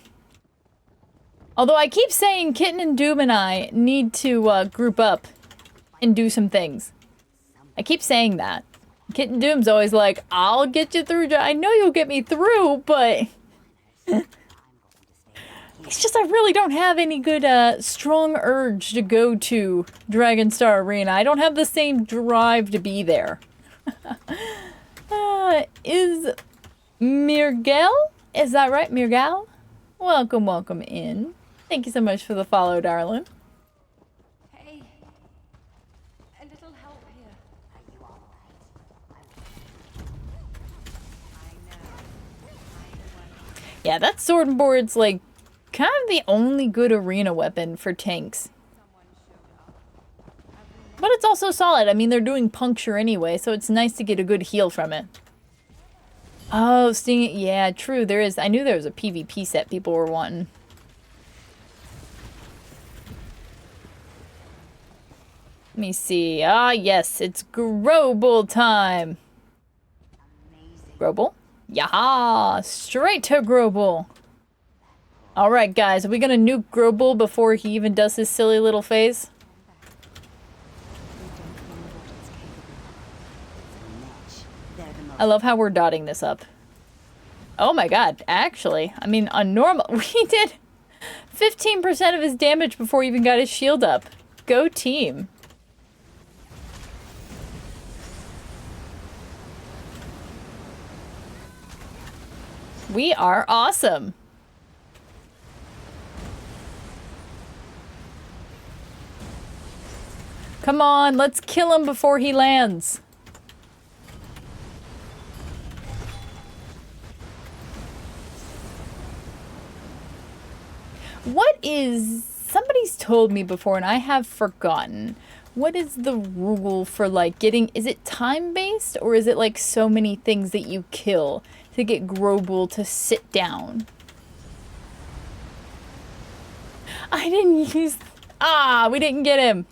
Although I keep saying Kitten and Doom and I need to group up and do some things. I keep saying that. Kitten Doom's always like, I'll get you through. I know you'll get me through, but it's just I really don't have any good strong urge to go to Dragonstar Arena. I don't have the same drive to be there. Is Mirgal? Is that right, Mirgal? Welcome, welcome in. Thank you so much for the follow, darling. Hey, a little help here. Are you all right? Yeah, that sword and board's like kind of the only good arena weapon for tanks. But it's also solid. I mean, they're doing puncture anyway, so it's nice to get a good heal from it. Oh, stinging. Yeah, true. There is. I knew there was a PvP set people were wanting. Let me see. Ah, yes, it's Grobel time. Grobel? Yaha! Straight to Grobel. Alright, guys, are we gonna nuke Grobel before he even does his silly little phase? I love how we're dotting this up. Oh my god, actually, I mean, on normal, we did 15% of his damage before he even got his shield up. Go team. We are awesome. Come on, let's kill him before he lands. What is... Somebody's told me before and I have forgotten. What is the rule for like getting... Is it time-based or is it like so many things that you kill to get Grobel to sit down? I didn't use... Ah, we didn't get him.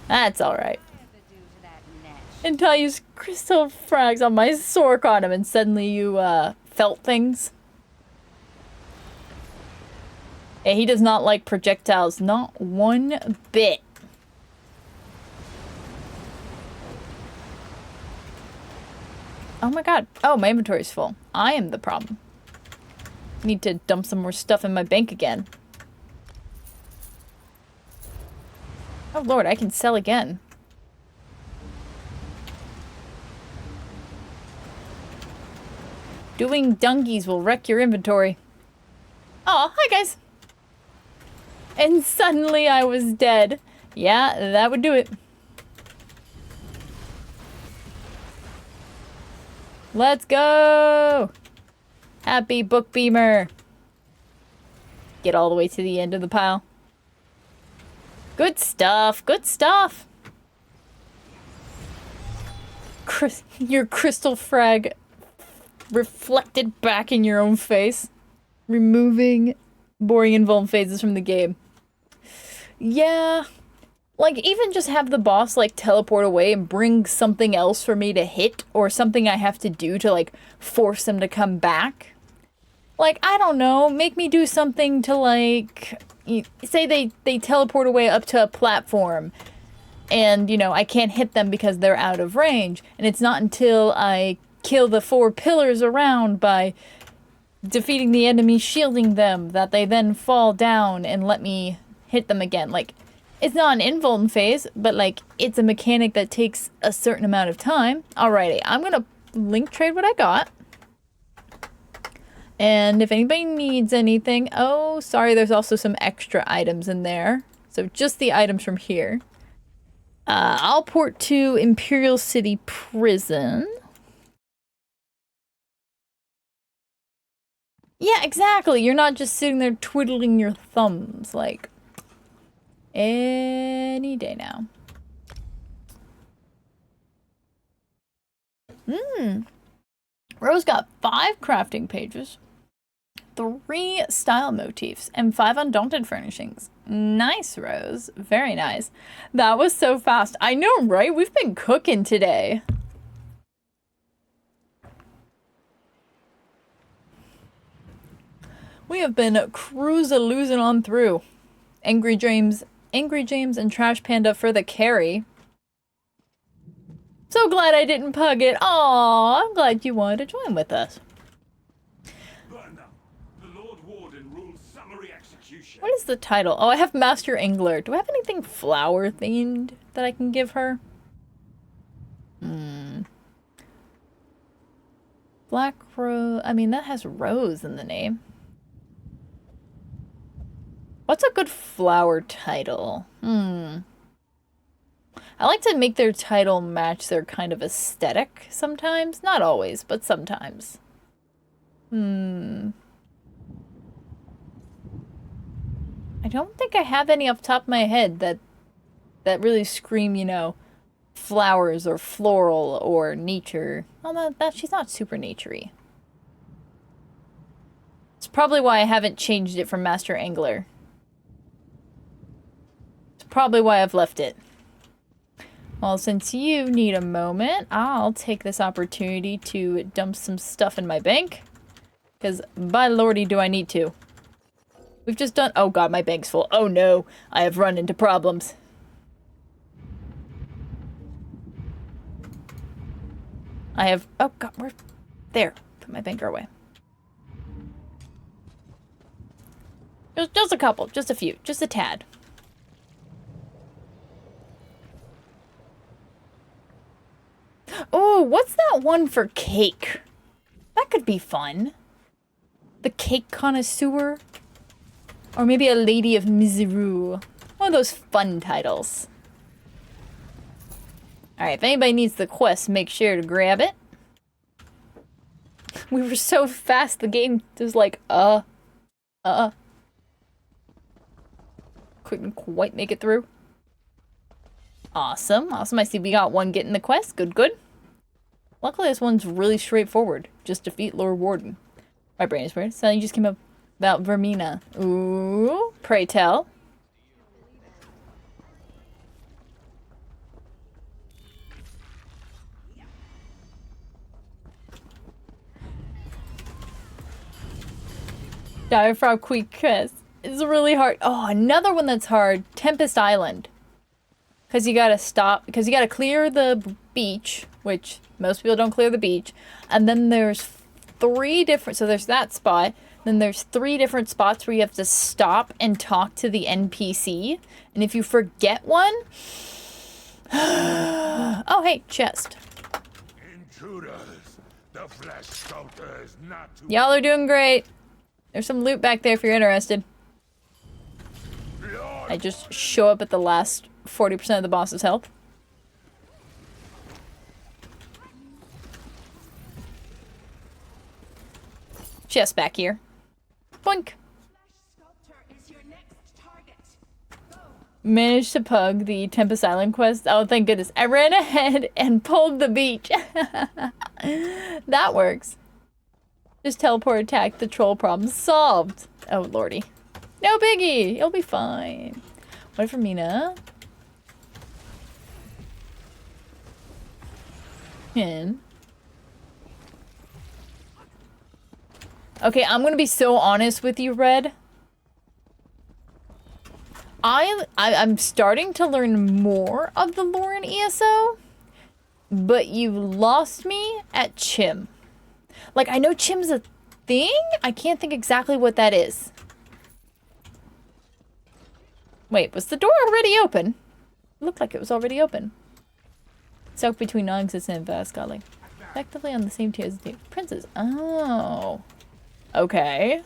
That's alright. Until I used crystal frags on my Sork on him and suddenly you felt things. Yeah, he does not like projectiles, not one bit. Oh my god. Oh, my inventory's full. I am the problem. Need to dump some more stuff in my bank again. Oh lord, I can sell again. Doing dungies will wreck your inventory. Oh, hi guys. And suddenly I was dead. Yeah, that would do it. Let's go! Happy Book Beamer. Get all the way to the end of the pile. Good stuff, good stuff. Your crystal frag reflected back in your own face. Removing boring invuln phases from the game. Yeah. Like, even just have the boss, like, teleport away and bring something else for me to hit, or something I have to do to, like, force them to come back. Like, I don't know, make me do something to, like, say they teleport away up to a platform, and, you know, I can't hit them because they're out of range, and it's not until I kill the 4 pillars around by defeating the enemy, shielding them, that they then fall down and let me hit them again. Like, it's not an invuln phase, but like, it's a mechanic that takes a certain amount of time. Alrighty, I'm gonna link trade what I got. And if anybody needs anything, oh, sorry, there's also some extra items in there. So just the items from here. I'll port to Imperial City Prison. Yeah, exactly. You're not just sitting there twiddling your thumbs, like, any day now. Rose got 5 crafting pages, 3 style motifs, and 5 undaunted furnishings. Nice, Rose. Very nice. That was so fast. I know, right? We've been cooking today. We have been cruising on through. Angry James, and Trash Panda for the carry. So glad I didn't pug it. Aw, I'm glad you wanted to join with us. The Lord Warden rules summary execution. What is the title? Oh, I have Master Angler. Do I have anything flower themed that I can give her? Black Rose. I mean, that has Rose in the name. What's a good flower title? I like to make their title match their kind of aesthetic sometimes. Not always, but sometimes. I don't think I have any off the top of my head that really scream, you know, flowers or floral or nature. Well, that she's not super naturey. It's probably why I haven't changed it from Master Angler. It's probably why I've left it. Well, since you need a moment, I'll take this opportunity to dump some stuff in my bank. Because, by lordy, do I need to. We've just done— oh god, my bank's full. Oh no, I have run into problems. I have— oh god, where— there. Put my banker away. Just a couple, just a few, just a tad. Oh, what's that one for cake? That could be fun. The Cake Connoisseur? Or maybe a Lady of Miseru. One of those fun titles. Alright, if anybody needs the quest, make sure to grab it. We were so fast, the game was like, couldn't quite make it through. Awesome, awesome. I see we got one getting the quest. Good, good. Luckily, this one's really straightforward. Just defeat Lord Warden. My brain is weird. So you just came up about Vermina. Ooh, pray tell. Direfrog Quick Quest. It's really hard. Oh, another one that's hard. Tempest Island. Because you gotta stop, because you gotta clear the beach, which most people don't clear the beach. And then there's 3 different, so there's that spot. Then there's 3 different spots where you have to stop and talk to the NPC. And if you forget one, oh hey, chest. Intruders, the flesh sculptor is not too— Y'all are doing great. There's some loot back there if you're interested. I just show up at the last 40% of the boss's health. Chest back here. Boink. Managed to pug the Tempest Island quest. Oh, thank goodness. I ran ahead and pulled the beach. That works. Just teleport attack, the troll problem solved. Oh, lordy. No biggie. You'll be fine. Wait for Mina. Him. Okay, I'm gonna be so honest with you, Red. I'm starting to learn more of the lore in ESO, but you lost me at Chim. Like, I know Chim's a thing? I can't think exactly what that is. Wait, was the door already open? It looked like it was already open. Stuck between non-existent and vast godly. Effectively on the same tier as the princes. Oh. Okay.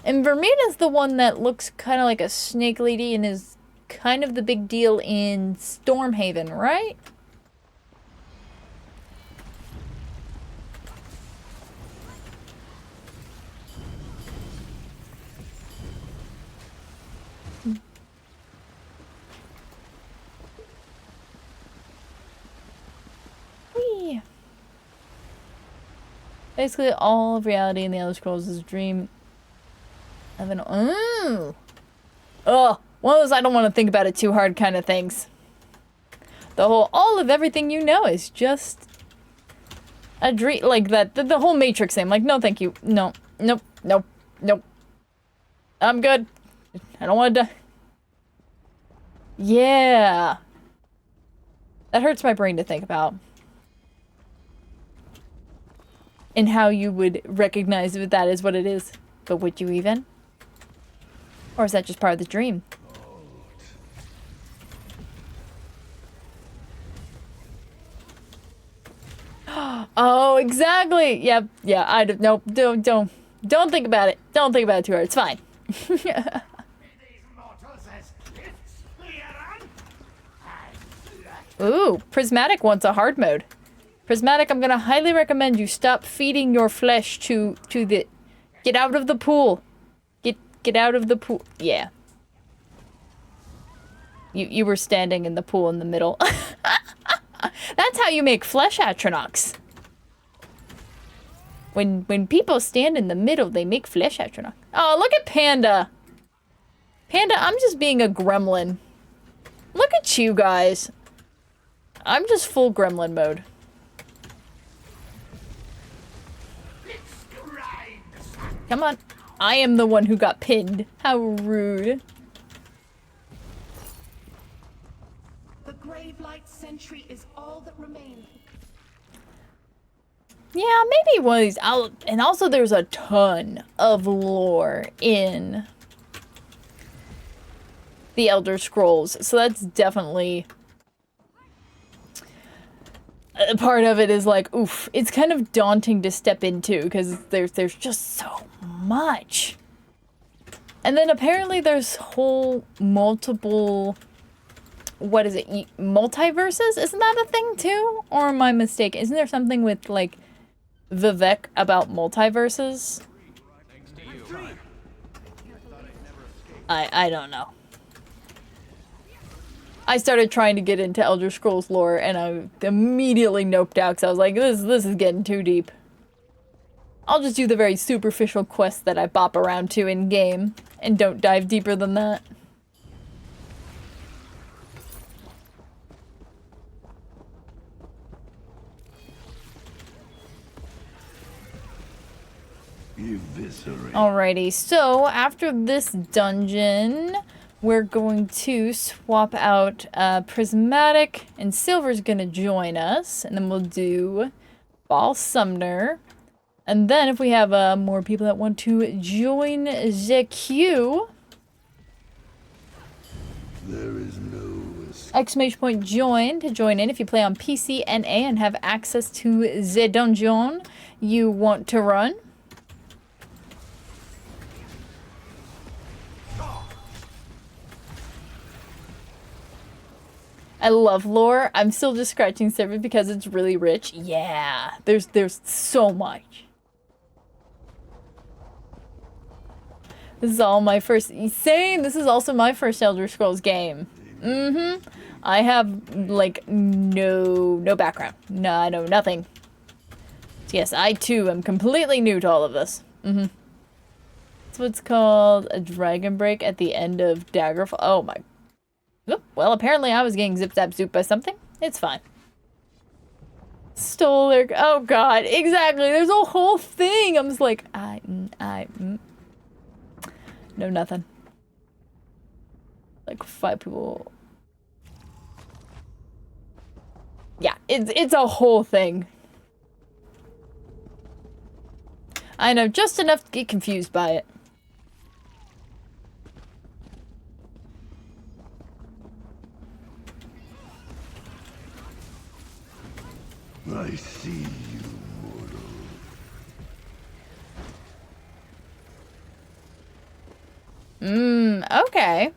And Vermina's the one that looks kind of like a snake lady and is kind of the big deal in Stormhaven, right? Whee. Basically, all of reality in the Elder Scrolls is a dream of an... Ooh! Ugh! One of those I don't want to think about it too hard kind of things. The whole, all of everything you know is just a dream, like that, the whole Matrix thing. Like, no thank you. No. Nope. Nope. Nope. I'm good. I don't want to die. Yeah. That hurts my brain to think about. And how you would recognize that that is what it is. But would you even? Or is that just part of the dream? Oh, exactly. Yep. Yeah. I don't. Nope. Don't think about it. Don't think about it too hard. It's fine. Ooh, Prismatic wants a hard mode. Prismatic, I'm gonna highly recommend you stop feeding your flesh to the... Get out of the pool. Get out of the pool. Yeah. You were standing in the pool in the middle. That's how you make flesh atronachs. When people stand in the middle, they make flesh atronach. Oh, look at Panda. Panda, I'm just being a gremlin. Look at you guys. I'm just full gremlin mode. Come on. I am the one who got pinned. How rude. The Gravelight Sentry is all that remains. Yeah, maybe one of these. And also there's a ton of lore in the Elder Scrolls. So that's definitely... part of it is like, oof, it's kind of daunting to step into because there's just so much. And then apparently there's whole multiple, what is it, multiverses? Isn't that a thing too? Or am I mistaken? Isn't there something with like Vivek about multiverses? I don't know. I started trying to get into Elder Scrolls lore, and I immediately noped out because I was like, this is getting too deep. I'll just do the very superficial quests that I bop around to in-game, and don't dive deeper than that. Alrighty, so after this dungeon... we're going to swap out Prismatic, and Silver's gonna join us, and then we'll do Ball Sumner. And then if we have more people that want to join the queue... There is no... Exclamation point join to join in if you play on PC, NA, and have access to the dungeon you want to run. I love lore. I'm still just scratching the surface because it's really rich. Yeah, there's so much. This is all my first... Same! This is also my first Elder Scrolls game. Mm-hmm. I have, like, no background. No, I know nothing. So yes, I too am completely new to all of this. Mm-hmm. That's what's called a dragon break at the end of Daggerfall. Oh my... Oop, well, apparently I was getting zip-zap-zoop by something. It's fine. Stole their... Oh, God. Exactly. There's a whole thing. I'm just like, No, nothing. Like, 5 people... Yeah, it's a whole thing. I know, just enough to get confused by it. I see you, mortal. Okay.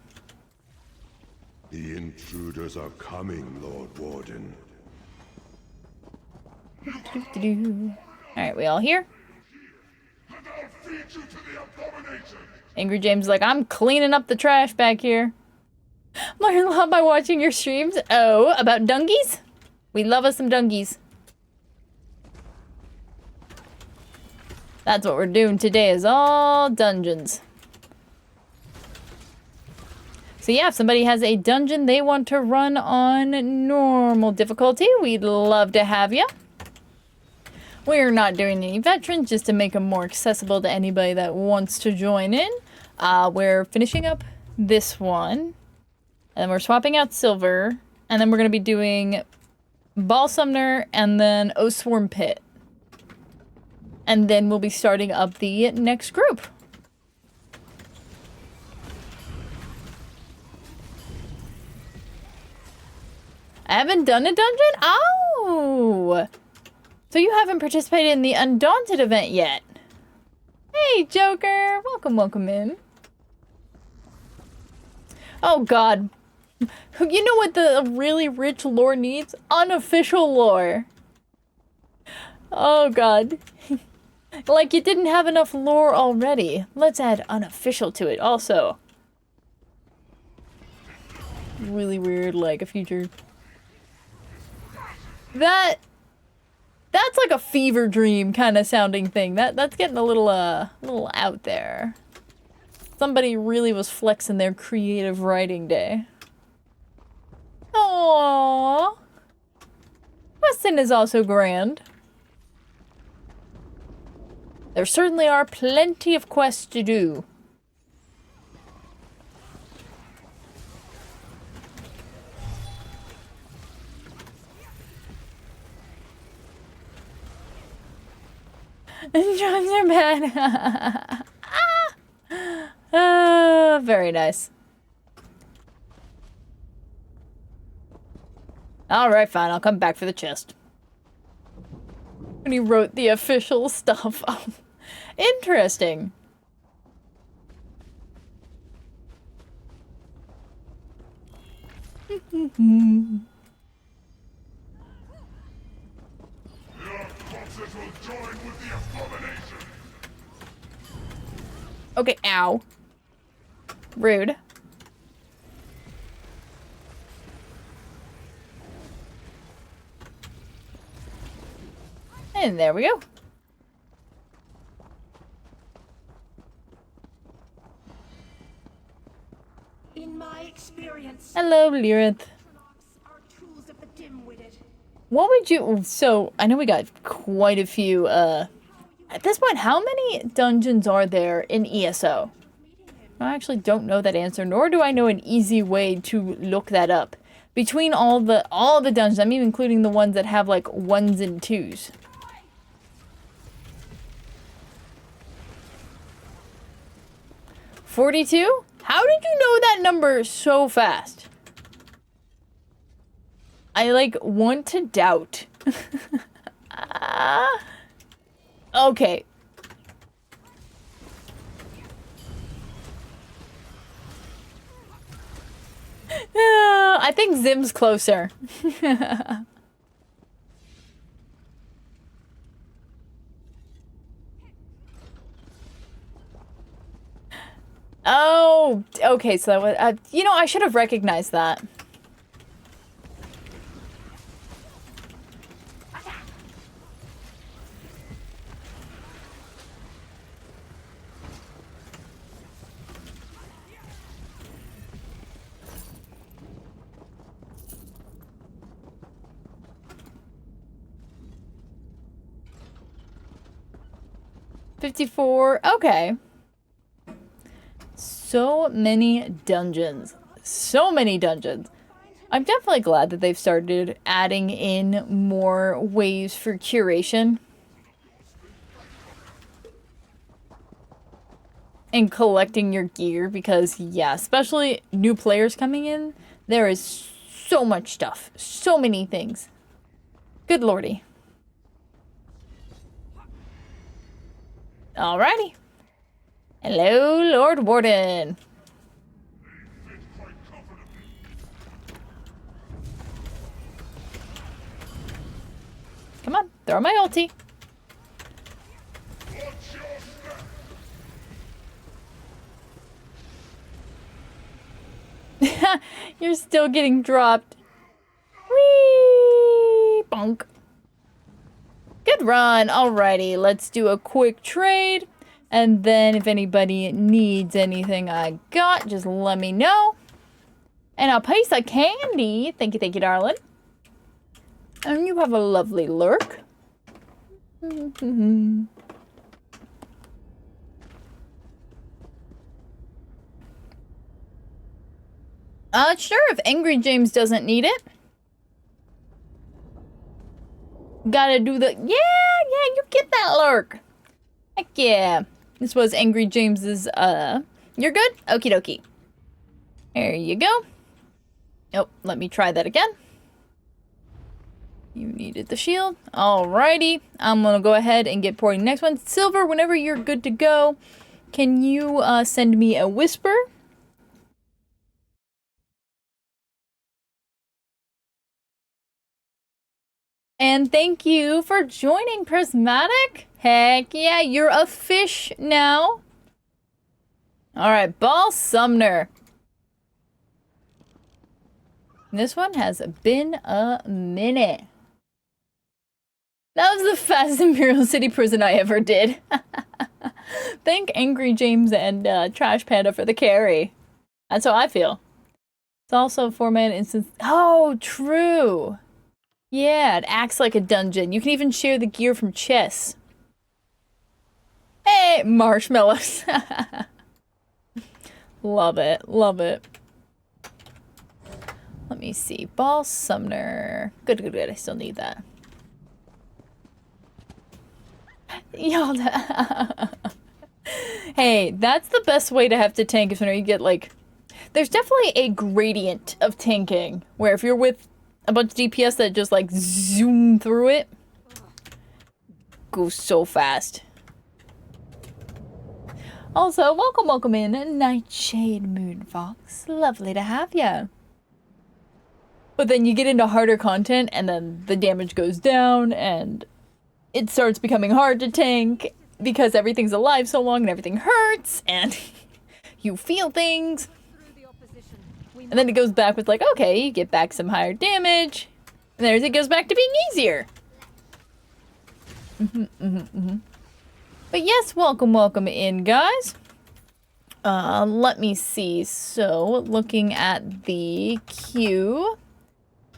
The intruders are coming, Lord Warden. Alright, we all here? And I'll feed you to the abomination. Angry James is like, I'm cleaning up the trash back here. Learn a lot by watching your streams. Oh, about dungies? We love us some dungies. That's what we're doing today, is all dungeons. So yeah, if somebody has a dungeon they want to run on normal difficulty, we'd love to have you. We're not doing any veterans, just to make them more accessible to anybody that wants to join in. We're finishing up this one, and we're swapping out Silver, and then we're going to be doing Ball Sumner and then Oathsworn Pit. And then we'll be starting up the next group. I haven't done a dungeon? Oh! So you haven't participated in the Undaunted event yet. Hey, Joker! Welcome, welcome in. Oh, God. You know what the really rich lore needs? Unofficial lore. Oh, God. Like you didn't have enough lore already. Let's add unofficial to it also. Really weird, like a future... That's like a fever dream kind of sounding thing. That's getting a little out there. Somebody really was flexing their creative writing day. Aww. Weston is also grand. There certainly are plenty of quests to do. Drums are bad. Very nice. Alright, fine. I'll come back for the chest. When he wrote the official stuff. Interesting. Okay, ow. Rude. And there we go. In my experience, hello, Lyrith. are tools of the dim-witted. What would you... So, I know we got quite a few, At this point, how many dungeons are there in ESO? I actually don't know that answer, nor do I know an easy way to look that up. Between all the dungeons, I'm even including the ones that have like 1s and 2s. $42? How did you know that number so fast? I like want to doubt. Okay. I think Zim's closer. Oh, okay, so that was, you know, I should have recognized that. $54, okay. So many dungeons. So many dungeons. I'm definitely glad that they've started adding in more ways for curation. And collecting your gear, because yeah, especially new players coming in, there is so much stuff. So many things. Good lordy. Alrighty. Hello, Lord Warden. Come on, throw my ulti. You're still getting dropped. Whee! Bonk. Good run. Alrighty, let's do a quick trade. And then if anybody needs anything I got, just let me know. And a piece of candy. Thank you, darling. And you have a lovely lurk. Sure, if Angry James doesn't need it. Gotta do the... Yeah, you get that lurk. Heck yeah. This was Angry James's, You're good? Okie dokie. There you go. Oh, let me try that again. You needed the shield. Alrighty. I'm gonna go ahead and get pouring the next one. Silver, whenever you're good to go, can you, send me a whisper? And thank you for joining, Prismatic. Heck yeah, you're a fish now. Alright, Ball Sumner. This one has been a minute. That was the fastest Imperial City prison I ever did. Thank Angry James and Trash Panda for the carry. That's how I feel. It's also a 4-man instance. Oh, true. Yeah, it acts like a dungeon. You can even share the gear from chess. Hey, marshmallows. Love it. Love it. Let me see. Ball Sumner. Good. I still need that. Y'all. Hey, that's the best way to have to tank is whenever you get, like... There's definitely a gradient of tanking. Where if you're with a bunch of DPS that just, like, zoom through it. Goes so fast. Also, welcome in, Nightshade Moonfox. Lovely to have ya. But then you get into harder content, and then the damage goes down, and it starts becoming hard to tank, because everything's alive so long, and everything hurts, and you feel things. And then it goes back with like, okay, you get back some higher damage, and then it goes back to being easier. But yes, welcome in, guys. Let me see. So, looking at the queue.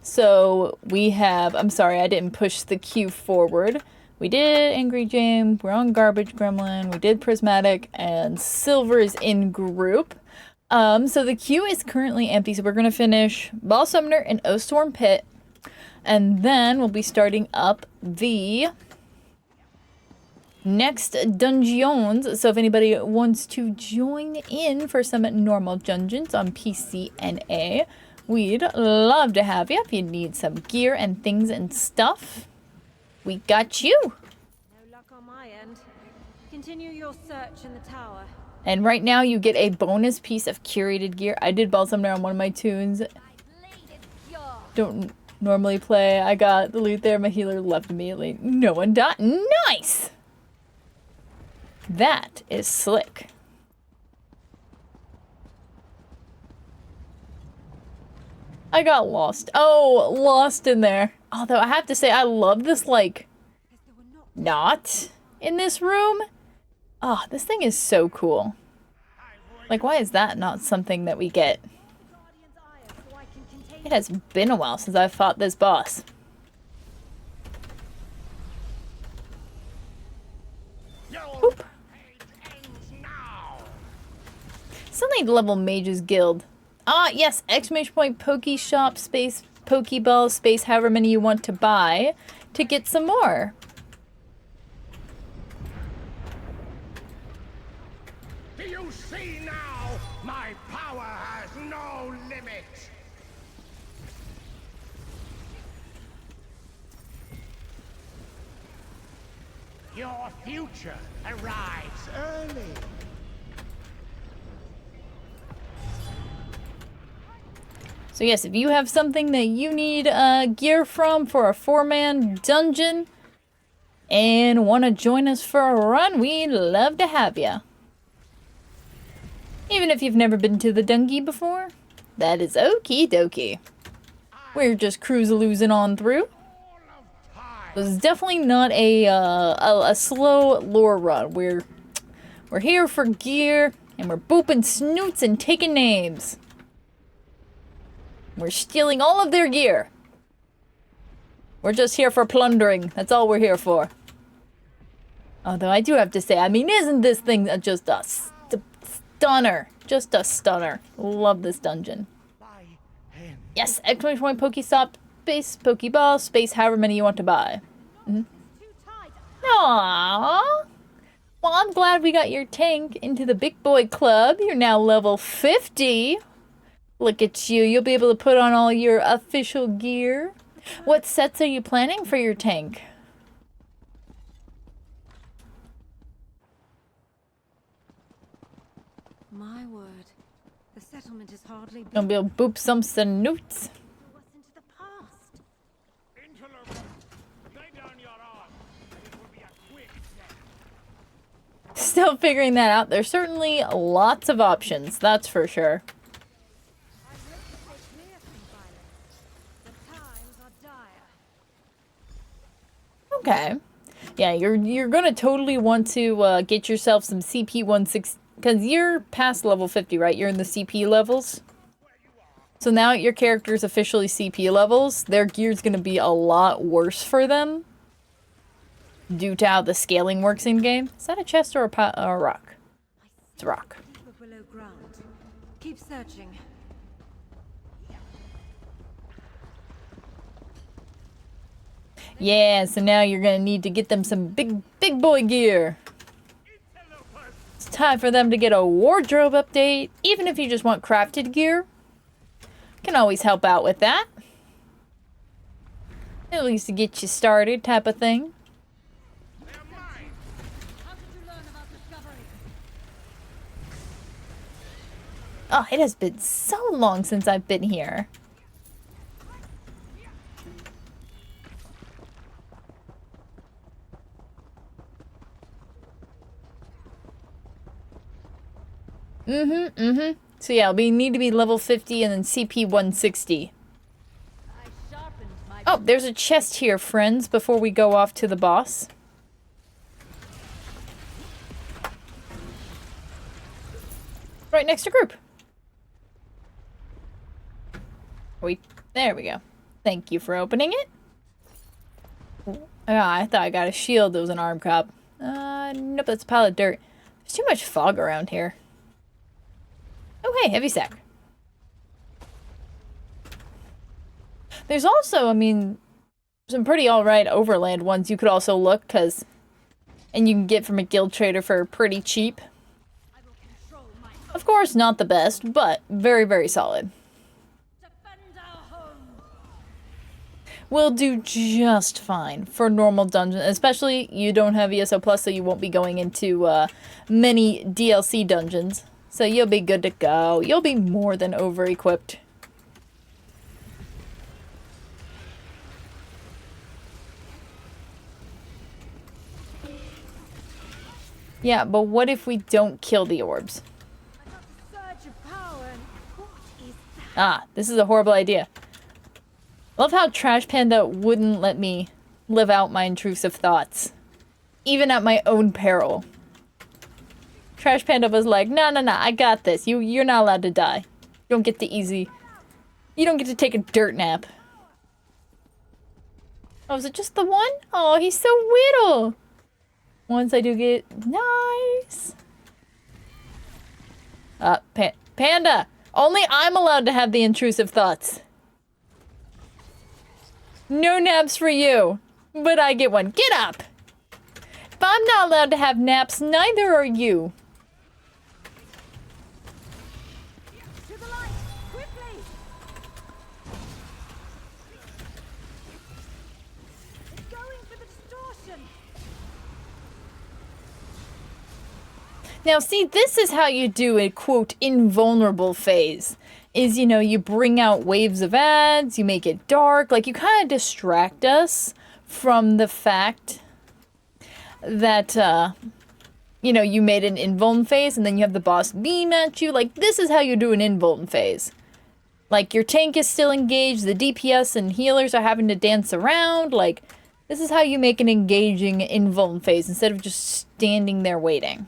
So, we have... I'm sorry, I didn't push the queue forward. We did Angry James, we're on Garbage Gremlin, we did Prismatic, and Silver is in group. So the queue is currently empty, so we're going to finish Ball Summoner and O-Storm Pit. And then we'll be starting up the next dungeons. So if anybody wants to join in for some normal dungeons on PCNA, we'd love to have you. If you need some gear and things and stuff, we got you. No luck on my end. Continue your search in the tower. And right now you get a bonus piece of curated gear. I did Ball Summoner on one of my tunes. Don't normally play. I got the loot there. My healer left immediately. No one died. Nice! That is slick. I got lost. Oh, lost in there. Although I have to say, I love this, like, knot in this room. Oh, this thing is so cool. Like, why is that not something that we get? It has been a while since I've fought this boss. Oop. Still need to level Mage's Guild. Ah, yes, exclamation point, Poke Shop, space, Pokeball, space, however many you want to buy to get some more. Do you see now? My power has no limit. Your future arrives early. So yes, if you have something that you need gear from for a 4-man dungeon and want to join us for a run, we'd love to have you. Even if you've never been to the Dungy before, that is okie dokie. We're just cruise-a-loozing on through. All of time This is definitely not a slow lore run. We're here for gear, and we're booping snoots and taking names. We're stealing all of their gear. We're just here for plundering. That's all we're here for. Although I do have to say, I mean, isn't this thing just a stunner? Just a stunner. Love this dungeon. Yes, exclamation point, Pokestop, space, Pokeball, space, however many you want to buy. Aww. Well, I'm glad we got your tank into the big boy club. You're now level 50. Look at you. You'll be able to put on all your official gear. What sets are you planning for your tank? My word. The settlement is hardly Gonna be able to boop some snoots. Still figuring that out. There's certainly lots of options, that's for sure. Okay. Yeah, you're gonna totally want to get yourself some CP 160 because you're past level 50, right? You're in the CP levels. So now your character's officially CP levels, their gear's gonna be a lot worse for them due to how the scaling works in game. Is that a chest or a rock? It's a rock. Keep searching. Yeah, so now you're gonna need to get them some big boy gear. It's time for them to get a wardrobe update. Even if you just want crafted gear, can always help out with that. At least to get you started type of thing. Oh, it has been so long since I've been here. So yeah, we need to be level 50 and then CP 160. Oh, there's a chest here, friends, before we go off to the boss. Right next to group. There we go. Thank you for opening it. Oh, I thought I got a shield that was an arm crop. Nope, that's a pile of dirt. There's too much fog around here. Oh, hey, heavy sack. There's also, I mean, some pretty alright overland ones you could also look, and you can get from a guild trader for pretty cheap. Of course, not the best, but very, very solid. We'll do just fine for normal dungeons, especially you don't have ESO Plus, so you won't be going into many DLC dungeons. So you'll be good to go. You'll be more than over-equipped. Yeah, but what if we don't kill the orbs? Ah, this is a horrible idea. Love how Trash Panda wouldn't let me live out my intrusive thoughts. Even at my own peril. Trash Panda was like, no, I got this. You're not allowed to die. You don't get the easy... You don't get to take a dirt nap. Oh, is it just the one? Oh, he's so little. Once I do get... Nice. Panda! Only I'm allowed to have the intrusive thoughts. No naps for you. But I get one. Get up! If I'm not allowed to have naps, neither are you. To the light, quickly! It's going for the distortion. Now see, this is how you do a, quote, invulnerable phase. Is, you know, you bring out waves of ads, you make it dark, like you kind of distract us from the fact that, you know, you made an invuln phase and then you have the boss beam at you. Like, this is how you do an invuln phase. Like, your tank is still engaged, the DPS and healers are having to dance around, like, This is how you make an engaging invuln phase instead of just standing there waiting.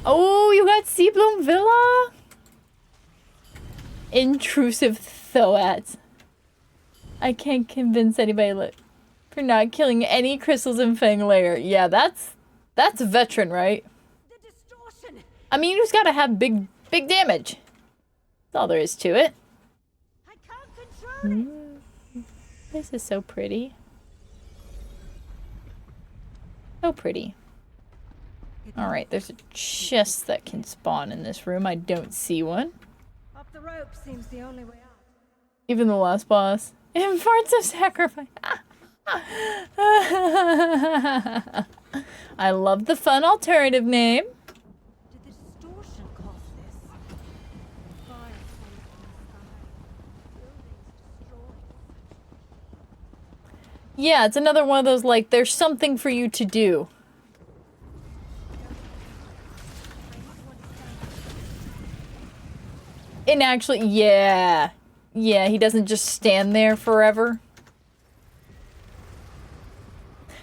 Oh, you got Seabloom Villa? Intrusive Thoats. I can't convince anybody for not killing any crystals in Fang Lair. Yeah, that's a veteran, right? I mean, you just gotta have big damage. That's all there is to it. I can't control it. This is so pretty. So pretty. Alright, there's a chest that can spawn in this room. I don't see one. Up the rope seems the only way out. Even the last boss. In parts of sacrifice. I love the fun alternative name. Did the distortion cause this? Fire falling from the sky. Buildings destroyed. Yeah, it's another one of those, like, there's something for you to do. And actually, yeah. Yeah, he doesn't just stand there forever.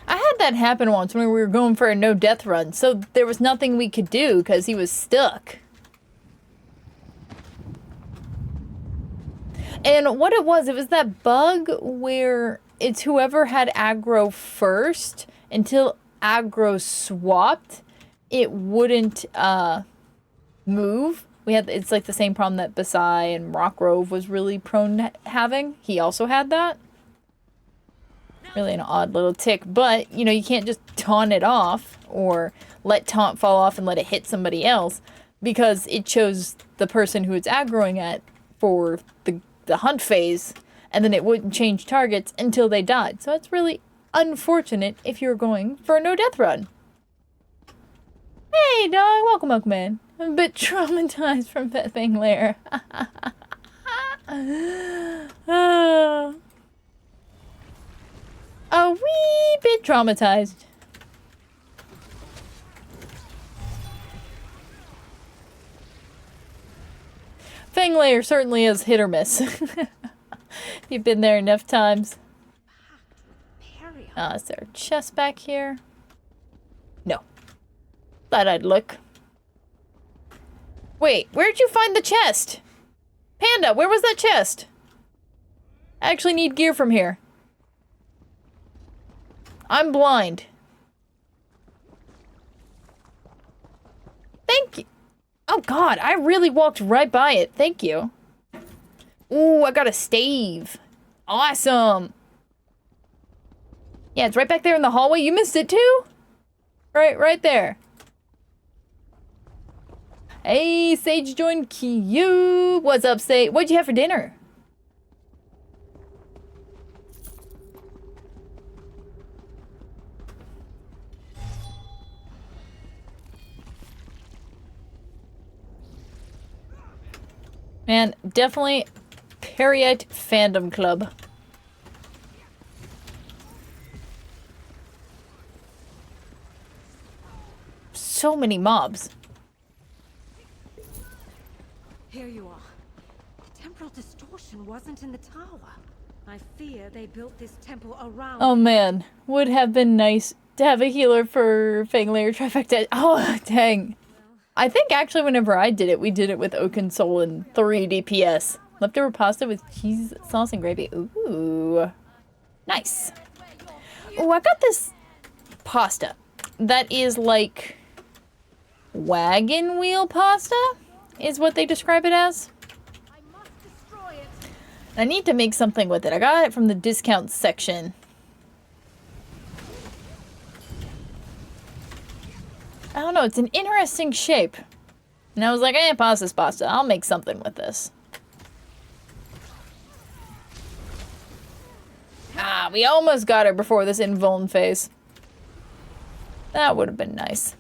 I had that happen once when we were going for a no-death run, so there was nothing we could do because he was stuck. And what it was that bug where it's whoever had aggro first, until aggro swapped, it wouldn't move. It's like the same problem that Basai and Rockgrove was really prone to having. He also had that. Really an odd little tick, but you know, you can't just taunt it off or let taunt fall off and let it hit somebody else because it chose the person who it's aggroing at for the hunt phase, and then it wouldn't change targets until they died. So it's really unfortunate if you're going for a no-death run. Hey dog, welcome man. I'm a bit traumatized from Fang Lair. A wee bit traumatized. Fang Lair certainly is hit or miss. You've been there enough times. Is there a chest back here? No. Thought I'd look. Wait, where'd you find the chest? Panda, where was that chest? I actually need gear from here. I'm blind. Thank you. Oh god, I really walked right by it. Thank you. Ooh, I got a stave. Awesome. Yeah, it's right back there in the hallway. You missed it too? Right there. Hey, Sage joined Q. What's up, Sage? What'd you have for dinner? Man, definitely Periite Fandom Club. So many mobs. Here you are. The temporal distortion wasn't in the tower. I fear they built this temple around. Oh man, would have been nice to have a healer for Fang Lair Trifecta. Oh, dang. I think actually whenever I did it, we did it with Oaken Soul and 3 DPS. Leftover pasta with cheese, sauce, and gravy. Ooh. Nice. Oh, I got this pasta that is like wagon wheel pasta, is what they describe it as. I need to make something with it. I got it from the discount section. I don't know, it's an interesting shape. And I was like, pasta's pasta. I'll make something with this. Ah, we almost got her before this invuln phase. That would have been nice.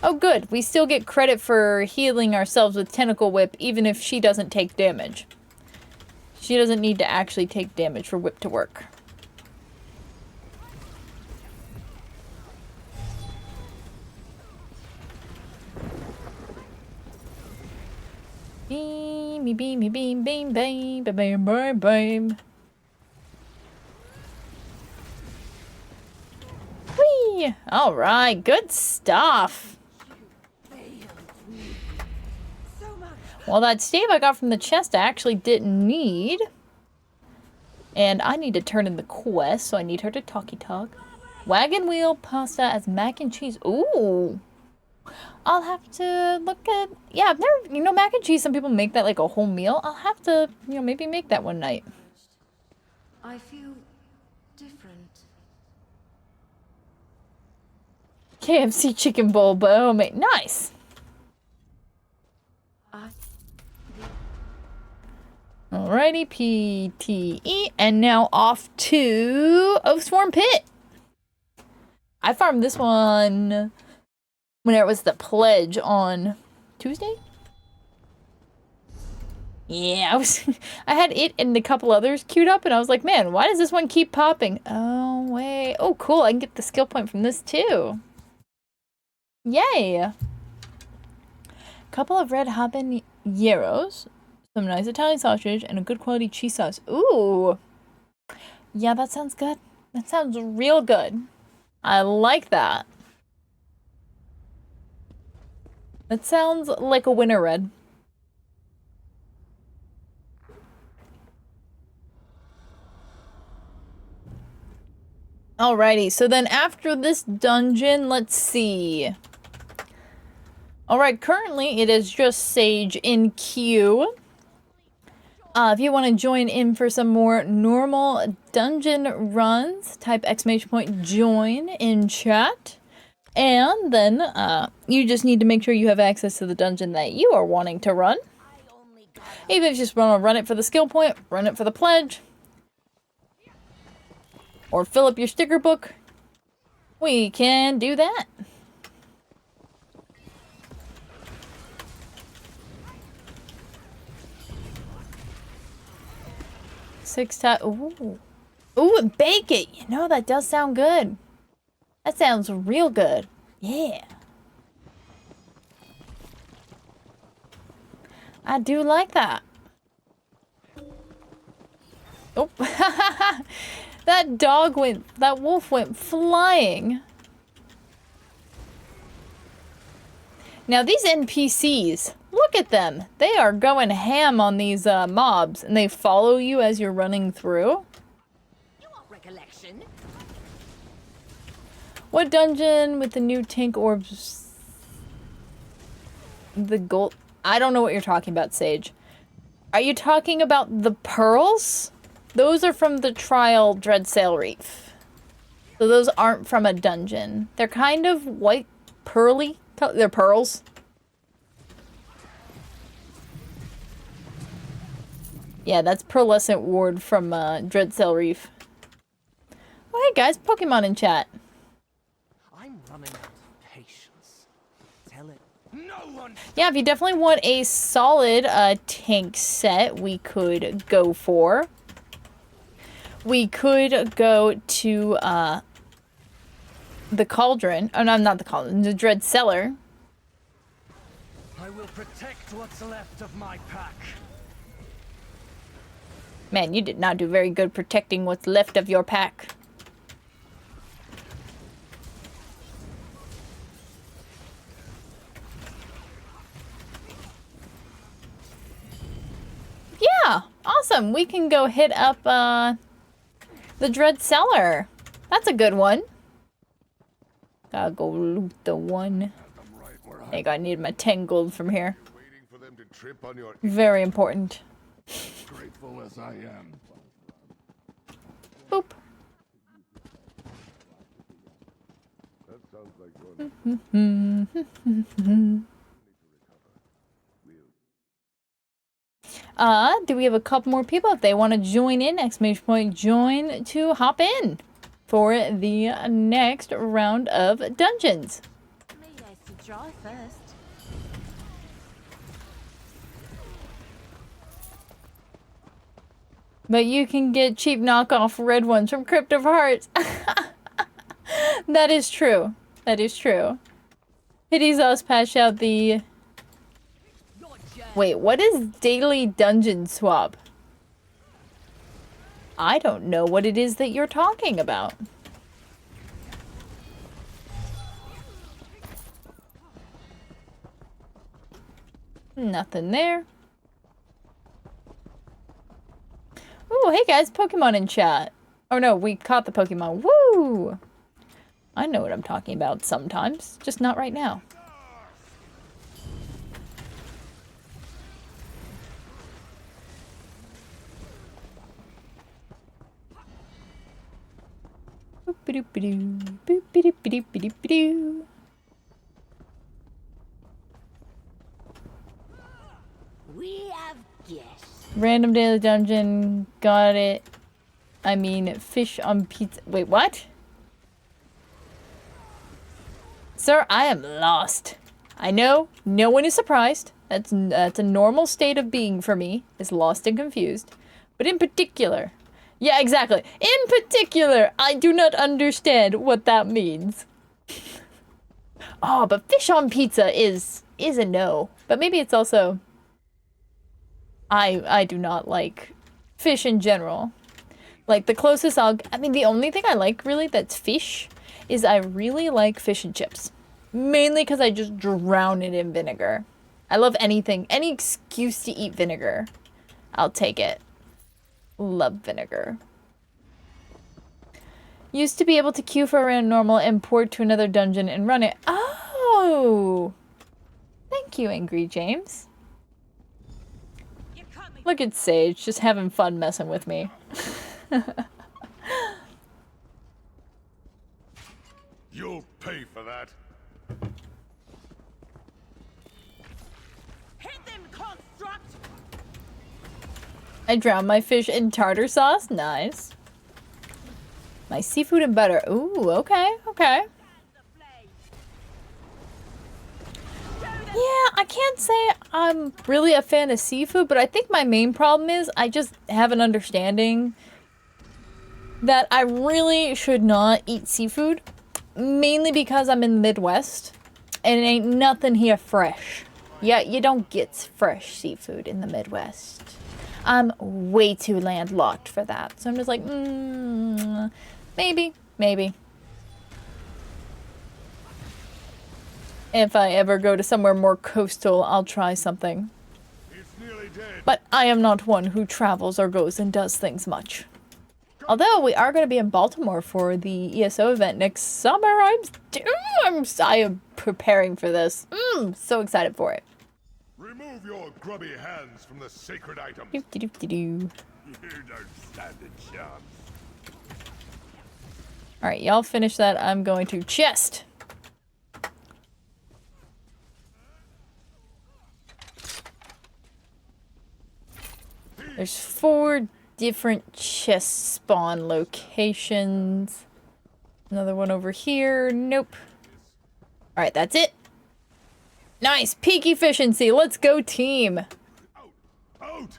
Oh good, we still get credit for healing ourselves with Tentacle Whip even if she doesn't take damage. She doesn't need to actually take damage for Whip to work. Beam, beam, beam, beam, beam, beam, beam, beam, beam. Whee! All right, good stuff. Well, that stave I got from the chest I actually didn't need. And I need to turn in the quest, so I need her to talkie talk. Wagon wheel pasta as mac and cheese. Ooh. I'll have to look at... Yeah, I've never... You know, mac and cheese, some people make that like a whole meal. I'll have to, you know, maybe make that one night. I feel different. KFC chicken bowl, but oh, mate, nice. Alrighty, PTE, and now off to Oathsworn Pit. I farmed this one when it was the pledge on Tuesday. Yeah, I had it and a couple others queued up, and I was like, man, why does this one keep popping? Oh, wait. Oh, cool, I can get the skill point from this too. Yay! Couple of red habaneros, some nice Italian sausage, and a good quality cheese sauce. Ooh! Yeah, that sounds good. That sounds real good. I like that. That sounds like a winner, Red. Alrighty, so then after this dungeon, let's see. Alright, currently it is just Sage in queue. If you want to join in for some more normal dungeon runs, type !join in chat. And then you just need to make sure you have access to the dungeon that you are wanting to run. Even if you just want to run it for the skill point, run it for the pledge, or fill up your sticker book, we can do that. Ooh. Ooh, bake it! You know, that does sound good. That sounds real good. Yeah. I do like that. Oh. That wolf went flying. Now these NPCs, look at them. They are going ham on these mobs, and they follow you as you're running through. You want recollection? What dungeon with the new tank orbs? The gold... I don't know what you're talking about, Sage. Are you talking about the pearls? Those are from the trial Dreadsail Reef. So those aren't from a dungeon. They're kind of white, pearly. They're pearls. Yeah, that's Pearlescent Ward from Dreadsail Reef. Oh, hey guys, Pokemon in chat. I'm running out of patience. Tell it. No one. Yeah, if you definitely want a solid tank set, we could go for. We could go to the Cauldron. Oh, no, not the Cauldron. The Dread Cellar. I will protect what's left of my pack. Man, you did not do very good protecting what's left of your pack. Yeah, awesome. We can go hit up the Dread Cellar. That's a good one. Gotta go loot the one. I think I need my 10 gold from here. Very important. Grateful as I am. Boop. That sounds like do we have a couple more people if they want to join in? !join to hop in for the next round of dungeons. Maybe I should try first. But you can get cheap knockoff red ones from Crypt of Hearts. That is true. That is true. Pity's us patch out the Wait, what is daily dungeon swap? I don't know what it is that you're talking about. Nothing there. Ooh, hey guys, Pokemon in chat. Oh no, we caught the Pokemon. Woo! I know what I'm talking about sometimes, just not right now. Boop-a-doop-a-doo, boop-a-doop-a-doop-a-doop-a-doo. We have guests. Random daily dungeon, got it. I mean, fish on pizza. Wait, what? Sir, I am lost. I know, no one is surprised. That's a normal state of being for me, is lost and confused. But in particular, yeah, exactly. In particular, I do not understand what that means. Oh, but fish on pizza is a no. But maybe it's also I do not like fish in general. Like the closest I mean the only thing I like really that's fish is I really like fish and chips. Mainly because I just drown it in vinegar. I love anything, any excuse to eat vinegar. I'll take it. Love vinegar. Used to be able to queue for a random normal and port to another dungeon and run it. Oh! Thank you, Angry James. Look at Sage, just having fun messing with me. You'll pay for that. Hit them, construct! I drown my fish in tartar sauce. Nice. My seafood and butter. Ooh, okay, okay. Yeah, I can't say I'm really a fan of seafood, but I think my main problem is I just have an understanding that I really should not eat seafood. Mainly because I'm in the Midwest and it ain't nothing here fresh. Yeah, you don't get fresh seafood in the Midwest. I'm way too landlocked for that. So I'm just like, maybe. If I ever go to somewhere more coastal, I'll try something. But I am not one who travels or goes and does things much. Although we are going to be in Baltimore for the ESO event next summer. I am preparing for this. So excited for it. Remove your grubby hands from the sacred items. Doop-de-doop-de-doo. You don't stand a chance. Alright, y'all finish that. I'm going to chest. There's 4 different chest spawn locations. Another one over here. Nope. Alright, that's it. Nice. Peak efficiency. Let's go, team. Out.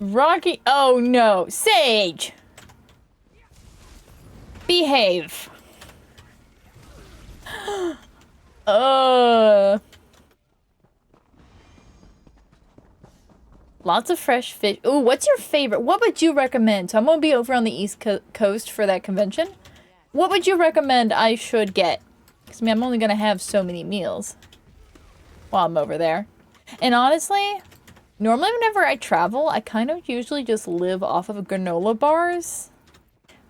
Rocky. Oh, no. Sage. Behave. Lots of fresh fish. Ooh, what's your favorite? What would you recommend? So I'm going to be over on the East Coast for that convention. What would you recommend I should get? Because, I mean, I'm only going to have so many meals while I'm over there. And honestly, normally whenever I travel, I kind of usually just live off of granola bars.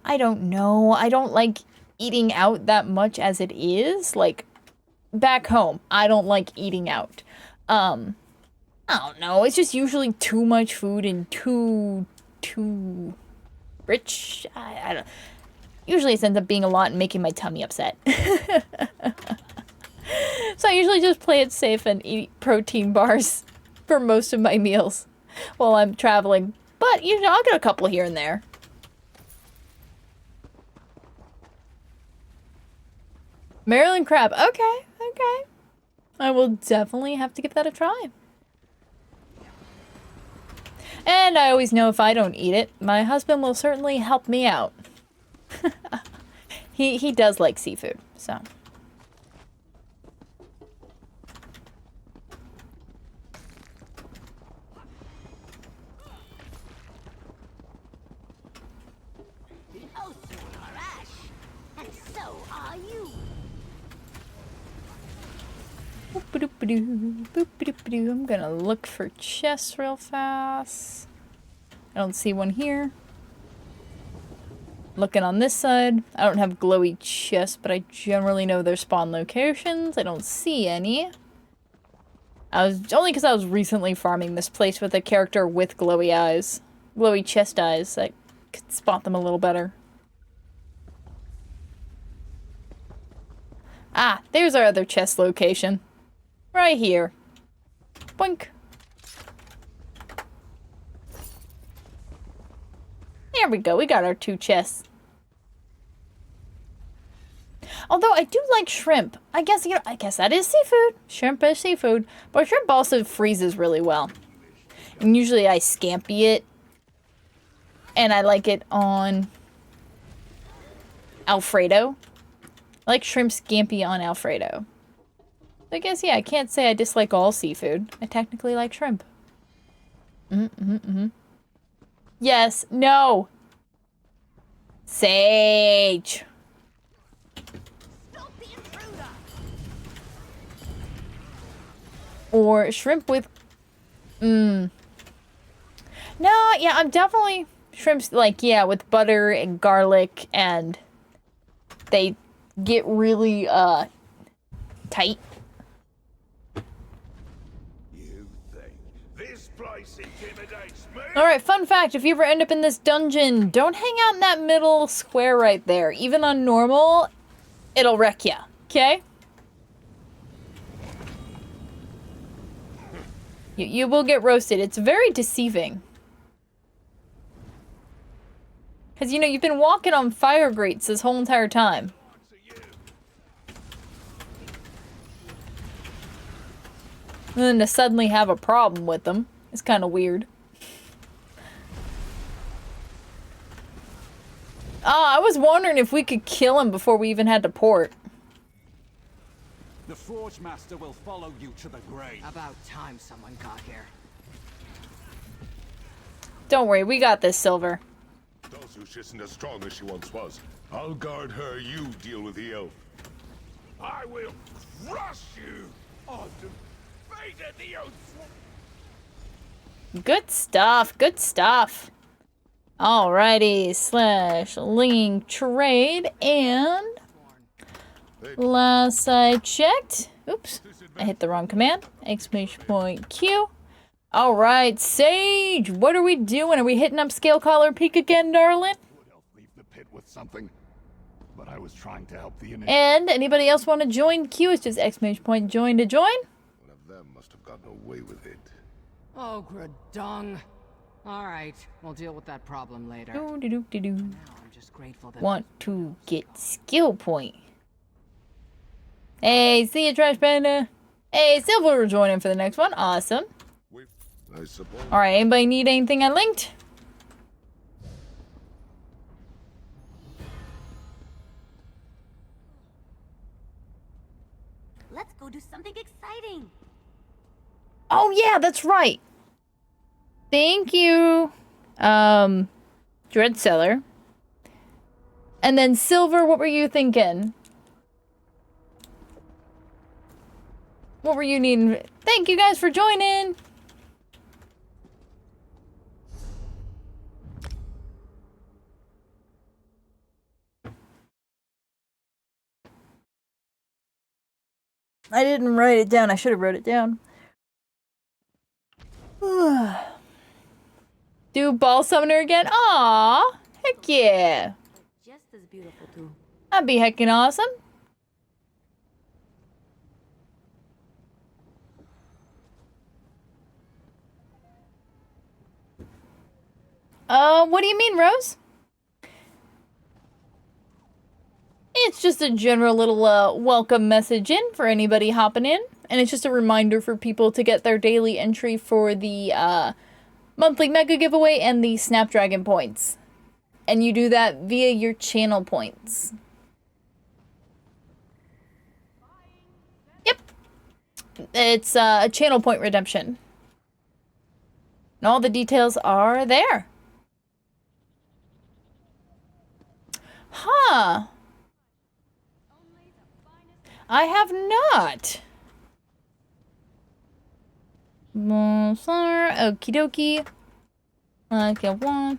I don't know. I don't like eating out that much as it is. Like, back home, I don't like eating out. I don't know, it's just usually too much food and too rich. I don't. Usually it ends up being a lot and making my tummy upset. So I usually just play it safe and eat protein bars for most of my meals while I'm traveling. But, you know, I'll get a couple here and there. Maryland crab. Okay, okay. I will definitely have to give that a try. And I always know if I don't eat it, my husband will certainly help me out. He does like seafood, so. I'm gonna look for chests real fast. I don't see one here. Looking on this side. I don't have glowy chests, but I generally know their spawn locations. I don't see any. Only because I was recently farming this place with a character with glowy eyes. Glowy chest eyes. I could spot them a little better. Ah, there's our other chest location. Right here. Boink. There we go. We got our 2 chests. Although I do like shrimp. I guess that is seafood. Shrimp is seafood. But shrimp also freezes really well. And usually I scampi it. And I like it on Alfredo. I like shrimp scampi on Alfredo. I guess, yeah, I can't say I dislike all seafood. I technically like shrimp. Yes. No. Sage. Or shrimp with... No, yeah, I'm definitely... Shrimps, like, yeah, with butter and garlic, and they get really, tight. Alright, fun fact, if you ever end up in this dungeon, don't hang out in that middle square right there. Even on normal, it'll wreck ya, okay? You will get roasted. It's very deceiving. Because, you know, you've been walking on fire grates this whole entire time. And then to suddenly have a problem with them is kind of weird. Ah, I was wondering if we could kill him before we even had to port. The Forge Master will follow you to the grave. About time someone got here. Don't worry, we got this, Silver. Dulcish isn't as strong as she once was. I'll guard her, you deal with the elf. I will crush you! I've defeated the oath! Good stuff, good stuff. Alrighty, / link trade, and last I checked, oops, I hit the wrong command, !Q. Alright, Sage, what are we doing? Are we hitting up Scale Collar Peak again, darling? Leave the pit with something, but I was trying to help the And anybody else want to join Q? It's just !join to join. One of them must have gotten away with it. Oh, gradung. Alright, we'll deal with that problem later. Now I'm just grateful that want to get skill point. Hey, see ya, Trash Panda. Hey, Silver will join in for the next one. Awesome. Alright, anybody need anything I linked? Let's go do something exciting. Oh yeah, that's right. Thank you, Dread Seller. And then Silver, what were you thinking? What were you needing? Thank you guys for joining. I didn't write it down. I should have wrote it down. Do Ball Summoner again? Aw, heck yeah. Just as beautiful too. That'd be heckin' awesome. What do you mean, Rose? It's just a general little welcome message in for anybody hopping in. And it's just a reminder for people to get their daily entry for the monthly mega giveaway and the Snapdragon points. And you do that via your channel points. Yep. It's a channel point redemption. And all the details are there. Huh. I have not. Bonsoir. Okie dokie. Okay, one.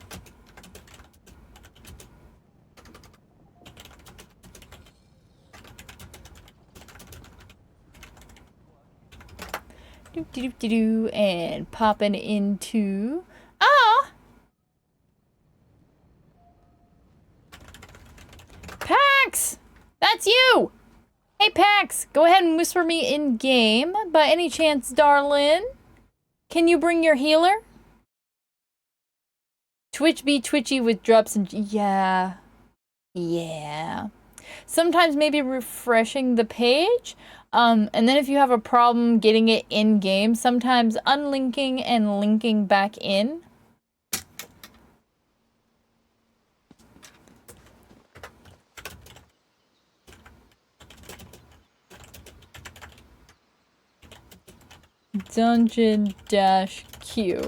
Do and popping into Pax! That's you! Hey Pax, go ahead and whisper me in game. By any chance, darling? Can you bring your healer? Twitch be twitchy with drops and yeah. Sometimes maybe refreshing the page. And then if you have a problem getting it in game, sometimes unlinking and linking back in. Dungeon dash Q.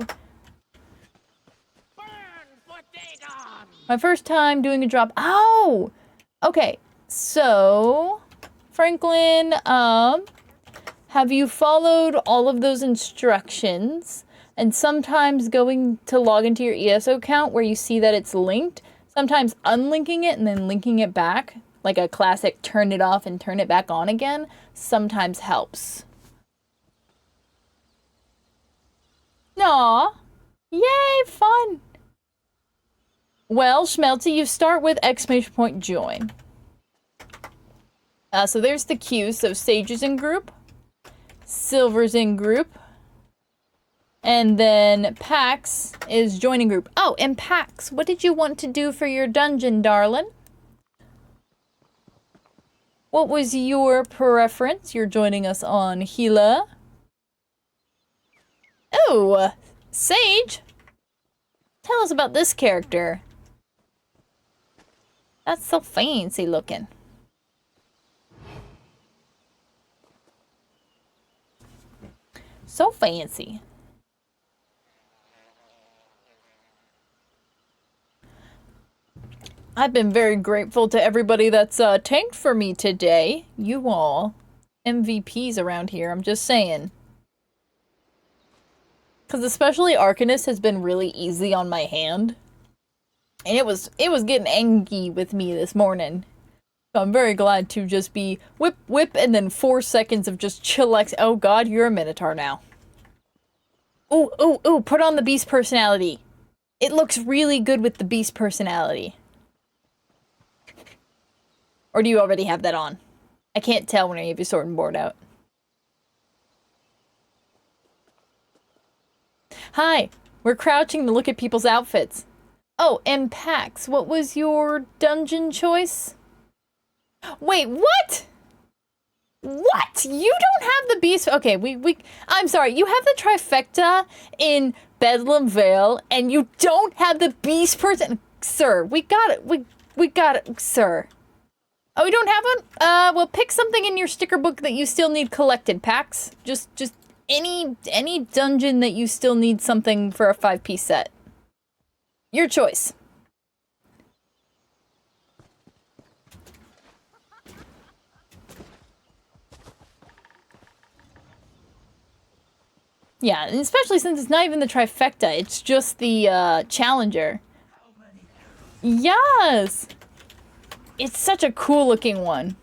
My first time doing a drop. Oh! Okay, so Franklin, have you followed all of those instructions? And sometimes going to log into your ESO account where you see that it's linked, sometimes unlinking it and then linking it back, like a classic turn it off and turn it back on again, sometimes helps. Aw, yay, fun. Well, Schmelty, you start with exclamation point join. So there's the queue. So Sage is in group, Silver's in group, and then Pax is joining group. Oh, and Pax, what did you want to do for your dungeon, darling? What was your preference? You're joining us on Gila. Oh, Sage, tell us about this character. That's so fancy looking. So fancy. I've been very grateful to everybody that's tanked for me today. You all MVPs around here, I'm just saying. Because especially Arcanist has been really easy on my hand. And it was getting angry with me this morning. So I'm very glad to just be whip, whip, and then 4 seconds of just chillax. Oh god, you're a Minotaur now. Ooh, ooh, ooh, put on the beast personality. It looks really good with the beast personality. Or do you already have that on? I can't tell when I have your sword and board out. Hi, we're crouching to look at people's outfits. Oh, and Pax, what was your dungeon choice? Wait, what? What? You don't have the beast. Okay, I'm sorry. You have the trifecta in Bedlam Vale, and you don't have the beast person. Sir, we got it. We got it, sir. Oh, you don't have one? Well, pick something in your sticker book that you still need collected, Pax. Just any dungeon that you still need something for a 5-piece set. Your choice. Yeah, and especially since it's not even the trifecta, it's just the challenger. Yes! It's such a cool looking one.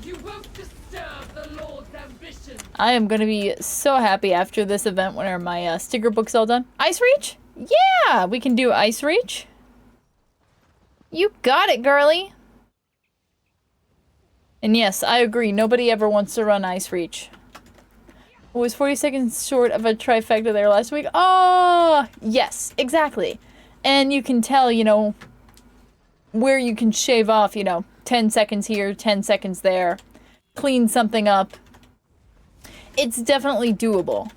You won't disturb the Lord's ambition. I am gonna be so happy after this event when are my sticker books all done. Ice Reach? Yeah, we can do Ice Reach. You got it, girly. And yes, I agree. Nobody ever wants to run Ice Reach. It was 40 seconds short of a trifecta there last week. Oh, yes, exactly. And you can tell, you know, where you can shave off, you know, 10 seconds here, 10 seconds there. Clean something up. It's definitely doable.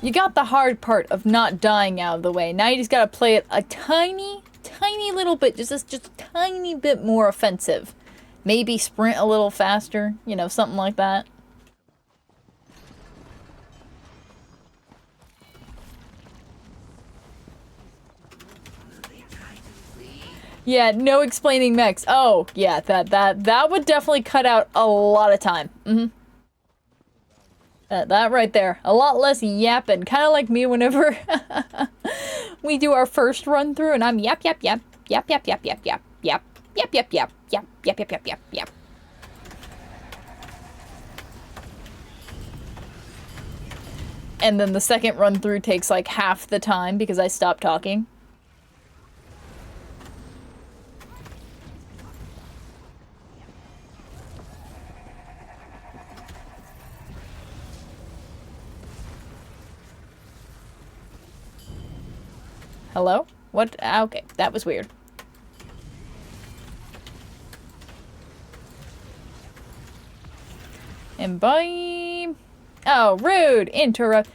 You got the hard part of not dying out of the way. Now you just gotta play it a tiny little bit, just a tiny bit more offensive. Maybe sprint a little faster, you know, something like that. Yeah, no explaining mechs. Oh, yeah, that would definitely cut out a lot of time. That right there. A lot less yapping. Kind of like me whenever we do our first run through and I'm yap, yap, yap, yap, yap, yap, yap, yap, yap, yap, yap, yap, yap, yap, yap, yap, yap, yap. And then the second run through takes like half the time because I stopped talking. Hello? What? Okay, that was weird. And bye. Oh, rude. Interrupt.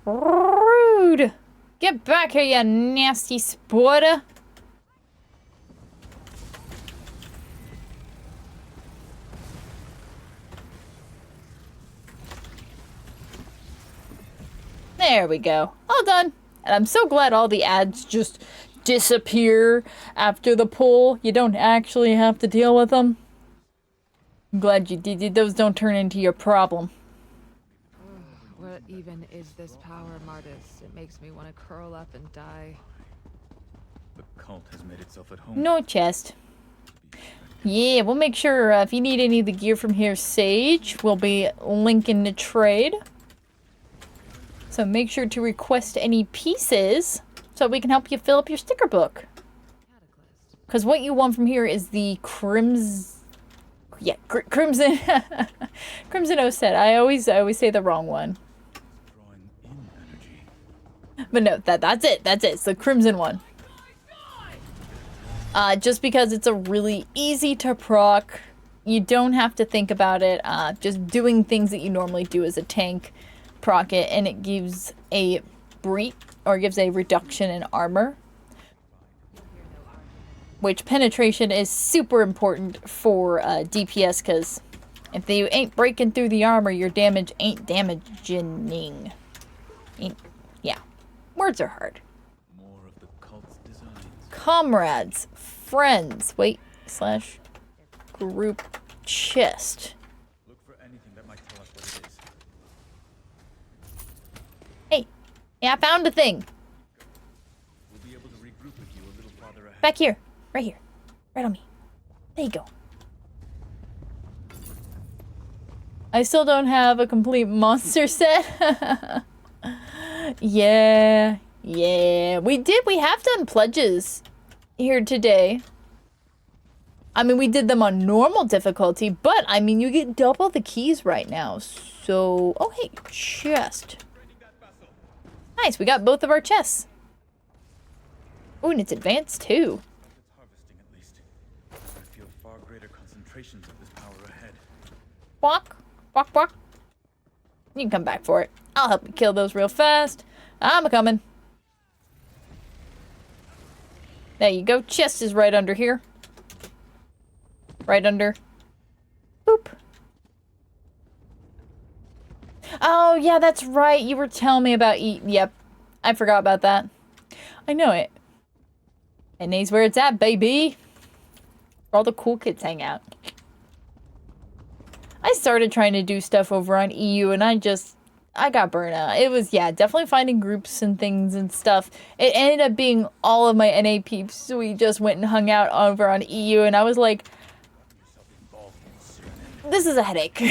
Rude. Get back here, you nasty spoiler. There we go. All done. And I'm so glad all the ads just disappear after the pull. You don't actually have to deal with them. I'm glad you did. Those don't turn into your problem. What even is this power, Martis? It makes me want to curl up and die. The cult has made itself at home. No chest. Yeah, we'll make sure if you need any of the gear from here, Sage, we'll be linking the trade. So make sure to request any pieces so we can help you fill up your sticker book. Because what you want from here is the Crimson... Yeah, Crimson... Crimson Oset. I always say the wrong one. But no, that's it. That's it. It's the Crimson one. Just because it's a really easy to proc. You don't have to think about it. Just doing things that you normally do as a tank. Proc it, and it gives a gives a reduction in armor. Which penetration is super important for DPS, because if you ain't breaking through the armor, your damage ain't damaging. Yeah. Words are hard. More of the cult's designs. Comrades. Friends. Wait. / group chest. Look for anything that might tell us what it is. Hey. Yeah, I found a thing. We'll be able to regroup with you a little farther ahead. Back here. Right here. Right on me. There you go. I still don't have a complete monster set. Yeah. We have done pledges here today. I mean, we did them on normal difficulty, but I mean, you get double the keys right now. So, oh hey, chest. Nice, we got both of our chests. Oh, and it's advanced too. Harvesting at least. I feel far greater concentrations of this power ahead. Walk. You can come back for it. I'll help you kill those real fast. I'm a-coming. There you go. Chest is right under here. Right under. Boop. Oh, yeah, that's right. You were telling me about Yep. I forgot about that. I know it. NA's where it's at, baby. Where all the cool kids hang out. I started trying to do stuff over on EU and I got burnt out. It was, yeah, definitely finding groups and things and stuff. It ended up being all of my NA peeps. So we just went and hung out over on EU and I was like, this is a headache.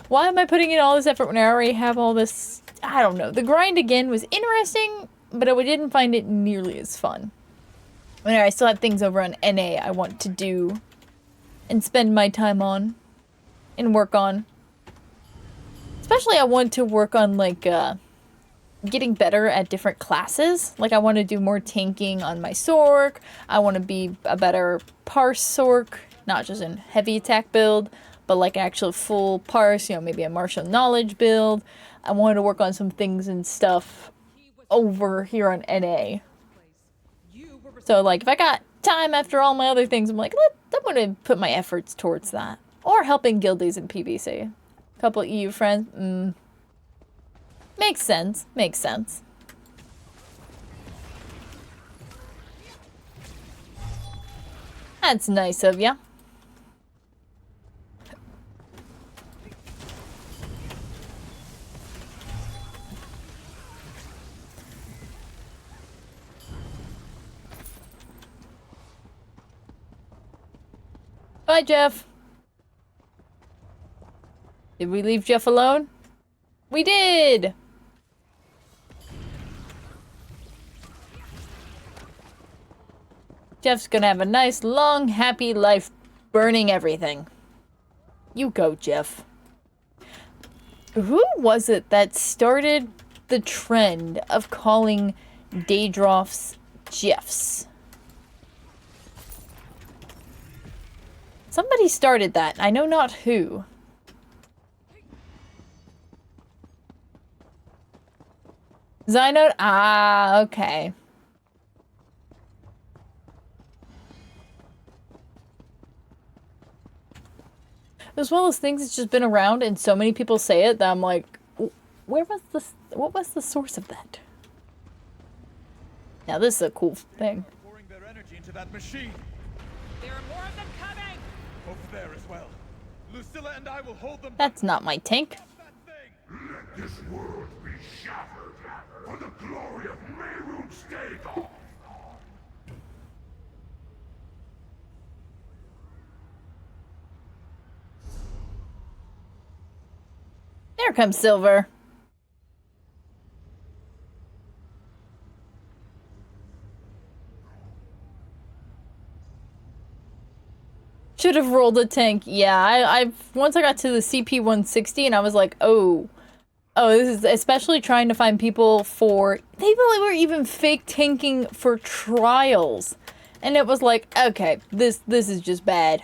Why am I putting in all this effort when I already have all this? I don't know. The grind again was interesting, but I didn't find it nearly as fun. I still have things over on NA I want to do and spend my time on and work on. Especially I want to work on like getting better at different classes. Like I want to do more tanking on my Sork. I want to be a better parse Sork, not just in heavy attack build, but like an actual full parse, you know, maybe a martial knowledge build. I wanted to work on some things and stuff over here on NA. So like if I got time after all my other things, I'm like, I'm going to put my efforts towards that. Or helping guildies in PvC. A couple EU friends. Makes sense. That's nice of ya. Bye, Jeff. Did we leave Jeff alone? We did! Jeff's gonna have a nice, long, happy life burning everything. You go, Jeff. Who was it that started the trend of calling Daedroffs Jeffs? Somebody started that. I know not who. Zynode? Ah, okay. It was one of those things that's just been around and so many people say it that I'm like, where was this? What was the source of that? Now this is a cool thing. Pouring their energy into that machine. There are more of them coming! Over there as well. Lucilla and I will hold them. That's not my tank. Let this world be shattered for the glory of Mehrunes Dagon. There comes Silver. Should have rolled a tank. Yeah, I once I got to the CP-160 and I was like, oh, this is especially trying to find people for, people were even fake tanking for trials. And it was like, okay, this is just bad.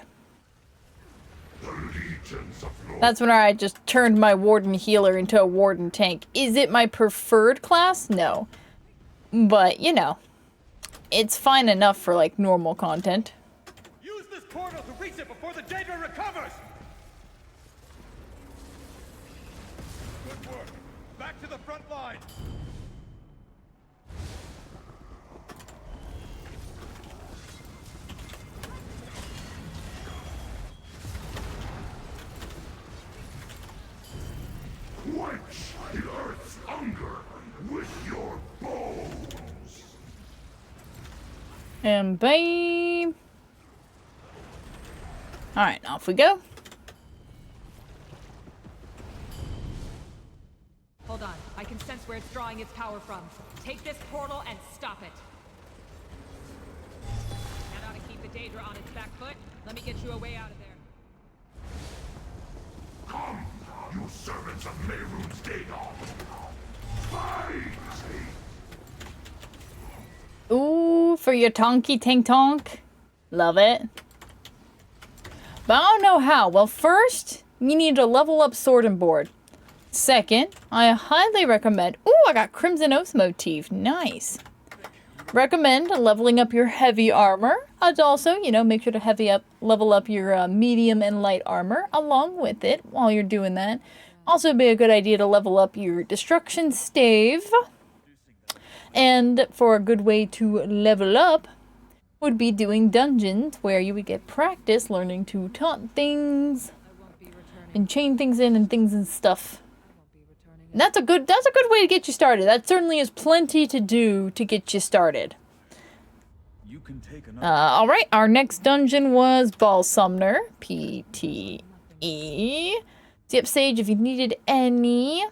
That's when I just turned my Warden healer into a Warden tank. Is it my preferred class? No. But, you know, it's fine enough for, like, normal content. Use this portal to reach it before the Daedra recovers! Good work. Back to the front line. Quench the earth's hunger with your bones. And babe. Alright, off we go. Hold on. I can sense where it's drawing its power from. Take this portal and stop it. That ought to keep the Daedra on its back foot. Let me get you a way out of there. Come, you servants of Mehrunes Dagon. Fight! Ooh, for your tonky tank tonk. Love it. But I don't know how. Well, first, you need to level up Sword and Board. Second, I highly recommend... Ooh, I got Crimson Oath motif. Nice. Recommend leveling up your heavy armor. I'd also, you know, make sure to level up your medium and light armor along with it while you're doing that. Also be a good idea to level up your destruction stave. And for a good way to level up would be doing dungeons where you would get practice learning to taunt things and chain things in and stuff. And that's a good way to get you started. That certainly is plenty to do to get you started. You can take another. Alright, our next dungeon was Ball Sumner, PTE. Zip Sage, if you needed any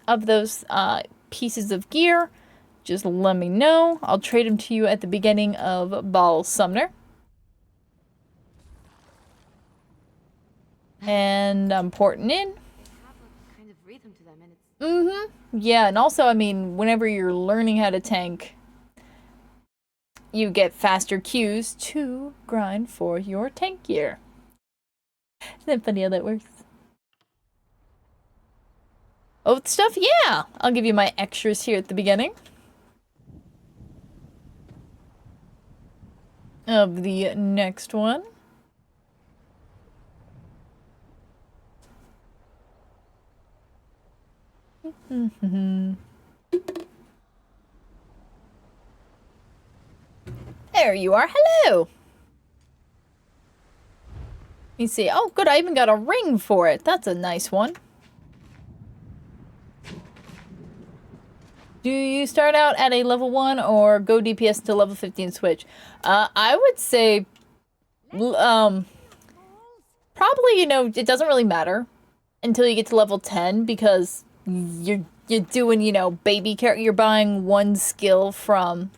of those pieces of gear, just let me know. I'll trade them to you at the beginning of Ball Sumner. And I'm porting in. Kind of rhythm to them, and it's Yeah, and also, I mean, whenever you're learning how to tank, you get faster cues to grind for your tank gear. Isn't that funny how that works? Oath stuff? Yeah! I'll give you my extras here at the beginning of the next one. There you are. Hello! me see. Oh, good. I even got a ring for it. That's a nice one. Do you start out at a level 1 or go DPS to level 15 switch? I would say, probably, you know, it doesn't really matter until you get to level 10 because you're doing, you know, baby character. You're buying one skill from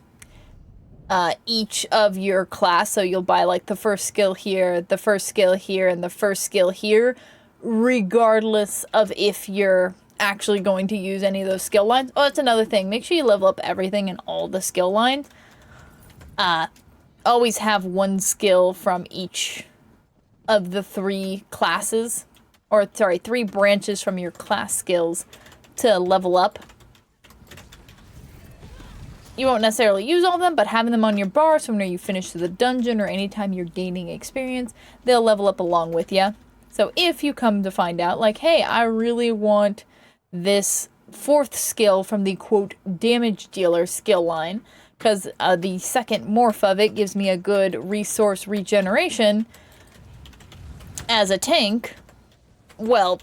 each of your class. So you'll buy like the first skill here, the first skill here, and the first skill here, regardless of if you're actually going to use any of those skill lines. Oh, that's another thing. Make sure you level up everything in all the skill lines. Always have one skill from each of the 3 classes. Or, sorry, 3 branches from your class skills to level up. You won't necessarily use all of them, but having them on your bar so when you finish the dungeon or anytime you're gaining experience, they'll level up along with you. So if you come to find out, like, hey, I really want this 4th skill from the, quote, damage dealer skill line, because the second morph of it gives me a good resource regeneration as a tank, well,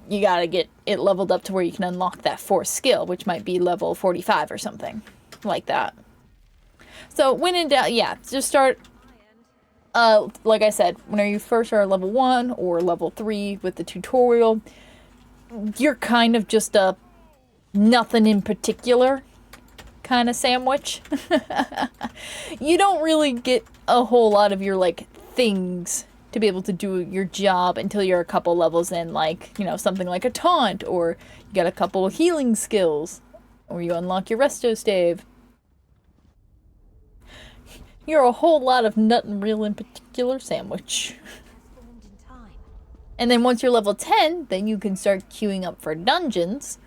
you gotta get it leveled up to where you can unlock that 4th skill, which might be level 45 or something like that. So when in doubt, yeah, just start, like I said, whenever you first are level 1 or level 3 with the tutorial, you're kind of just a nothing in particular kind of sandwich. You don't really get a whole lot of your, like, things to be able to do your job until you're a couple levels in, like, you know, something like a taunt, or you got a couple of healing skills, or you unlock your resto stave. You're a whole lot of nothing real in particular sandwich. And then once you're level 10, then you can start queuing up for dungeons.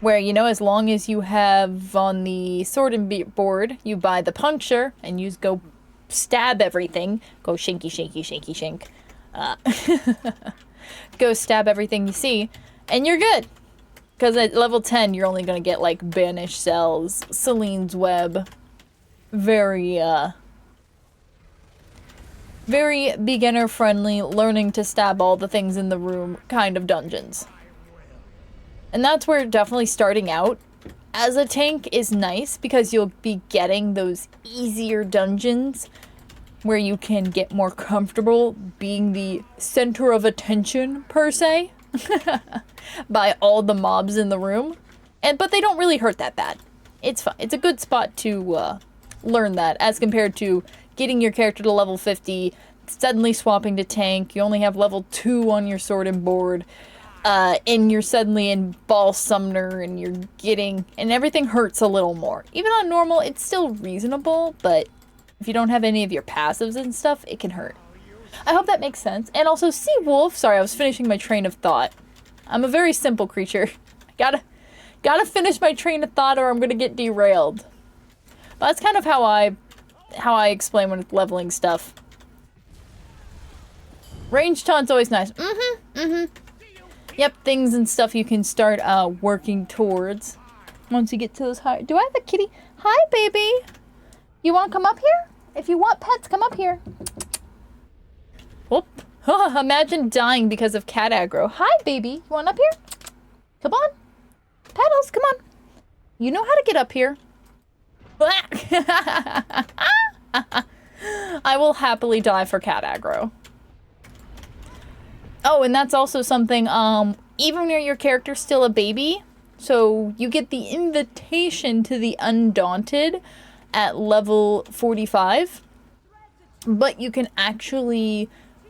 Where, you know, as long as you have on the sorting board, you buy the puncture, and you go stab everything. Go shinky, shinky, shinky, shink. Go stab everything you see, and you're good. Because at level 10, you're only going to get, like, Banished Cells, Celine's Web. Very beginner-friendly, learning to stab all the things in the room kind of dungeons. And that's where definitely starting out as a tank is nice, because you'll be getting those easier dungeons where you can get more comfortable being the center of attention, per se, by all the mobs in the room. But they don't really hurt that bad. It's fun. It's a good spot to learn that, as compared to getting your character to level 50, suddenly swapping to tank. You only have level 2 on your sorting board, and you're suddenly in Ball Summoner, and you're getting, and everything hurts a little more. Even on normal, it's still reasonable, but if you don't have any of your passives and stuff, it can hurt. I hope that makes sense. And also, Sea Wolf, sorry, I was finishing my train of thought. I'm a very simple creature. Gotta finish my train of thought or I'm gonna get derailed. But that's kind of how I explain when it's leveling stuff. Range taunt's always nice. Yep, things and stuff you can start working towards once you get to those high. Do I have a kitty? Hi, baby. You want to come up here? If you want pets, come up here. Whoop. Imagine dying because of cat aggro. Hi, baby. You want up here? Come on. Petals, come on. You know how to get up here. I will happily die for cat aggro. Oh, and that's also something, even when your character's still a baby, so you get the invitation to the Undaunted at level 45, but you can actually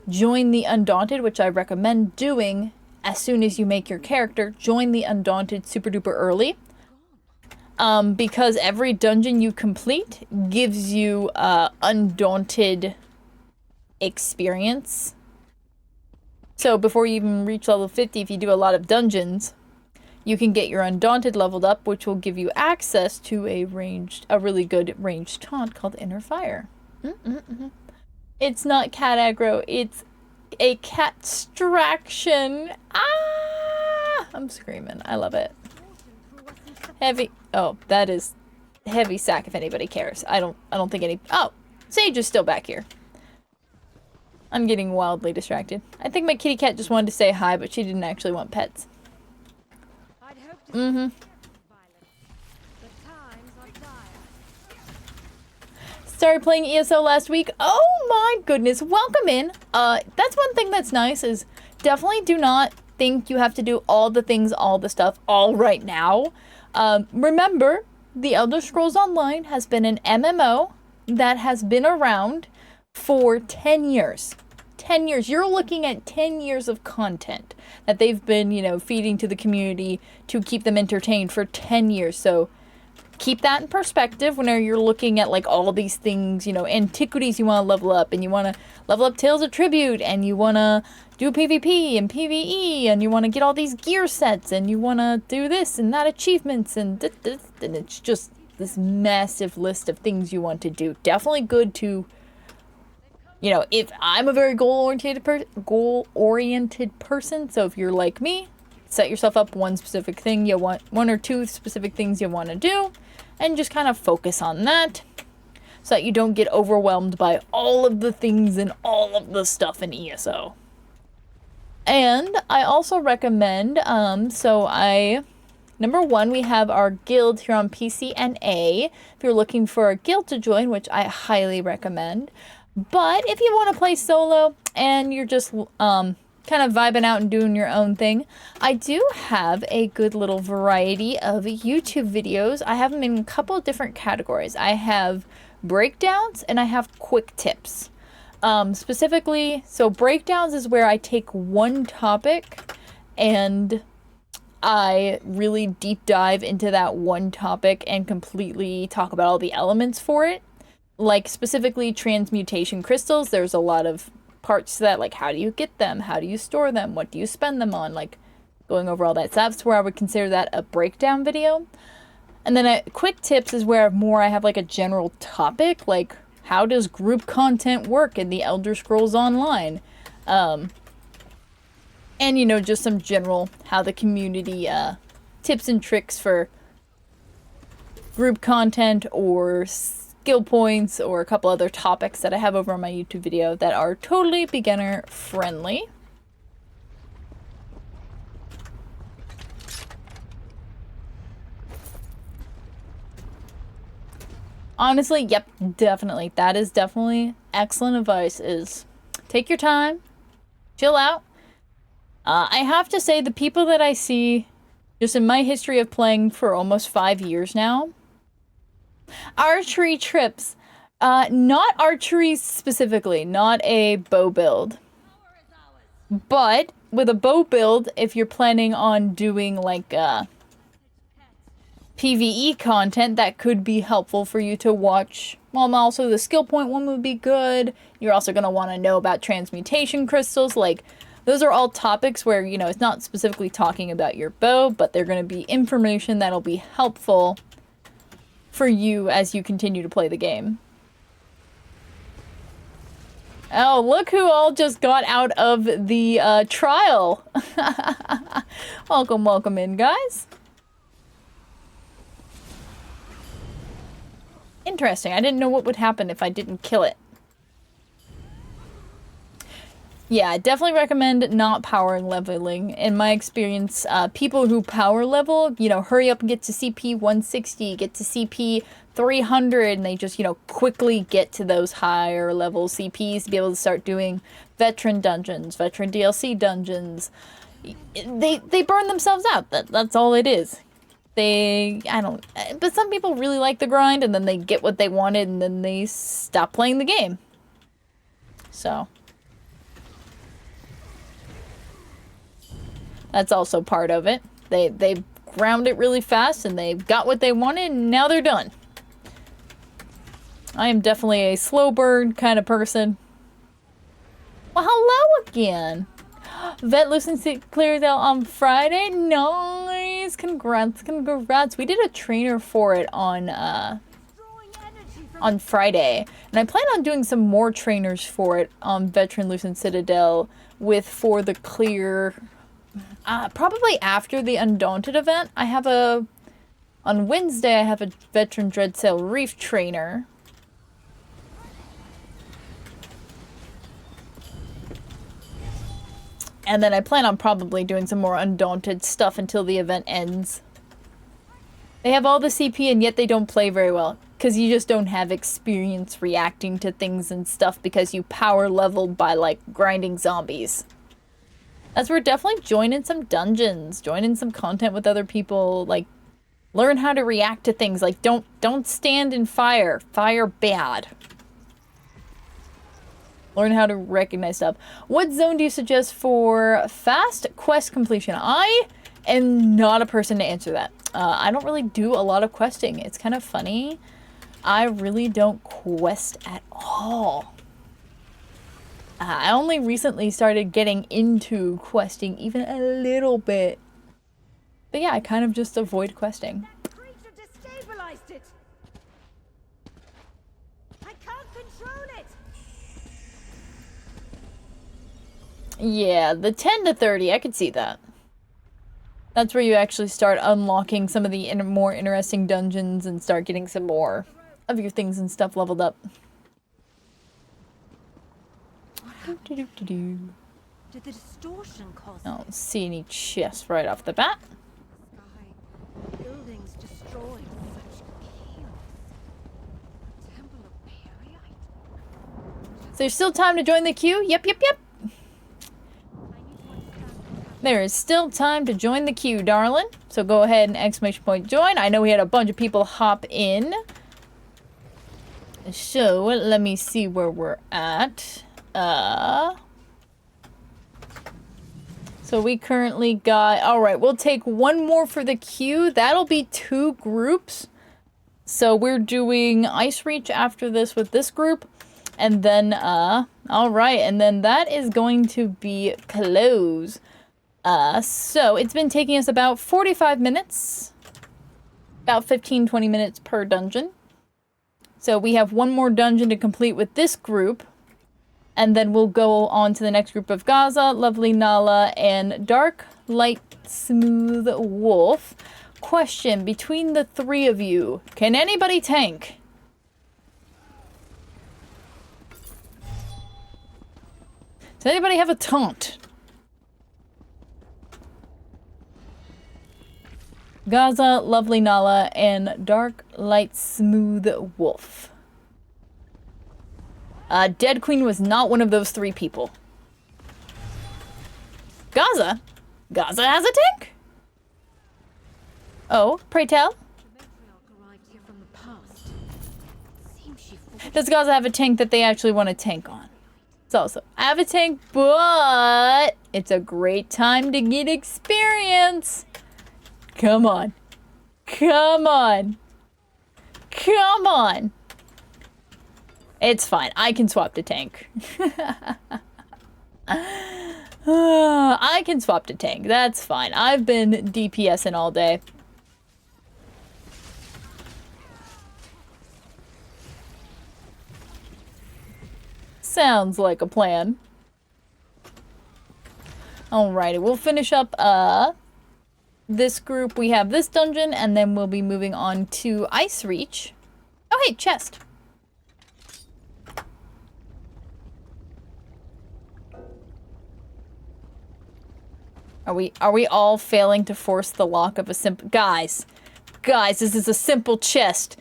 join the Undaunted, which I recommend doing as soon as you make your character. Join the Undaunted super duper early, because every dungeon you complete gives you Undaunted experience. So before you even reach level 50, if you do a lot of dungeons, you can get your Undaunted leveled up, which will give you access to a really good ranged taunt called Inner Fire. It's not cat aggro, it's a cat distraction. Ah! I'm screaming. I love it. Heavy. Oh, that is heavy sack if anybody cares. I don't think any. Oh, Sage is still back here. I'm getting wildly distracted. I think my kitty cat just wanted to say hi, but she didn't actually want pets. Mm-hmm. Started playing ESO last week. Oh my goodness, welcome in. That's one thing that's nice is definitely do not think you have to do all the things, all the stuff, all right now. Remember, The Elder Scrolls Online has been an MMO that has been around for 10 years. 10 years. You're looking at 10 years of content that they've been, you know, feeding to the community to keep them entertained for 10 years. So keep that in perspective whenever you're looking at like all these things, you know, antiquities you want to level up, and you want to level up Tales of Tribute, and you want to do PvP and PvE, and you want to get all these gear sets, and you want to do this and that achievements, and and it's just this massive list of things you want to do. Definitely good to, you know, if I'm a very goal-oriented person, so if you're like me, set yourself up one specific thing you want, one or two specific things you want to do, and just kind of focus on that so that you don't get overwhelmed by all of the things and all of the stuff in ESO. And I also recommend, number one, we have our guild here on PC and A, if you're looking for a guild to join, which I highly recommend. But if you want to play solo and you're just kind of vibing out and doing your own thing, I do have a good little variety of YouTube videos. I have them in a couple of different categories. I have breakdowns and I have quick tips. Specifically, so breakdowns is where I take one topic and I really deep dive into that one topic and completely talk about all the elements for it. Like specifically transmutation crystals, there's a lot of parts to that, like how do you get them, how do you store them, what do you spend them on, like going over all that. So that's where I would consider that a breakdown video. And then quick tips is where I have like a general topic, like how does group content work in the Elder Scrolls Online? And, you know, just some general how the community tips and tricks for group content or skill points or a couple other topics that I have over on my YouTube video that are totally beginner friendly. Honestly, yep, definitely. That is definitely excellent advice, is take your time, chill out. I have to say, the people that I see, just in my history of playing for almost 5 years now, archery trips, not archery specifically, not a bow build. But with a bow build, if you're planning on doing like PvE content, that could be helpful for you to watch. Well, also the skill point one would be good. You're also going to want to know about transmutation crystals. Like, those are all topics where, you know, it's not specifically talking about your bow, but they're going to be information that'll be helpful for you as you continue to play the game. Oh, look who all just got out of the trial. Welcome in, guys. Interesting. I didn't know what would happen if I didn't kill it. Yeah, I definitely recommend not power leveling. In my experience, people who power level, you know, hurry up and get to CP 160, get to CP 300, and they just, you know, quickly get to those higher level CPs to be able to start doing veteran dungeons, veteran DLC dungeons. They burn themselves out. That's all it is. But some people really like the grind, and then they get what they wanted, and then they stop playing the game. So that's also part of it. They ground it really fast, and they got what they wanted, and now they're done. I am definitely a slow burn kind of person. Well, hello again. Vet Lucency clears out on Friday. Nice. Congrats. We did a trainer for it on Friday. And I plan on doing some more trainers for it on Veteran Lucent Citadel for the clear. Probably after the Undaunted event. On Wednesday I have a Veteran Dreadsail Reef trainer. And then I plan on probably doing some more Undaunted stuff until the event ends. They have all the CP and yet they don't play very well. Because you just don't have experience reacting to things and stuff because you power leveled by, like, grinding zombies. As we're definitely joining some dungeons, joining some content with other people, like, learn how to react to things. Like, don't stand in fire. Fire bad. Learn how to recognize stuff. What zone do you suggest for fast quest completion? I am not a person to answer that. I don't really do a lot of questing. It's kind of funny. I really don't quest at all. I only recently started getting into questing even a little bit. But yeah, I kind of just avoid questing. That creature destabilized it. I can't control it. Yeah, the 10 to 30, I could see that. That's where you actually start unlocking some of the more interesting dungeons and start getting some more of your things and stuff leveled up. Did the distortion cause I don't see any chests right off the bat. sky? Buildings destroyed. Such chaos. Temple of Periite. So there's still time to join the queue? Yep. There is still time to join the queue, darling. So go ahead and exclamation point join. I know we had a bunch of people hop in. So let me see where we're at. So we currently got, all right, we'll take one more for the queue. That'll be 2 groups. So we're doing Ice Reach after this with this group. And then, all right. And then that is going to be close. So it's been taking us about 45 minutes. About 15-20 minutes per dungeon. So we have one more dungeon to complete with this group. And then we'll go on to the next group of Gaza, Lovely Nala, and Dark, Light, Smooth Wolf. Question, between the 3 of you, can anybody tank? Does anybody have a taunt? Gaza, Lovely Nala, and Dark, Light, Smooth Wolf. Dead Queen was not one of those 3 people. Gaza? Gaza has a tank? Oh, pray tell? Does Gaza have a tank that they actually want to tank on? It's also, I have a tank, but it's a great time to get experience. Come on. Come on. Come on. It's fine. I can swap to tank. I can swap to tank. That's fine. I've been DPSing all day. Sounds like a plan. Alrighty, we'll finish up this group. We have this dungeon, and then we'll be moving on to Ice Reach. Oh, hey, chest. Are we all failing to force the lock of a simple... Guys, this is a simple chest.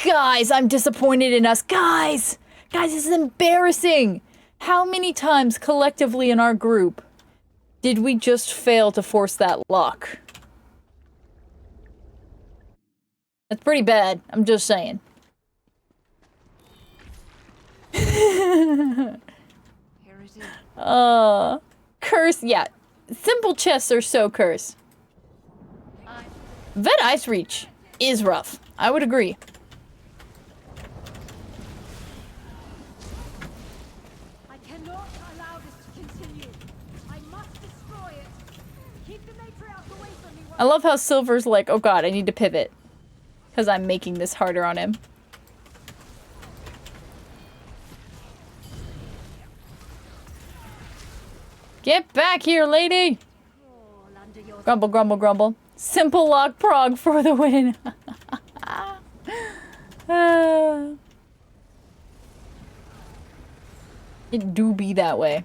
Guys, I'm disappointed in us. Guys, this is embarrassing. How many times collectively in our group did we just fail to force that lock? That's pretty bad. I'm just saying. Curse, yeah. Simple chests are so cursed. Vet Ice Reach is rough. I would agree. I cannot allow this to continue. I must destroy it. Keep the matriarch away from me. I love how Silver's like, oh god, I need to pivot. Because I'm making this harder on him. Get back here, lady! Grumble, grumble, grumble. Simple lock prog for the win. It do be that way.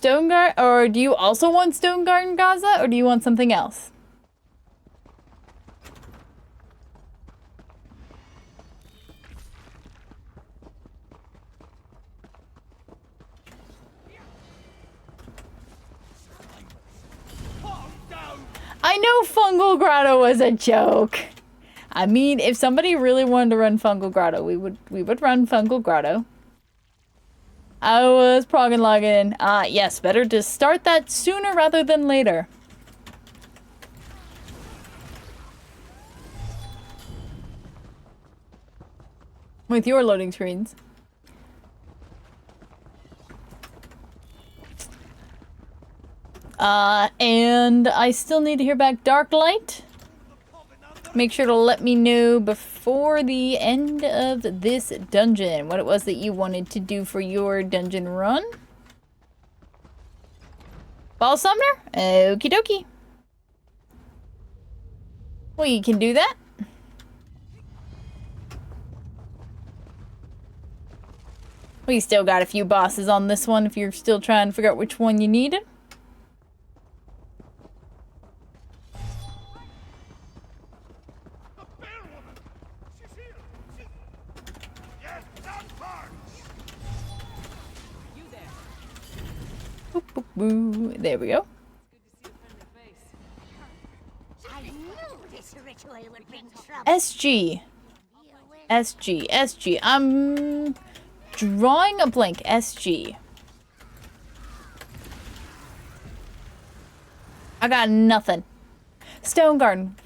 Stone Garden, or do you also want Stone Garden Gaza, or do you want something else? I know Fungal Grotto was a joke. I mean, if somebody really wanted to run Fungal Grotto, we would run Fungal Grotto. I was progging logging. Yes, better to start that sooner rather than later. With your loading screens. And I still need to hear back Dark Light. Make sure to let me know before the end of this dungeon what it was that you wanted to do for your dungeon run. Ball Summoner? Okie dokie. We can do that. We still got a few bosses on this one if you're still trying to figure out which one you needed. Boop, boop, boo. There we go. I knew this ritual would bring trouble. SG. SG. I'm drawing a blank. SG. I got nothing. Stone Garden.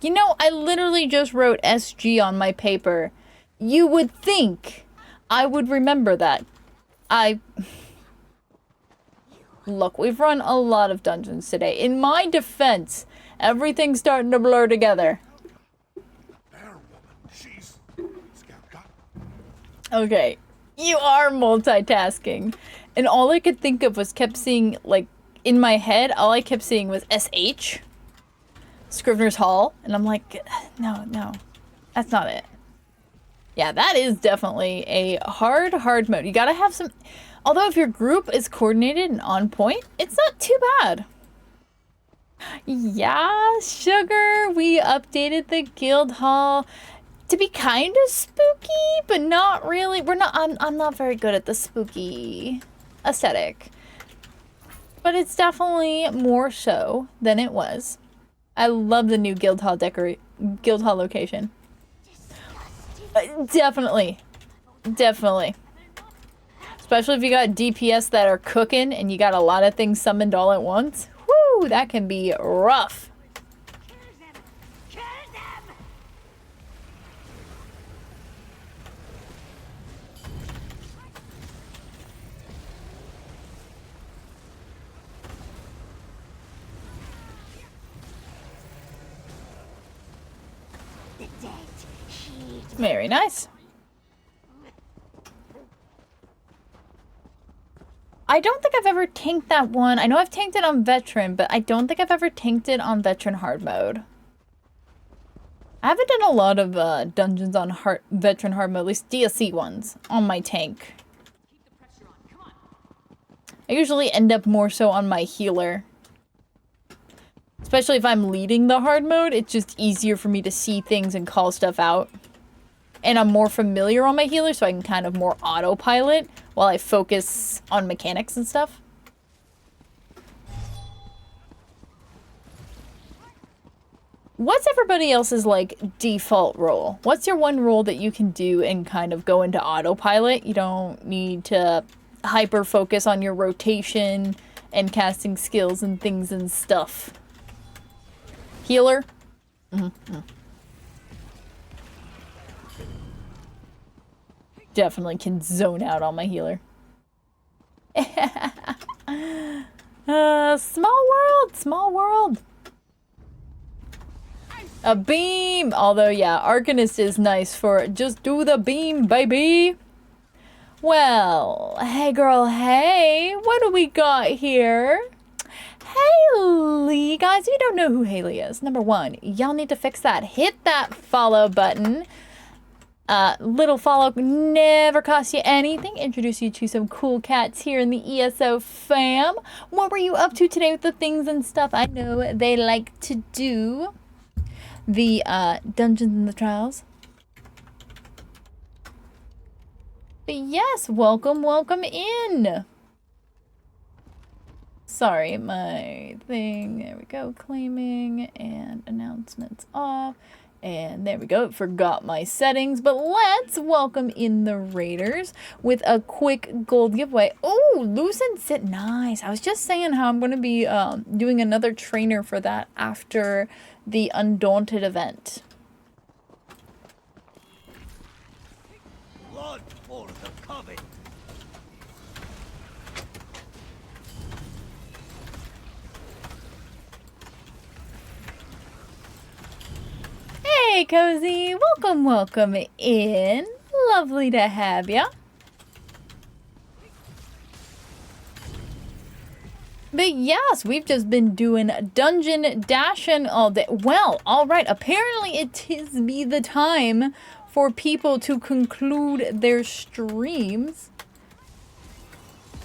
You know, I literally just wrote SG on my paper. You would think I would remember that. Look, we've run a lot of dungeons today. In my defense, everything's starting to blur together. Okay, you are multitasking. And all I could think of was kept seeing, like, in my head, all I kept seeing was SH. Scrivener's Hall. And I'm like, no, that's not it. Yeah, that is definitely a hard mode. You gotta have some... Although if your group is coordinated and on point, it's not too bad. Yeah, Sugar, we updated the guild hall to be kind of spooky, but not really. I'm not very good at the spooky aesthetic. But it's definitely more so than it was. I love the new guild hall location. Definitely. Especially if you got DPS that are cooking and you got a lot of things summoned all at once. Woo, that can be rough. Very nice. I don't think I've ever tanked that one. I know I've tanked it on Veteran, but I don't think I've ever tanked it on Veteran hard mode. I haven't done a lot of dungeons on Veteran hard mode, at least DLC ones, on my tank. I usually end up more so on my healer. Especially if I'm leading the hard mode, it's just easier for me to see things and call stuff out. And I'm more familiar on my healer, so I can kind of more autopilot while I focus on mechanics and stuff. What's everybody else's, like, default role? What's your one role that you can do and kind of go into autopilot? You don't need to hyper-focus on your rotation and casting skills and things and stuff. Healer? Mm-hmm. Definitely can zone out on my healer. Small world. A beam! Although, yeah, Arcanist is nice for just do the beam, baby! Well, hey girl, hey! What do we got here? Haley! Guys, if you don't know who Haley is, number one, y'all need to fix that. Hit that follow button. Little follow never costs you anything. Introduce you to some cool cats here in the ESO fam. What were you up to today with the things and stuff I know they like to do? The dungeons and the trials. But yes, welcome in. Sorry, my thing. There we go. Claiming and announcements off. And there we go. Forgot my settings. But let's welcome in the raiders with a quick gold giveaway. Oh, loose and sit. Nice. I was just saying how I'm going to be doing another trainer for that after the Undaunted event. Blood for the coven. Hey, Cozy. Welcome in. Lovely to have ya. But yes, we've just been doing dungeon dashing all day. Well, all right. Apparently it is be the time for people to conclude their streams.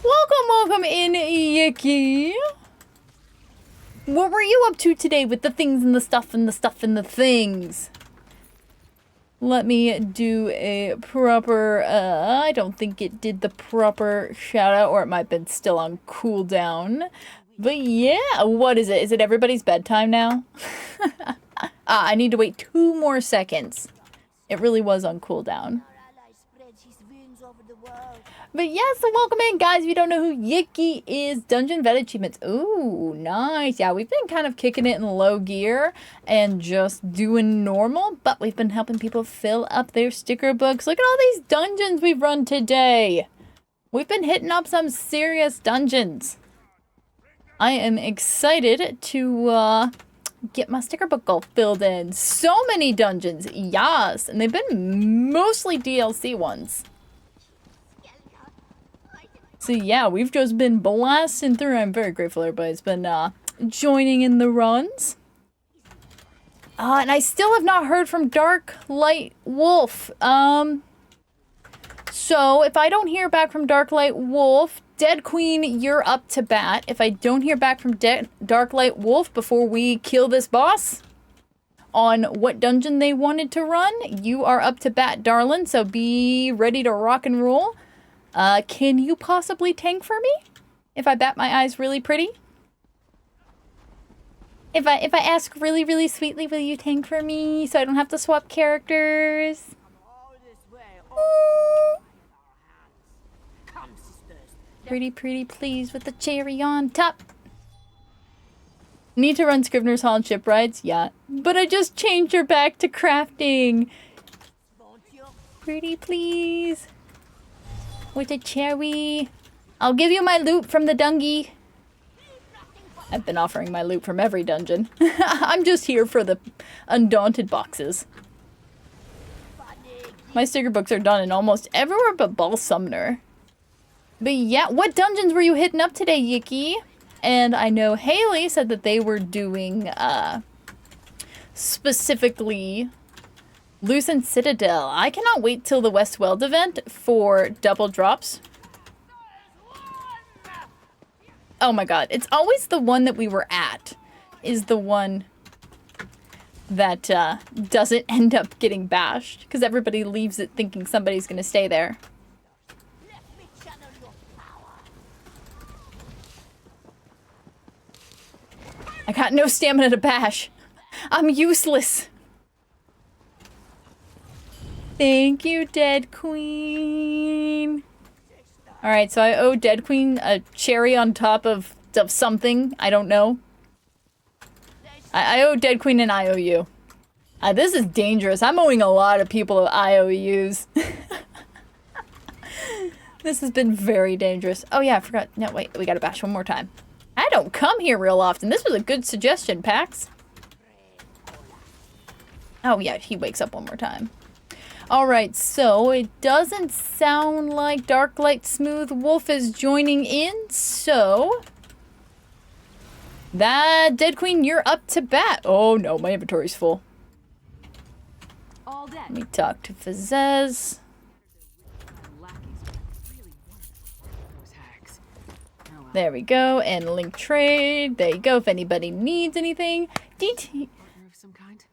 Welcome in, Yiki. What were you up to today with the things and the stuff and the stuff and the things? Let me do a proper, I don't think it did the proper shout out, or it might have been still on cooldown. But yeah, what is it? Is it everybody's bedtime now? I need to wait 2 more seconds. It really was on cooldown. But yes, so welcome in, guys. If you don't know who Yiki is, Dungeon Vet Achievements. Ooh, nice. Yeah, we've been kind of kicking it in low gear and just doing normal, but we've been helping people fill up their sticker books. Look at all these dungeons we've run today. We've been hitting up some serious dungeons. I am excited to get my sticker book all filled in. So many dungeons, yes, and they've been mostly DLC ones. So yeah, we've just been blasting through. I'm very grateful everybody's been joining in the runs. And I still have not heard from Dark Light Wolf. So if I don't hear back from Dark Light Wolf, Dead Queen, you're up to bat. If I don't hear back from Dark Light Wolf before we kill this boss on what dungeon they wanted to run, you are up to bat, darling. So be ready to rock and roll. Can you possibly tank for me? If I bat my eyes really pretty? If I ask really, really sweetly, will you tank for me so I don't have to swap characters? Pretty, please, with the cherry on top. Need to run Scrivener's Hall and Shipwrights? Yeah. But I just changed her back to crafting. Pretty, please. With a cherry. I'll give you my loot from the dungy. I've been offering my loot from every dungeon. I'm just here for the Undaunted boxes. My sticker books are done in almost everywhere but Ball Summoner. But yeah, what dungeons were you hitting up today, Yiki? And I know Haley said that they were doing, specifically Lucent Citadel. I cannot wait till the Westweld event for double drops. Oh my god, it's always the one that we were at is the one that doesn't end up getting bashed because everybody leaves it thinking somebody's gonna stay there. I got no stamina to bash. I'm useless. Thank you, Dead Queen. Alright, so I owe Dead Queen a cherry on top of something. I don't know. I owe Dead Queen an IOU. This is dangerous. I'm owing a lot of people IOUs. This has been very dangerous. Oh yeah, I forgot. No, wait. We gotta bash one more time. I don't come here real often. This was a good suggestion, Pax. Oh yeah, he wakes up one more time. Alright, so it doesn't sound like Darklight Smooth Wolf is joining in, so... That Dead Queen, you're up to bat. Oh no, my inventory's full. Let me talk to Fazez. There we go, and link trade. There you go. If anybody needs anything, DT.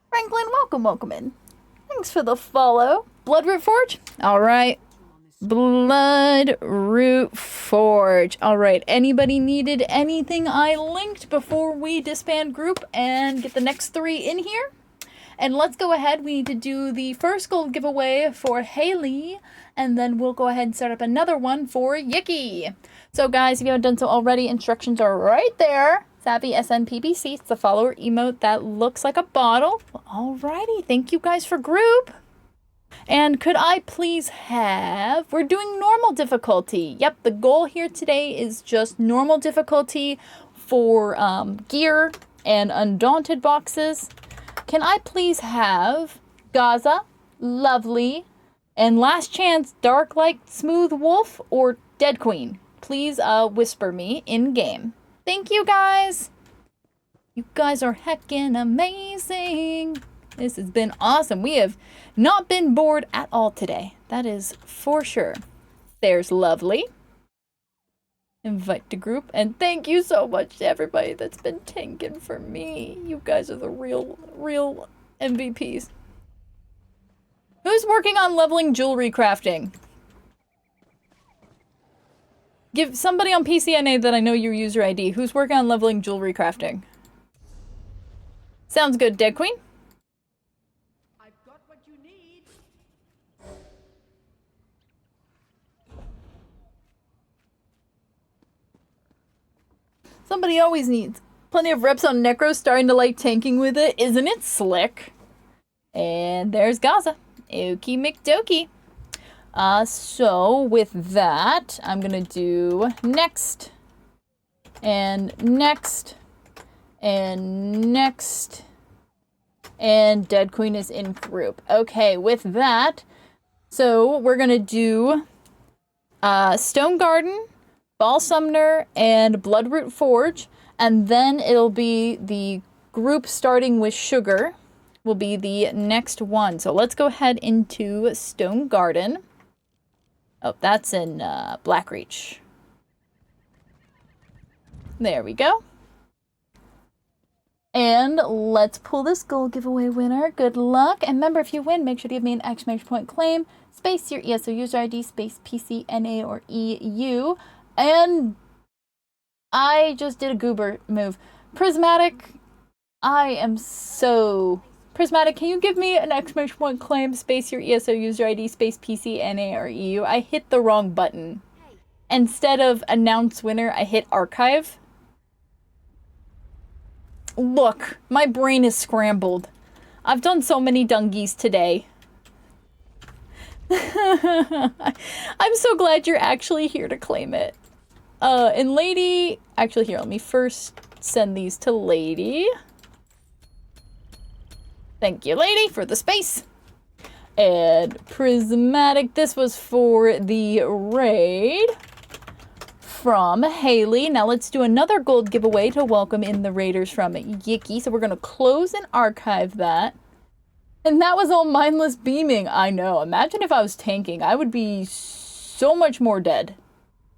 Franklin, welcome in. Thanks for the follow. Bloodroot Forge. All right. Bloodroot Forge. All right. Anybody needed anything I linked before we disband group and get the next 3 in here? And let's go ahead. We need to do the first gold giveaway for Haley, and then we'll go ahead and start up another one for Yicky. So guys, if you haven't done so already, instructions are right there. Savvy SNPBC. It's the follower emote that looks like a bottle. Alrighty, thank you guys for group. And could I please have... We're doing normal difficulty. Yep, the goal here today is just normal difficulty for gear and undaunted boxes. Can I please have Gaza, Lovely, and last chance, Dark Light, Smooth Wolf, or Dead Queen? Please whisper me in game. Thank you guys. You guys are heckin' amazing. This has been awesome. We have not been bored at all today. That is for sure. There's Lovely. Invite to group. And thank you so much to everybody that's been tanking for me. You guys are the real MVPs. Who's working on leveling jewelry crafting? Give somebody on PCNA that I know your user ID. Who's working on leveling jewelry crafting? Sounds good, Dead Queen. I've got what you need. Somebody always needs plenty of reps on Necro, starting to like tanking with it. Isn't it slick? And there's Gaza. Okie McDokie. So with that, I'm gonna do next, and next, and next, and Dead Queen is in group. Okay, with that, so we're gonna do Stone Garden, Ball Sumner, and Bloodroot Forge, and then it'll be the group starting with Sugar will be the next one. So let's go ahead into Stone Garden. Oh, that's in Blackreach. There we go. And let's pull this gold giveaway winner. Good luck. And remember, if you win, make sure to give me an exclamation point claim, space your ESO user ID, space PCNA or EU. And I just did a goober move. Prismatic, I am so... Prismatic, can you give me an exclamation point claim, space your ESO user ID, space PCNA or EU? I hit the wrong button. Instead of announce winner, I hit archive. Look, my brain is scrambled. I've done so many dungies today. I'm so glad you're actually here to claim it. And Lady, actually here, let me first send these to Lady. Thank you, Lady, for the space. And Prismatic, this was for the raid from Haley. Now let's do another gold giveaway to welcome in the raiders from Yicky. So we're going to close and archive that. And that was all mindless beaming. I know. Imagine if I was tanking. I would be so much more dead.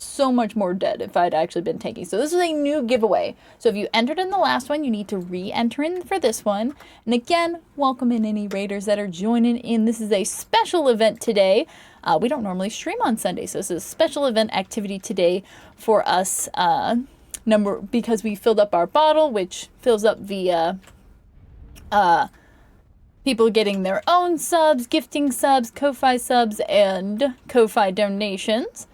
So much more dead if I'd actually been tanking. So this is a new giveaway. So if you entered in the last one, you need to re-enter in for this one. And again, welcome in any raiders that are joining in. This is a special event today. We don't stream on Sunday, so this is a special event activity today for us. Because we filled up our bottle, which fills up via people getting their own subs, gifting subs, Ko-Fi subs, and Ko-Fi donations.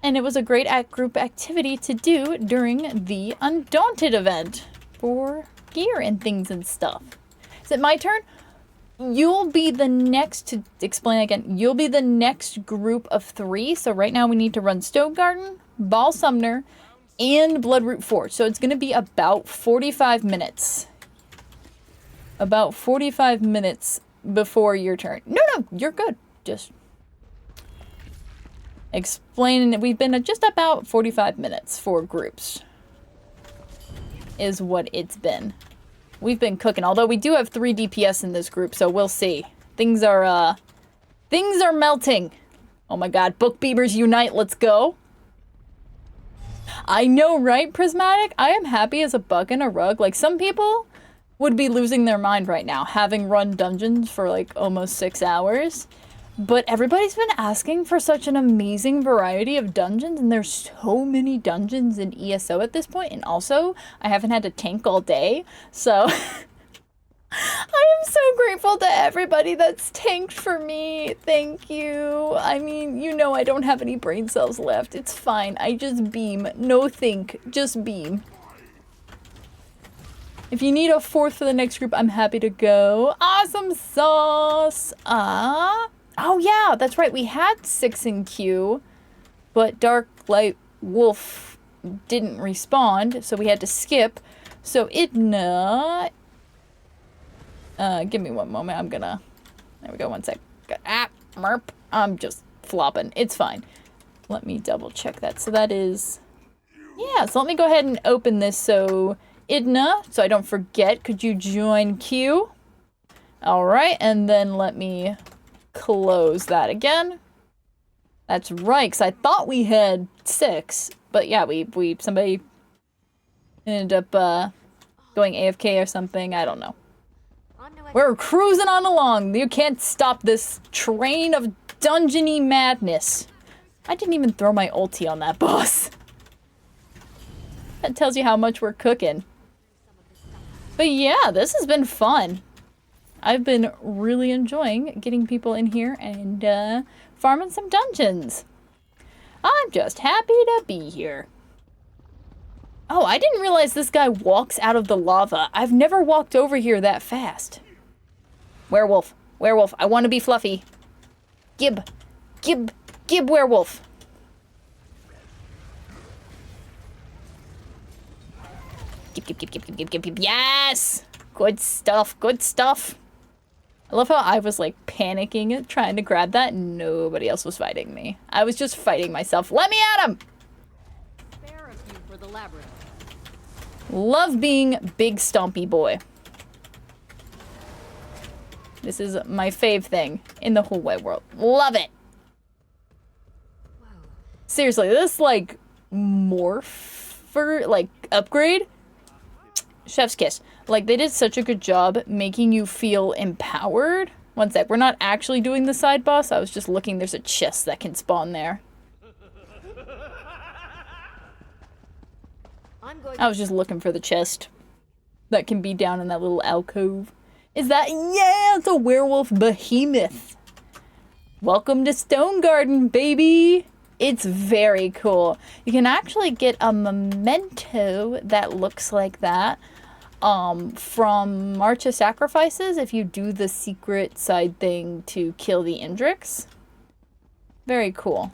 And it was a great group activity to do during the Undaunted event for gear and things and stuff. Is it my turn? You'll be the next, to explain again, you'll be the next group of 3. So right now we need to run Stone Garden, Ball Sumner, and Bloodroot Forge. So it's going to be about 45 minutes. About 45 minutes before your turn. No, you're good. Just explaining that we've been at just about 45 minutes for groups is what it's been. We've been cooking, although we do have 3 DPS in this group, so we'll see. Things are melting. Oh my god, book beamers unite, let's go. I know, right, Prismatic? I am happy as a bug in a rug. Like, some people would be losing their mind right now, having run dungeons for like almost 6 hours. But everybody's been asking for such an amazing variety of dungeons, and there's so many dungeons in ESO at this point, and also, I haven't had to tank all day, so... I am so grateful to everybody that's tanked for me. Thank you. I mean, you know I don't have any brain cells left. It's fine. I just beam. No think. Just beam. If you need a fourth for the next group, I'm happy to go. Awesome sauce. Oh yeah, that's right. We had 6 in queue, but Dark Light Wolf didn't respond, so we had to skip. So Idna... give me one moment. I'm gonna... There we go, one sec. Merp. I'm just flopping. It's fine. Let me double check that. So that is... Yeah, so let me go ahead and open this. So, Idna, so I don't forget, could you join queue? Alright, and then let me close that again. That's right, because I thought we had 6. But yeah, somebody ended up, going AFK or something. I don't know. We're cruising on along. You can't stop this train of dungeony madness. I didn't even throw my ulti on that boss. That tells you how much we're cooking. But yeah, this has been fun. I've been really enjoying getting people in here and farming some dungeons. I'm just happy to be here. Oh, I didn't realize this guy walks out of the lava. I've never walked over here that fast. Werewolf. Werewolf. I want to be fluffy. Gib. Werewolf. Gib. Yes! Good stuff. I love how I was like panicking, trying to grab that, and nobody else was fighting me. I was just fighting myself. Let me at him! Spare a few for the labyrinth. Love being big stompy boy. This is my fave thing in the whole wide world. Love it! Seriously, this, like, morpher, like, upgrade? Chef's kiss. Like, they did such a good job making you feel empowered. One sec, we're not actually doing the side boss. I was just looking, there's a chest that can spawn there. I was just looking for the chest that can be down in that little alcove. Is that? Yeah, it's a werewolf behemoth. Welcome to Stone Garden, baby. It's very cool. You can actually get a memento that looks like that from March of Sacrifices if you do the secret side thing to kill the Indrix. Very cool.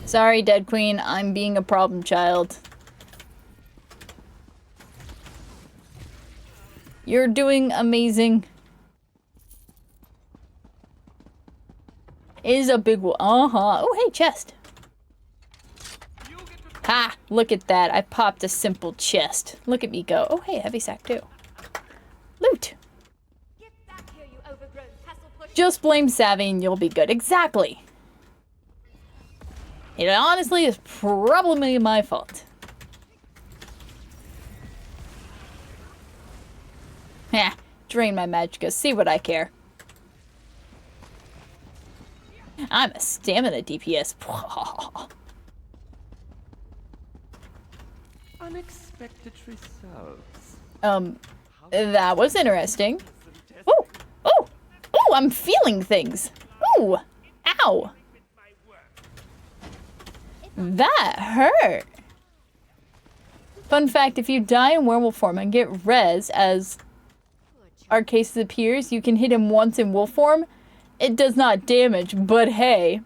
Sorry, Dead Queen, I'm being a problem child. You're doing amazing. Is a big one. Oh, hey, chest. Ha! Look at that. I popped a simple chest. Look at me go. Oh, hey, heavy sack too. Loot. Just blame Savvy and you'll be good. Exactly. It honestly is probably my fault. Heh. Drain my magicka. See what I care. I'm a stamina DPS. Unexpected results. That was interesting. Ooh! Ooh! Ooh! I'm feeling things! Ooh! Ow! That hurt! Fun fact, if you die in werewolf form and get res as Arcasis appears, you can hit him once in wolf form. It does not damage, but hey.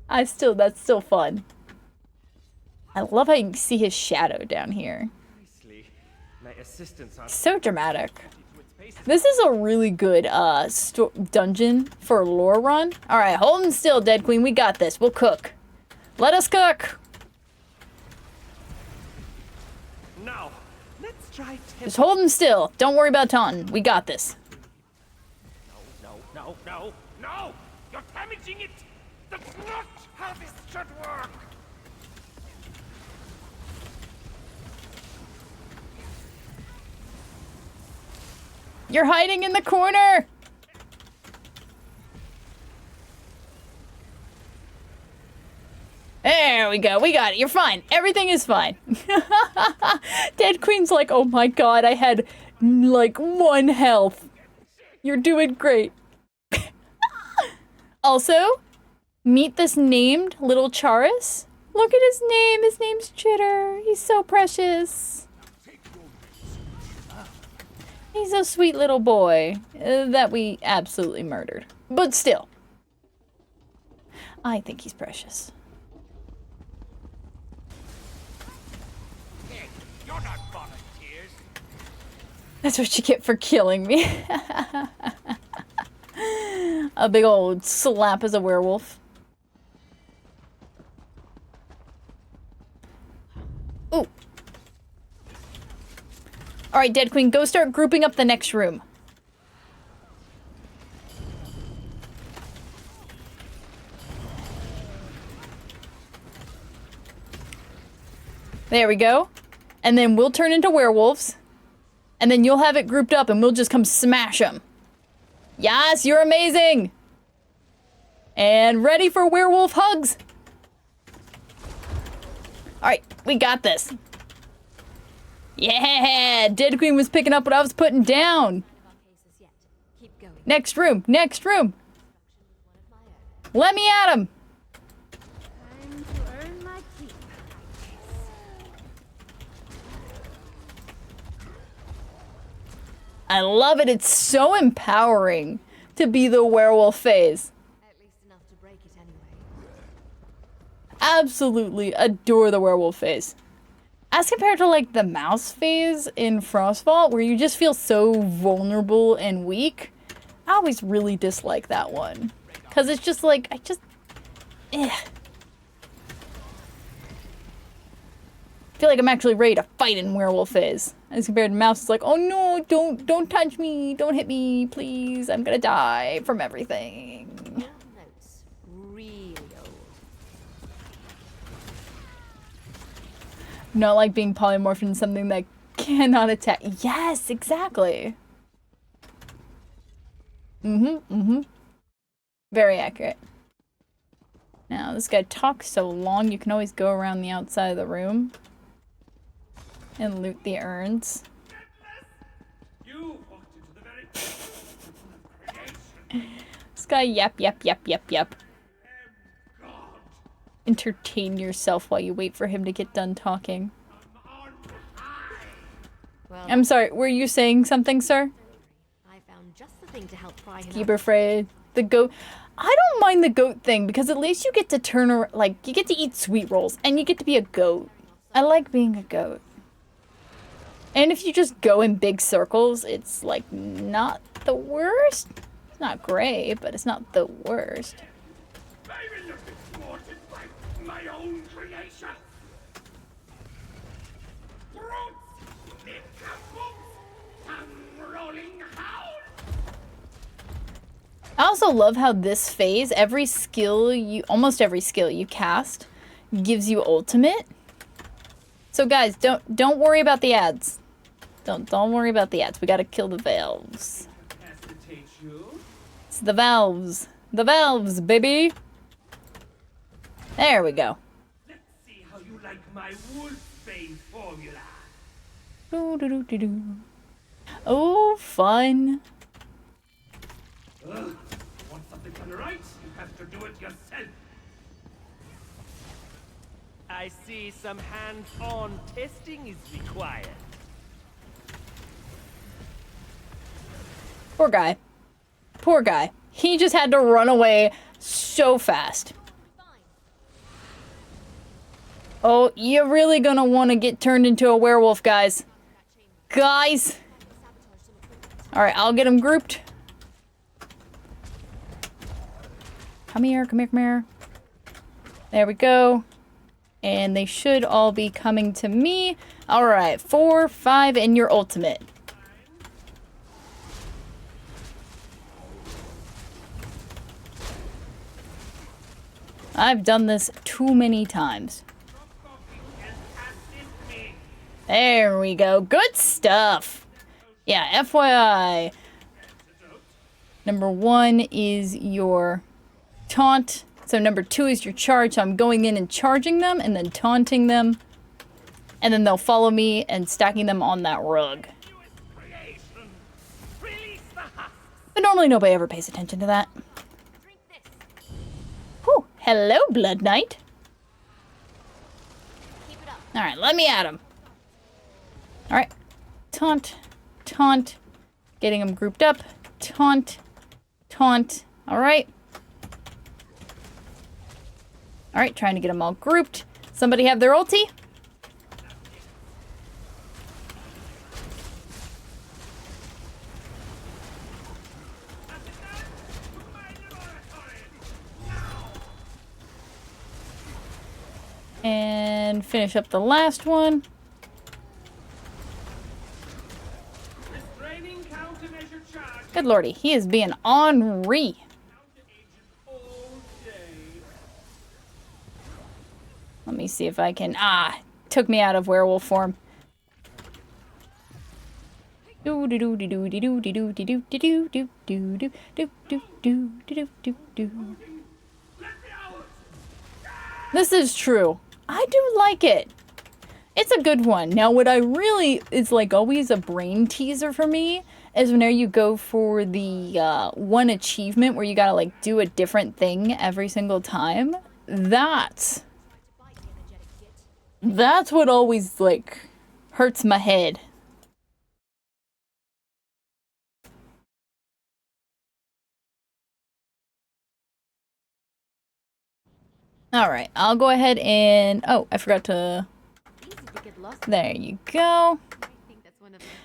That's still fun. I love how you can see his shadow down here. So dramatic. This is a really good dungeon for a lore run. Alright, hold him still, Dead Queen. We got this. We'll cook. Let us cook! Now, Let's try Just hold him still. Don't worry about taunting. We got this. No! You're damaging it! That's not how this should work! You're hiding in the corner! There we go. We got it. You're fine. Everything is fine. Dead Queen's like, oh my god, I had like 1 health. You're doing great. Also, meet this named little Charis. Look at his name. His name's Chitter. He's so precious. He's a sweet little boy that we absolutely murdered. But still, I think he's precious. Hey, you're not volunteers. That's what you get for killing me. A big old slap as a werewolf. Ooh. Alright, Dead Queen, go start grouping up the next room. There we go. And then we'll turn into werewolves. And then you'll have it grouped up and we'll just come smash them. Yes, you're amazing! And ready for werewolf hugs! Alright, we got this. Yeah! Dead Queen was picking up what I was putting down. Next room, next room! Let me at him! Time to earn my keep. I love it. It's so empowering to be the werewolf phase. At least enough to break it anyway. Absolutely adore the werewolf phase. As compared to like the mouse phase in Frostvault, where you just feel so vulnerable and weak, I always really dislike that one. Because it's just like, I feel like I'm actually ready to fight in werewolf phase. As compared to mouse, it's like, oh no, don't touch me, don't hit me, please, I'm gonna die from everything. Notes. Really old. Not like being polymorphed in something that cannot attack. Yes, exactly. Very accurate. Now, this guy talks so long, you can always go around the outside of the room and loot the urns. You walked into the very creation. This guy, yep. Entertain yourself while you wait for him to get done talking. Well, I'm sorry, were you saying something, sir? I found just the thing to help pry him Keep out. afraid. The goat. I don't mind the goat thing because at least you get to turn around, like, you get to eat sweet rolls and you get to be a goat. I like being a goat. And if you just go in big circles, it's like not the worst. It's not great, but it's not the worst. Maybe you've been thwarted by my own creation. Brutes, stickerbooks, tongue-rolling hound. I also love how this phase, almost every skill you cast gives you ultimate. So guys, don't worry about the ads. Don't worry about the ads. We gotta kill the valves. It's the valves. The valves, baby. There we go. Let's see how you like my wolfbane formula. Doo-doo-doo-doo-doo. Oh, fun. Want something done right? You have to do it yourself. I see some hands-on testing is required. Poor guy. Poor guy. He just had to run away so fast. Oh, you're really gonna want to get turned into a werewolf, guys. Guys! Alright, I'll get him grouped. Come here, come here, come here. There we go. And they should all be coming to me. Alright, 4, 5, and your ultimate. I've done this too many times. There we go. Good stuff. Yeah, FYI. Number 1 is your taunt. So number 2 is your charge. So I'm going in and charging them and then taunting them. And then they'll follow me and stacking them on that rug. But normally nobody ever pays attention to that. Whew. Hello, Blood Knight. Alright, let me at him. Alright. Taunt. Taunt. Getting them grouped up. Taunt. Taunt. Alright. Alright, trying to get them all grouped. Somebody have their ulti? And finish up the last one. Good lordy, he is being ornery. Let me see if I can... Ah, took me out of werewolf form. This is true. I do like it. It's a good one. Now, what I really is like always a brain teaser for me is whenever you go for the one achievement where you gotta like do a different thing every single time. That's what always like hurts my head. All right, I'll go ahead and... Oh, I forgot to... There you go.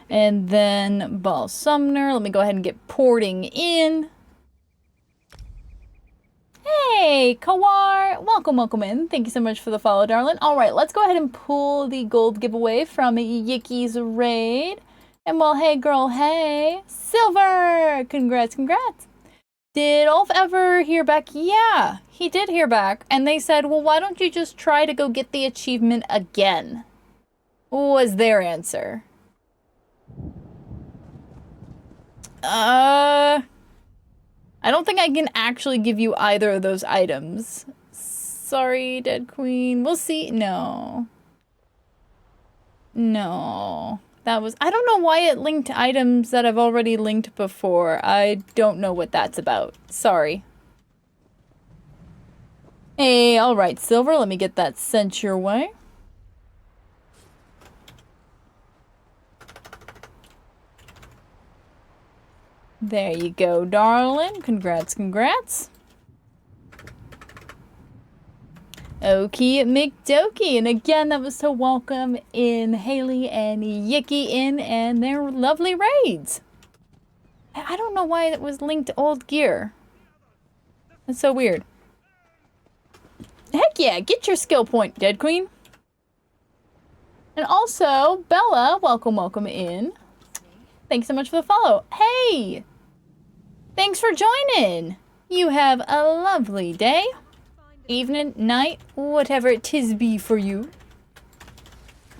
And then Ball Summoner. Let me go ahead and get porting in. Hey, Kawar. Welcome, welcome in. Thank you so much for the follow, darling. All right, let's go ahead and pull the gold giveaway from Yiki's raid. And well, hey, girl, hey. Silver! Congrats, congrats. Did Ulf ever hear back? Yeah, he did hear back. And they said, well, why don't you just try to go get the achievement again? Was their answer. I don't think I can actually give you either of those items. Sorry, Dead Queen. We'll see. No. No. That was... I don't know why it linked items that I've already linked before. I don't know what that's about. Sorry. Hey, alright, Silver. Let me get that sent your way. There you go, darling. Congrats, congrats. Okie McDokey. And again, that was to welcome in Haley and Yiki in and their lovely raids. I don't know why it was linked to old gear. That's so weird. Heck yeah, get your skill point, Dead Queen. And also, Bella, welcome, welcome in. Thanks so much for the follow. Hey! Thanks for joining. You have a lovely day. Evening, night, whatever 'tis be for you.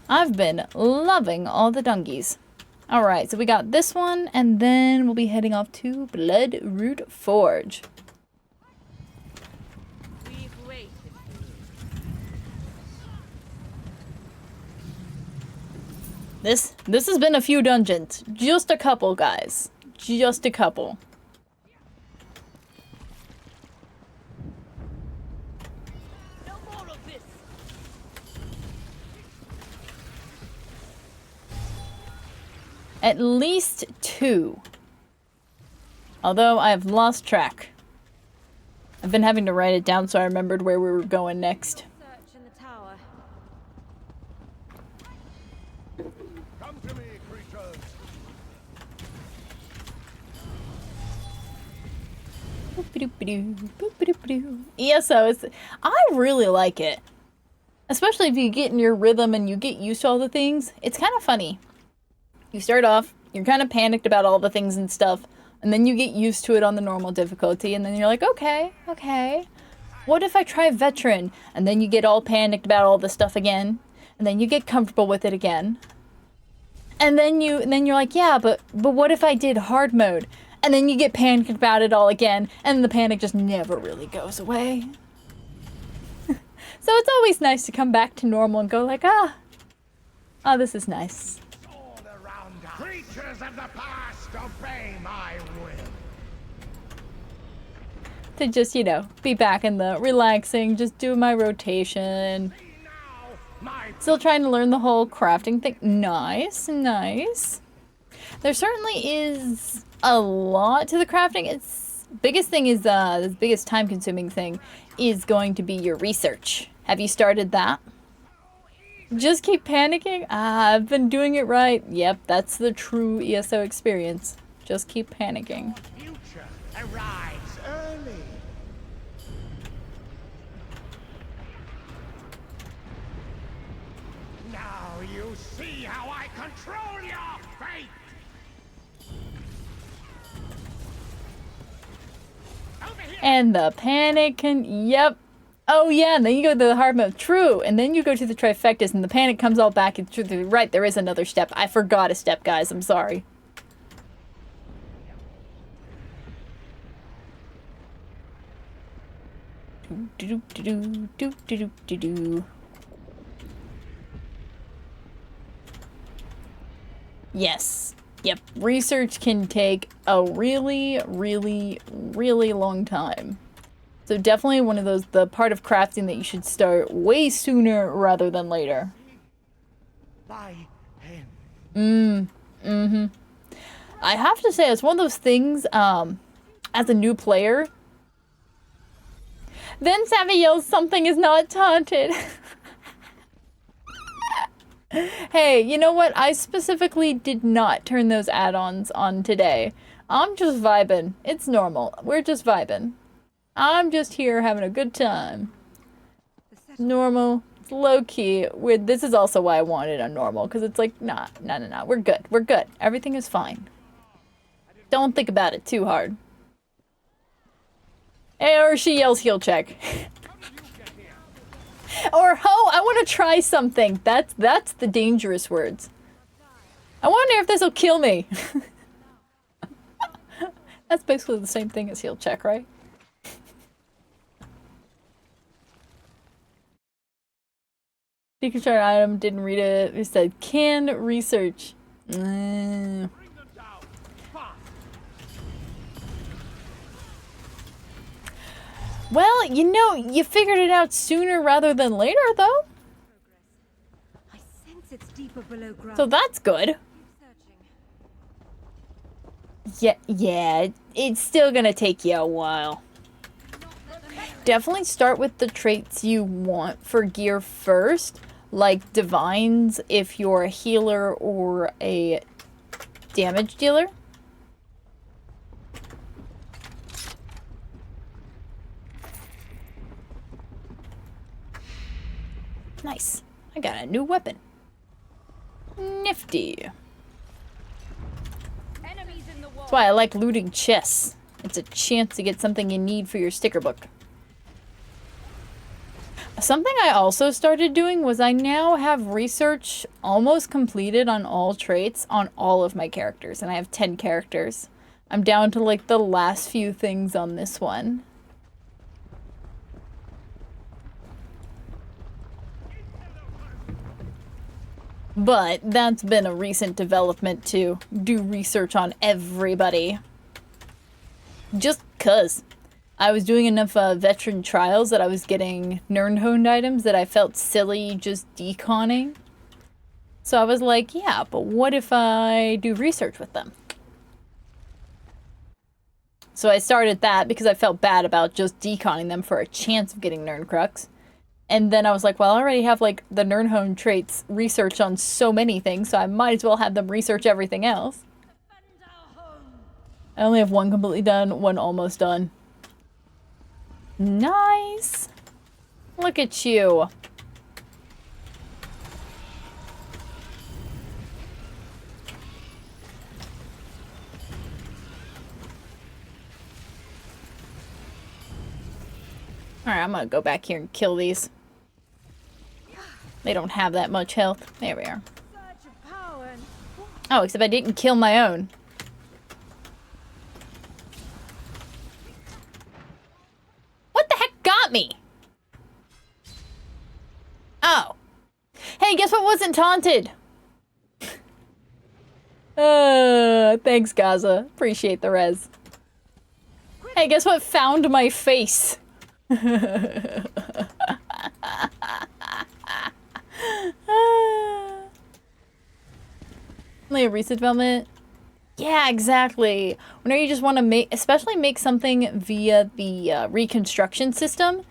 I've been loving all the dungies. Alright, so we got this one, and then we'll be heading off to Bloodroot Forge. This has been a few dungeons. Just a couple, guys. Just a couple. At least 2. Although I've lost track. I've been having to write it down so I remembered where we were going next. Search in the tower. Come to me, creatures. ESO is... I really like it. Especially if you get in your rhythm and you get used to all the things, it's kind of funny. You start off, you're kind of panicked about all the things and stuff, and then you get used to it on the normal difficulty, and then you're like, okay, okay. What if I try veteran? And then you get all panicked about all the stuff again, and then you get comfortable with it again. And then you're like, yeah, but what if I did hard mode? And then you get panicked about it all again, and the panic just never really goes away. So it's always nice to come back to normal and go like, oh, this is nice. All around us. Creatures of the past, obey my will. To just, you know, be back in the relaxing, just do my rotation. Still trying to learn the whole crafting thing. Nice, nice. There certainly is a lot to the crafting. It's biggest thing is the biggest time-consuming thing is going to be your research. Have you started that? Just keep panicking? Ah, I've been doing it right. Yep, that's the true ESO experience. Just keep panicking. Future arrives early. Now you see how I control your fate. And the panic can, yep. Oh yeah, and then you go to the hard mode, true. And then you go to the trifectas and the panic comes all back. It's true, right, there is another step. I forgot a step, guys, I'm sorry. Yes. Yep. Research can take a really, really, really long time. So definitely one of those, the part of crafting that you should start way sooner rather than later. By him. I have to say, it's one of those things, as a new player, then Savvy yells, something is not taunted. Hey, you know what? I specifically did not turn those add-ons on today. I'm just vibing. It's normal. We're just vibing. I'm just here having a good time. It's normal. It's low-key. This is also why I wanted a normal, because it's like, nah. We're good. We're good. Everything is fine. Don't think about it too hard. Or she yells heal check. Or, oh, I want to try something. That's the dangerous words. I wonder if this will kill me. That's basically the same thing as heal check, right? Deconstruct item, didn't read it. It said, can research. Well, you know, you figured it out sooner rather than later, though. I sense it's deeper below ground. So that's good. Yeah, it's still gonna take you a while. Definitely start with the traits you want for gear first, like divines if you're a healer or a damage dealer. Nice. I got a new weapon. Nifty. That's why I like looting chests. It's a chance to get something you need for your sticker book. Something I also started doing was I now have research almost completed on all traits on all of my characters. And I have 10 characters. I'm down to like the last few things on this one. But that's been a recent development to do research on everybody. Just 'cause. I was doing enough veteran trials that I was getting Nirnhoned items that I felt silly just deconning. So I was like, yeah, but what if I do research with them? So I started that because I felt bad about just deconning them for a chance of getting Nirncrux. And then I was like, well, I already have, like, the Nirnhoned traits research on so many things, so I might as well have them research everything else. I only have one completely done, one almost done. Nice! Look at you. Alright, I'm gonna go back here and kill these. They don't have that much health. There we are. Oh, except I didn't kill my own. What the heck got me? Oh. Hey, guess what wasn't taunted? Thanks, Gaza. Appreciate the res. Hey, guess what found my face? Like a recent development? Yeah, exactly. Whenever you just want to make, especially make something via the reconstruction system,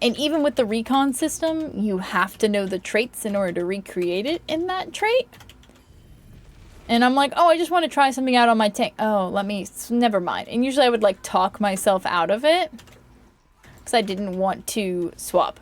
and even with the recon system, you have to know the traits in order to recreate it in that trait. And I'm like, oh, I just want to try something out on my tank. Oh, never mind. And usually I would like talk myself out of it because I didn't want to swap.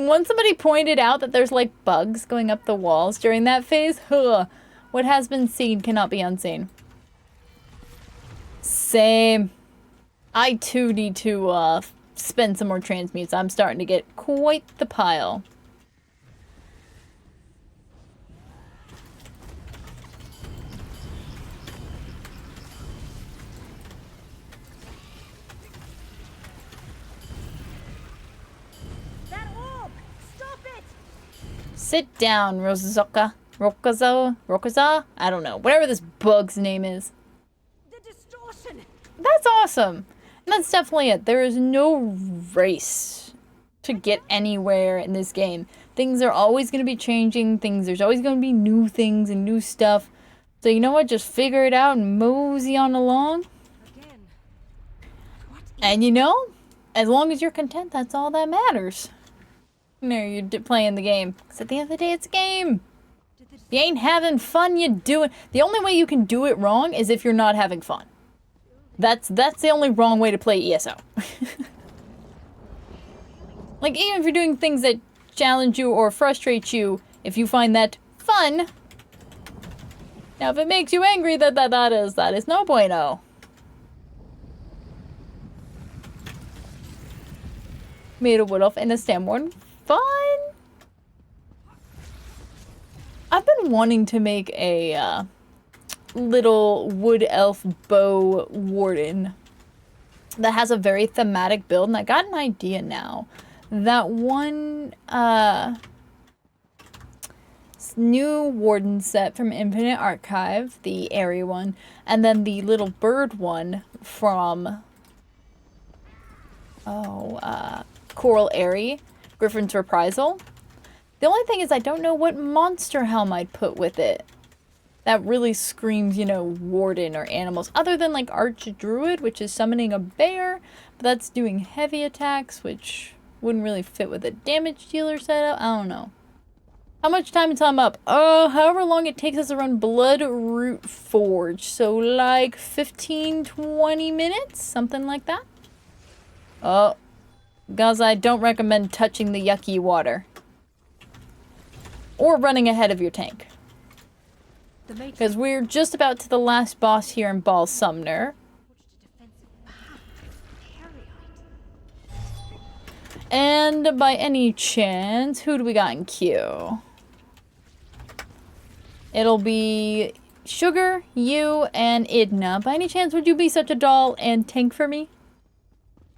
Once somebody pointed out that there's like bugs going up the walls during that phase, what has been seen cannot be unseen. Same. I too need to spend some more transmutes. I'm starting to get quite the pile. Sit down, Rokaza? I don't know. Whatever this bug's name is. The distortion. That's awesome. And that's definitely it. There is no race to get anywhere in this game. Things are always going to be changing. There's always going to be new things and new stuff. So you know what? Just figure it out and mosey on along. And you know, as long as you're content, that's all that matters. No, you're playing the game. Because at the end of the day, it's a game. If you ain't having fun, you do it. The only way you can do it wrong is if you're not having fun. That's the only wrong way to play ESO. Like, even if you're doing things that challenge you or frustrate you, if you find that fun. Now, if it makes you angry, that is no bueno. Made a wood elf and a stamborn. Fun. I've been wanting to make a little wood elf bow warden that has a very thematic build, and I got an idea now. That one new warden set from Infinite Archive, the airy one, and then the little bird one from Coral Airy, Griffin's Reprisal. The only thing is I don't know what monster helm I'd put with it. That really screams, you know, warden or animals. Other than like Archdruid, which is summoning a bear. But that's doing heavy attacks, which wouldn't really fit with a damage dealer setup. I don't know. How much time until I'm up? However long it takes us to run Bloodroot Forge. So like 15-20 minutes? Something like that? Oh. Guys, I don't recommend touching the yucky water. Or running ahead of your tank. Because we're just about to the last boss here in Ball Sumner. And by any chance, who do we got in queue? It'll be Sugar, you, and Idna. By any chance, would you be such a doll and tank for me?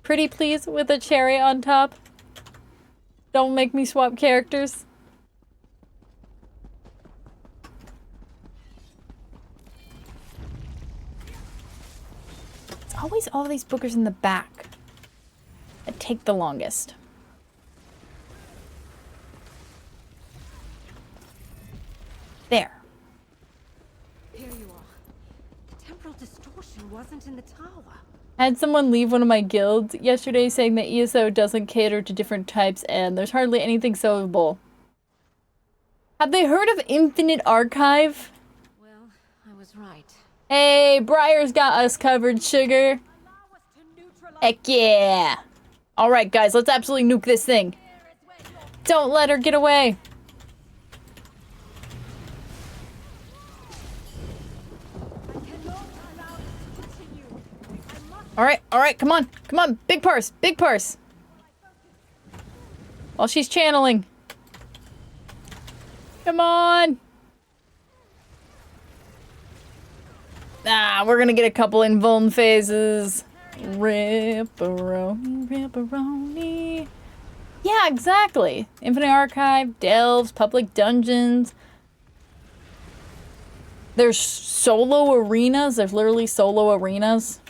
Pretty please, with a cherry on top. Don't make me swap characters. It's always all these bookers in the back that take the longest. There. Here you are. The temporal distortion wasn't in the tower. I had someone leave one of my guilds yesterday saying that ESO doesn't cater to different types and there's hardly anything solvable. Have they heard of Infinite Archive? Well, I was right. Hey, Briar's got us covered, Sugar. Allow us to neutralize Heck yeah! Alright, guys, let's absolutely nuke this thing. Don't let her get away. Alright, come on, big purse, big purse. While she's channeling. Come on. Ah, we're gonna get a couple invuln phases. Ripperoni, ripperoni. Yeah, exactly. Infinite Archive, Delves, Public Dungeons. There's solo arenas. There's literally solo arenas.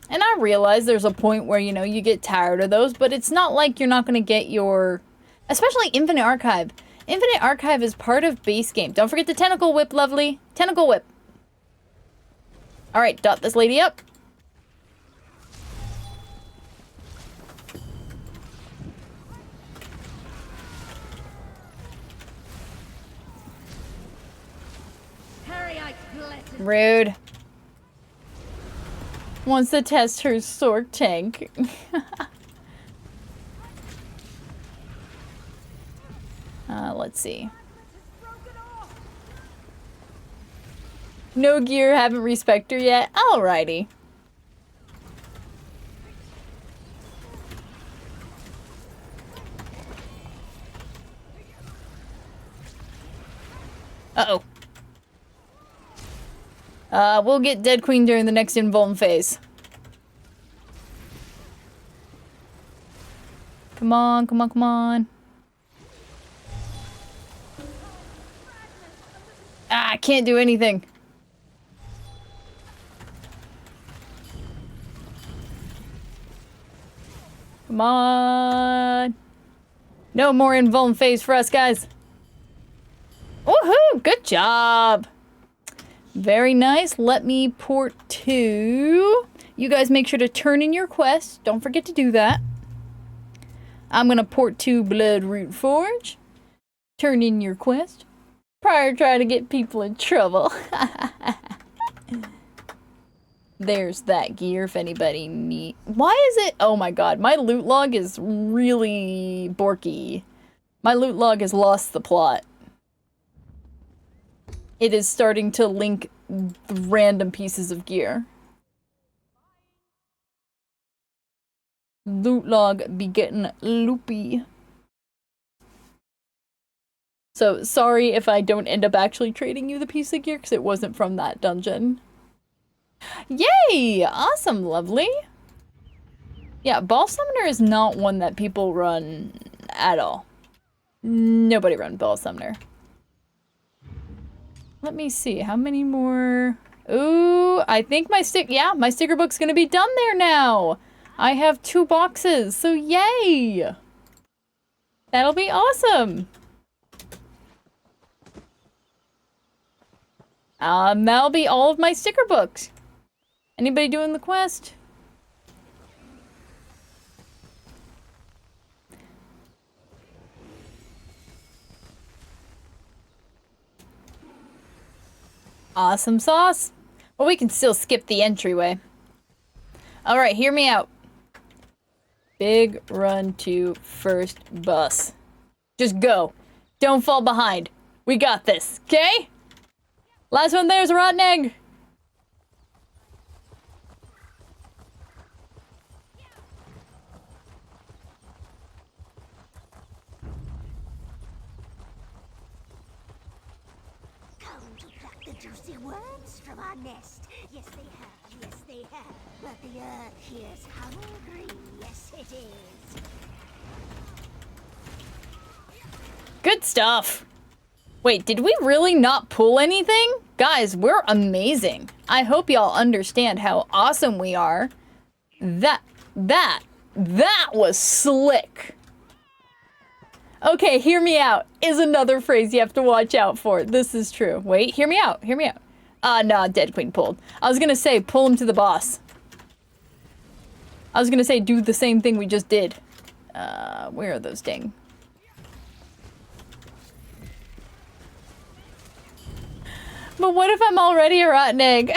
And I realize there's a point where, you know, you get tired of those, but it's not like you're not going to get your... Especially Infinite Archive. Infinite Archive is part of base game. Don't forget the Tentacle Whip, lovely. Tentacle Whip. Alright, dot this lady up. Rude. Wants to test her sword tank. Let's see. No gear, haven't respect her yet. Alrighty. Uh-oh. We'll get Dead Queen during the next invuln phase. Come on, come on, come on. Ah, I can't do anything. Come on. No more invuln phase for us, guys. Woohoo! Good job. Very nice. Let me port 2. You guys make sure to turn in your quests. Don't forget to do that. I'm gonna port 2 Bloodroot Forge. Turn in your quest. Prior to trying to get people in trouble. There's that gear if anybody need. Why is it? Oh my god, my loot log is really borky. My loot log has lost the plot. It is starting to link random pieces of gear. Loot log be getting loopy. So sorry if I don't end up actually trading you the piece of gear because it wasn't from that dungeon. Yay! Awesome, lovely. Yeah, Ball Summoner is not one that people run at all. Nobody run Ball Summoner. Let me see, how many more? Ooh, I think my sticker book's gonna be done there now. I have 2 boxes, so yay! That'll be awesome. That'll be all of my sticker books. Anybody doing the quest? Awesome sauce. Well, we can still skip the entryway. Alright, hear me out. Big run to first bus. Just go. Don't fall behind. We got this, okay? Last one there's a rotten egg. Come to pluck the juicy worms from our nest. Yes, they have. Yes, they have. But the earth here's hungry. Yes, it is. Good stuff. Wait, did we really not pull anything? Guys, we're amazing. I hope y'all understand how awesome we are. That was slick. Okay, hear me out is another phrase you have to watch out for. This is true. Wait, hear me out. Hear me out. Nah, Dead Queen pulled. I was gonna say, pull him to the boss. I was gonna say, do the same thing we just did. Where are those dang? But what if I'm already a rotten egg?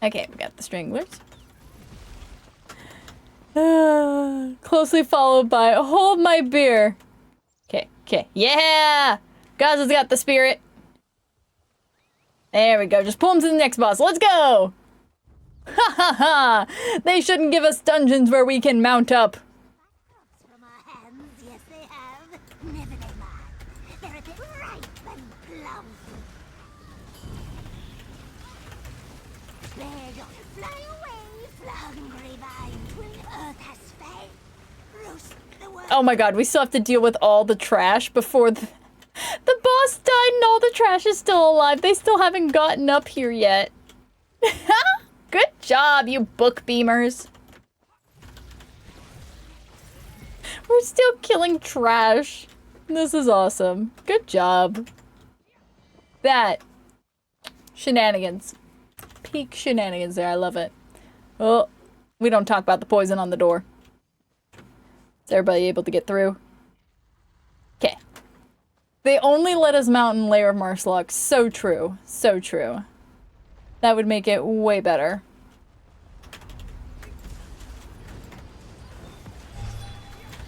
Okay, we got the stranglers. Closely followed by hold my beer. Okay, okay. Yeah! Gaza's got the spirit. There we go. Just pull him to the next boss. Let's go! Ha ha ha! They shouldn't give us dungeons where we can mount up. From our hands, yes they have. Never they mind. They're a bit ripe and plump. Beg, fly away, hungry vines, when earth has fed. Roast the world. Oh my god, we still have to deal with all the trash before the boss died and all the trash is still alive. They still haven't gotten up here yet. Good job, you book beamers. We're still killing trash. This is awesome. Good job. That. Shenanigans. Peak shenanigans there. I love it. Oh, we don't talk about the poison on the door. Is everybody able to get through? Okay. They only let us mount in Lair of Marslock. So true. So true. That would make it way better.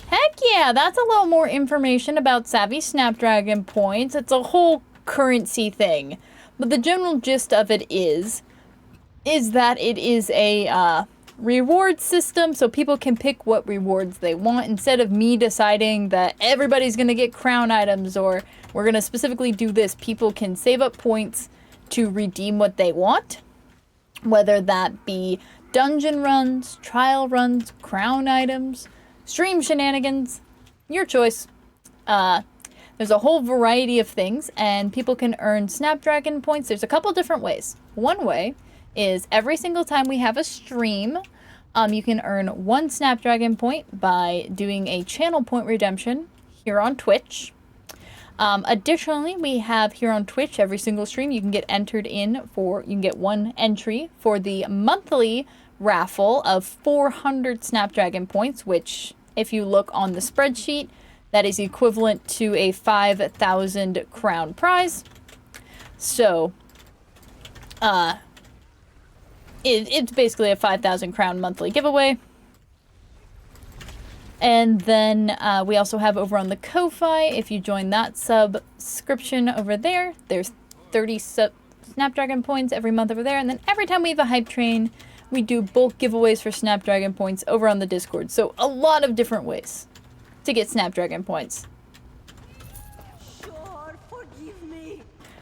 Heck yeah, that's a little more information about Savvy Snapdragon points. It's a whole currency thing. But the general gist of it is that it is a reward system, so people can pick what rewards they want instead of me deciding that everybody's gonna get crown items or we're gonna specifically do this. People can save up points to redeem what they want, whether that be dungeon runs, trial runs, crown items, stream shenanigans, your choice. There's a whole variety of things, and people can earn Snapdragon points. There's a couple different ways. One way is every single time we have a stream, you can earn 1 Snapdragon point by doing a channel point redemption here on Twitch. Additionally, we have here on Twitch, every single stream, you can get entered in for, you can get 1 entry for the monthly raffle of 400 Snapdragon points, which, if you look on the spreadsheet, that is equivalent to a 5,000 crown prize. So, it's basically a 5,000 crown monthly giveaway. And then we also have over on the Ko-Fi, if you join that subscription over there, there's 30 Snapdragon points every month over there. And then every time we have a hype train, we do bulk giveaways for Snapdragon points over on the Discord. So a lot of different ways to get Snapdragon points. Sure, forgive me.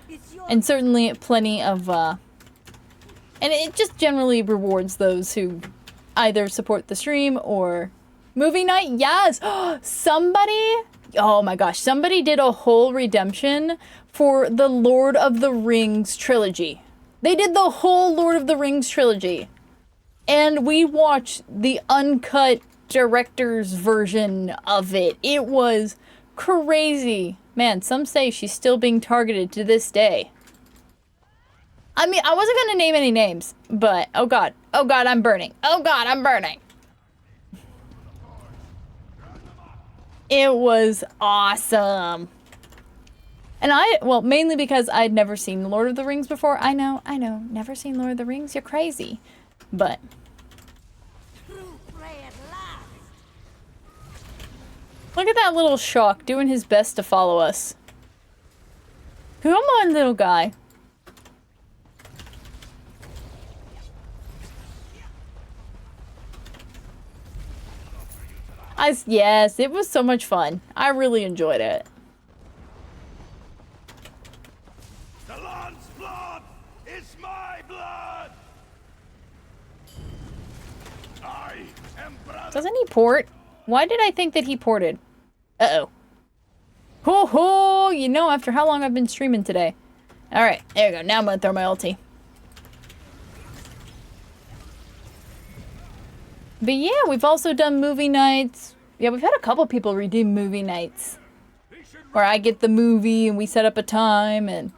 It's your And certainly plenty of, and it just generally rewards those who either support the stream or movie night. Yes! Somebody, oh my gosh, somebody did a whole redemption for the Lord of the Rings trilogy. They did the whole Lord of the Rings trilogy. And we watched the uncut director's version of it. It was crazy. Man, some say she's still being targeted to this day. I mean, I wasn't gonna name any names, but oh god, I'm burning. Oh god, I'm burning. It was awesome. And well, mainly because I'd never seen Lord of the Rings before. I know, never seen Lord of the Rings, you're crazy. But look at that little Shock doing his best to follow us. Come on, little guy. Yes, it was so much fun. I really enjoyed it. The land's blood is my blood. I am brother. Doesn't he port? Why did I think that he ported? Uh-oh. Ho ho! You know, after how long I've been streaming today. Alright, there we go. Now I'm gonna throw my ulti. But yeah, we've also done movie nights. Yeah, we've had a couple people redeem movie nights. Where I get the movie and we set up a time and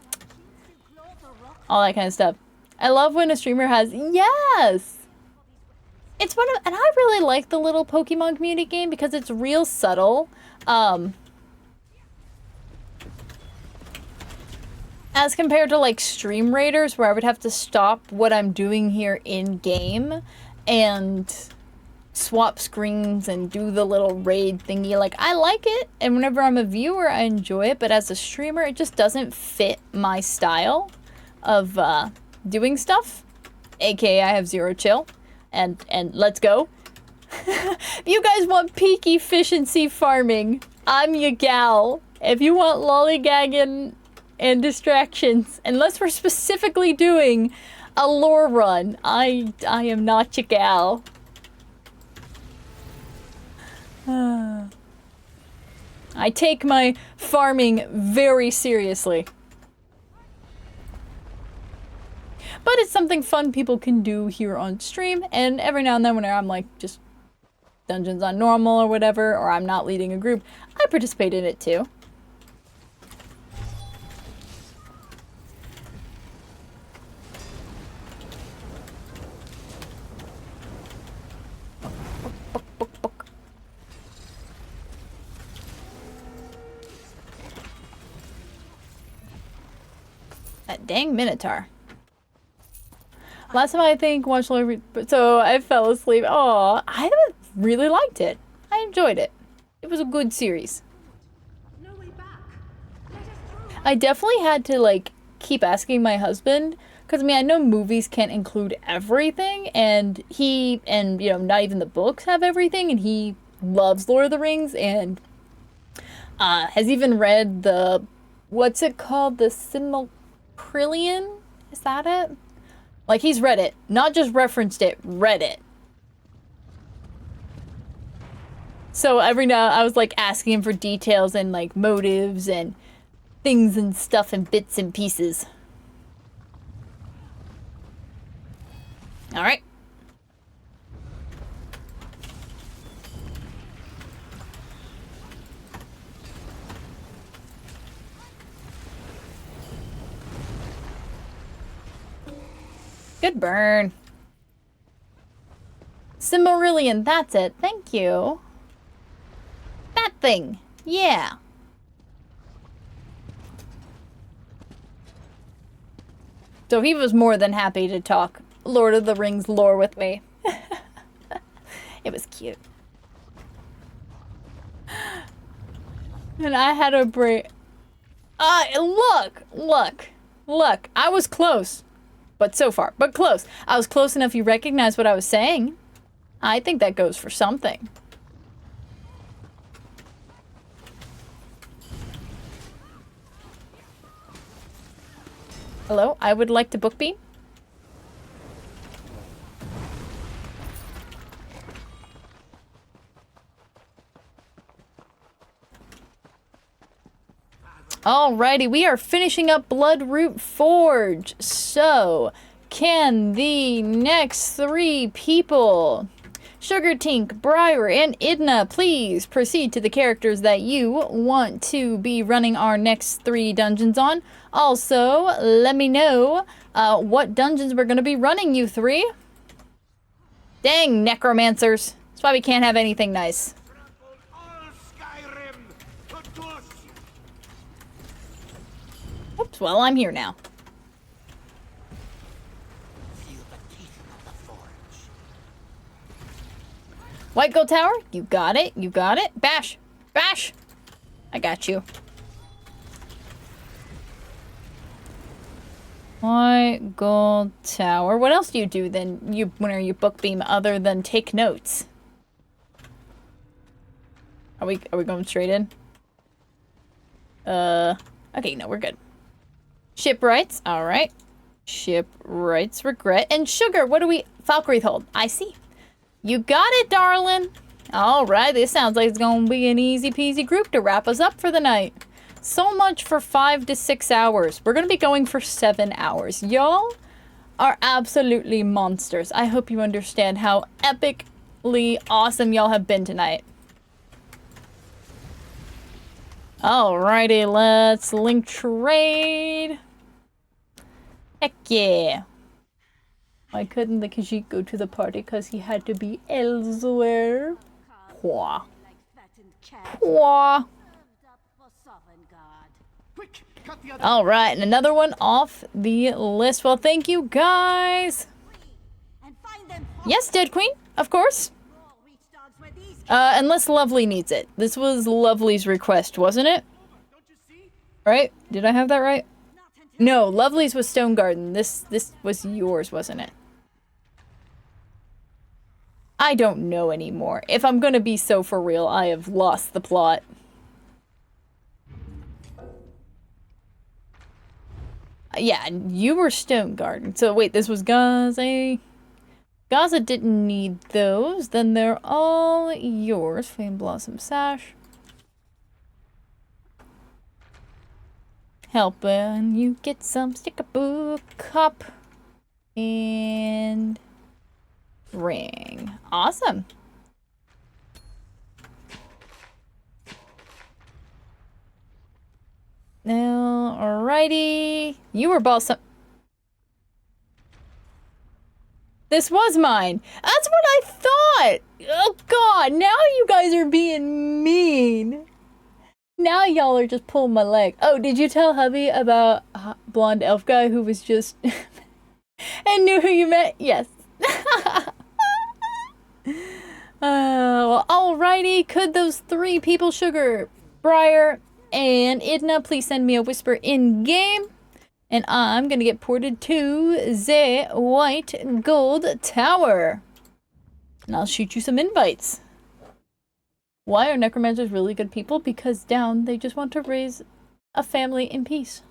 all that kind of stuff. I love when a streamer has, yes! It's one of, and I really like the little Pokemon community game because it's real subtle. And as compared to like Stream Raiders, where I would have to stop what I'm doing here in game and swap screens and do the little raid thingy. Like, I like it, and whenever I'm a viewer, I enjoy it, but as a streamer, it just doesn't fit my style of doing stuff. AKA, I have zero chill, and let's go. You guys want peak efficiency farming, I'm your gal. If you want lollygagging and distractions, unless we're specifically doing a lore run, I am not your gal. I take my farming very seriously. But it's something fun people can do here on stream, and every now and then when I'm like just dungeons on normal or whatever, or I'm not leading a group, I participate in it too. That dang Minotaur. Last time I think watched so I fell asleep. Oh, I really liked it. I enjoyed it. It was a good series. I definitely had to like keep asking my husband, because I mean I know movies can't include everything, and you know, not even the books have everything, and he loves Lord of the Rings and has even read the, what's it called, the Silmarillion? Is that it? Like, he's read it. Not just referenced it, read it. So every now I was like asking him for details and like motives and things and stuff and bits and pieces. Alright. Good burn. Silmarillion, that's it. Thank you. That thing. Yeah. So he was more than happy to talk Lord of the Rings lore with me. It was cute. And I had a break. Look. I was close. But so far. But close. I was close enough you recognize what I was saying. I think that goes for something. Hello? I would like to book beam. Alrighty, we are finishing up Bloodroot Forge. So, can the next 3 people, Sugartink, Briar, and Idna, please proceed to the characters that you want to be running our next 3 dungeons on? Also, let me know what dungeons we're going to be running, you 3. Dang, necromancers. That's why we can't have anything nice. Oops, well, I'm here now. White Gold Tower, you got it, you got it. Bash, bash. I got you. White Gold Tower. What else do you do then, when you book beam, other than take notes? Are we going straight in? Okay, no, we're good. Shipwrights, alright. Shipwrights, regret. And sugar, what do we... Valkyrie hold. I see. You got it, darling. Alright, this sounds like it's gonna be an easy peasy group to wrap us up for the night. So much for 5 to 6 hours. We're gonna be going for 7 hours. Y'all are absolutely monsters. I hope you understand how epically awesome y'all have been tonight. Alrighty, let's link trade. Heck yeah. Why couldn't the Khajiit go to the party? Because he had to be elsewhere. Pwah. Pwah. Quick, cut the other. All right, and another one off the list. Well, thank you guys. Yes, Dead Queen, of course. Unless Lovely needs it. This was Lovely's request, wasn't it? Right? Did I have that right? No, Lovely's was Stone Garden. This was yours, wasn't it? I don't know anymore. If I'm gonna be so for real, I have lost the plot. Yeah, and you were Stone Garden. So wait, this was Gaza. Gaza didn't need those. Then they're all yours. Flame Blossom Sash. Helping you get some sticker book cup and ring. Awesome. Now, alrighty. You were Balsam. This was mine. That's what I thought. Oh god, now you guys are being mean. Now y'all are just pulling my leg. Oh, did you tell hubby about blonde elf guy who was just and knew who you met? Yes. Well, alrighty. Could those three people, Sugar, Briar, and Idna, please send me a whisper in game? And I'm gonna get ported to the White Gold Tower. And I'll shoot you some invites. Why are necromancers really good people? Because down, they just want to raise a family in peace.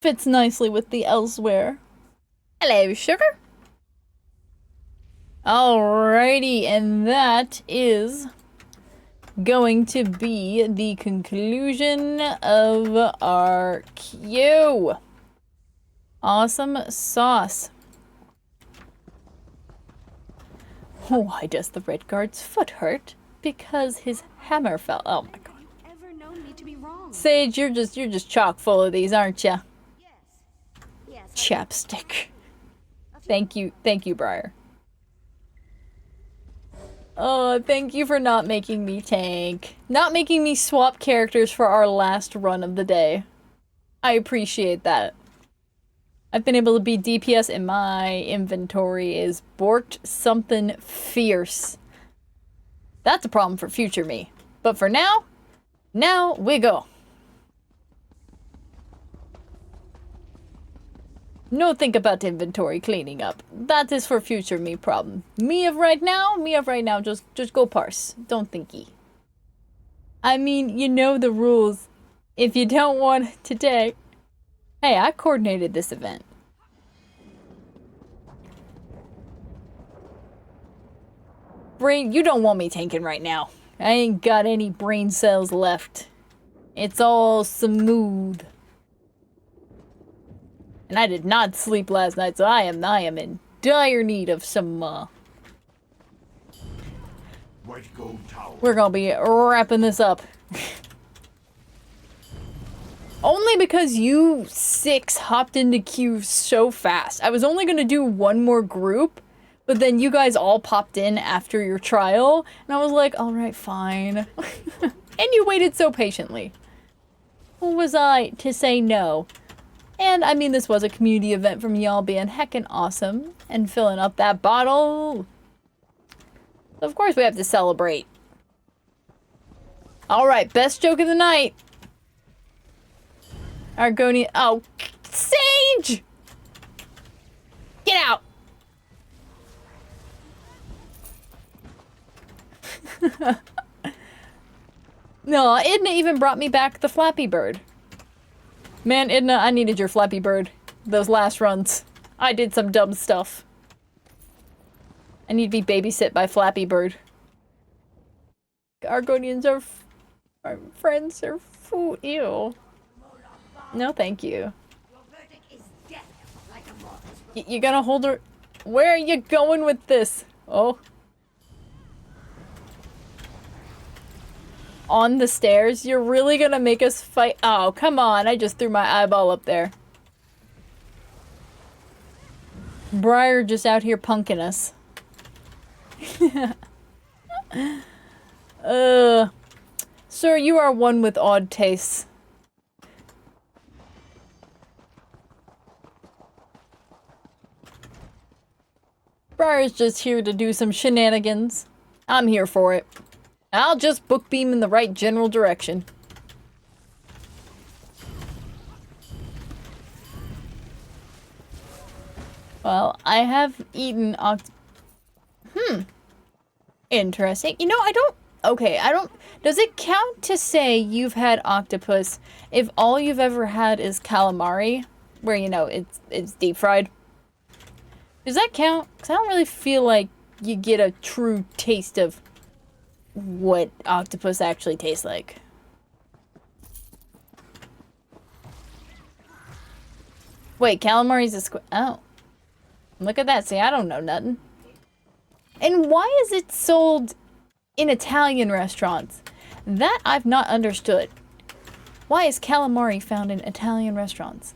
Fits nicely with the elsewhere. Hello, Sugar. Alrighty, and that is going to be the conclusion of our queue. Awesome sauce. Why does the red guard's foot hurt? Because his hammer fell. Oh my god. Ever known me to be wrong? Sage, you're just chock full of these, aren't you? Yes. Chapstick. Thank you, Briar. Oh, thank you for not making me tank. Not making me swap characters for our last run of the day. I appreciate that. I've been able to be DPS and my inventory is borked something fierce. That's a problem for future me. But for now we go. No think about inventory cleaning up. That is for future me problem. Me of right now, just go parse. Don't thinky. I mean, you know the rules. If you don't want to take... Hey, I coordinated this event. Brain, you don't want me tanking right now. I ain't got any brain cells left. It's all smooth. And I did not sleep last night, so I am in dire need of some, White Gold Tower. We're gonna be wrapping this up. Only because you 6 hopped into queue so fast. I was only gonna do one more group, but then you guys all popped in after your trial, and I was like, alright, fine. And you waited so patiently. Who was I to say no? And, I mean, this was a community event from y'all being heckin' awesome and filling up that bottle. Of course we have to celebrate. Alright, best joke of the night. Argonian. Oh, Sage! Get out! No, Idna even brought me back the Flappy Bird. Man, Idna, I needed your Flappy Bird. Those last runs. I did some dumb stuff. I need to be babysit by Flappy Bird. Argonians are friends are food. Ew. No, thank you. You're gonna hold her. Where are you going with this? Oh. On the stairs? You're really gonna make us fight? Oh, come on. I just threw my eyeball up there. Briar just out here punking us. Sir, you are one with odd tastes. Briar's just here to do some shenanigans. I'm here for it. I'll just book beam in the right general direction. Well, I have eaten Interesting. You know, I don't... Okay, I don't... Does it count to say you've had octopus if all you've ever had is calamari? Where, you know, it's deep fried? Does that count? Because I don't really feel like you get a true taste of what octopus actually tastes like. Wait, calamari's a squid. Oh. Look at that. See, I don't know nothing. And why is it sold in Italian restaurants? That I've not understood. Why is calamari found in Italian restaurants?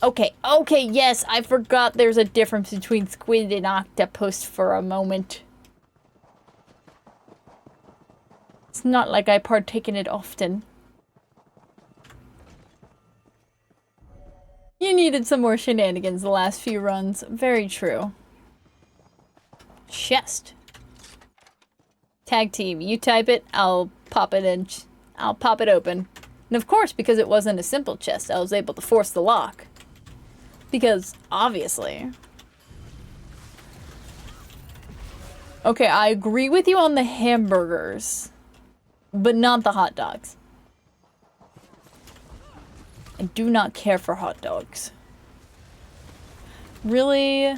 Okay, yes, I forgot there's a difference between squid and octopus for a moment. It's not like I partake in it often. You needed some more shenanigans the last few runs. Very true. Chest. Tag team. You type it, I'll pop it in. I'll pop it open. And of course, because it wasn't a simple chest, I was able to force the lock. Because, obviously. Okay, I agree with you on the hamburgers. But not the hot dogs. I do not care for hot dogs. Really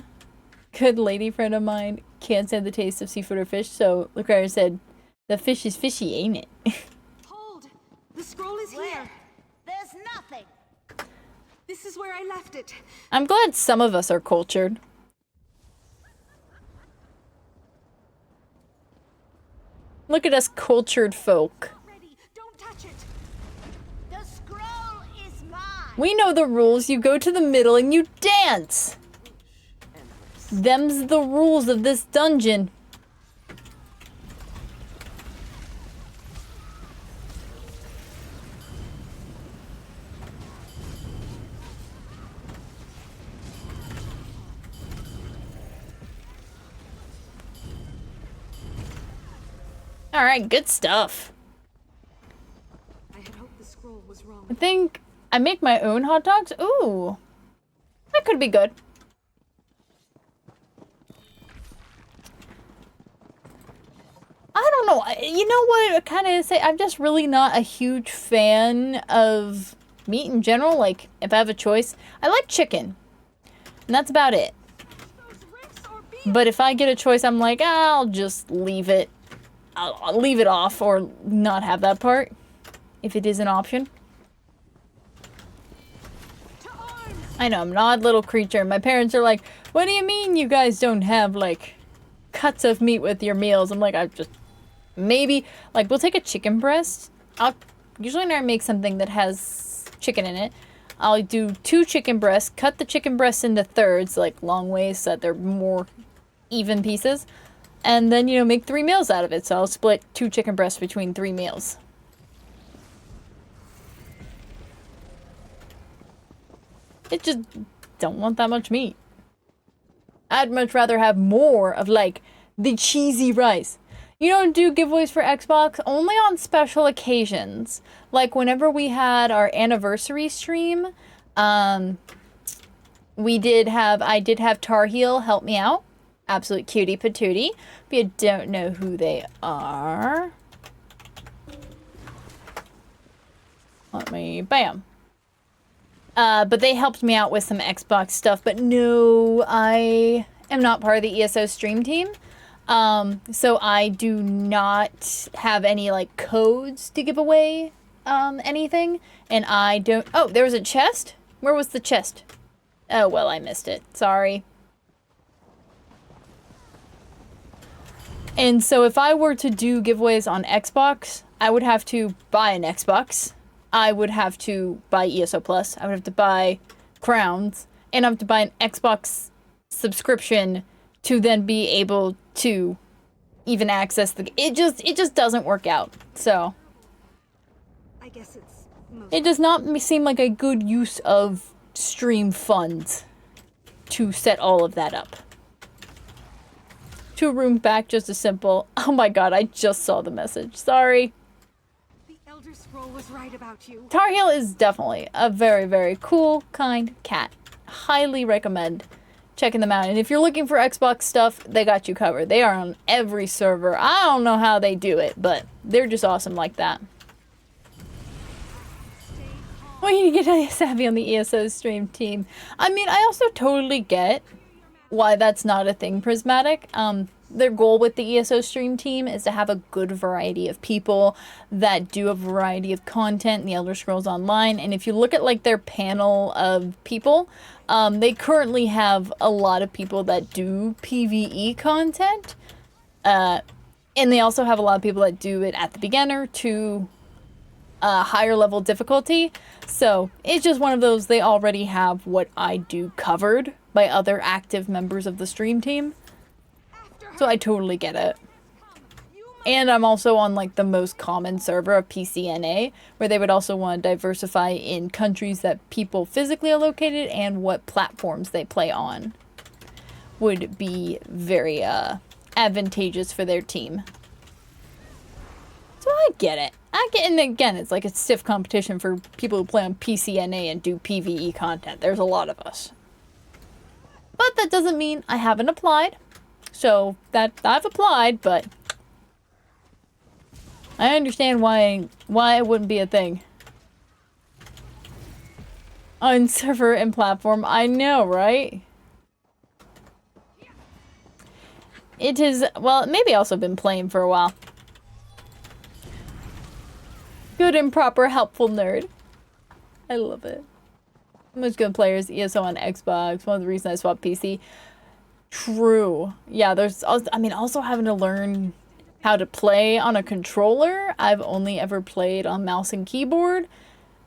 good lady friend of mine can't stand the taste of seafood or fish, so Lecraire said, the fish is fishy, ain't it? Hold! The scroll is here! There's nothing! This is where I left it. I'm glad some of us are cultured. Look at us cultured folk. Don't touch it. The scroll is mine! We know the rules. You go to the middle and you dance! Them's the rules of this dungeon. Alright, good stuff. I had hoped the scroll was wrong. I think I make my own hot dogs? Ooh. That could be good. I don't know. You know what I kind of say? I'm just really not a huge fan of meat in general. Like, if I have a choice, I like chicken. And that's about it. But if I get a choice, I'm like, I'll just leave it. I'll leave it off or not have that part. If it is an option. I know, I'm an odd little creature. My parents are like, what do you mean you guys don't have, like, cuts of meat with your meals? I'm like, I just... Maybe, like, we'll take a chicken breast. Usually when I make something that has chicken in it, I'll do 2 chicken breasts, cut the chicken breasts into thirds, like long ways so that they're more even pieces. And then, you know, make 3 meals out of it. So I'll split 2 chicken breasts between 3 meals. It just don't want that much meat. I'd much rather have more of, like, the cheesy rice. You don't do giveaways for Xbox? Only on special occasions. Like, whenever we had our anniversary stream, I did have Tar Heel help me out. Absolute cutie patootie. If you don't know who they are. Let me, bam. But they helped me out with some Xbox stuff. But no, I am not part of the ESO stream team. So I do not have any, like, codes to give away, anything. And I don't... Oh, there was a chest? Where was the chest? Oh, well, I missed it. Sorry. And so if I were to do giveaways on Xbox, I would have to buy an Xbox. I would have to buy ESO Plus. I would have to buy crowns. And I have to buy an Xbox subscription to then be able to even access the. It just doesn't work out. So I guess it's it does not seem like a good use of stream funds to set all of that up. 2 rooms back, just as simple. Oh my god, I just saw the message. Sorry. The Elder Scroll was right about you. Tar Heel is definitely a very, very cool, kind cat. Highly recommend checking them out. And if you're looking for Xbox stuff, they got you covered. They are on every server. I don't know how they do it, but they're just awesome like that. Well, you get savvy on the ESO stream team. I mean, I also totally get why that's not a thing, Prismatic. Their goal with the ESO stream team is to have a good variety of people that do a variety of content in the Elder Scrolls Online. And if you look at like their panel of people, they currently have a lot of people that do PvE content. And they also have a lot of people that do it at the beginner to higher level difficulty. So it's just one of those, they already have what I do covered by other active members of the stream team. So I totally get it. And I'm also on like the most common server of PCNA, where they would also want to diversify in countries that people physically are located and what platforms they play on. Would be very advantageous for their team. So I get it. And again, it's like a stiff competition for people who play on PCNA and do PvE content. There's a lot of us. But that doesn't mean I haven't applied. So that I've applied, but I understand why it wouldn't be a thing. On server and platform, I know, right? It is, well, maybe also been playing for a while. Good and proper, helpful nerd. I love it. Most good players, ESO on Xbox. One of the reasons I swapped PC. True. Yeah, there's also, I mean, also having to learn how to play on a controller. I've only ever played on mouse and keyboard.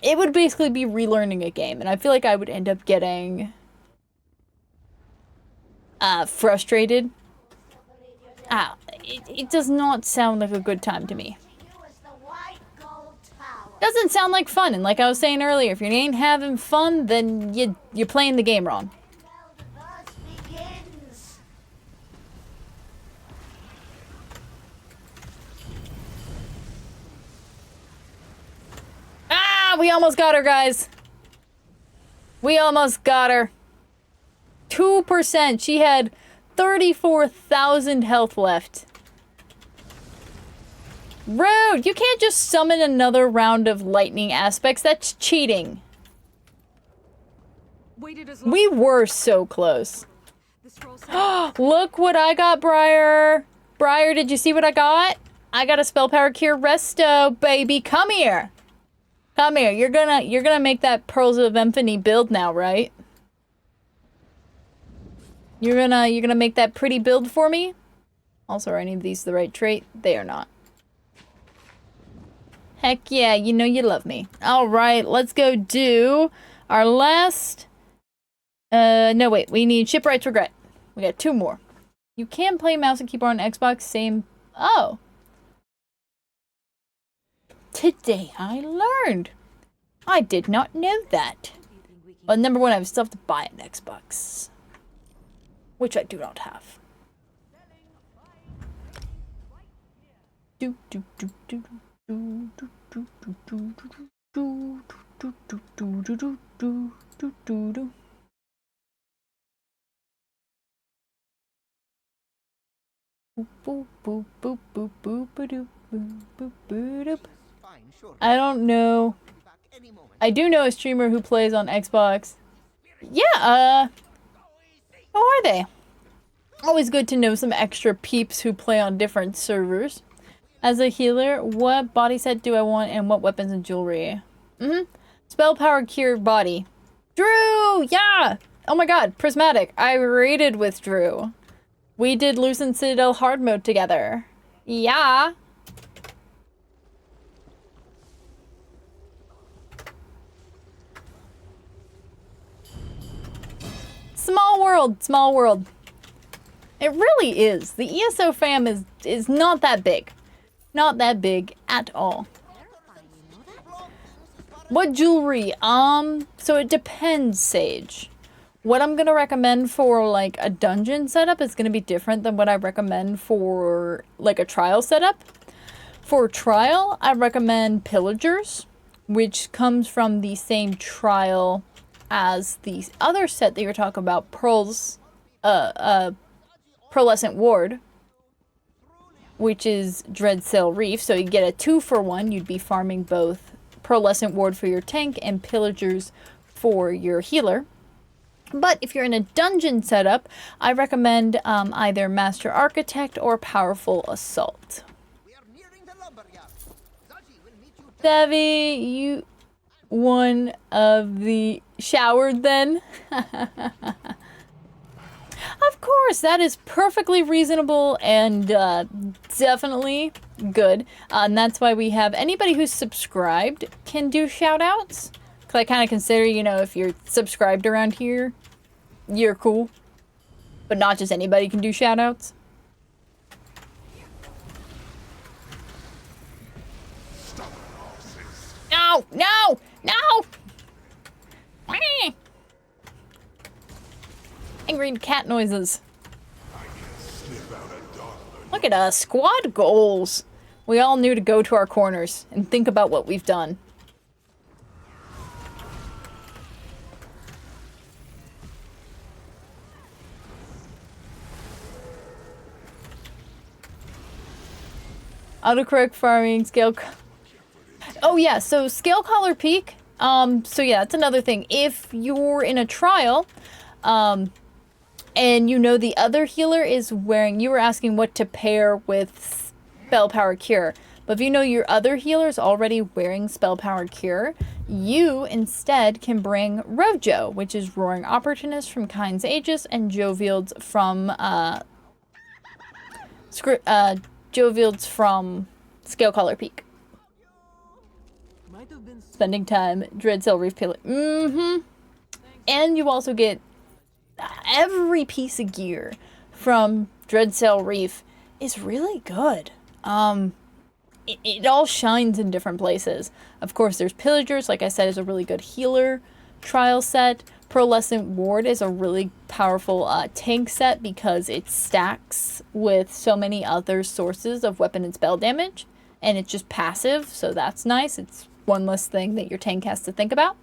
It would basically be relearning a game, and I feel like I would end up getting frustrated. It does not sound like a good time to me. Doesn't sound like fun, and like I was saying earlier, if you ain't having fun, then you're playing the game wrong. Ah, we almost got her, guys. We almost got her. 2%. She had 34,000 health left. Rude! You can't just summon another round of lightning aspects. That's cheating. We were so close. Look what I got, Briar. Briar, did you see what I got? I got a spell power cure resto, baby. Come here. Come here. You're gonna make that Pearls of Infinity build now, right? You're gonna make that pretty build for me? Also, are any of these the right trait? They are not. Heck yeah, you know you love me. Alright, let's go do our last... no wait, we need Shipwright's Regret. We got 2 more. You can play mouse and keyboard on Xbox, same... Oh. Today I learned. I did not know that. Well, number 1, I still have to buy an Xbox. Which I do not have. Do do do do do do do do do do do do do do do do do do do. Boop boop boop boop boop boop boop boop boop. I don't know. I do know a streamer who plays on Xbox. Yeah, how are they? Always good to know some extra peeps who play on different servers. As a healer, what body set do I want and what weapons and jewelry? Spell power cure body. Drew! Yeah! Oh my god, Prismatic. I raided with Drew. We did Lucent Citadel hard mode together. Yeah! Small world, small world. It really is. The ESO fam is not that big. Not that big at all. What jewelry? So it depends, Sage. What I'm gonna recommend for like a dungeon setup is gonna be different than what I recommend for like a trial setup. For trial, I recommend Pillagers, which comes from the same trial as the other set that you're talking about, Pearlescent Ward, which is Dreadsail Reef. So you get a 2-for-1. You'd be farming both Pearlescent Ward for your tank and Pillagers for your healer. But if you're in a dungeon setup, I recommend either Master Architect or Powerful Assault. Savvy, you one of the showered then? Of course, that is perfectly reasonable and definitely good. And that's why we have anybody who's subscribed can do shout outs. Because I kind of consider, you know, if you're subscribed around here, you're cool. But not just anybody can do shout outs. No! No! No! Angry cat noises. Look at us. Squad goals. We all knew to go to our corners and think about what we've done. Autocorrect farming, scale... Oh yeah, so Scale Collar Peak. So yeah, that's another thing. If you're in a trial, and you know the other healer is wearing... You were asking what to pair with Spell Power Cure. But if you know your other healer is already wearing Spell Power Cure, you instead can bring Rojo, which is Roaring Opportunist from Kind's Aegis, and Jovial's from, Jovial's from Scale Collar Peak. Spending time, Dreadsail Reef Pillar. And you also get every piece of gear from Dreadsail Reef is really good. It all shines in different places. Of course, there's Pillagers, like I said, is a really good healer trial set. Pearlescent Ward is a really powerful tank set because it stacks with so many other sources of weapon and spell damage. And it's just passive, so that's nice. It's one less thing that your tank has to think about.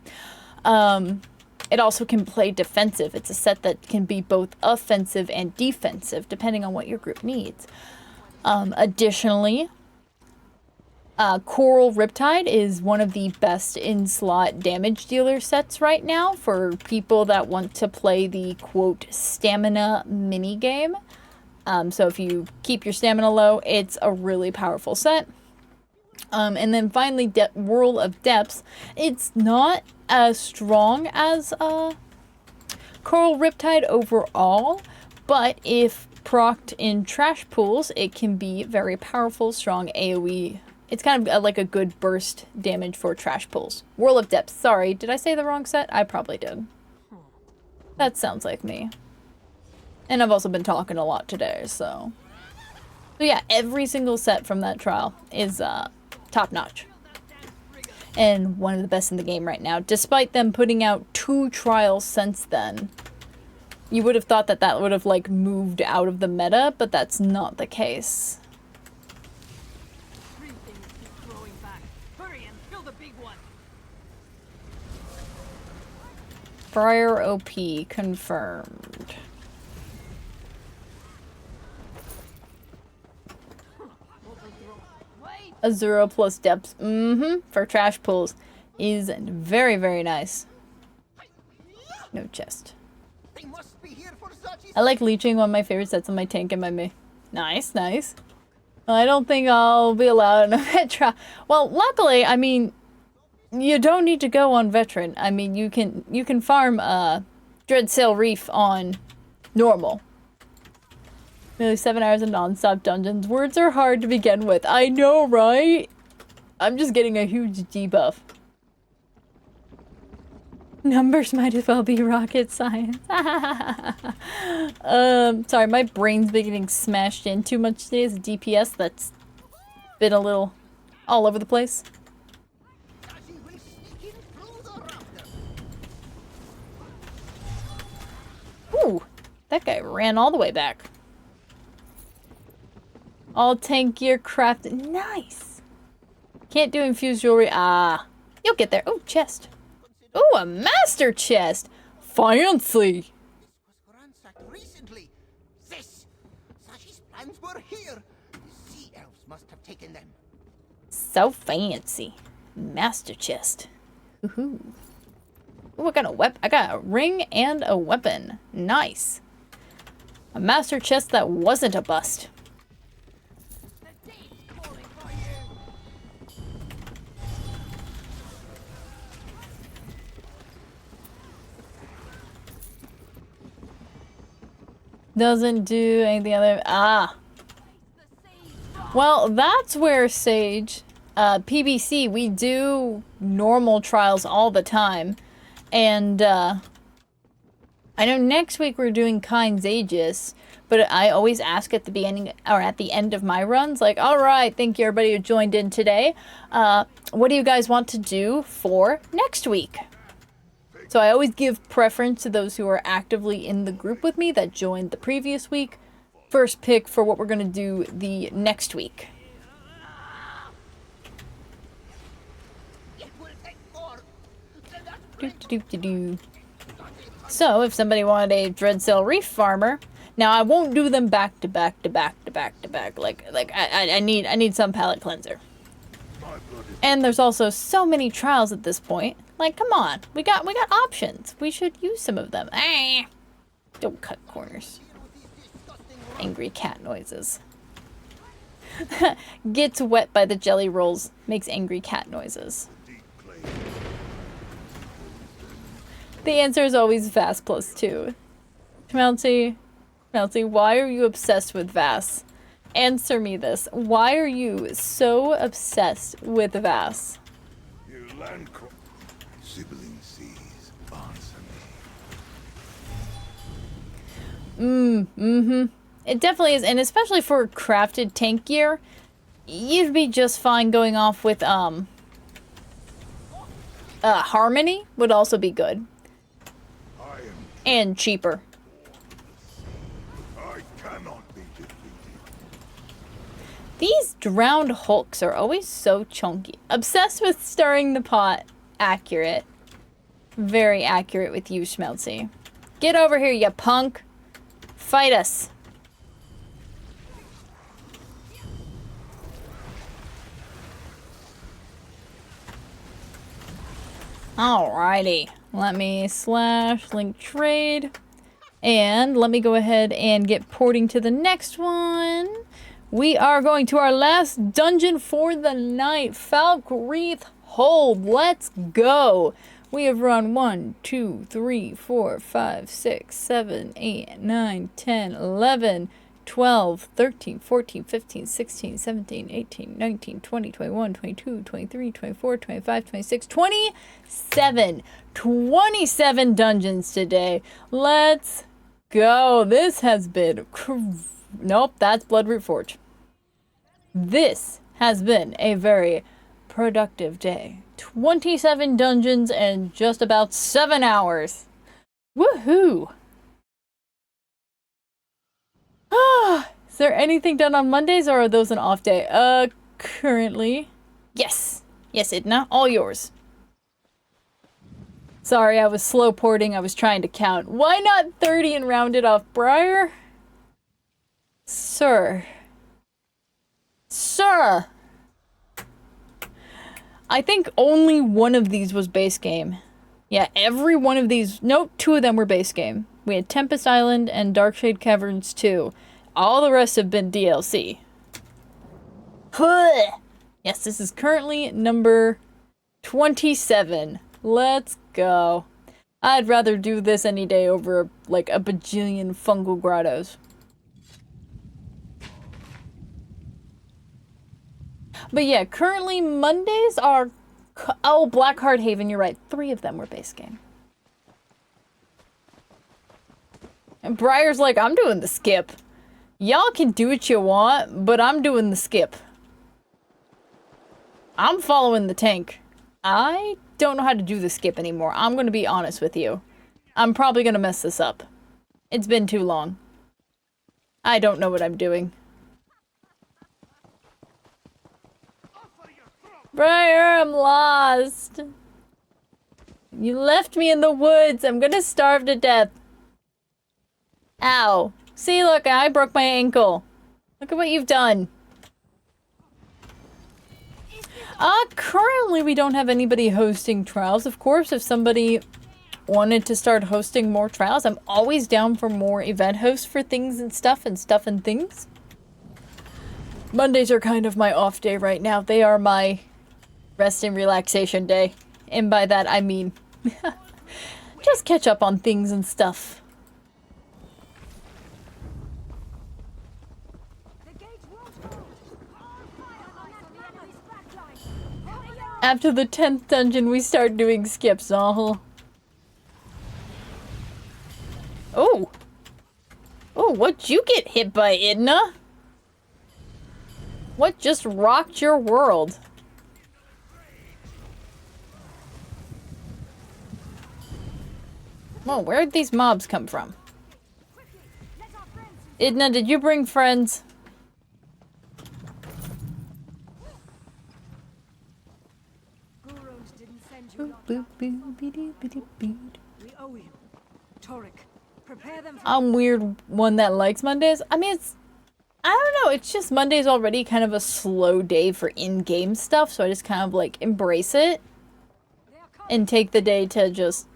It also can play defensive. It's a set that can be both offensive and defensive, depending on what your group needs. Additionally, Coral Riptide is one of the best in-slot damage dealer sets right now for people that want to play the, quote, stamina minigame. So if you keep your stamina low, it's a really powerful set. And then finally, Whirl of Depths. It's not as strong as Coral Riptide overall, but if procced in trash pools, it can be very powerful, strong AoE. It's kind of like a good burst damage for trash pools. Whirl of Depths. Sorry, did I say the wrong set? I probably did. That sounds like me. And I've also been talking a lot today, so... So yeah, every single set from that trial is top-notch. And one of the best in the game right now. Despite them putting out 2 trials since then. You would have thought that that would have, like, moved out of the meta, but that's not the case. Friar OP confirmed. Azura plus depths, for trash pools is very, very nice. No chest. I like leeching, one of my favorite sets on my tank and my me. Nice, nice. Well, I don't think I'll be allowed in a Vetra. Well, luckily, I mean, you don't need to go on veteran. I mean, you can farm Dreadsail Reef on normal. Nearly 7 hours of non-stop dungeons. Words are hard to begin with. I know, right? I'm just getting a huge debuff. Numbers might as well be rocket science. Sorry, my brain's been getting smashed in too much today as a DPS that's been a little all over the place. Ooh, that guy ran all the way back. All tank gear crafted. Nice! Can't do infused jewelry. Ah, you'll get there. Oh, chest. Ooh, a master chest! Fancy! Recently, Sashi's plans were here. The sea elves must have taken them. So fancy. Master chest. Woohoo. Ooh, I got a weapon. I got a ring and a weapon. Nice. A master chest that wasn't a bust. Doesn't do anything other. Ah. Well, that's where Sage, PBC, we do normal trials all the time. And, I know next week we're doing Kind's Aegis, but I always ask at the beginning, or at the end of my runs, like, alright, thank you everybody who joined in today. What do you guys want to do for next week? So I always give preference to those who are actively in the group with me that joined the previous week. First pick for what we're going to do the next week. So if somebody wanted a Dreadsail Reef Farmer, now I won't do them back to back to back to back to back. Like I need some palate cleanser. And there's also so many trials at this point. Like, come on, we got options. We should use some of them. Ah, don't cut corners. Angry cat noises. Gets wet by the jelly rolls, makes angry cat noises. The answer is always Vass +2. Melty, why are you obsessed with Vass? Answer me this. Why are you so obsessed with Vass? You land sibling seas, answer me. It definitely is, and especially for crafted tank gear, you'd be just fine going off with, Harmony would also be good. And cheaper. I cannot be defeated. These drowned hulks are always so chunky. Obsessed with stirring the pot. Accurate. Very accurate with you, Schmelzy. Get over here, you punk. Fight us. Alrighty. Let me / link trade. And let me go ahead and get porting to the next one. We are going to our last dungeon for the night. Falk Wreath Hold. Let's go. We have run 1, 2, 3, 4, 5, 6, 7, 8, 9, 10, 11, 12, 13, 14, 15, 16, 17, 18, 19, 20, 21, 22, 23, 24, 25, 26, 27. 27 dungeons today. Let's go. This has been... Nope, that's Bloodroot Forge. This has been a very productive day. 27 dungeons and just about 7 hours. Woohoo! Is there anything done on Mondays or are those an off day? Currently. Yes. Yes, Idna. All yours. Sorry, I was slow porting. I was trying to count. Why not 30 and round it off, Briar? Sir. Sir! I think only one of these was base game. Yeah, every one of these... Nope, 2 of them were base game. We had Tempest Island and Darkshade Caverns 2. All the rest have been DLC. Yes, this is currently number 27. Let's go. I'd rather do this any day over, like, a bajillion fungal grottos. But yeah, currently Mondays are... Oh, Blackheart Haven, you're right. 3 of them were base game. And Briar's like, I'm doing the skip. Y'all can do what you want, but I'm doing the skip. I'm following the tank. I don't know how to do the skip anymore. I'm gonna be honest with you. I'm probably gonna mess this up. It's been too long. I don't know what I'm doing. Briar, I'm lost. You left me in the woods. I'm gonna starve to death. Ow. See, look, I broke my ankle. Look at what you've done. Currently we don't have anybody hosting trials. Of course, if somebody wanted to start hosting more trials, I'm always down for more event hosts for things and stuff and things. Mondays are kind of my off day right now. They are my rest and relaxation day. And by that, I mean just catch up on things and stuff. After the 10th dungeon, we start doing skips, Oh! Oh, what'd you get hit by, Idna? What just rocked your world? Whoa, where'd these mobs come from? Idna, did you bring friends? I'm weird one that likes Mondays. I mean, I don't know, it's just Monday's already kind of a slow day for in-game stuff, so I just kind of like embrace it and take the day to just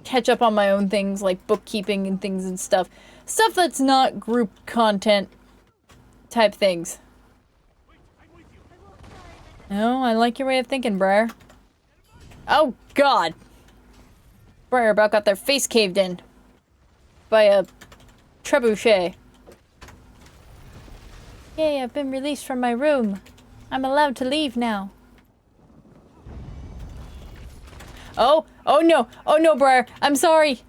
catch up on my own things like bookkeeping and things and stuff. Stuff that's not group content type things. Oh, I like your way of thinking, Briar. Oh, God. Briar about got their face caved in by a trebuchet. Yay, I've been released from my room. I'm allowed to leave now. Oh no, Briar. I'm sorry.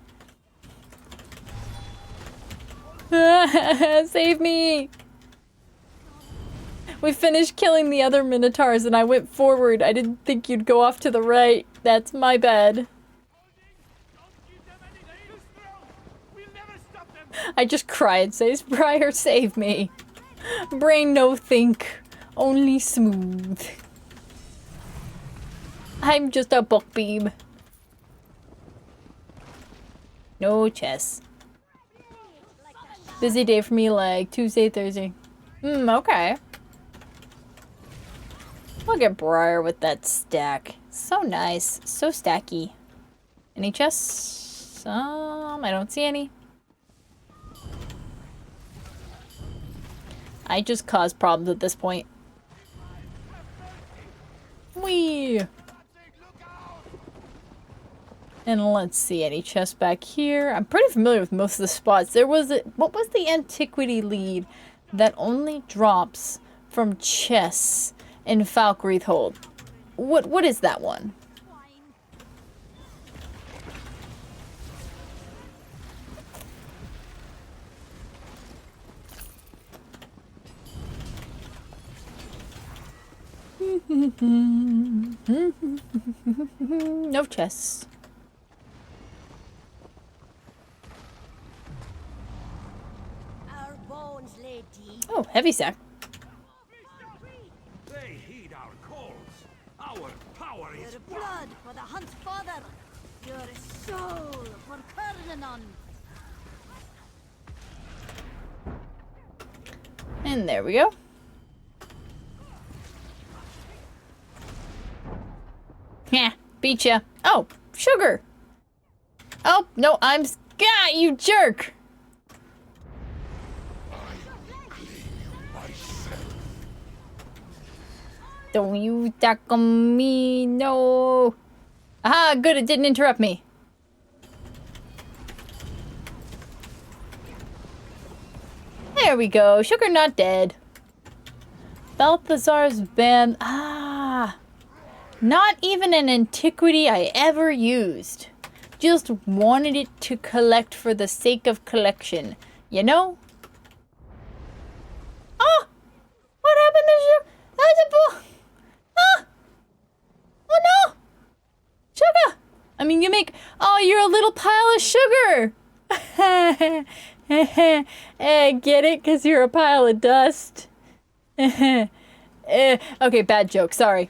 Save me. We finished killing the other minotaurs and I went forward. I didn't think you'd go off to the right. That's my bad. I just cry and say, Briar, save me. Brain no think, only smooth. I'm just a buckbeam. No chess. Busy day for me like Tuesday, Thursday. Okay. Look at Briar with that stack. So nice. So stacky. Any chests? I don't see any. I just cause problems at this point. Whee! And let's see, any chests back here? I'm pretty familiar with most of the spots. There was what was the antiquity lead that only drops from chests in Falkreath Hold? What is that one? No chests. Our bones lay deep. Oh, heavy sack. They heed our calls. Our power is Your blood for the hunt's father. Your soul for Kernanon. And there we go. Yeah, beat ya. Oh, sugar. Oh, no, I'm... God, you jerk! Don't you attack on me, no. Aha, good, it didn't interrupt me. There we go, sugar not dead. Balthazar's band. Ah, not even an antiquity I ever used. just wanted it to collect for the sake of collection. You know? Oh! What happened to you? That's a bull! Ah! Oh no! Sugar! I mean, you make... Oh, you're a little pile of sugar! Get it? Because you're a pile of dust. Okay, bad joke. Sorry.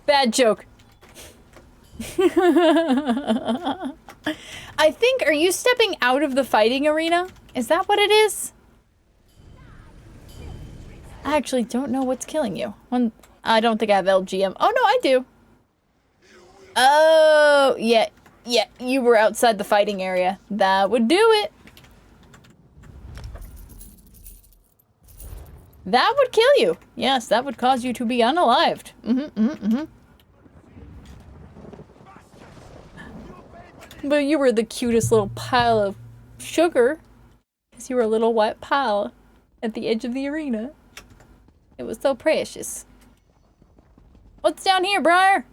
Bad joke. I think... Are you stepping out of the fighting arena? Is that what it is? I actually don't know what's killing you. I don't think I have LGM. Oh, no, I do. Oh, yeah. Yeah, you were outside the fighting area. That would do it. That would kill you. Yes, that would cause you to be unalived. But you were the cutest little pile of sugar. Because you were a little white pile at the edge of the arena. It was so precious. What's down here, Briar?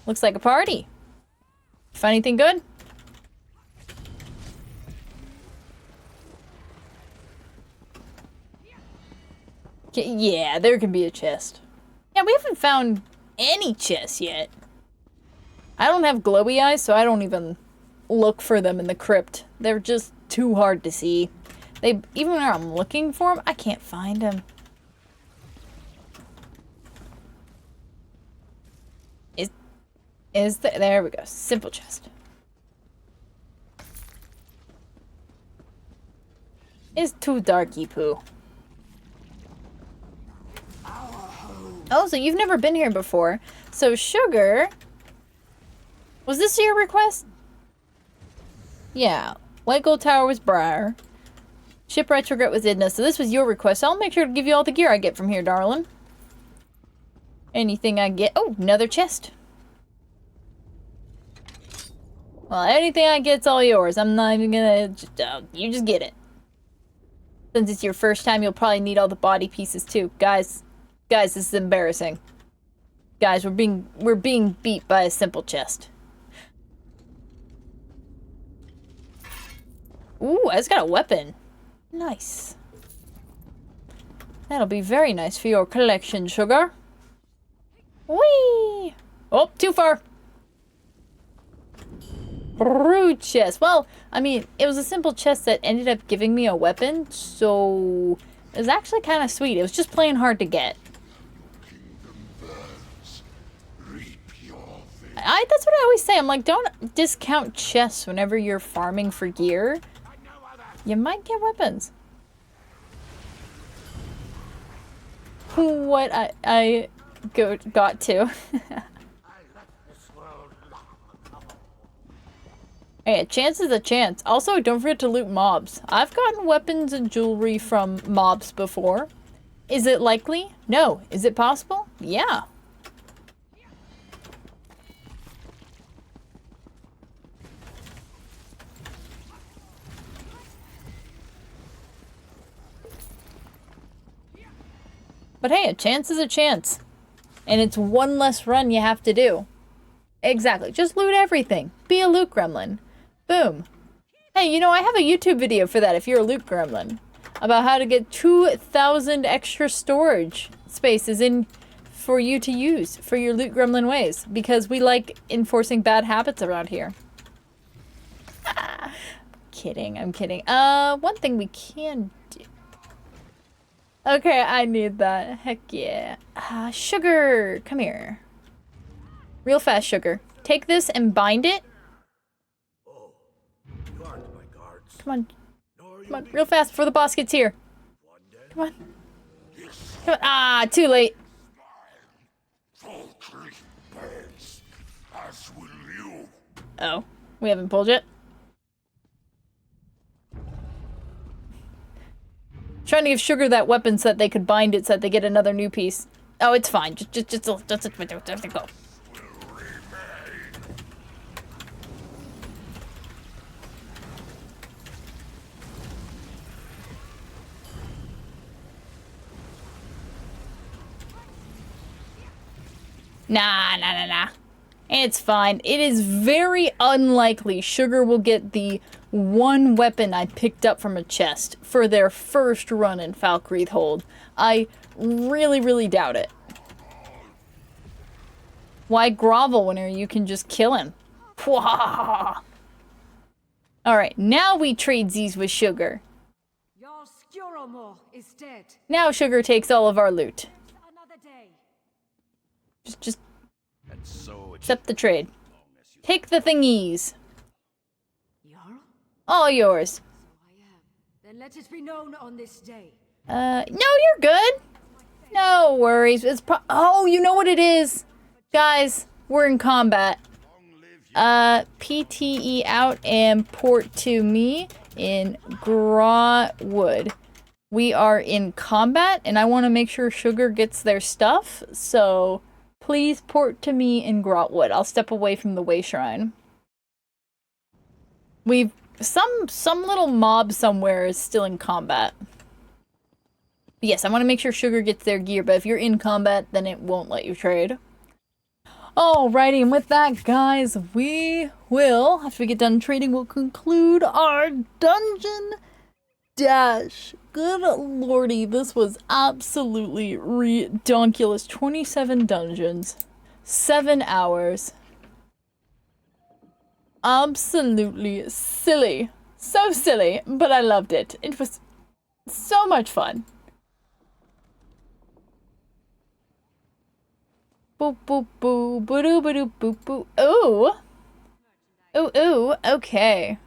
Looks like a party. Find anything good? Yeah, there can be a chest. Yeah, we haven't found any chests yet. I don't have glowy eyes, so I don't even look for them in the crypt. They're just too hard to see. Even when I'm looking for them, I can't find them. There we go. Simple chest. It's too darky poo. Oh, so you've never been here before. So, Sugar... Was this your request? Yeah. White Gold Tower was Briar. Ship Retrograde was Idna. So this was your request. So I'll make sure to give you all the gear I get from here, darling. Anything I get... Oh, another chest. Well, anything I get's all yours. I'm not even gonna... you just get it. Since it's your first time, you'll probably need all the body pieces too. Guys, this is embarrassing. Guys, we're being beat by a simple chest. Ooh, it's got a weapon. Nice. That'll be very nice for your collection, Sugar. Whee! Oh, too far. Rude chest. Well, I mean, it was a simple chest that ended up giving me a weapon, so it was actually kind of sweet. It was just plain hard to get. That's what I always say. I'm like, don't discount chests whenever you're farming for gear. You might get weapons. What I got to. Hey, a chance is a chance. Also, don't forget to loot mobs. I've gotten weapons and jewelry from mobs before. Is it likely? No. Is it possible? Yeah. But hey, a chance is a chance. And it's one less run you have to do. Exactly. Just loot everything. Be a loot gremlin. Boom. Hey, you know, I have a YouTube video for that if you're a loot gremlin. About how to get 2,000 extra storage spaces in for you to use for your loot gremlin ways. Because we like enforcing bad habits around here. Kidding, I'm kidding. One thing we can do. Okay, I need that. Heck yeah. Sugar, come here. Real fast, Sugar. Take this and bind it. Come on. Come on, real fast before the boss gets here. Come on. Come on. Ah, too late. Oh, we haven't pulled yet. Trying to give Sugar that weapon so that they could bind it so that they get another new piece. Oh, it's fine. Just go. Nah. It's fine. It is very unlikely Sugar will get the one weapon I picked up from a chest for their first run in Falkreath Hold. I really, really doubt it. Why grovel when you can just kill him? Alright, now we trade Z's with Sugar. Your Skoromo is dead. Now Sugar takes all of our loot. Another day. Just accept the trade. Take the thingies. Jarl? All yours. Then let it be known on this day. No, you're good. No worries. It's oh, you know what it is? Guys, we're in combat. PTE out and port to me in Grotwood. We are in combat, and I want to make sure Sugar gets their stuff, so please port to me in Grotwood. I'll step away from the Way Shrine. We've... some little mob somewhere is still in combat. Yes, I want to make sure Sugar gets their gear, but if you're in combat, then it won't let you trade. Alrighty, and with that, guys, we will, after we get done trading, we'll conclude our dungeon dash. Good lordy, this was absolutely redonkulous. 27 dungeons, 7 hours. Absolutely silly. So silly, but I loved it. It was so much fun. Boop, boop, boo, boo, boo, boop, boo. Ooh. Ooh, ooh, okay.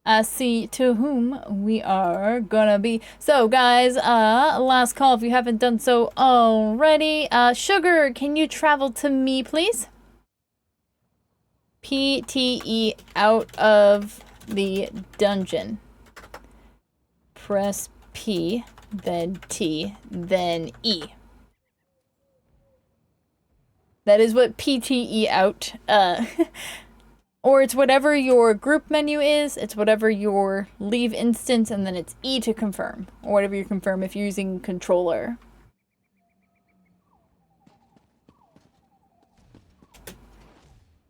I see to whom we are gonna be. So, guys, last call if you haven't done so already. Sugar, can you travel to me, please? PTE out of the dungeon. Press P, then T, then E. That is what PTE out, or it's whatever your group menu is, it's whatever your leave instance, and then it's E to confirm, or whatever you confirm if you're using controller.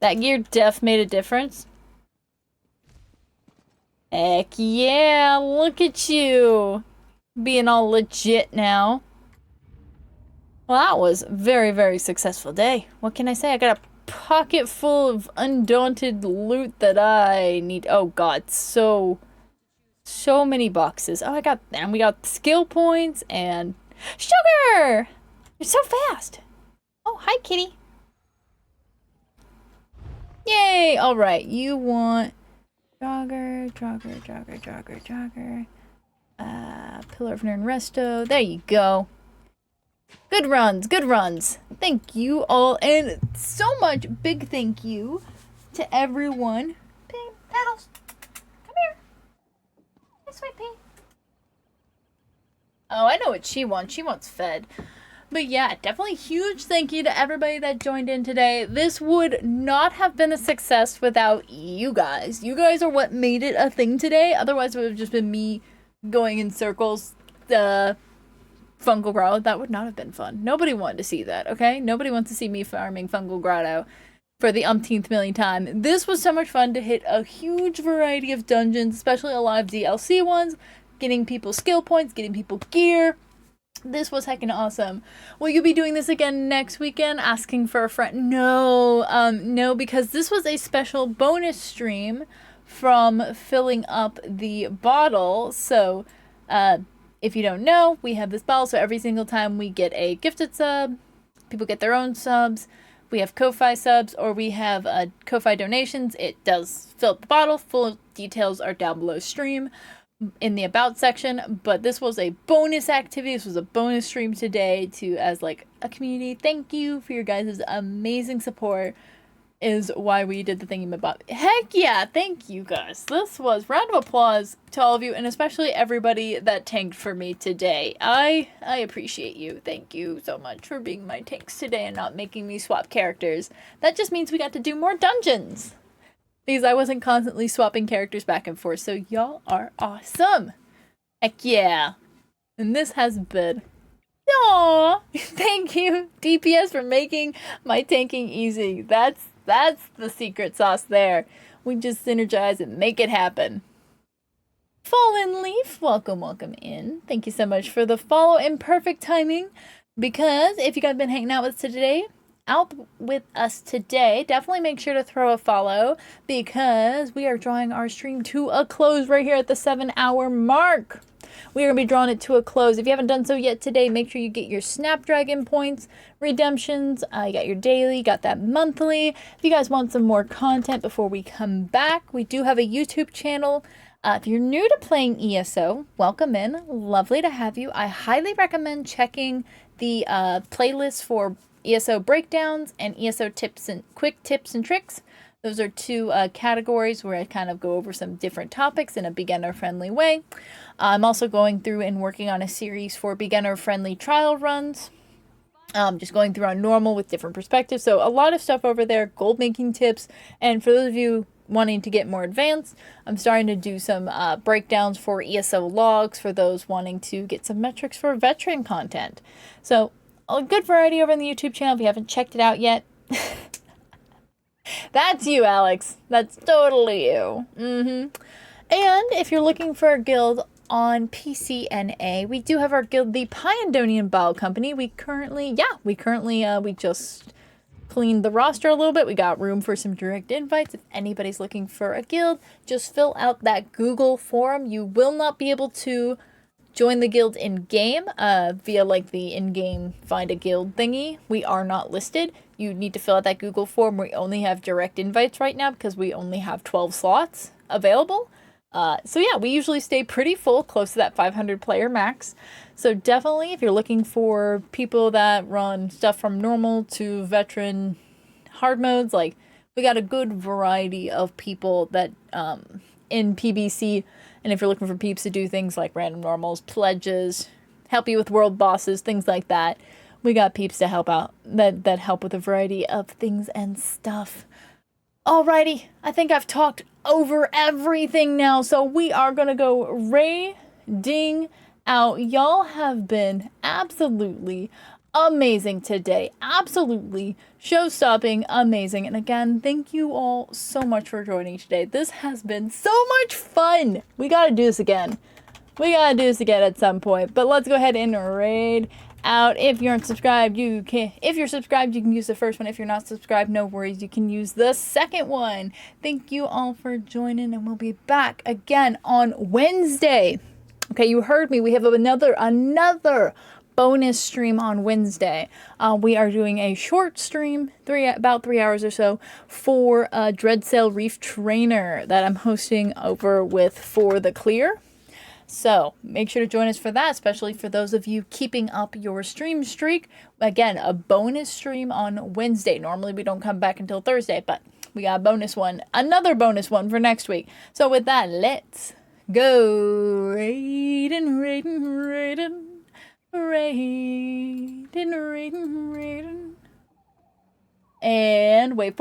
That gear def made a difference. Heck yeah, look at you, being all legit now. Well, that was a very, very successful day. What can I say? I got a pocket full of undaunted loot that I need. Oh god, so many boxes. Oh, and we got skill points and Sugar! You're so fast. Oh, hi, kitty. Yay! All right, you want jogger. Pillar of Nern Resto. There you go. Good runs, good runs. Thank you all, and so much big thank you to everyone. Pea, Petals, come here. Hey, sweet pea. Oh, I know what she wants. She wants fed. But yeah, definitely huge thank you to everybody that joined in today. This would not have been a success without you guys. You guys are what made it a thing today. Otherwise, it would have just been me going in circles. Fungal Grotto, that would not have been fun. Nobody wanted to see that, okay? Nobody wants to see me farming Fungal Grotto for the umpteenth million time. This was so much fun to hit a huge variety of dungeons, especially a lot of DLC ones, getting people skill points, getting people gear. This was heckin' awesome. Will you be doing this again next weekend? Asking for a friend? No, because this was a special bonus stream from filling up the bottle, so, if you don't know, we have this bottle, so every single time we get a gifted sub, people get their own subs, we have Ko-Fi subs, or we have Ko-Fi donations, it does fill up the bottle. Full details are down below stream in the About section, but this was a bonus activity, this was a bonus stream today as like a community thank you for your guys' amazing support. Is why we did the thingamabob. Heck yeah, thank you guys. This was round of applause to all of you, and especially everybody that tanked for me today. I appreciate you. Thank you so much for being my tanks today and not making me swap characters. That just means we got to do more dungeons. Because I wasn't constantly swapping characters back and forth, so y'all are awesome. Heck yeah. And this has been Aw, thank you, DPS, for making my tanking easy. That's the secret sauce there. We just synergize and make it happen. Fallen Leaf, welcome in. Thank you so much for the follow in perfect timing. Because if you guys have been hanging out with us today, definitely make sure to throw a follow because we are drawing our stream to a close right here at the 7-hour mark. We are going to be drawing it to a close. If you haven't done so yet today, make sure you get your Snapdragon points, redemptions. You got your daily, got that monthly. If you guys want some more content before we come back, we do have a YouTube channel. If you're new to playing ESO, welcome in. Lovely to have you. I highly recommend checking the playlist for ESO breakdowns and ESO tips and quick tips and tricks. Those are two categories where I kind of go over some different topics in a beginner-friendly way. I'm also going through and working on a series for beginner-friendly trial runs. Just going through on normal with different perspectives. So a lot of stuff over there, gold making tips. And for those of you wanting to get more advanced, I'm starting to do some breakdowns for ESO logs for those wanting to get some metrics for veteran content. So a good variety over on the YouTube channel if you haven't checked it out yet. That's you, Alex. That's totally you. And if you're looking for a guild on PCNA, we do have our guild, the Pyandonian Bile Company. We just cleaned the roster a little bit. We got room for some direct invites. If anybody's looking for a guild, just fill out that Google form. You will not be able to join the guild in-game via like the in-game find a guild thingy. We are not listed. You need to fill out that Google form. We only have direct invites right now because we only have 12 slots available. So yeah, we usually stay pretty full, close to that 500 player max. So definitely, if you're looking for people that run stuff from normal to veteran hard modes, like we got a good variety of people that in PBC. And if you're looking for peeps to do things like random normals, pledges, help you with world bosses, things like that, we got peeps to help out that help with a variety of things and stuff. Alrighty, I think I've talked over everything now, so we are gonna go raiding out. Y'all have been absolutely amazing today. Absolutely show-stopping amazing. And again, thank you all so much for joining today. This has been so much fun. We gotta do this again. We gotta do this again at some point. But let's go ahead and raid out. If you aren't subscribed, you can. If you're subscribed, you can use the first one. If you're not subscribed, no worries. You can use the second one. Thank you all for joining, and we'll be back again on Wednesday. Okay, you heard me. We have another bonus stream on Wednesday. We are doing a short stream, about 3 hours or so, for Dreadsail Reef Trainer that I'm hosting over with For the Clear. So make sure to join us for that, especially for those of you keeping up your stream streak. Again, a bonus stream on Wednesday. Normally we don't come back until Thursday, but we got a bonus one, another bonus one for next week. So with that, let's go raiding, and wait for